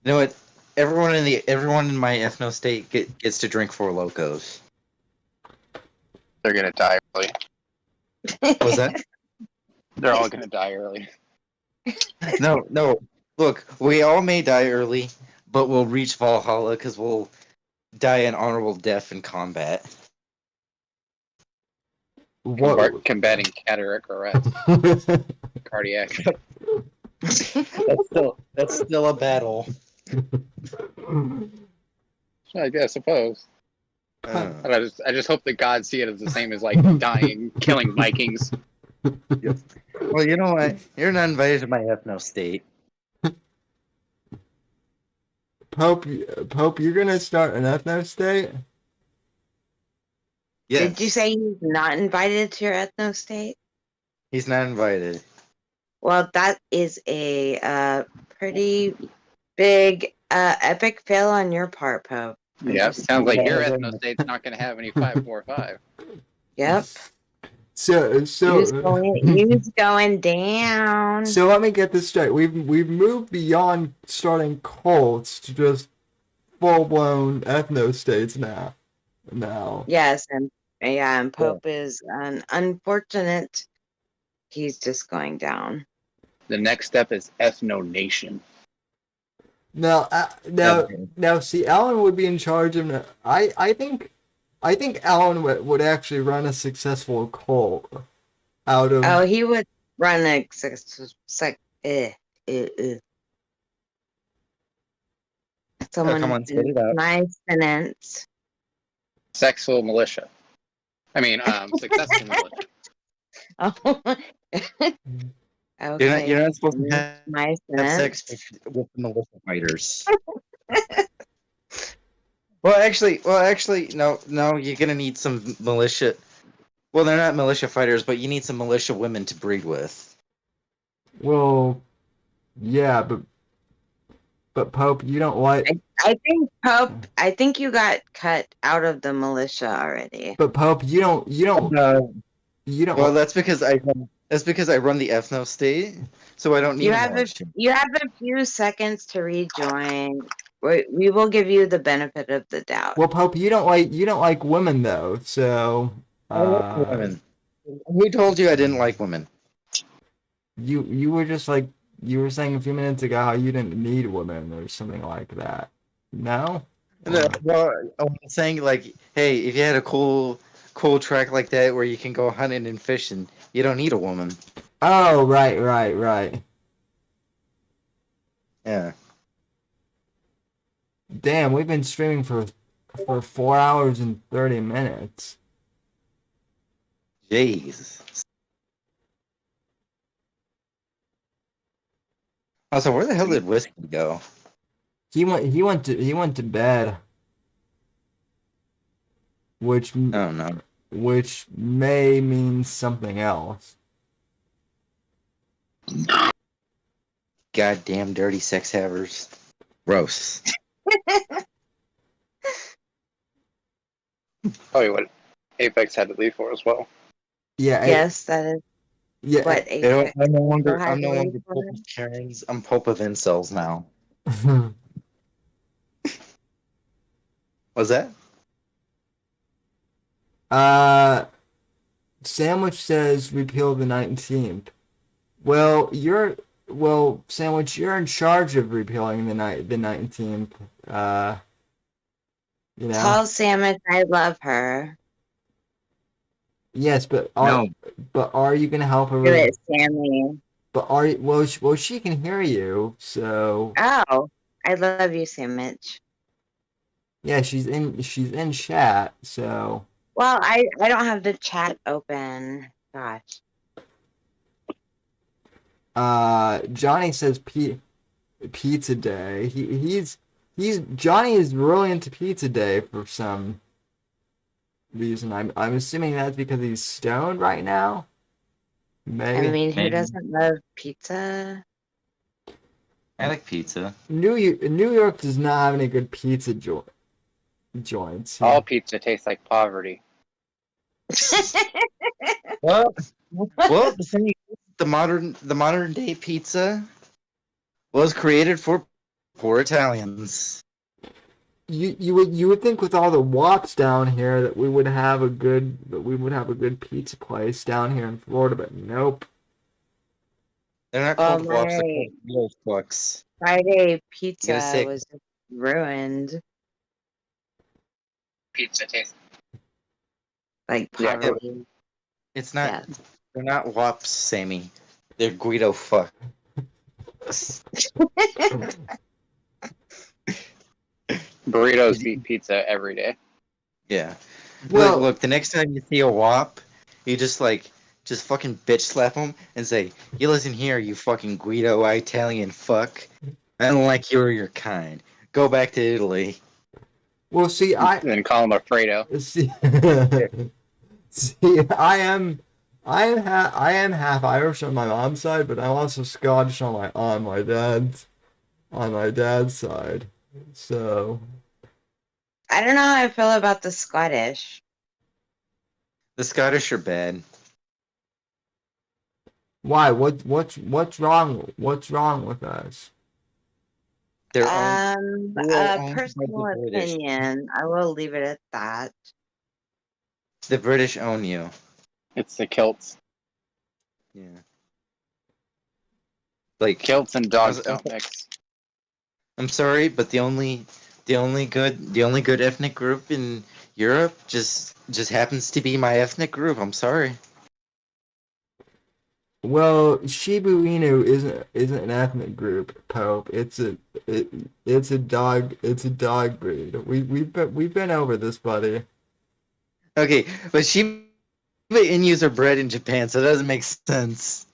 know what? Everyone in my ethno state gets to drink Four Locos. They're gonna die early. Was that? They're all gonna die early. No. Look, we all may die early, but we'll reach Valhalla because we'll die an honorable death in combat. What? Combating cataract arrest. Cardiac. That's still a battle. I suppose. Uh, But I just hope that God see it as the same as like dying, killing Vikings. well, you know what? You're not invited to my ethno state. Pope, you're gonna start an ethno state? Yeah, Did you say he's not invited to your ethno state? he's not invited. Well, that is a pretty big epic fail on your part, Pope. Yeah, sounds like your ethno state's not gonna have any 545. Yep. So He's going down. So let me get this straight. We've moved beyond starting cults to just full blown ethno states now. Yes, and Pope is unfortunate. He's just going down. The next step is ethno nation. Now, see, Alan would be in charge of. I think Alan would actually run a successful cult out of. Oh, he would run a someone come on, spit it out. nice sentence. Sexual militia. I mean, successful militia. Oh, okay. You're not supposed to have nice sex with militia fighters. Well, actually, no. You're gonna need some militia. Well, they're not militia fighters, but you need some militia women to breed with. Well, yeah, but Pope, you don't like. I think Pope. I think you got cut out of the militia already. But Pope, you don't. Well, that's because I run the ethno state, so I don't need. You have a few seconds to rejoin. We will give you the benefit of the doubt. Well, Pope, you don't like women though, so. I like women. Who told you I didn't like women? You were just like you were saying a few minutes ago how you didn't need women or something like that. No. No, well, I'm saying like, hey, if you had a cool track like that where you can go hunting and fishing, you don't need a woman. Oh, right. Yeah. Damn, we've been streaming for 4 hours and 30 minutes. Jeez. Also, where the hell did Whiskey go? He went to bed. Which Oh no. Which may mean something else. Goddamn dirty sex havers. Gross. Probably what Apex had to leave for as well. Yeah. Yes, that is. Yeah. What I'm no longer Pope of Karens. I'm Pope of incels now. What's that? Sandwich says repeal the 19th. Sandwich, you're in charge of repealing the 19th. Tell Sandwich I love her. Yes, but are you gonna help her? Do it, Sammy. But she can hear you, so. Oh, I love you, Sandwich. Yeah, she's in chat, so. Well, I don't have the chat open. Gosh. Johnny says pizza day. He's Johnny is really into pizza day for some reason. I'm assuming that's because he's stoned right now. Maybe. I mean, who Maybe. doesn't love pizza? I like pizza. New York does not have any good pizza joints. All pizza tastes like poverty. Well, the thing is, the modern day pizza was created for poor Italians. You would think with all the wops down here that we would have a good pizza place down here in Florida, but nope. They're not Well, called wops, they're my called meal fucks. Friday You gotta say pizza was ruined. Pizza tastes Like Yeah. poverty. It's not. Yeah. They're not wops, Sammy. They're Guido fuck. burritos beat pizza every day. Yeah. Well- look, the next time you see a wop, you just fucking bitch slap them and say, "You listen here, you fucking Guido Italian fuck. I don't like you or your kind. Go back to Italy." Well, see, And then call them Alfredo. see, I am half Irish on my mom's side, but I'm also Scottish on my dad's side. So I don't know how I feel about the Scottish. The Scottish are bad. why? What's wrong? What's wrong with us? They're A owned by personal the British. opinion. I will leave it at that. The British own you. It's the kilts. Yeah. Like Kilts and dogs I'm- don't mix. I'm sorry, but the only good ethnic group in Europe just happens to be my ethnic group. I'm sorry. Well, Shiba Inu isn't an ethnic group, Pope. It's a dog breed. We've been over this, buddy. Okay, but Shiba Inus are bred in Japan, so it doesn't make sense.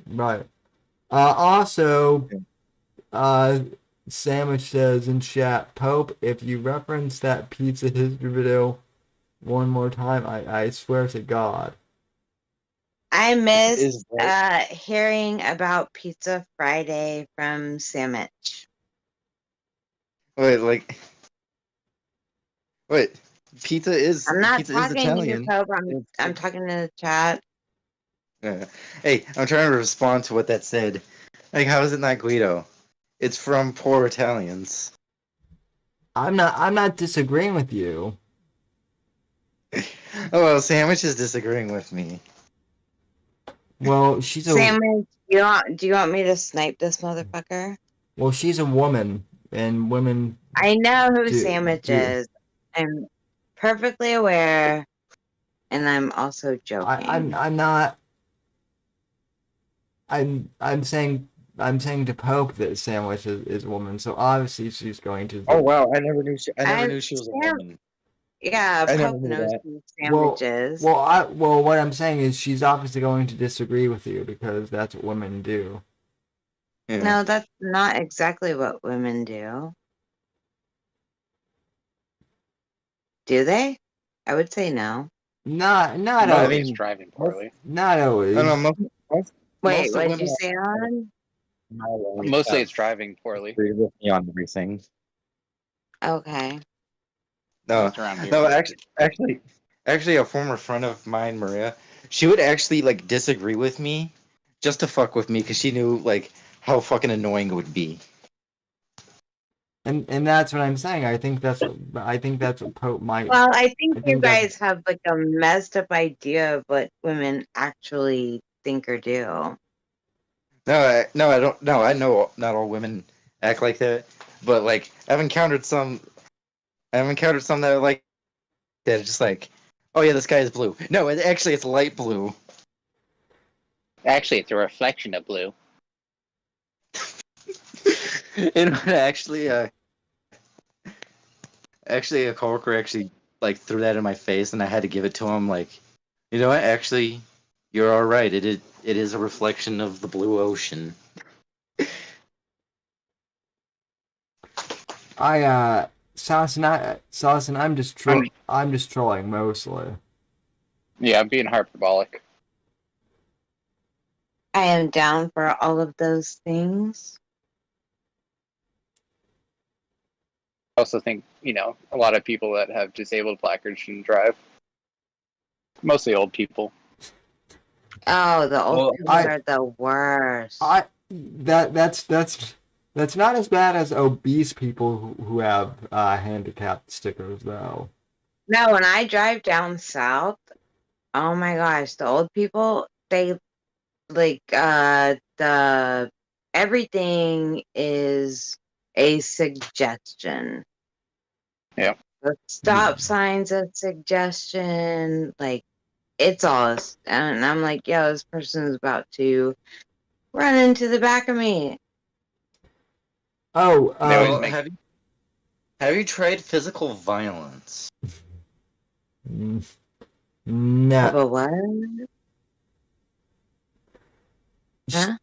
Right. Also, Sandwich says in chat, Pope, if you reference that pizza history video one more time, I swear to God. I missed Is that- hearing about Pizza Friday from Sandwich. Wait, pizza is I'm not pizza is talking to Italian. you, Pope. I'm talking to the chat. Hey, I'm trying to respond to what that said. Like, how is it not Guido? It's from poor Italians. I'm not disagreeing with you. Oh well, Sandwich is disagreeing with me. Well, she's a Sandwich, do you want me to snipe this motherfucker? she's a woman, and women. I know who Do- Sandwich do- is. I'm perfectly aware, and I'm also joking. I'm not. I'm saying to Pope that Sandwich is a woman, so obviously she's going to. Oh wow, I never knew she was a Sam- woman. Yeah, I never Pope knew knows that. who Sandwich is. Well, what I'm saying is she's obviously going to disagree with you because that's what women do. Yeah. No, that's not exactly what women do. Do they? I would say no. Not I always. mean, driving poorly. Not always. I don't know. Wait, most what did women you say, Alan? Mostly it's driving poorly. agree with me on everything. Okay. No, It's around here. no, actually, a former friend of mine, Maria, she would actually like disagree with me just to fuck with me because she knew like how fucking annoying it would be. And that's what I'm saying. I think that's what Pope might. Well, I think I you think that's- guys have like a messed up idea of what women actually think or do. I don't. No, I know not all women act like that, but like I've encountered some that are like that are just like, oh yeah, the sky is blue. No, it's light blue. Actually, it's a reflection of blue. And actually, a coworker actually like threw that in my face, and I had to give it to him. Like, you know what? Actually, You're all right. It is a reflection of the blue ocean. Saucin, I'm just trolling mostly. Yeah, I'm being hyperbolic. I am down for all of those things. I also think, a lot of people that have disabled placards shouldn't drive. Mostly old people. Oh, the old Well, people are the worst. That's not as bad as obese people who have handicapped stickers though. No, when I drive down south, oh my gosh, the old people, they like the everything is a suggestion. Yeah. The stop signs a suggestion, like it's all, and I'm like, yo, this person is about to run into the back of me. Oh, have you tried physical violence? No. But what? Huh?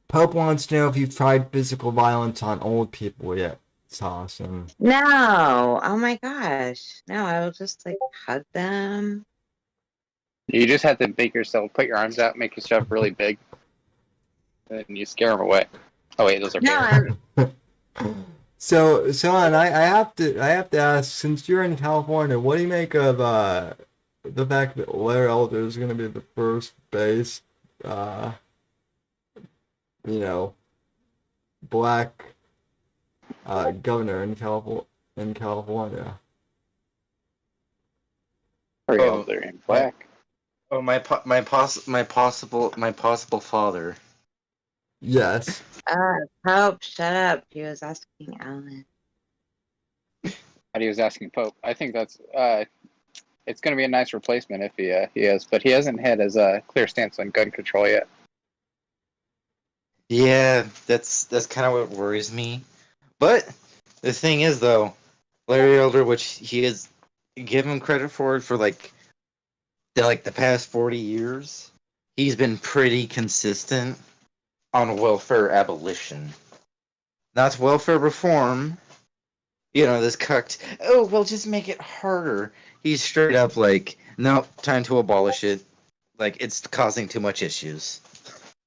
Pope wants to know if you've tried physical violence on old people yet. It's awesome. No. Oh my gosh. No, I will just like hug them. You just have to make yourself put your arms out, make yourself really big, and you scare them away. Oh wait, those are bears. So on, I have to ask, since you're in California, what do you make of the fact that Larry Elder is going to be the first base, black governor in California? Larry Elder in black. Oh, my possible father. Yes. Pope, shut up. He was asking Alan. He was asking Pope. I think that's it's going to be a nice replacement if he is, but he hasn't had his clear stance on gun control yet. Yeah, that's kind of what worries me. But the thing is, though, Larry Elder, which he is, give him credit for like the past 40 years, he's been pretty consistent on welfare abolition. Not welfare reform. This cucked, oh, well, just make it harder. He's straight up like, no, time to abolish it. Like, it's causing too much issues.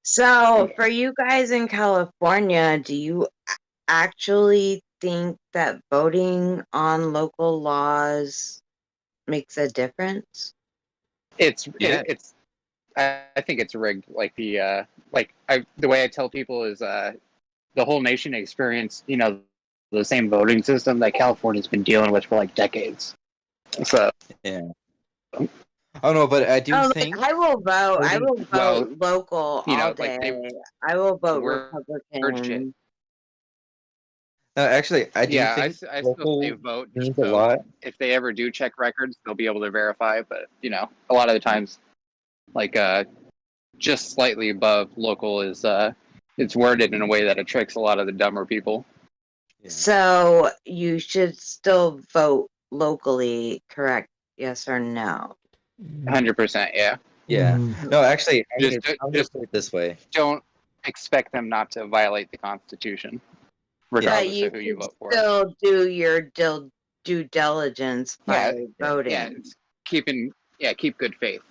So, for you guys in California, do you actually think that voting on local laws makes a difference? I think it's rigged. Like the way I tell people is the whole nation experienced the same voting system that California's been dealing with for like decades. So yeah. Oh no, but I do think I will vote. I will vote local all day. I will vote Republican. No, actually, I do think I still say vote. Means a lot. If they ever do check records, they'll be able to verify. But a lot of the times, like just slightly above local is it's worded in a way that it tricks a lot of the dumber people. Yeah. So you should still vote locally, correct? Yes or no? 100%, yeah. Yeah. No, actually, just put it this way. Don't expect them not to violate the Constitution, regardless of who you vote for. Still do your due diligence by voting. Yeah, keep good faith.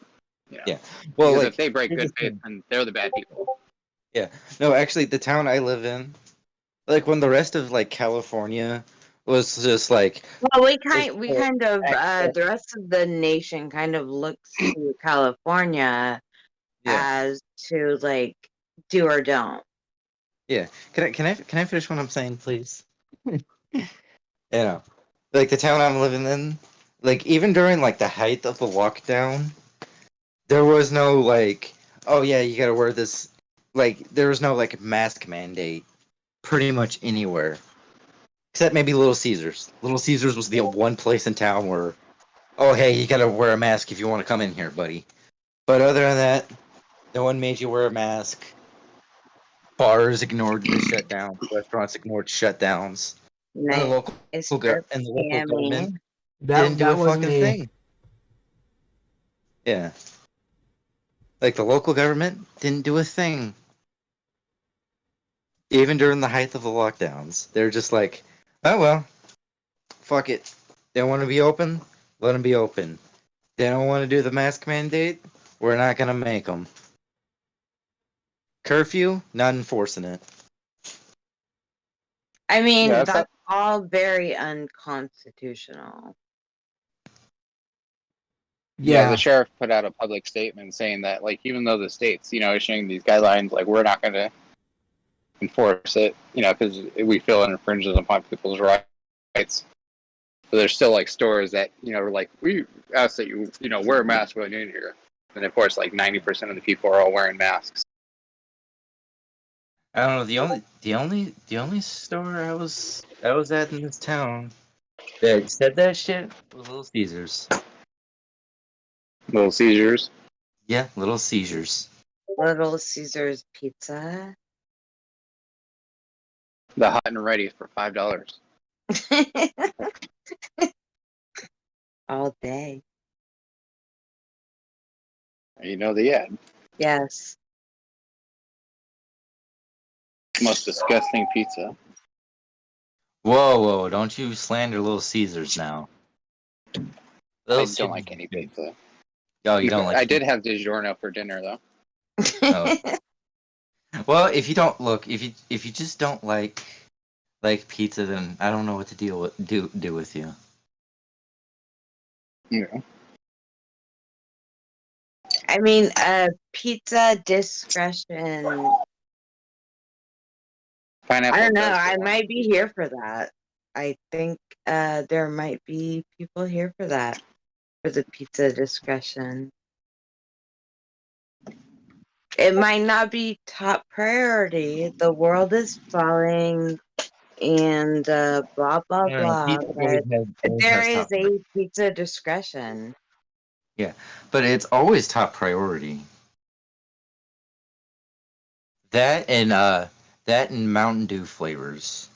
Yeah. Well, because if they break good faith, then they're the bad people. Yeah. No, actually, the town I live in, like when the rest of like California was just like. Well, we kind of the rest of the nation kind of looks to California as to like do or don't. Yeah. Can I finish what I'm saying, please? Like the town I'm living in, like even during like the height of the lockdown, there was no like, oh yeah, you gotta wear this. Like there was no like mask mandate, pretty much anywhere, except maybe Little Caesars. Little Caesars was the one place in town where, oh hey, you gotta wear a mask if you want to come in here, buddy. But other than that, no one made you wear a mask. Bars ignored the shutdown. Restaurants ignored shutdowns. Nice. And the local government didn't do that a was fucking me. thing. Yeah. Like the local government didn't do a thing. Even during the height of the lockdowns, they're just like, oh well, fuck it. They want to be open, let them be open. They don't want to do the mask mandate, we're not gonna make them. Curfew, not enforcing it. I mean, Yeah, that's all very unconstitutional. Yeah, Yeah. the sheriff put out a public statement saying that, like, even though the state's, issuing these guidelines, like, we're not going to enforce it, because we feel it infringes upon people's rights. But there's still, like, stores that, are like, we ask that you, wear a mask when you're in here. And of course, like, 90% of the people are all wearing masks. I don't know. The only store I was at in this town that said that shit was Little Caesars. Little seizures. Yeah, Little Caesars. Little Caesars Pizza. The hot and ready for $5. All day. You know the ad. Yes. Most disgusting pizza. Whoa! Don't you slander Little Caesars now. I don't like any pizza. Oh, you don't like? I did have DiGiorno for dinner though. Oh. Well, if you don't if you just don't like pizza, then I don't know what to do with you. Yeah. I mean, pizza discretion. Pineapple. I don't know. I might be here for that. I think there might be people here for that, for the pizza discretion. It might not be top priority. The world is falling, and blah blah blah. But there is a pizza discretion. Yeah, but it's always top priority. That and Mountain Dew flavors.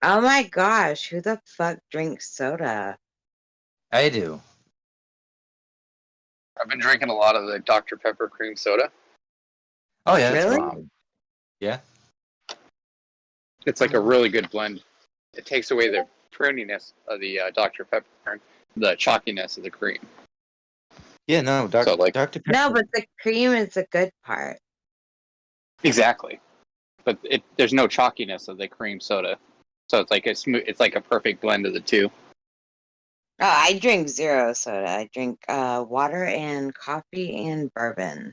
Oh my gosh, who the fuck drinks soda? I do. I've been drinking a lot of the Dr. Pepper cream soda. Oh yeah, that's Really? bomb. Yeah. It's like a really good blend. It takes away the fruitiness of the Dr. Pepper and the chalkiness of the cream. Yeah, no, Dr. Pepper. No, but the cream is the good part. Exactly. But there's no chalkiness of the cream soda. So it's like it's like a perfect blend of the two. Oh, I drink zero soda. I drink water and coffee and bourbon.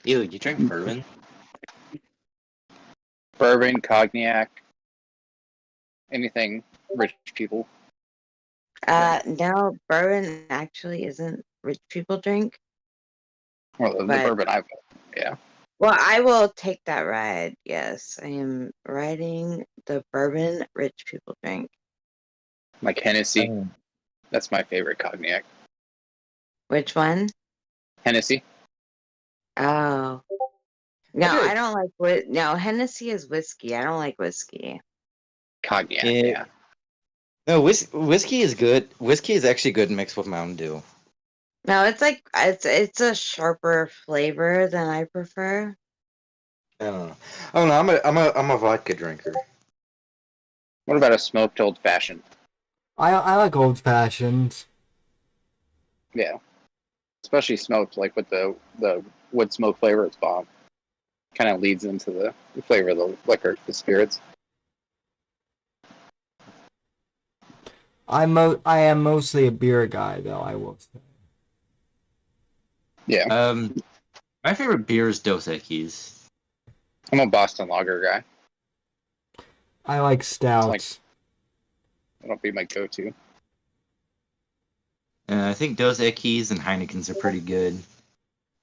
Ew, you drink bourbon? Bourbon, cognac, anything rich people. No, bourbon actually isn't rich people drink. Well, the bourbon yeah. Well, I will take that ride. Yes, I am riding the bourbon rich people drink. Like Hennessy. That's my favorite cognac. Which one? Hennessy. Oh. No, I don't like no, Hennessy is whiskey. I don't like whiskey. Cognac, yeah. No, whiskey is good. Whiskey is actually good mixed with Mountain Dew. No, it's like it's a sharper flavor than I prefer. I don't know. Oh no, I'm a vodka drinker. What about a smoked old fashioned? I like old fashions. Yeah. Especially smoked, like with the wood smoke flavor, it's bomb. Kind of leads into the flavor of the liquor, the spirits. I am mostly a beer guy, though, I will say. Yeah. My favorite beer is Dos Equis. I'm a Boston Lager guy. I like stouts. That'll be my go-to. I think Dos Equis and Heineken's are pretty good.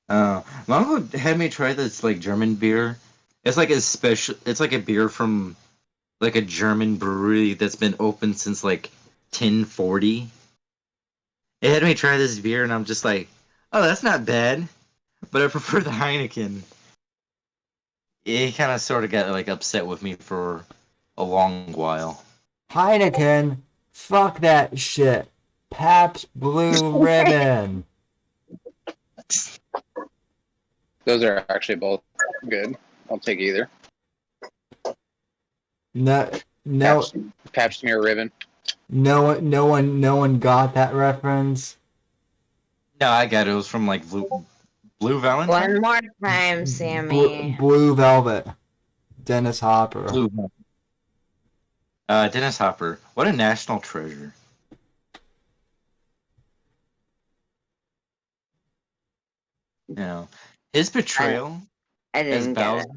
My uncle had me try this German beer. It's like a special. It's like a beer from like a German brewery that's been open since 1040. It had me try this beer, and I'm just like, oh, that's not bad, but I prefer the Heineken. He kind of sort of got upset with me for a long while. Heineken, fuck that shit. Pabst Blue Ribbon. Those are actually both good. I'll take either. No, Pabst Smear Ribbon. no one got that reference. No, I got it. It was from like Blue Valentine. One more time, Sammy. Blue Velvet. Dennis Hopper. Blue. Dennis Hopper. What a national treasure. You know, his portrayal I as didn't get Bowser. it.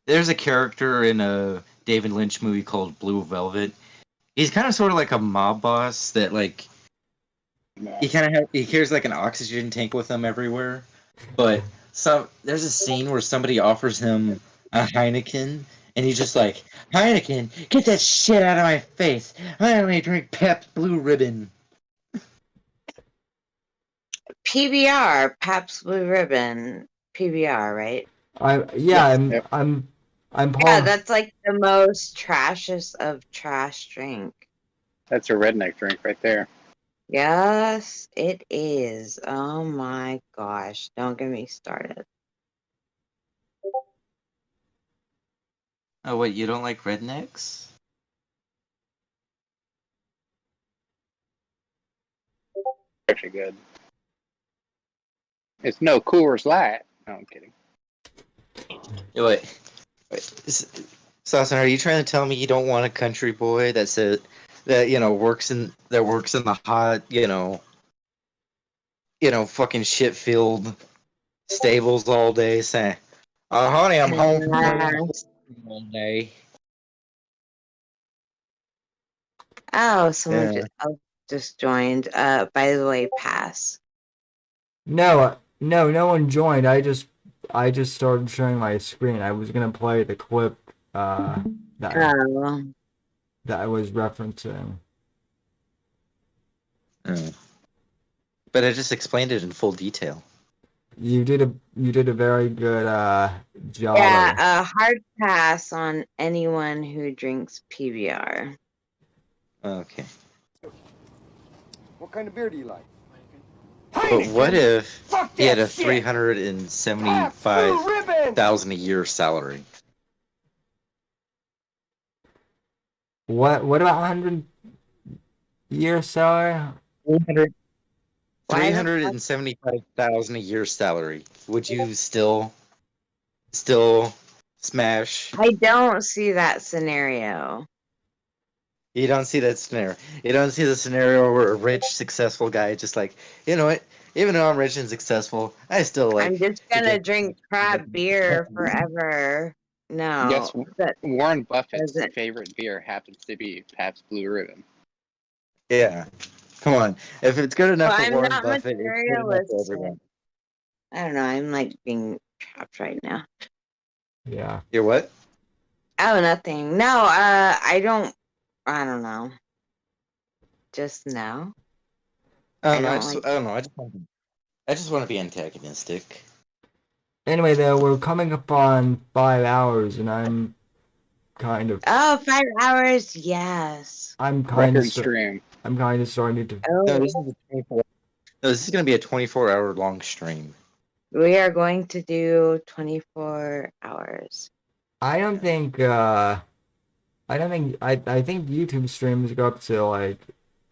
There's a character in a David Lynch movie called Blue Velvet. He's kind of sort of like a mob boss that like he carries like an oxygen tank with him everywhere. But there's a scene where somebody offers him a Heineken and he's just like, Heineken, get that shit out of my face. I only drink Pabst Blue Ribbon. PBR, Pabst Blue Ribbon, PBR, right? I'm Yeah, Paul. that's like the most trashiest of trash drink. That's a redneck drink right there. Yes, it is. Oh my gosh. Don't get me started. Oh wait, you don't like rednecks? Actually good. It's no Coors Light. No, I'm kidding. Wait. Sasson, are you trying to tell me you don't want a country boy that works in the hot, fucking shit filled stables all day saying, "Oh honey, I'm home from work all day." Oh, someone just joined. By the way, pass. No one joined. I just started sharing my screen. I was gonna play the clip that I was referencing. But I just explained it in full detail. You did a very good job. Yeah, a hard pass on anyone who drinks PBR. Okay. What kind of beer do you like? But what if he had a $375,000 a year salary? What about 100-year salary? $375,000 a year salary. Would you still smash? I don't see that scenario. You don't see that scenario. You don't see the scenario where a rich, successful guy is just like, you know what? Even though I'm rich and successful, I still like. I'm just gonna drink crap beer forever. No. Guess Warren Buffett's favorite beer happens to be Pabst Blue Ribbon. Yeah. Come on. If it's good enough Well, for I'm Warren not Buffett, it's good enough for materialistic. everyone. I don't know. I'm like being trapped right now. Yeah. You're what? Oh, nothing. No, I don't know. Just no. I don't know. I just want to be antagonistic. Anyway, though, we're coming up on 5 hours, and I'm kind of. Oh, 5 hours, yes. I'm kind of stream. I'm kind of starting to. Oh. No, this is going to be a 24-hour long stream. We are going to do 24 hours. I think YouTube streams go up to like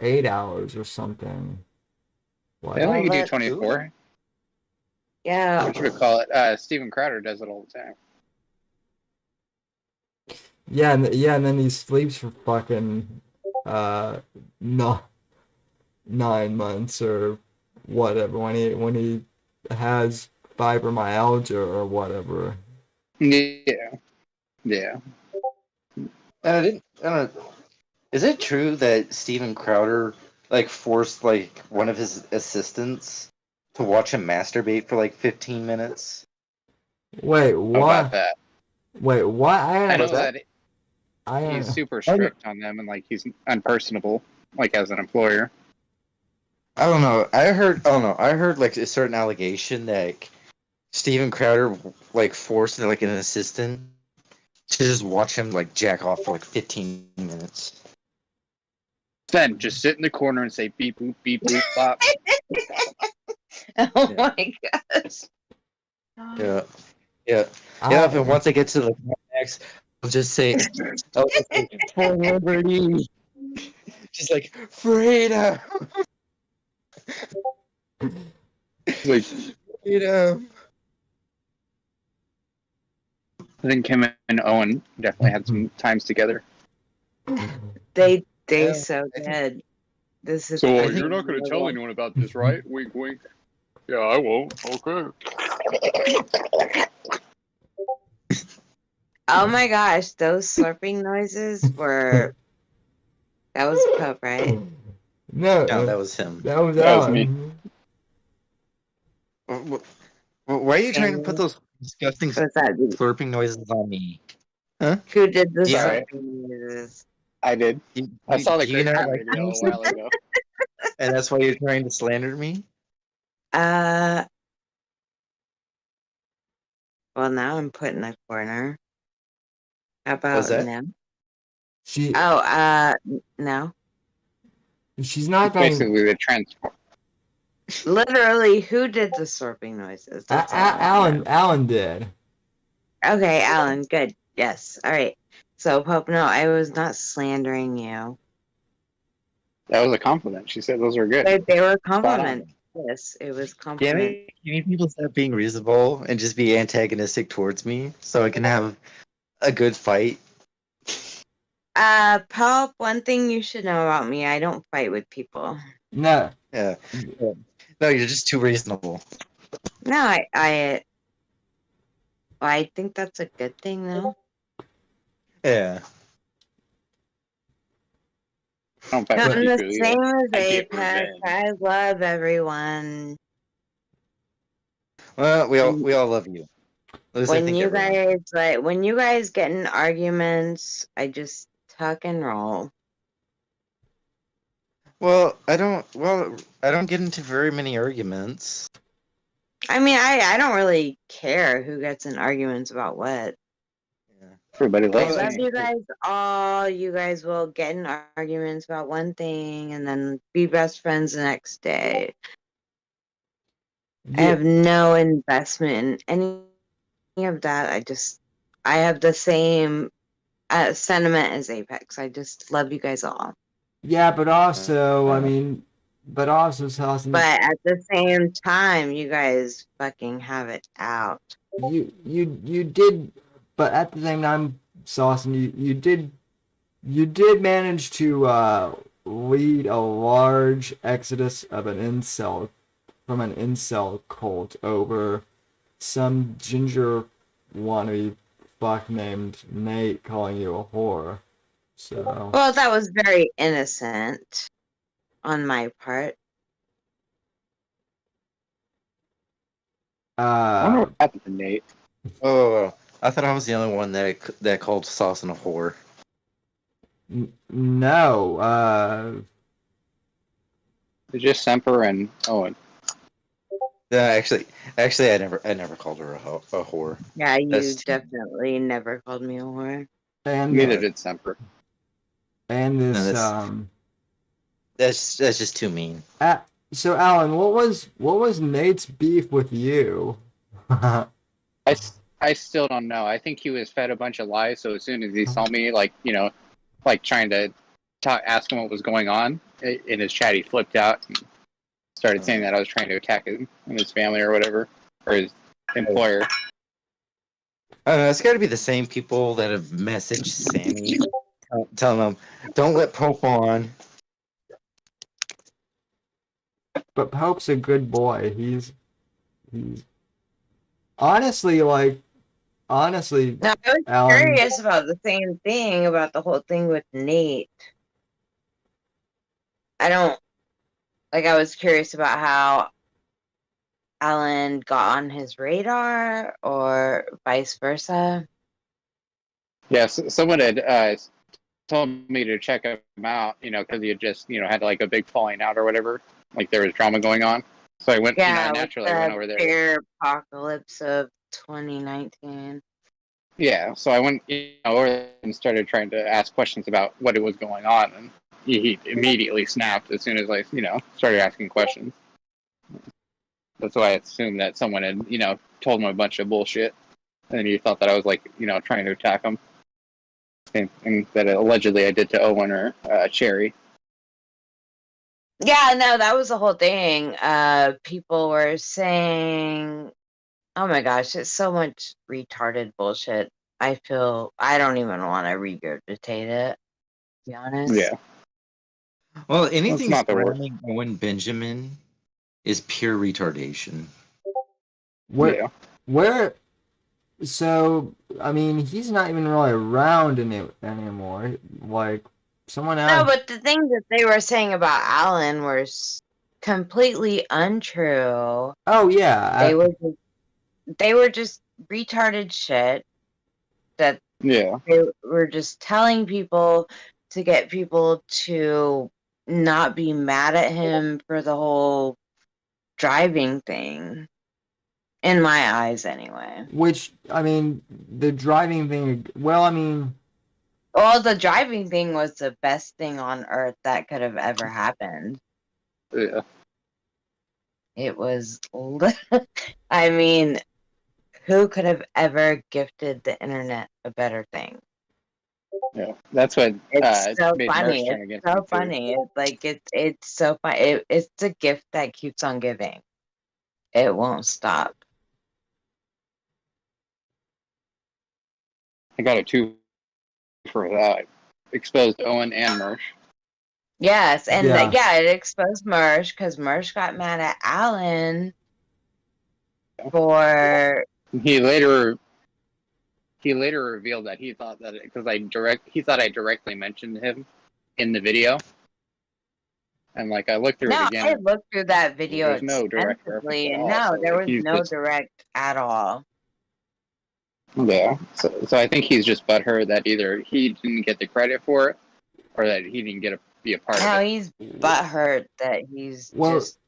8 hours or something. I don't think you do 24. Yeah. What you would call it? Steven Crowder does it all the time. Yeah, and then he sleeps for fucking 9 months or whatever when he has fibromyalgia or whatever. Yeah. I don't know. Is it true that Steven Crowder like forced like one of his assistants to watch him masturbate for like 15 minutes? Wait, How what? about that? Wait, what? I know that he's super strict on them and like he's unpersonable, like as an employer. I don't know. I heard like a certain allegation that like, Steven Crowder like forced like an assistant to just watch him like jack off for like 15 minutes. Then just sit in the corner and say beep boop beep boop bop. Oh my gosh. Yeah. Yeah. Yeah, but once I get to the climax, I'll just say, for liberty. Just like, freedom. Like, freedom. I think Kim and Owen definitely had some times together. They Yeah, so did. This is So fucking you're not going to tell incredible. anyone about this, right? Wink, wink. Yeah, I won't. Okay. Oh my gosh, those slurping noises were. That was Pope, right? No, No, that was him. That was That was me. Alan. Why are you trying to put Sammy? those disgusting What's that? slurping noises on me? Huh? Who did the Yeah. slurping noises? I did. I saw the Do you not Grapevine like video a music? while ago. And that's why you're trying to slander me? Well, now I'm put in a corner. How Was about that? no? She No. she's not going. Basically, the transform. Literally, who did the slurping noises? That's all I wanna Alan did. know. Okay, Alan. Good. Yes. All right. So, Pope, no, I was not slandering you. That was a compliment. She said those were good. They were Spot on. compliments. Yes, it was compliment. Can you people stop being reasonable and just be antagonistic towards me so I can have a good fight? Pope, one thing you should know about me, I don't fight with people. No. Yeah. No, you're just too reasonable. No, I think that's a good thing, though. Yeah. I don't fight No, with I'm the people either. same as I get Apex. revenge. I love everyone. Well, we all love you. At least I When think you everyone. when you guys get in arguments, I just tuck and roll. Well, I don't get into very many arguments. I mean, I don't really care who gets in arguments about what. Everybody I loves love me. you guys all. You guys will get in arguments about one thing and then be best friends the next day. I Yeah. have no investment in any of that. I have the same sentiment as Apex. I just love you guys all. Yeah, but also, I mean, but also, Saucon, But at the same time, you guys fucking have it out. you did, but at the same time, Saucon, you did manage to lead a large exodus of an incel from an incel cult over some ginger wannabe fuck named Nate calling you a whore. So Well, that was very innocent on my part. I wonder what happened to Nate. Oh, I thought I was the only one that called Saucon a whore. No, It's just Semper and Owen. Yeah, actually, I never called her a whore. Yeah, you That's- definitely never called me a whore. and Neither did Semper. and No, this that's just too mean. So Alan, what was Nate's beef with you? I still don't know. I think he was fed a bunch of lies. So as soon as he saw me, like trying to ask him what was going on in his chat, he flipped out and started saying that I was trying to attack him and his family or whatever, or his employer. I don't know, it's got to be the same people that have messaged Sammy, telling him, "Don't let Pope on." But Pope's a good boy. He's honestly, like, honestly, No, I was Alan, curious about the same thing about the whole thing with Nate. I was curious about how Alan got on his radar or vice versa. Yes, someone had told me to check him out, because he had just, had like a big falling out or whatever, like there was drama going on. So I went, naturally I went over there. Bear apocalypse of 2019. Yeah, so I went over and started trying to ask questions about what it was going on, and he immediately snapped as soon as I, started asking questions. That's why I assumed that someone had, told him a bunch of bullshit, and he thought that I was trying to attack him, and that allegedly I did to Owen or Cherry. Yeah, no, that was the whole thing. People were saying, oh my gosh, it's so much retarded bullshit. I feel I don't even want to regurgitate it, to be honest. Yeah. Well, It's anything not the worst. surrounding Owen Benjamin is pure retardation. Where, where? So I mean, he's not even really around anymore. Like someone No, else. but the things that they were saying about Alan were completely untrue. Oh yeah. They were just retarded shit that Yeah. they were just telling people to get people to not be mad at him for the whole driving thing. In my eyes, anyway. Which, I mean, the driving thing, well, I mean... Well, the driving thing was the best thing on earth that could have ever happened. Yeah. It was... I mean, who could have ever gifted the internet a better thing? Yeah. That's what it's so made funny. Merch turn It's against so me, too. funny. It's like, it's so funny. It's a gift that keeps on giving. It won't stop. I got a 2 for that. Exposed Owen and Merch. Yes, and Yeah. it exposed Mersh because Mersh got mad at Alan for He later revealed that he thought that because he thought I directly mentioned him in the video, and I looked through it again. I looked through that video There's no direct reference extensively, at and all. no, So, there was he's no just, direct at all. yeah. So I think he's just butthurt that either he didn't get the credit for it, or that he didn't be a part No, of it. he's butthurt that he's just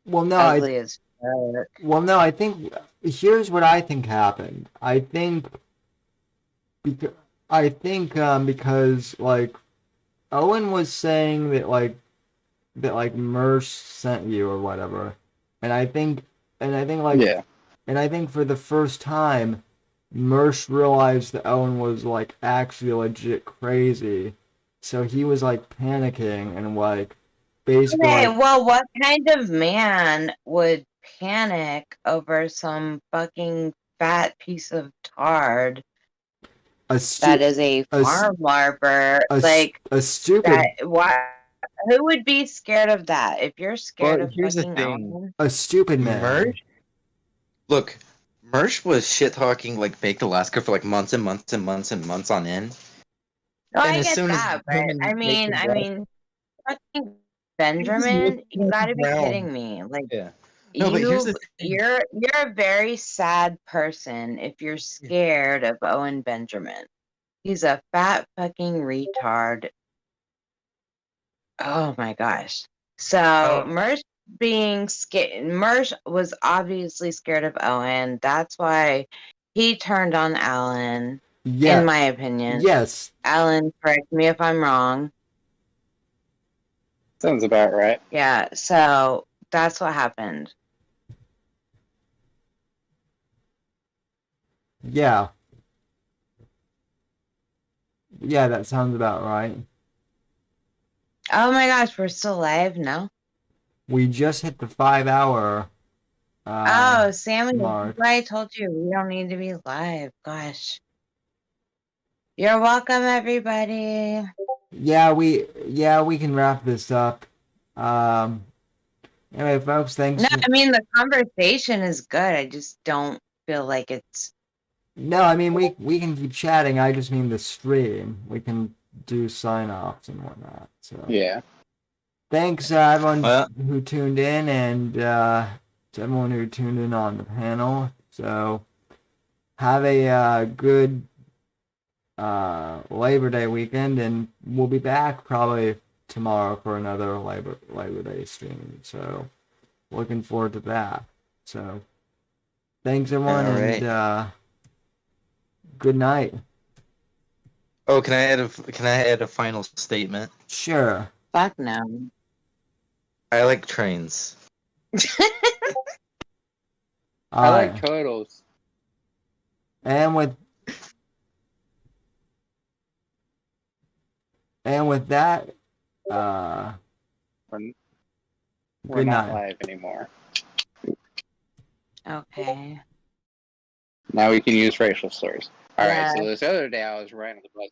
Well, no, ugly as fuck. Well, no, I think here's what I think happened. I think because Owen was saying that Merce sent you or whatever, and I think Yeah. and I think for the first time, Merce realized that Owen was actually legit crazy, so he was panicking and basically Okay, well, what kind of man would panic over some fucking fat piece of tard that is a farm larper? a stupid Who would be scared of that? If you're scared Well, of here's the fucking thing. Owen, a stupid man. Merch was shit talking Baked Alaska for months and months and months and months on end. no, And I as get soon as that, but him and I Baked mean, fucking Benjamin, you gotta be kidding me. Yeah. No, but here's the thing. You're a very sad person if you're scared of Owen Benjamin. He's a fat fucking retard. Oh my gosh. So Mersh being scared, Mersh was obviously scared of Owen. That's why he turned on Alan. Yeah. In my opinion. Yes. Alan, correct me if I'm wrong. Sounds about right. Yeah, so that's what happened. Yeah. Yeah, that sounds about right. Oh my gosh, we're still live? No? We just hit the 5-hour Oh, Sammy, mark. I told you we don't need to be live. Gosh. You're welcome, everybody. Yeah, we can wrap this up. Anyway, folks, thanks. No, I mean the conversation is good. I just don't feel like it's. No, I mean we can keep chatting. I just mean the stream. We can do sign-offs and whatnot. So yeah. Thanks everyone who tuned in and to everyone who tuned in on the panel. So have a good Labor Day weekend, and we'll be back probably tomorrow for another Labor Day stream. So looking forward to that. So thanks everyone, and good night. Oh, can I add a final statement? Sure. Fuck no. I like trains. I like Alright. turtles. And with that, We're good not night. live anymore. Okay. Now we can use racial slurs. All right. Yeah. So this other day I was riding the bus.